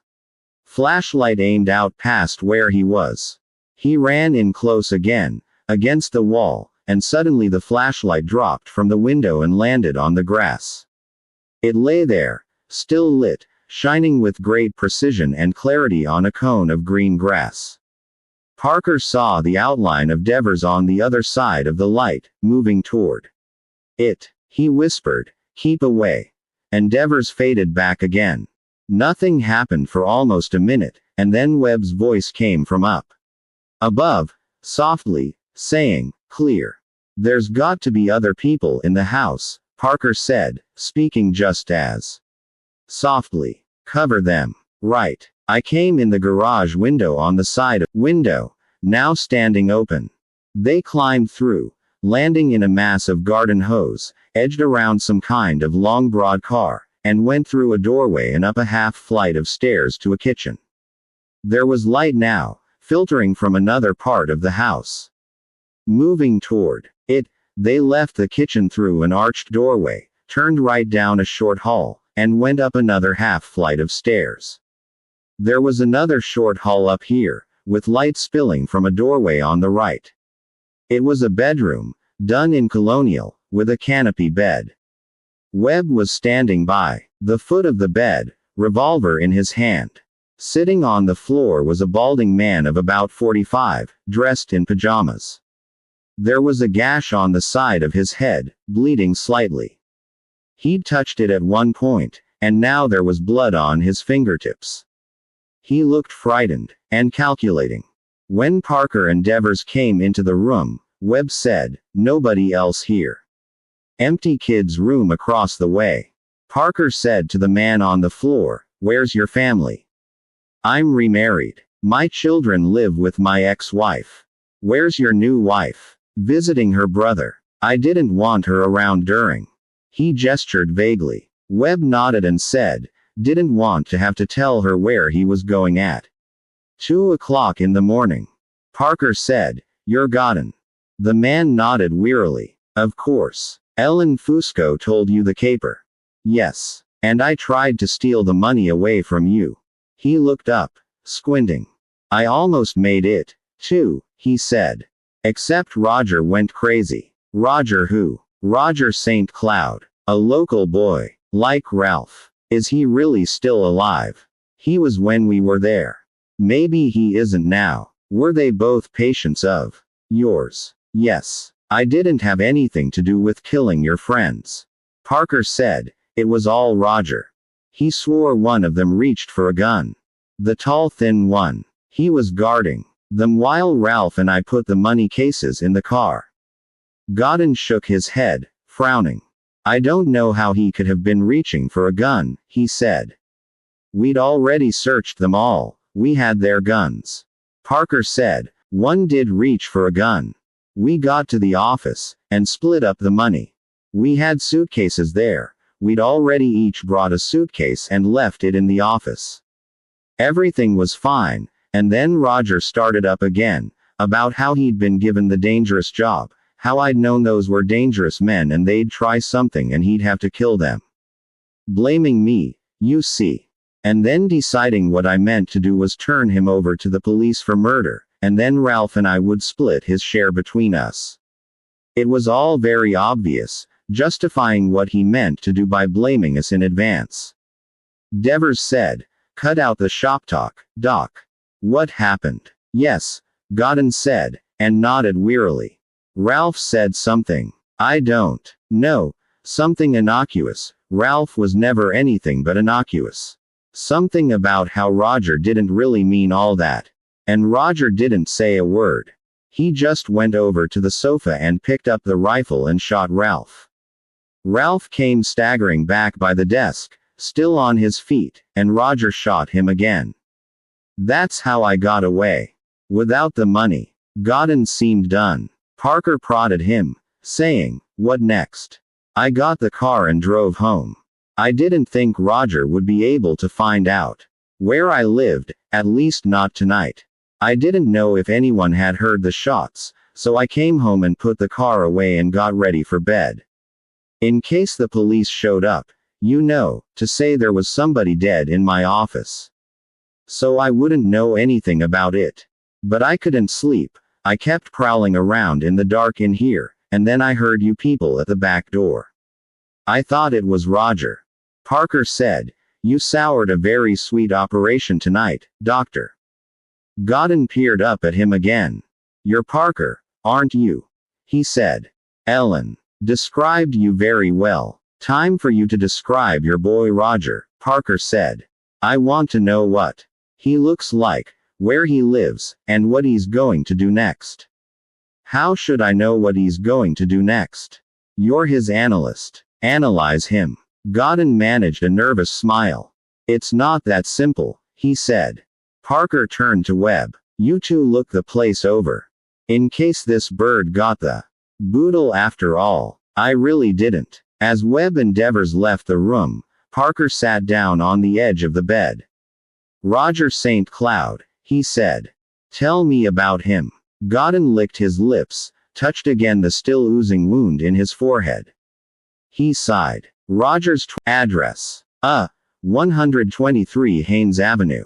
flashlight aimed out past where he was. He ran in close again, against the wall, and suddenly the flashlight dropped from the window and landed on the grass. It lay there, still lit, shining with great precision and clarity on a cone of green grass. Parker saw the outline of Devers on the other side of the light, moving toward it. He whispered, keep away. And Devers faded back again. Nothing happened for almost a minute, and then Webb's voice came from up above, softly, saying, clear. There's got to be other people in the house, Parker said, speaking just as softly. Cover them. Right. I came in the garage window on the side of window, now standing open. They climbed through, landing in a mass of garden hose, edged around some kind of long broad car, and went through a doorway and up a half flight of stairs to a kitchen. There was light now, filtering from another part of the house. Moving toward it, they left the kitchen through an arched doorway, turned right down a short hall, and went up another half flight of stairs. There was another short hall up here, with light spilling from a doorway on the right. It was a bedroom, done in colonial, with a canopy bed. Webb was standing by the foot of the bed, revolver in his hand. Sitting on the floor was a balding man of about 45, dressed in pajamas. There was a gash on the side of his head, bleeding slightly. He'd touched it at one point, and now there was blood on his fingertips. He looked frightened, and calculating. When Parker and Devers came into the room, Webb said, nobody else here. Empty kid's room across the way. Parker said to the man on the floor, where's your family? I'm remarried. My children live with my ex-wife. Where's your new wife? Visiting her brother. I didn't want her around during. He gestured vaguely. Webb nodded and said, didn't want to have to tell her where he was going at 2 o'clock in the morning. Parker said, you're Godden. The man nodded wearily. Of course. Ellen Fusco told you the caper. Yes. And I tried to steal the money away from you. He looked up, squinting. I almost made it, too, he said. Except Roger went crazy. Roger who? Roger St. Cloud. A local boy. Like Ralph. Is he really still alive? He was when we were there. Maybe he isn't now. Were they both patients of yours? Yes. I didn't have anything to do with killing your friends. Parker said, it was all Roger. He swore one of them reached for a gun. The tall thin one. He was guarding them while Ralph and I put the money cases in the car. Godden shook his head, frowning. I don't know how he could have been reaching for a gun, he said. We'd already searched them all. We had their guns. Parker said. One did reach for a gun. We got to the office, and split up the money. We had suitcases there. We'd already each brought a suitcase and left it in the office. Everything was fine, and then Roger started up again, about how he'd been given the dangerous job, how I'd known those were dangerous men and they'd try something and he'd have to kill them. Blaming me, you see. And then deciding what I meant to do was turn him over to the police for murder, and then Ralph and I would split his share between us. It was all very obvious, justifying what he meant to do by blaming us in advance. Devers said, cut out the shop talk, Doc. What happened? Yes, Godin said, and nodded wearily. Ralph said something. I don't know. Something innocuous. Ralph was never anything but innocuous. Something about how Roger didn't really mean all that. And Roger didn't say a word. He just went over to the sofa and picked up the rifle and shot Ralph. Ralph came staggering back by the desk, still on his feet, and Roger shot him again. That's how I got away. Without the money. Godin seemed done. Parker prodded him, saying, what next? I got the car and drove home. I didn't think Roger would be able to find out where I lived, at least not tonight. I didn't know if anyone had heard the shots, so I came home and put the car away and got ready for bed. In case the police showed up, you know, to say there was somebody dead in my office. So I wouldn't know anything about it. But I couldn't sleep. I kept prowling around in the dark in here, and then I heard you people at the back door. I thought it was Roger. Parker said, you soured a very sweet operation tonight, Doctor. Godin peered up at him again. You're Parker, aren't you? He said. Ellen described you very well. Time for you to describe your boy Roger, Parker said. I want to know what he looks like, where he lives, and what he's going to do next. How should I know what he's going to do next? You're his analyst. Analyze him. Godin managed a nervous smile. It's not that simple, he said. Parker turned to Webb. You two look the place over. In case this bird got the boodle after all. I really didn't. As Webb and Devers left the room, Parker sat down on the edge of the bed. Roger St. Cloud, he said. Tell me about him. Godin licked his lips, touched again the still oozing wound in his forehead. He sighed. Roger's address. 123 Haynes Avenue.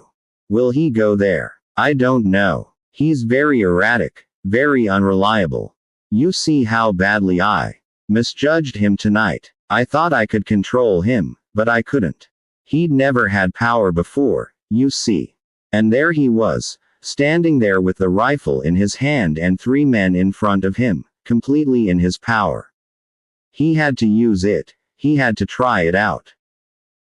Will he go there? I don't know. He's very erratic, very unreliable. You see how badly I misjudged him tonight. I thought I could control him, but I couldn't. He'd never had power before, you see. And there he was, standing there with the rifle in his hand and 3 men in front of him, completely in his power. He had to use it. He had to try it out.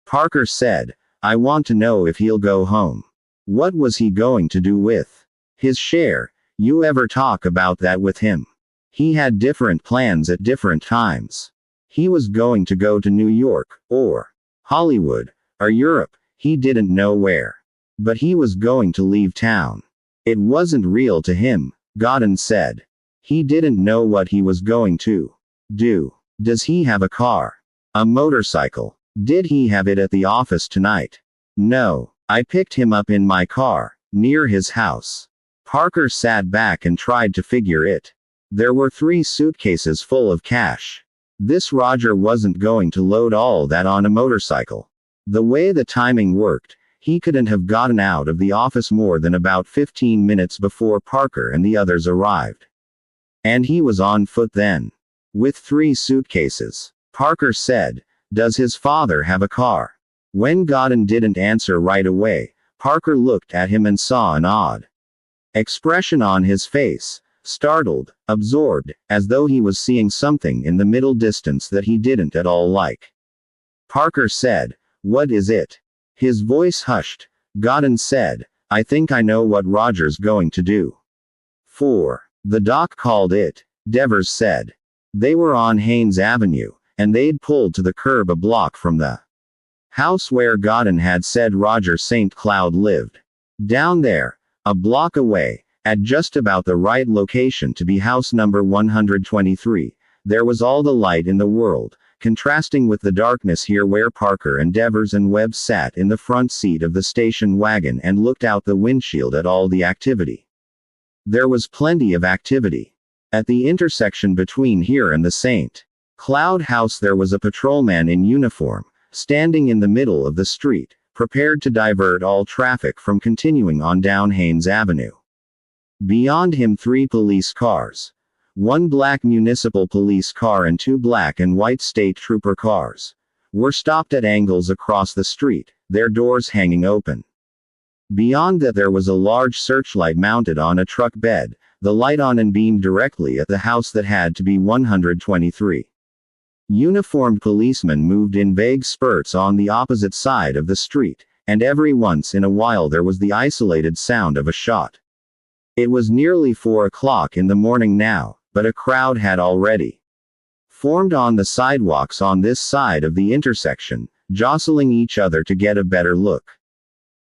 Parker said, I want to know if he'll go home. What was he going to do with his share? You ever talk about that with him? He had different plans at different times. He was going to go to New York, or Hollywood, or Europe, he didn't know where. But he was going to leave town. It wasn't real to him, Godin said. He didn't know what he was going to do. Does he have a car? A motorcycle? Did he have it at the office tonight? No. I picked him up in my car, near his house. Parker sat back and tried to figure it. There were 3 suitcases full of cash. This Roger wasn't going to load all that on a motorcycle. The way the timing worked, he couldn't have gotten out of the office more than about 15 minutes before Parker and the others arrived. And he was on foot then. With 3 suitcases. Parker said, does his father have a car? When Godin didn't answer right away, Parker looked at him and saw an odd expression on his face, startled, absorbed, as though he was seeing something in the middle distance that he didn't at all like. Parker said, what is it? His voice hushed. Godin said, I think I know what Roger's going to do. 4. The doc called it, Devers said. They were on Haynes Avenue, and they'd pulled to the curb a block from the house where Godin had said Roger St. Cloud lived. Down there, a block away, at just about the right location to be house number 123, there was all the light in the world, contrasting with the darkness here where Parker and Devers and Webb sat in the front seat of the station wagon and looked out the windshield at all the activity. There was plenty of activity. At the intersection between here and the St. Cloud house there was a patrolman in uniform, standing in the middle of the street, prepared to divert all traffic from continuing on down Haynes Avenue. Beyond him 3 police cars. 1 black municipal police car and 2 black and white state trooper cars were stopped at angles across the street, their doors hanging open. Beyond that there was a large searchlight mounted on a truck bed, the light on and beamed directly at the house that had to be 123. Uniformed policemen moved in vague spurts on the opposite side of the street, and every once in a while there was the isolated sound of a shot. It was nearly 4 o'clock in the morning now, but a crowd had already formed on the sidewalks on this side of the intersection, jostling each other to get a better look.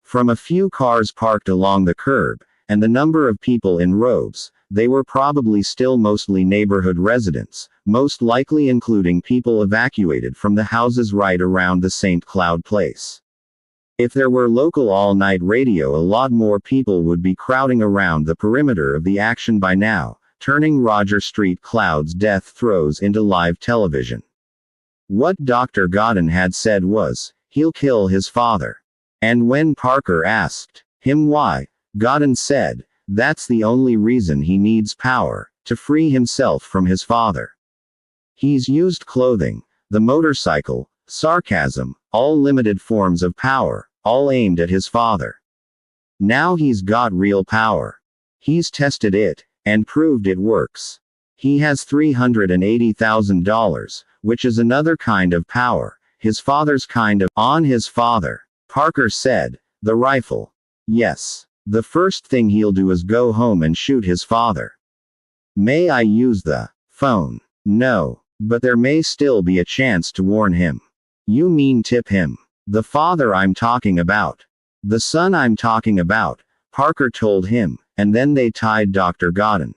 From a few cars parked along the curb, and the number of people in robes, they were probably still mostly neighborhood residents, most likely including people evacuated from the houses right around the St. Cloud place. If there were local all-night radio, a lot more people would be crowding around the perimeter of the action by now, turning Roger St. Cloud's death throes into live television. What Dr. Godin had said was, "He'll kill his father." And when Parker asked him why, Godin said, "That's the only reason he needs power, to free himself from his father. He's used clothing, the motorcycle, sarcasm, all limited forms of power, all aimed at his father. Now he's got real power. He's tested it, and proved it works. He has $380,000, which is another kind of power, his father's kind of." On his father, Parker said, "The rifle. Yes. The first thing he'll do is go home and shoot his father." "May I use the phone?" "No. But there may still be a chance to warn him." "You mean tip him?" "The father I'm talking about. The son I'm talking about," Parker told him, and then they tied Dr. Godin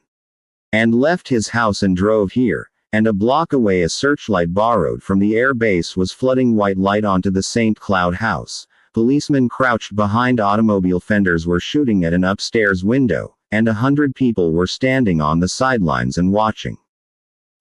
and left his house and drove here, and a block away a searchlight borrowed from the air base was flooding white light onto the St. Cloud house. Policemen crouched behind automobile fenders were shooting at an upstairs window, and 100 people were standing on the sidelines and watching.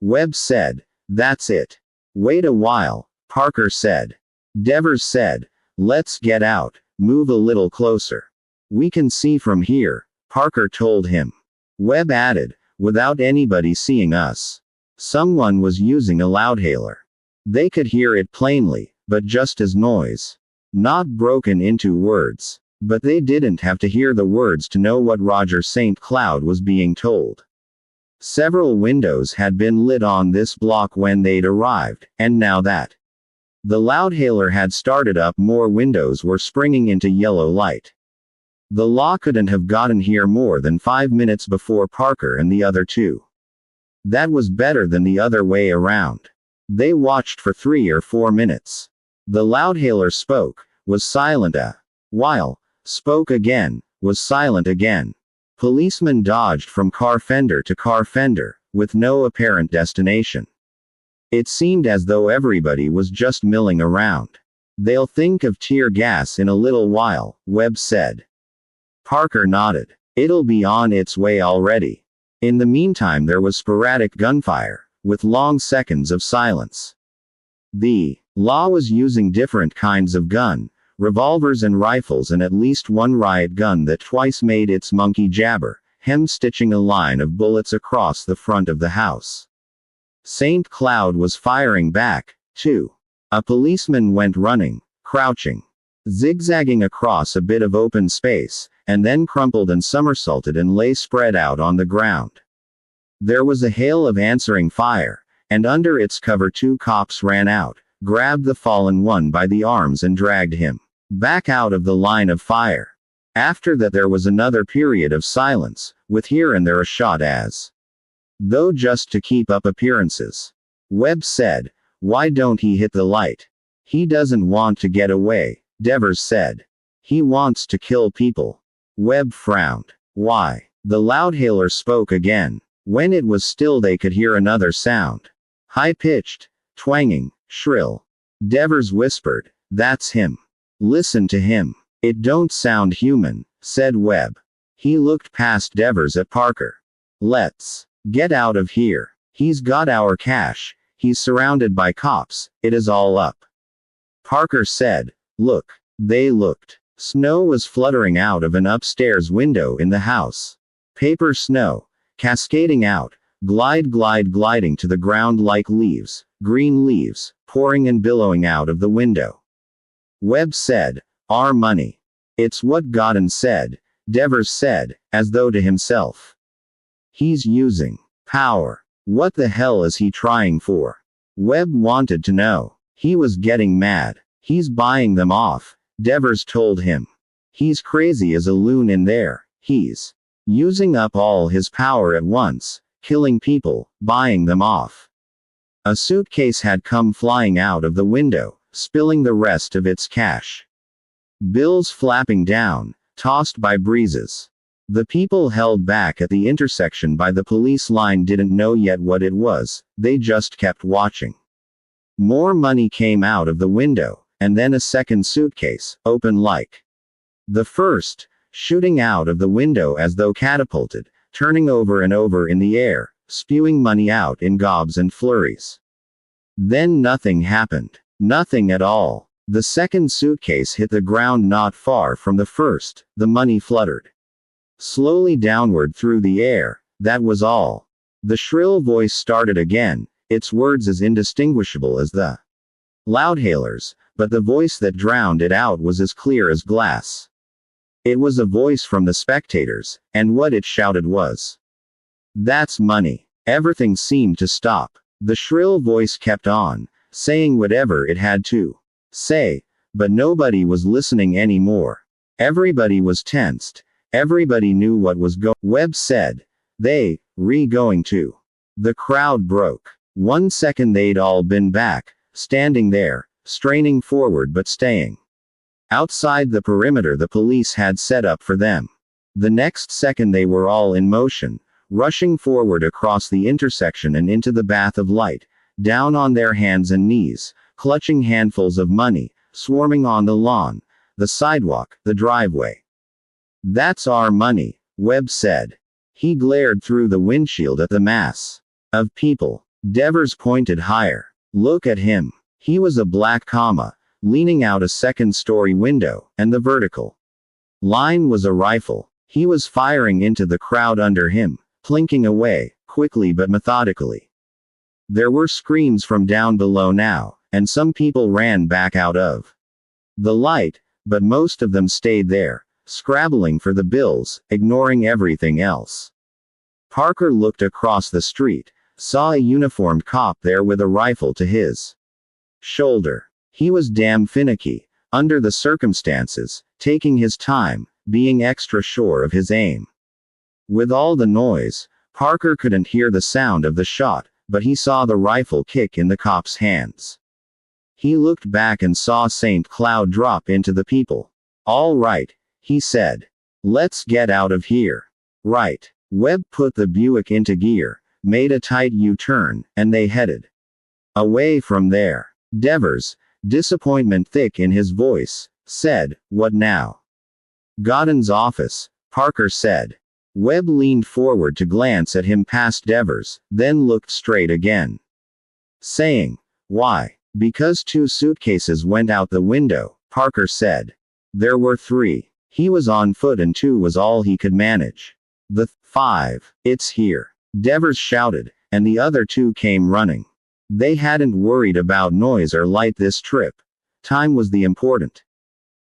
Webb said, "That's it. Wait a while," Parker said. Devers said, "Let's get out, move a little closer. We can see from here," Parker told him. Webb added, "Without anybody seeing us." Someone was using a loudhailer. They could hear it plainly, but just as noise. Not broken into words. But they didn't have to hear the words to know what Roger St. Cloud was being told. Several windows had been lit on this block when they'd arrived, and now that the loudhailer had started up, more windows were springing into yellow light. The law couldn't have gotten here more than 5 minutes before Parker and the other 2. That was better than the other way around. They watched for 3 or 4 minutes. The loudhailer spoke, was silent a while, spoke again, was silent again. Policemen dodged from car fender to car fender, with no apparent destination. It seemed as though everybody was just milling around. "They'll think of tear gas in a little while," Webb said. Parker nodded. "It'll be on its way already." In the meantime there was sporadic gunfire, with long seconds of silence. The law was using different kinds of gun, revolvers and rifles, and at least one riot gun that twice made its monkey jabber, hem-stitching a line of bullets across the front of the house. St. Cloud was firing back, too. A policeman went running, crouching, zigzagging across a bit of open space, and then crumpled and somersaulted and lay spread out on the ground. There was a hail of answering fire, and under its cover 2 cops ran out, grabbed the fallen one by the arms and dragged him back out of the line of fire. After that there was another period of silence, with here and there a shot as Though just to keep up appearances. Webb said. Why don't he hit the light? He doesn't want to get away, Devers said. He wants to kill people. Webb frowned. Why? The loudhailer spoke again. When it was still they could hear another sound. High-pitched, twanging, shrill. Devers whispered, "That's him. Listen to him. It don't sound human," said Webb. He looked past Devers at Parker. "Let's get out of here. He's got our cash. He's surrounded by cops. It is all up." Parker said, "Look." They looked. Snow was fluttering out of an upstairs window in the house. Paper snow, cascading out, gliding to the ground like leaves, green leaves, pouring and billowing out of the window. Webb said, "Our money." "It's what Godden said," Devers said, as though to himself. "He's using power. What the hell is he trying for?" Webb wanted to know. He was getting mad. "He's buying them off," Devers told him. "He's crazy as a loon in there. He's using up all his power at once, killing people, buying them off." A suitcase had come flying out of the window, spilling the rest of its cash. Bills flapping down, tossed by breezes. The people held back at the intersection by the police line didn't know yet what it was, they just kept watching. More money came out of the window, and then a second suitcase, open like the first, shooting out of the window as though catapulted, turning over and over in the air, spewing money out in gobs and flurries. Then nothing happened. Nothing at all. The second suitcase hit the ground not far from the first, the money fluttered slowly downward through the air, that was all. The shrill voice started again, its words as indistinguishable as the loudhailers, but the voice that drowned it out was as clear as glass. It was a voice from the spectators, and what it shouted was, "That's money." Everything seemed to stop. The shrill voice kept on, saying whatever it had to say, but nobody was listening anymore. Everybody was tensed. Everybody knew what was going. Webb said, going to. The crowd broke. 1 second they'd all been back, standing there, straining forward but staying outside the perimeter the police had set up for them. The next second they were all in motion, rushing forward across the intersection and into the bath of light, down on their hands and knees, clutching handfuls of money, swarming on the lawn, the sidewalk, the driveway. "That's our money," Webb said. He glared through the windshield at the mass of people. Devers pointed higher. "Look at him. He was a black comma, leaning out a second-story window, and the vertical line was a rifle. He was firing into the crowd under him, plinking away, quickly but methodically." There were screams from down below now, and some people ran back out of the light, but most of them stayed there, scrabbling for the bills, ignoring everything else. Parker looked across the street, saw a uniformed cop there with a rifle to his shoulder. He was damn finicky, under the circumstances, taking his time, being extra sure of his aim. With all the noise, Parker couldn't hear the sound of the shot, but he saw the rifle kick in the cop's hands. He looked back and saw St. Cloud drop into the people. "All right," he said. "Let's get out of here." "Right." Webb put the Buick into gear, made a tight U-turn, and they headed away from there. Devers, disappointment thick in his voice, said, "What now?" "Godden's office," Parker said. Webb leaned forward to glance at him past Devers, then looked straight again. Saying, "Why?" "Because 2 suitcases went out the window," Parker said. "There were 3. He was on foot and 2 was all he could manage. The 5. It's here," Devers shouted, and the other 2 came running. They hadn't worried about noise or light this trip. Time was the important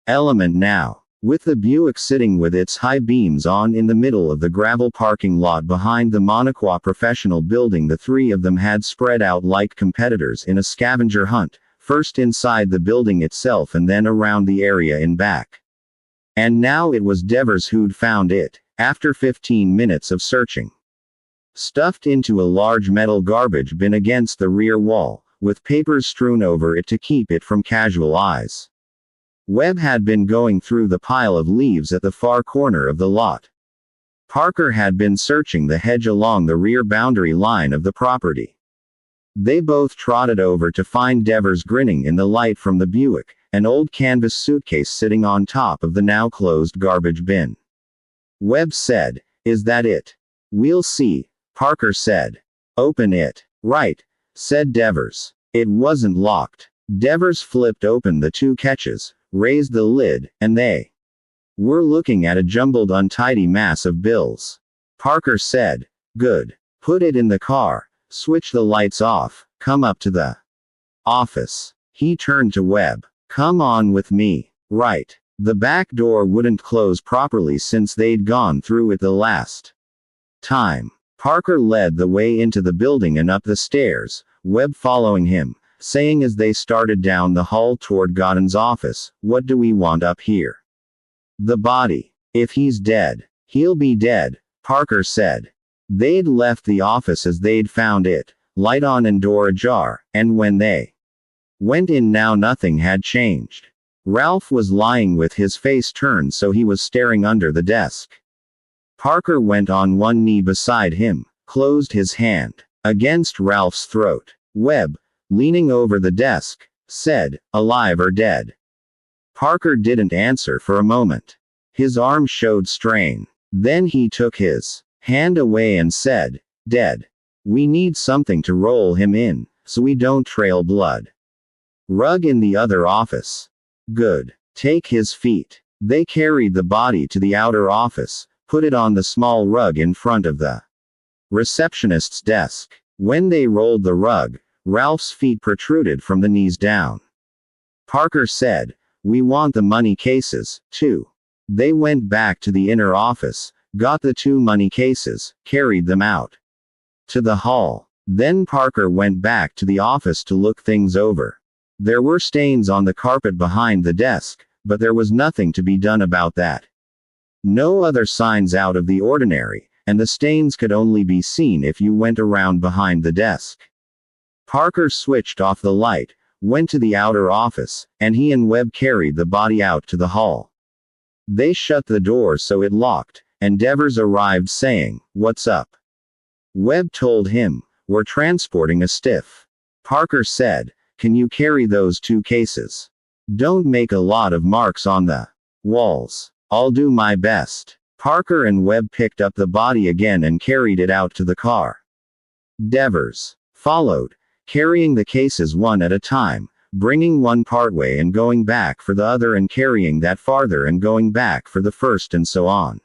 element now. With the Buick sitting with its high beams on in the middle of the gravel parking lot behind the Monaco Professional Building, the 3 of them had spread out like competitors in a scavenger hunt, first inside the building itself and then around the area in back. And now it was Devers who'd found it, after 15 minutes of searching. stuffed into a large metal garbage bin against the rear wall, with papers strewn over it to keep it from casual eyes. Webb had been going through the pile of leaves at the far corner of the lot. Parker had been searching the hedge along the rear boundary line of the property. They both trotted over to find Devers grinning in the light from the Buick, an old canvas suitcase sitting on top of the now closed garbage bin. Webb said, "Is that it?" "We'll see," Parker said. "Open it." "Right," said Devers. It wasn't locked. Devers flipped open the two catches, raised the lid, and they were looking at a jumbled untidy mass of bills. Parker said, "Good. Put it in the car, switch the lights off, come up to the office." He turned to Webb. "Come on with me." "Right." The back door wouldn't close properly since they'd gone through it the last time. Parker led the way into the building and up the stairs, Webb following him, saying as they started down the hall toward Godden's office, "What do we want up here?" "The body. If he's dead, he'll be dead," Parker said. They'd left the office as they'd found it, light on and door ajar, and when they went in now nothing had changed. Ralph was lying with his face turned so he was staring under the desk. Parker went on one knee beside him, closed his hand against Ralph's throat. Webb, leaning over the desk, said, "Alive or dead?" Parker didn't answer for a moment. His arm showed strain. Then he took his hand away and said, "Dead. We need something to roll him in, so we don't trail blood." "Rug in the other office." "Good. Take his feet." They carried the body to the outer office, put it on the small rug in front of the receptionist's desk. When they rolled the rug, Ralph's feet protruded from the knees down. Parker said, "We want the money cases, too." They went back to the inner office, got the two money cases, carried them out to the hall. Then Parker went back to the office to look things over. There were stains on the carpet behind the desk, but there was nothing to be done about that. No other signs out of the ordinary, and the stains could only be seen if you went around behind the desk. Parker switched off the light, went to the outer office, and he and Webb carried the body out to the hall. They shut the door so it locked, and Devers arrived saying, "What's up?" Webb told him, "We're transporting a stiff." Parker said, "Can you carry those two cases? Don't make a lot of marks on the walls." "I'll do my best." Parker and Webb picked up the body again and carried it out to the car. Devers followed, carrying the cases one at a time, bringing one partway and going back for the other and carrying that farther and going back for the first and so on.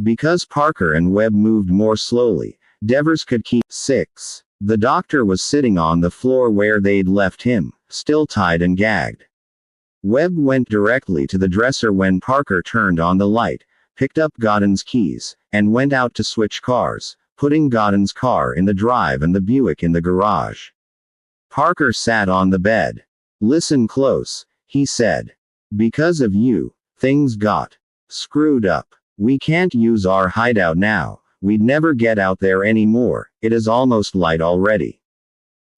Because Parker and Webb moved more slowly, Devers could keep 6. The doctor was sitting on the floor where they'd left him, still tied and gagged. Webb went directly to the dresser when Parker turned on the light, picked up Godden's keys, and went out to switch cars, putting Godden's car in the drive and the Buick in the garage. Parker sat on the bed. "Listen close," he said. "Because of you, things got screwed up. We can't use our hideout now, we'd never get out there anymore, it is almost light already.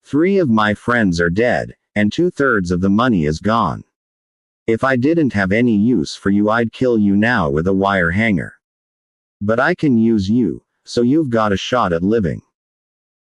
3 of my friends are dead, and 2/3 of the money is gone. If I didn't have any use for you I'd kill you now with a wire hanger. But I can use you, so you've got a shot at living.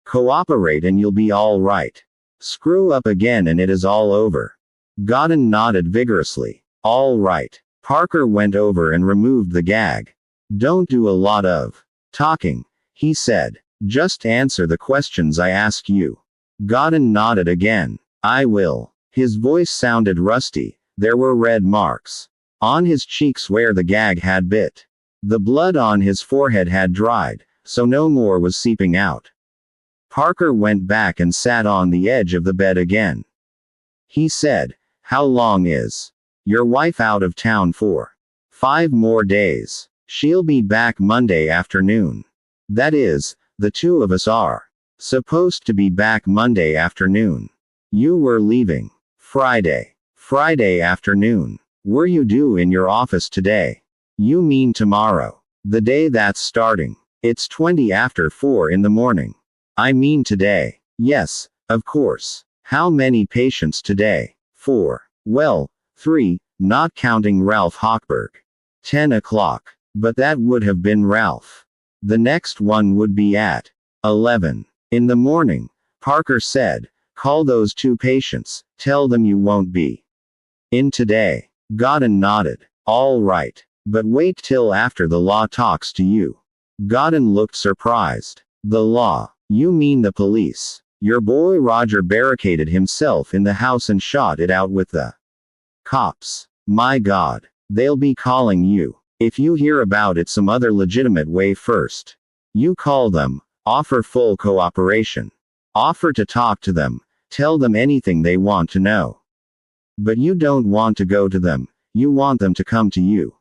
Cooperate and you'll be all right. Screw up again and it is all over." Godden nodded vigorously. "All right." Parker went over and removed the gag. "Don't do a lot of talking," he said. "Just answer the questions I ask you." Godden nodded again. "I will." His voice sounded rusty. There were red marks on his cheeks where the gag had bit. The blood on his forehead had dried, so no more was seeping out. Parker went back and sat on the edge of the bed again. He said, "How long is your wife out of town for?" 5 more days. She'll be back Monday afternoon. That is, the 2 of us are supposed to be back Monday afternoon. You were leaving Friday. Friday afternoon. Were you due in your office today? You mean tomorrow? The day that's starting. It's 20 after 4 in the morning. I mean today. Yes, of course. How many patients today? 4. Well, 3, not counting Ralph Hochberg. 10 o'clock. But that would have been Ralph. The next one would be at 11 in the morning. Parker said, call those 2 patients, tell them you won't be in today. Godin nodded. All right. But wait till after the law talks to you. Godin looked surprised. The law? You mean the police? Your boy Roger barricaded himself in the house and shot it out with the cops. My God. They'll be calling you. If you hear about it some other legitimate way first. You call them, offer full cooperation. Offer to talk to them, tell them anything they want to know. But you don't want to go to them, you want them to come to you.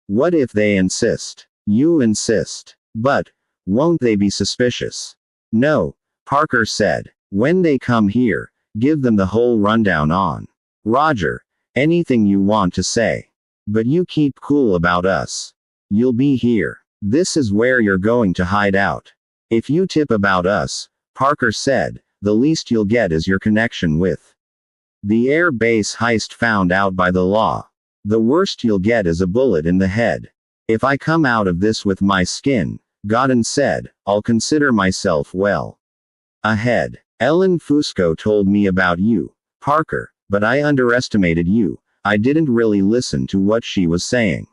What if they insist? You insist. But, won't they be suspicious? No, Parker said. When they come here, give them the whole rundown on Roger. Anything you want to say. But you keep cool about us. You'll be here. This is where you're going to hide out. If you tip about us, Parker said, the least you'll get is your connection with the air base heist found out by the law. The worst you'll get is a bullet in the head. If I come out of this with my skin, Godin said, I'll consider myself well ahead. Ellen Fusco told me about you, Parker, but I underestimated you. I didn't really listen to what she was saying.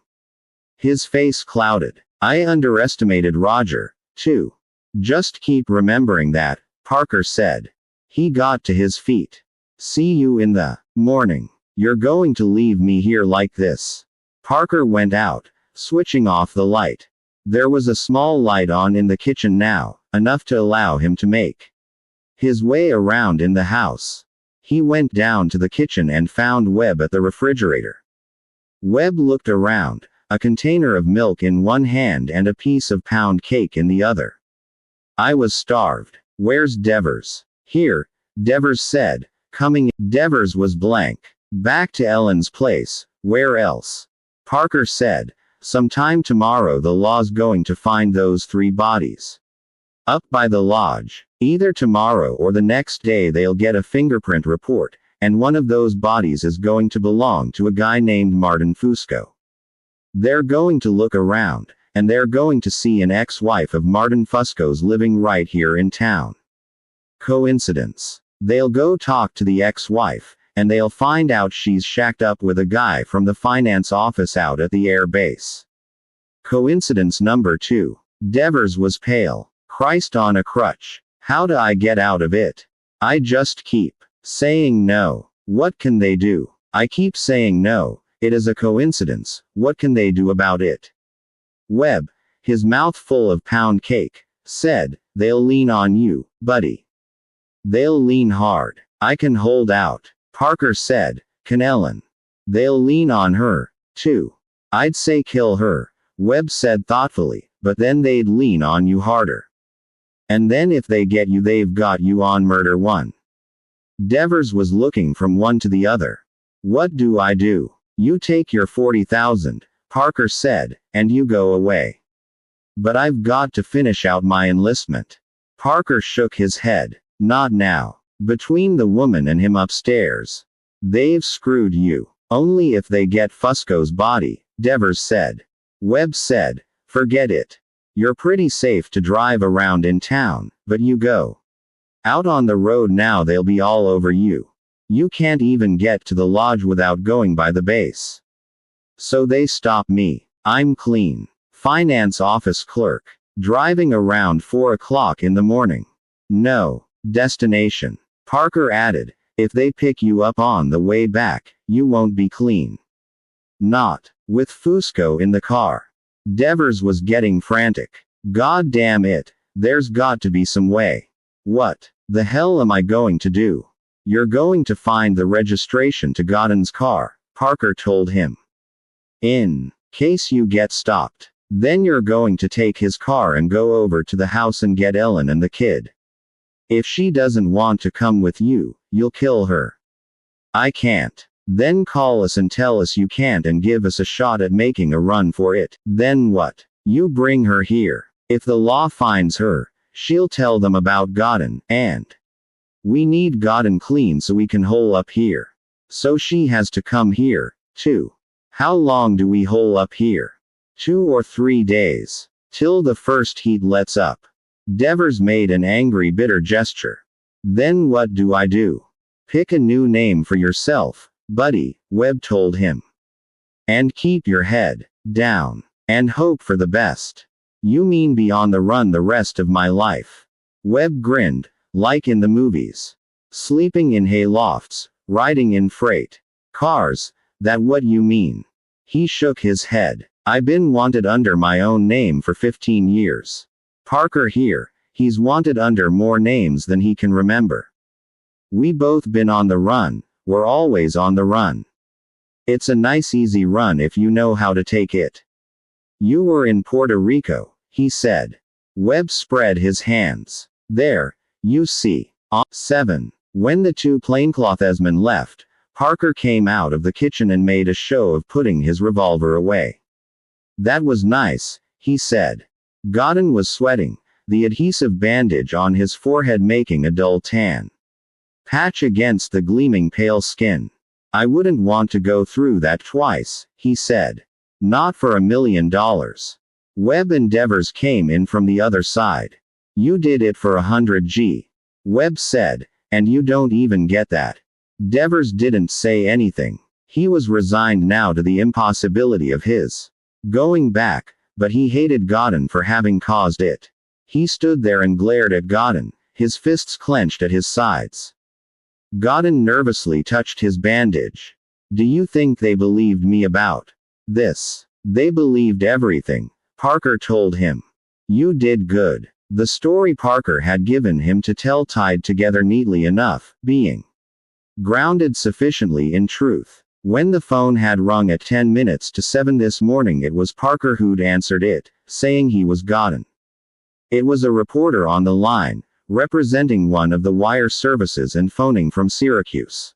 His face clouded. I underestimated Roger, too. Just keep remembering that, Parker said. He got to his feet. See you in the morning. You're going to leave me here like this. Parker went out, switching off the light. There was a small light on in the kitchen now, enough to allow him to make his way around in the house. He went down to the kitchen and found Webb at the refrigerator. Webb looked around, a container of milk in one hand and a piece of pound cake in the other. I was starved. Where's Devers? Here, Devers said, coming in. Devers was blank. Back to Ellen's place. Where else? Parker said, sometime tomorrow the law's going to find those 3 bodies. Up by the lodge. Either tomorrow or the next day they'll get a fingerprint report, and one of those bodies is going to belong to a guy named Martin Fusco. They're going to look around, and they're going to see an ex-wife of Martin Fusco's living right here in town. Coincidence? They'll go talk to the ex-wife, and they'll find out she's shacked up with a guy from the finance office out at the air base. Coincidence number 2. Devers was pale. Christ on a crutch. How do I get out of it? I just keep saying no. What can they do? I keep saying no. It is a coincidence. What can they do about it? Webb, his mouth full of pound cake, said, they'll lean on you, buddy. They'll lean hard. I can hold out. Parker said, can Ellen? They'll lean on her, too. I'd say kill her, Webb said thoughtfully, but then they'd lean on you harder. And then if they get you they've got you on murder 1. Devers was looking from one to the other. What do I do? You take your 40,000, Parker said, and you go away. But I've got to finish out my enlistment. Parker shook his head. Not now. Between the woman and him upstairs. They've screwed you. Only if they get Fusco's body, Devers said. Webb said, forget it. You're pretty safe to drive around in town, but you go out on the road now they'll be all over you. You can't even get to the lodge without going by the base. So they stop me. I'm clean. Finance office clerk. Driving around 4 o'clock in the morning. No destination. Parker added, if they pick you up on the way back, you won't be clean. Not with Fusco in the car. Devers was getting frantic. God damn it. There's got to be some way. What the hell am I going to do? You're going to find the registration to Godin's car, Parker told him. In case you get stopped. Then you're going to take his car and go over to the house and get Ellen and the kid. If she doesn't want to come with you, you'll kill her. I can't. Then call us and tell us you can't and give us a shot at making a run for it. Then what? You bring her here. If the law finds her, she'll tell them about Godden, and we need Godden clean so we can hole up here. So she has to come here, too. How long do we hole up here? 2 or 3 days. Till the first heat lets up. Devers made an angry, bitter gesture. Then what do I do? Pick a new name for yourself, buddy, Webb told him. And keep your head down. And hope for the best. You mean be on the run the rest of my life? Webb grinned, like in the movies. Sleeping in haylofts, riding in freight cars, that what you mean? He shook his head. I been wanted under my own name for 15 years. Parker here, he's wanted under more names than he can remember. We both been on the run, we're always on the run. It's a nice easy run if you know how to take it. You were in Puerto Rico, he said. Webb spread his hands. There, you see. 7. When the 2 plainclothesmen left, Parker came out of the kitchen and made a show of putting his revolver away. That was nice, he said. Godden was sweating, the adhesive bandage on his forehead making a dull tan patch against the gleaming pale skin. I wouldn't want to go through that twice, he said. Not for $1 million. Webb and Devers came in from the other side. You did it for 100 G. Webb said, and you don't even get that. Devers didn't say anything. He was resigned now to the impossibility of his going back, but he hated Godden for having caused it. He stood there and glared at Godden, his fists clenched at his sides. Godden nervously touched his bandage. Do you think they believed me about this? They believed everything, Parker told him. You did good. The story Parker had given him to tell tied together neatly enough, being grounded sufficiently in truth. When the phone had rung at 10 minutes to 7 this morning, it was Parker who'd answered it, saying he was Godden. It was a reporter on the line, representing one of the wire services and phoning from Syracuse.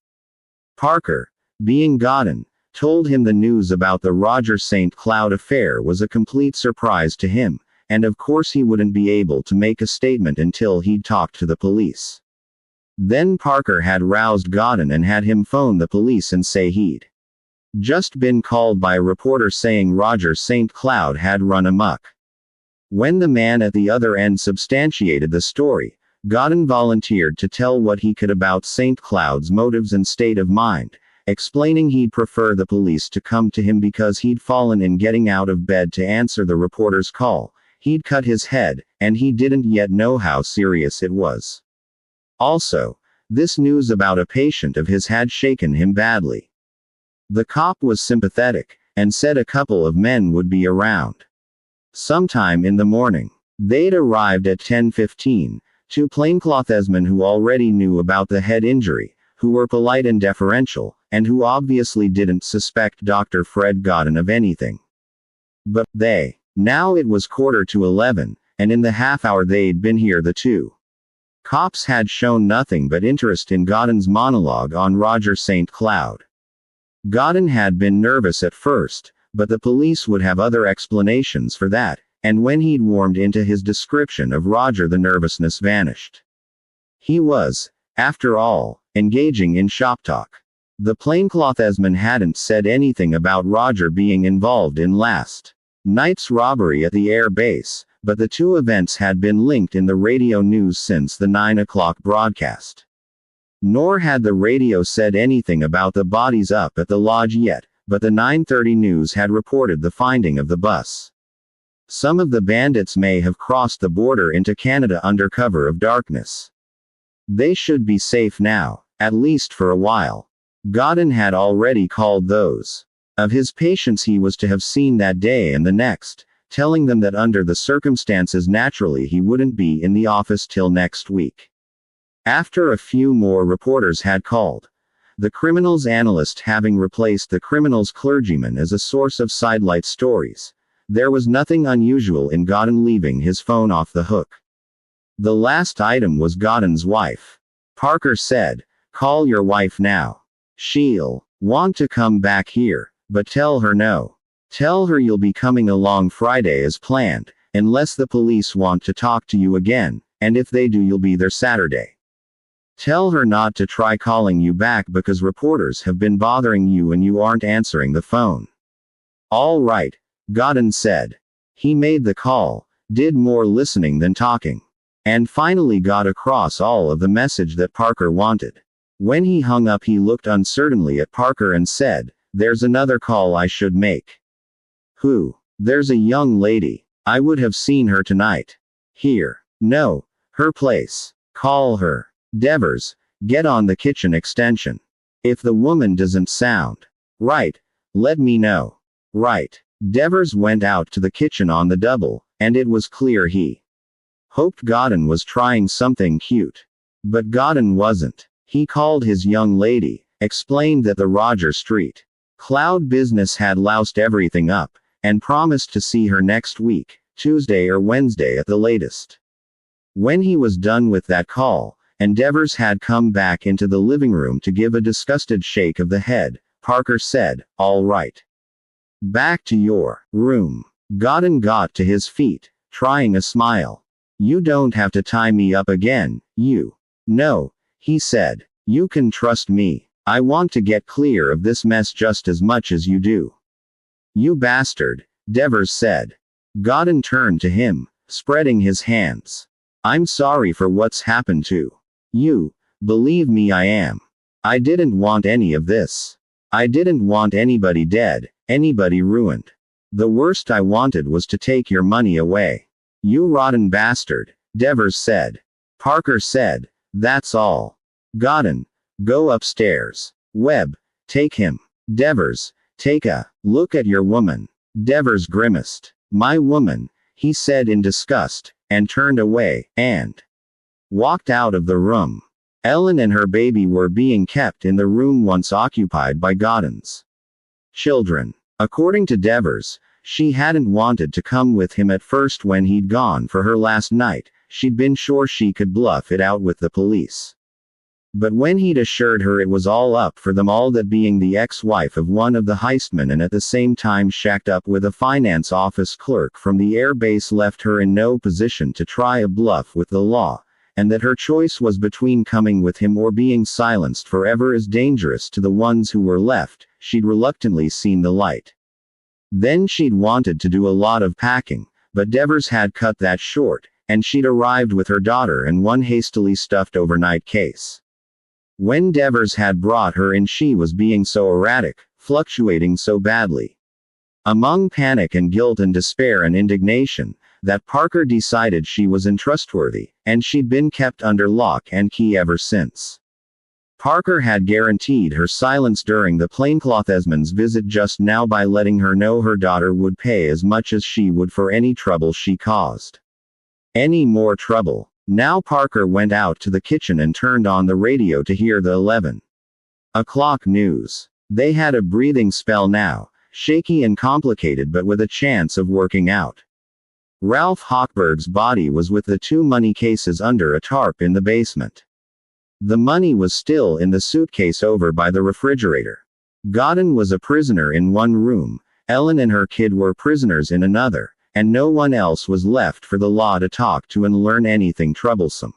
Parker, being Godden, told him the news about the Roger St. Cloud affair was a complete surprise to him, and of course he wouldn't be able to make a statement until he'd talked to the police. Then Parker had roused Godden and had him phone the police and say he'd just been called by a reporter saying Roger St. Cloud had run amok. When the man at the other end substantiated the story, Godden volunteered to tell what he could about St. Cloud's motives and state of mind, explaining he'd prefer the police to come to him because he'd fallen in getting out of bed to answer the reporter's call. He'd cut his head, and he didn't yet know how serious it was. Also, this news about a patient of his had shaken him badly. The cop was sympathetic, and said a couple of men would be around sometime in the morning. They'd arrived at 10:15, 2 plainclothesmen who already knew about the head injury, who were polite and deferential, and who obviously didn't suspect Dr. Fred Godden of anything. But now it was 10:45, and in the half hour they'd been here, the 2 cops had shown nothing but interest in Godden's monologue on Roger St. Cloud. Godden had been nervous at first, but the police would have other explanations for that, and when he'd warmed into his description of Roger, the nervousness vanished. He was, after all, engaging in shop talk. The plainclothesman hadn't said anything about Roger being involved in last night's robbery at the air base, but the 2 events had been linked in the radio news since the 9 o'clock broadcast. Nor had the radio said anything about the bodies up at the lodge yet, but the 9:30 news had reported the finding of the bus. Some of the bandits may have crossed the border into Canada under cover of darkness. They should be safe now, at least for a while. Godden had already called those of his patients he was to have seen that day and the next, telling them that under the circumstances naturally he wouldn't be in the office till next week. After a few more reporters had called, the criminals analyst having replaced the criminals clergyman as a source of sidelight stories, there was nothing unusual in Godden leaving his phone off the hook. The last item was Godden's wife. Parker said, "Call your wife now. She'll want to come back here, but tell her no. Tell her you'll be coming along Friday as planned, unless the police want to talk to you again, and if they do you'll be there Saturday. Tell her not to try calling you back because reporters have been bothering you and you aren't answering the phone. All right, Godden said. He made the call, did more listening than talking, and finally got across all of the message that Parker wanted. When he hung up he looked uncertainly at Parker and said, "There's another call I should make." "Who?" "There's a young lady. I would have seen her tonight." "Here." "No. Her place." "Call her." "Devers, get on the kitchen extension. If the woman doesn't sound right, let me know." "Right." Devers went out to the kitchen on the double, and it was clear he hoped Godden was trying something cute. But Godden wasn't. He called his young lady, explained that the Roger Street cloud business had loused everything up, and promised to see her next week, Tuesday or Wednesday at the latest. When he was done with that call, and Devers had come back into the living room to give a disgusted shake of the head, Parker said, "All right. Back to your room." Godden got to his feet, trying a smile. "You don't have to tie me up again, you." "No," he said. "You can trust me. I want to get clear of this mess just as much as you do." "You bastard," Devers said. Godden turned to him, spreading his hands. "I'm sorry for what's happened to you. Believe me, I am. I didn't want any of this. I didn't want anybody dead, anybody ruined. The worst I wanted was to take your money away." "You rotten bastard," Devers said. Parker said, "That's all. Godden, go upstairs. Webb, take him. Devers, take a look at your woman." Devers grimaced. "My woman," he said in disgust, and turned away, and walked out of the room. Ellen and her baby were being kept in the room once occupied by Godden's children. According to Devers, she hadn't wanted to come with him at first when he'd gone for her last night. She'd been sure she could bluff it out with the police. But when he'd assured her it was all up for them all, that being the ex-wife of one of the heistmen and at the same time shacked up with a finance office clerk from the air base, left her in no position to try a bluff with the law, and that her choice was between coming with him or being silenced forever as dangerous to the ones who were left, she'd reluctantly seen the light. Then she'd wanted to do a lot of packing, but Devers had cut that short, and she'd arrived with her daughter and one hastily stuffed overnight case. When Devers had brought her in, she was being so erratic, fluctuating so badly, among panic and guilt and despair and indignation, that Parker decided she was untrustworthy, and she'd been kept under lock and key ever since. Parker had guaranteed her silence during the plainclothesman's visit just now by letting her know her daughter would pay as much as she would for any trouble she caused. Any more trouble. Now Parker went out to the kitchen and turned on the radio to hear the 11 o'clock news. They had a breathing spell now, shaky and complicated but with a chance of working out. Ralph Hochberg's body was with the 2 money cases under a tarp in the basement. The money was still in the suitcase over by the refrigerator. Godden was a prisoner in one room, Ellen and her kid were prisoners in another, and no one else was left for the law to talk to and learn anything troublesome.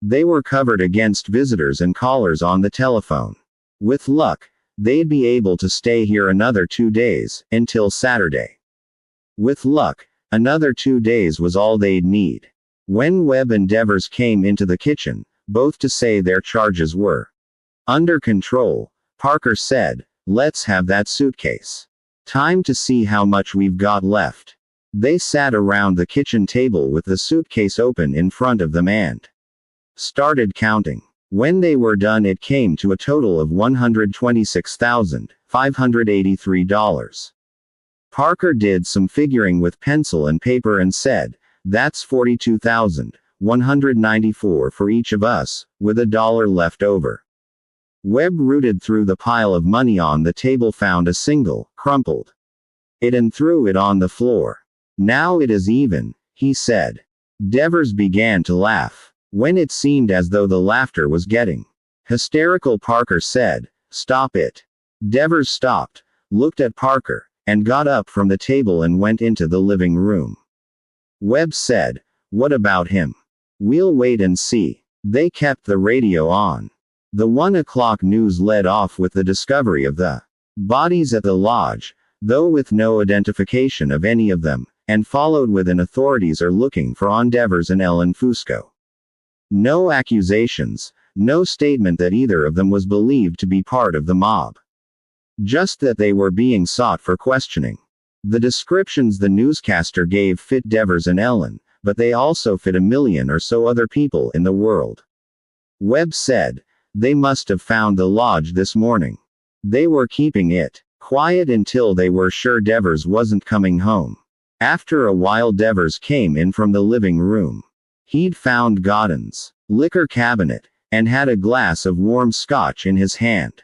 They were covered against visitors and callers on the telephone. With luck, they'd be able to stay here another 2 days, until Saturday. With luck, another 2 days was all they'd need. When Webb and Devers came into the kitchen, both to say their charges were under control, Parker said, "Let's have that suitcase. Time to see how much we've got left." They sat around the kitchen table with the suitcase open in front of them and started counting. When they were done, it came to a total of $126,583. Parker did some figuring with pencil and paper and said, "That's $42,194 for each of us, with $1 left over." Webb rooted through the pile of money on the table, found a single, crumpled it and threw it on the floor. "Now it is even," he said. Devers began to laugh. When it seemed as though the laughter was getting hysterical, Parker said, "Stop it." Devers stopped, looked at Parker, and got up from the table and went into the living room. Webb said, "What about him?" "We'll wait and see." They kept the radio on. The 1 o'clock news led off with the discovery of the bodies at the lodge, though with no identification of any of them, and followed with an authorities are looking for Devers and Ellen Fusco. No accusations, no statement that either of them was believed to be part of the mob. Just that they were being sought for questioning. The descriptions the newscaster gave fit Devers and Ellen, but they also fit a million or so other people in the world. Webb said, "They must have found the lodge this morning. They were keeping it quiet until they were sure Devers wasn't coming home. After a while Devers came in from the living room. He'd found Godden's liquor cabinet, and had a glass of warm scotch in his hand.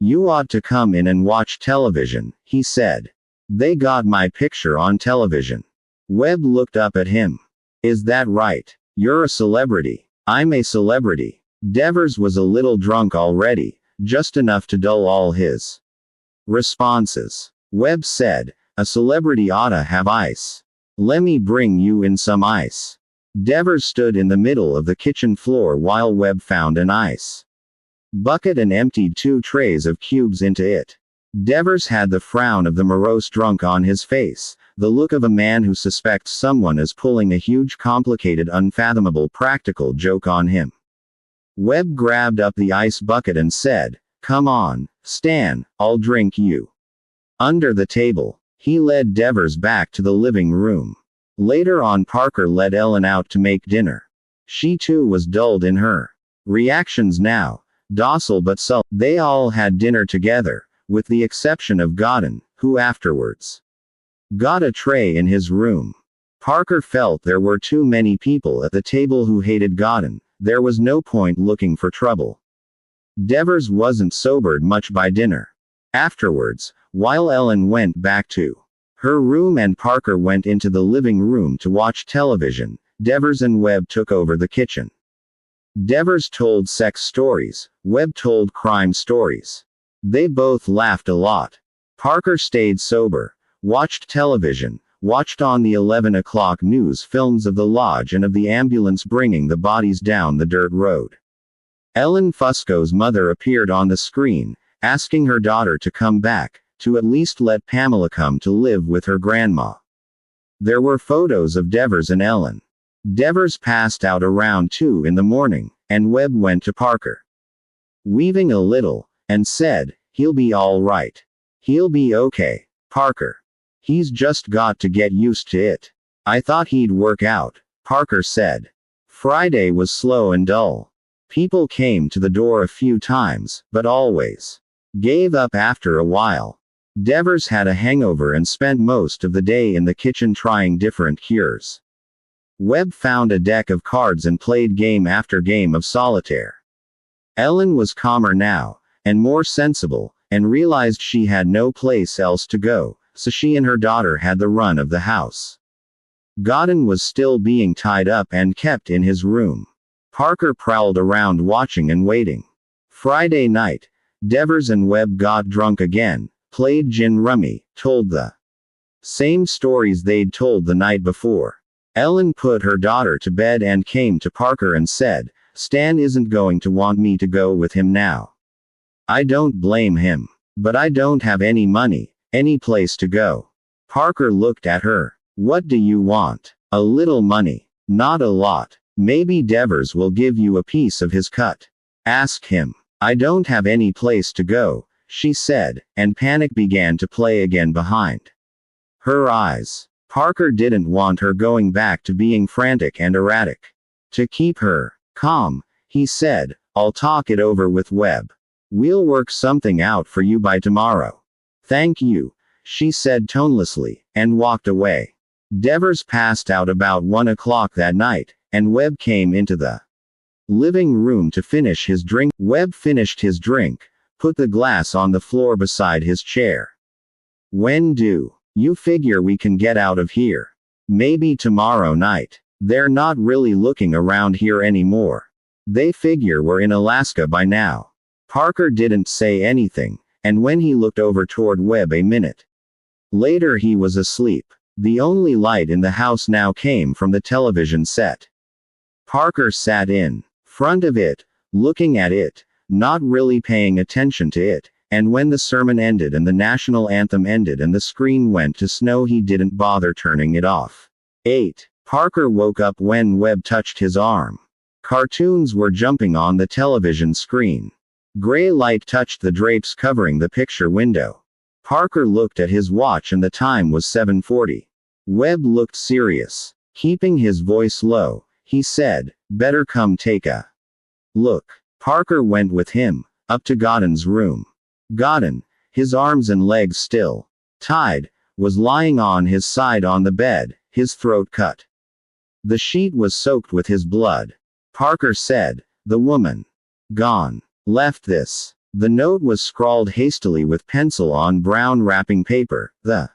'You ought to come in and watch television,' he said. 'They got my picture on television.'" Webb looked up at him. "Is that right? You're a celebrity." "I'm a celebrity." Devers was a little drunk already, just enough to dull all his responses. Webb said, "A celebrity oughta have ice. Lemme bring you in some ice." Devers stood in the middle of the kitchen floor while Webb found an ice bucket and emptied 2 trays of cubes into it. Devers had the frown of the morose drunk on his face, the look of a man who suspects someone is pulling a huge complicated unfathomable practical joke on him. Webb grabbed up the ice bucket and said, "Come on, Stan, I'll drink you." Under the table, he led Devers back to the living room. Later on Parker led Ellen out to make dinner. She too was dulled in her reactions now, docile but sullen. They all had dinner together, with the exception of Godden, who afterwards got a tray in his room. Parker felt there were too many people at the table who hated Godden. There was no point looking for trouble. Devers wasn't sobered much by dinner. Afterwards, while Ellen went back to her room and Parker went into the living room to watch television, Devers and Webb took over the kitchen. Devers told sex stories, Webb told crime stories. They both laughed a lot. Parker stayed sober, watched television, watched on the 11 o'clock news films of the lodge and of the ambulance bringing the bodies down the dirt road. Ellen Fusco's mother appeared on the screen, asking her daughter to come back, to at least let Pamela come to live with her grandma. There were photos of Devers and Ellen. Devers passed out around 2 in the morning, and Webb went to Parker, weaving a little, and said, "He'll be all right. He'll be okay, Parker. He's just got to get used to it." "I thought he'd work out," Parker said. Friday was slow and dull. People came to the door a few times, but always gave up after a while. Devers had a hangover and spent most of the day in the kitchen trying different cures. Webb found a deck of cards and played game after game of solitaire. Ellen was calmer now, and more sensible, and realized she had no place else to go, so she and her daughter had the run of the house. Godden was still being tied up and kept in his room. Parker prowled around watching and waiting. Friday night, Devers and Webb got drunk again, played gin rummy, told the same stories they'd told the night before. Ellen put her daughter to bed and came to Parker and said, "Stan isn't going to want me to go with him now. I don't blame him. But I don't have any money, any place to go." Parker looked at her. "What do you want?" "A little money. Not a lot. Maybe Devers will give you a piece of his cut. Ask him." "I don't have any place to go," she said, and panic began to play again behind her eyes. Parker didn't want her going back to being frantic and erratic. To keep her calm, he said, "I'll talk it over with Webb. We'll work something out for you by tomorrow." "Thank you," she said tonelessly, and walked away. Devers passed out about 1 o'clock that night, and Webb came into the living room to finish his drink. Webb finished his drink, put the glass on the floor beside his chair. "When do you figure we can get out of here?" "Maybe tomorrow night. They're not really looking around here anymore. They figure we're in Alaska by now." Parker didn't say anything, and when he looked over toward Webb a minute later he was asleep. The only light in the house now came from the television set. Parker sat in front of it, looking at it, not really paying attention to it, and when the sermon ended and the national anthem ended and the screen went to snow, he didn't bother turning it off. 8. Parker woke up when Webb touched his arm. Cartoons were jumping on the television screen. Gray light touched the drapes covering the picture window. Parker looked at his watch and the time was 7:40. Webb looked serious. Keeping his voice low, he said, "Better come take a look." Parker went with him, up to Godden's room. Godden, his arms and legs still tied, was lying on his side on the bed, his throat cut. The sheet was soaked with his blood. Parker said, "The woman gone. Left this." The note was scrawled hastily with pencil on brown wrapping paper, the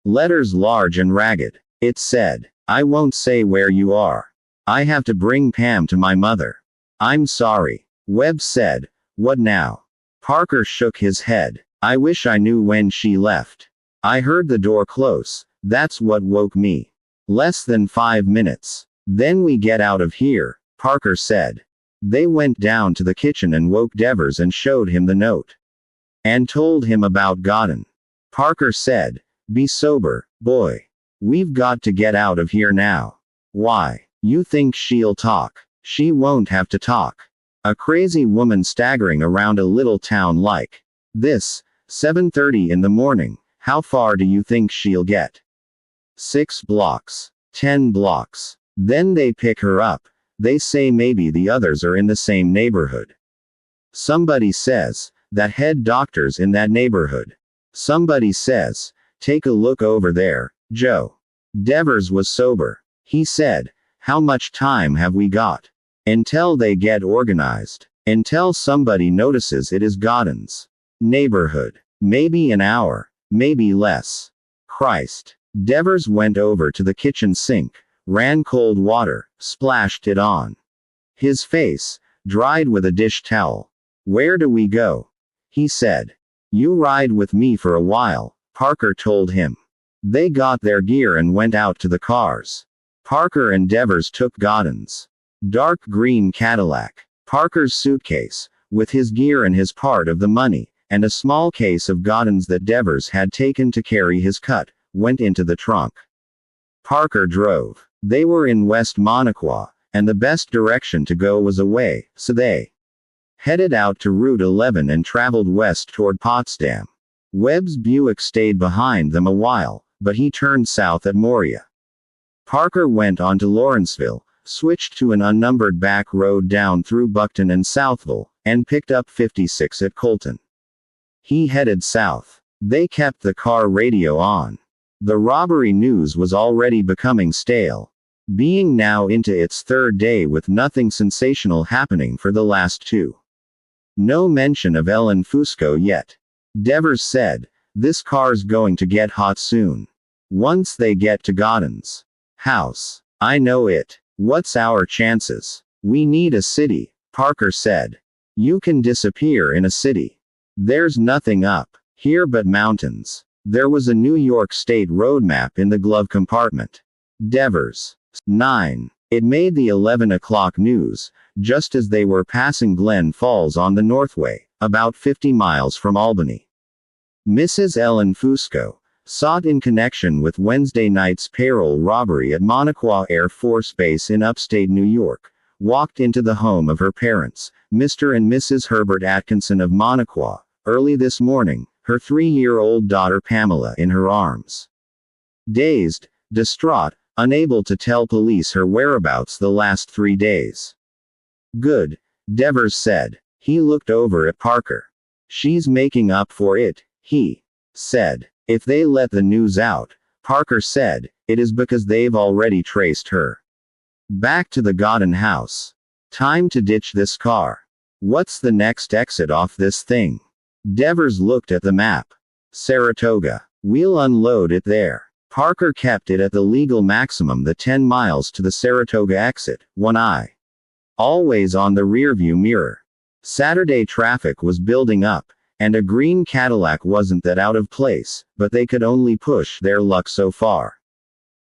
letters large and ragged. It said, "I won't say where you are. I have to bring Pam to my mother. I'm sorry." Webb said, "What now?" Parker shook his head. "I wish I knew when she left. I heard the door close. That's what woke me. Less than 5 minutes. Then we get out of here," Parker said. They went down to the kitchen and woke Devers and showed him the note. And told him about Godden. Parker said, "Be sober, boy. We've got to get out of here now." "Why? You think she'll talk?" "She won't have to talk. A crazy woman staggering around a little town like this, 7:30 in the morning, how far do you think she'll get?" 6 blocks. 10 blocks. Then they pick her up. They say maybe the others are in the same neighborhood. Somebody says, that head doctor's in that neighborhood. Somebody says, take a look over there, Joe. Devers was sober. He said, "How much time have we got?" "Until they get organized. Until somebody notices it is Godden's neighborhood. Maybe an hour. Maybe less." Christ. Devers went over to the kitchen sink, ran cold water, splashed it on his face, dried with a dish towel. "Where do we go?" he said. "You ride with me for a while," Parker told him. They got their gear and went out to the cars. Parker and Devers took Godden's dark green Cadillac. Parker's suitcase, with his gear and his part of the money, and a small case of Godden's that Devers had taken to carry his cut, went into the trunk. Parker drove. They were in West Monaco, and the best direction to go was away, so they headed out to Route 11 and traveled west toward Potsdam. Webb's Buick stayed behind them a while, but he turned south at Moria. Parker went on to Lawrenceville, switched to an unnumbered back road down through Buckton and Southville, and picked up 56 at Colton. He headed south. They kept the car radio on. The robbery news was already becoming stale, being now into its 3rd day with nothing sensational happening for the last 2. No mention of Ellen Fusco yet. Devers said, "This car's going to get hot soon. Once they get to Godden's house. I know it. What's our chances? We need a city," Parker said. "You can disappear in a city. There's nothing up here but mountains." There was a New York State road map in the glove compartment. Devers. 9. It made the 11 o'clock news, just as they were passing Glen Falls on the Northway, about 50 miles from Albany. Mrs. Ellen Fusco, sought in connection with Wednesday night's payroll robbery at Monaco Air Force Base in upstate New York, walked into the home of her parents, Mr. and Mrs. Herbert Atkinson of Monaco, early this morning, her 3-year-old daughter Pamela in her arms. Dazed, distraught, unable to tell police her whereabouts the last 3 days. "Good," Devers said. He looked over at Parker. "She's making up for it," he said. "If they let the news out," Parker said, "it is because they've already traced her back to the Godden house. Time to ditch this car. What's the next exit off this thing?" Devers looked at the map. "Saratoga. We'll unload it there." Parker kept it at the legal maximum, the 10 miles to the Saratoga exit, one eye always on the rearview mirror. Saturday traffic was building up, and a green Cadillac wasn't that out of place, but they could only push their luck so far.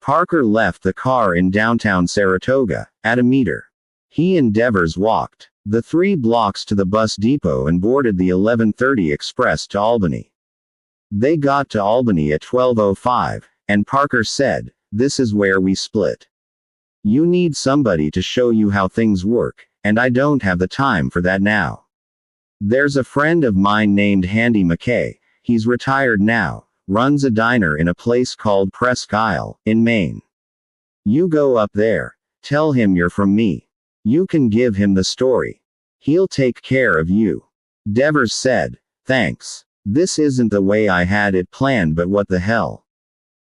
Parker left the car in downtown Saratoga, at a meter. He and Devers walked the 3 blocks to the bus depot and boarded the 11:30 express to Albany. They got to Albany at 12:05, and Parker said, "This is where we split. You need somebody to show you how things work, and I don't have the time for that now. There's a friend of mine named Handy McKay, he's retired now, runs a diner in a place called Presque Isle, in Maine. You go up there, tell him you're from me. You can give him the story. He'll take care of you." Devers said, "Thanks. This isn't the way I had it planned, but what the hell?"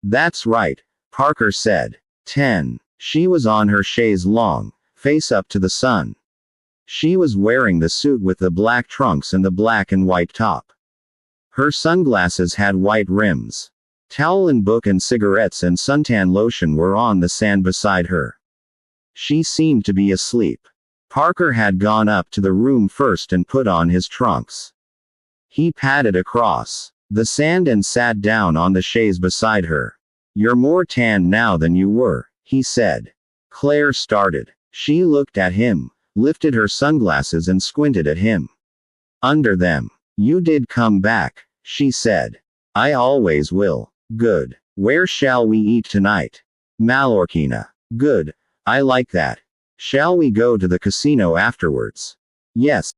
"That's right," Parker said. 10. She was on her chaise longue, face up to the sun. She was wearing the suit with the black trunks and the black and white top. Her sunglasses had white rims. Towel and book and cigarettes and suntan lotion were on the sand beside her. She seemed to be asleep. Parker had gone up to the room first and put on his trunks. He padded across the sand and sat down on the chaise beside her. "You're more tanned now than you were," he said. Claire started. She looked at him, lifted her sunglasses and squinted at him. Under them. "You did come back," she said. "I always will." "Good. Where shall we eat tonight?" "Mallorquina." "Good. I like that. Shall we go to the casino afterwards?" "Yes."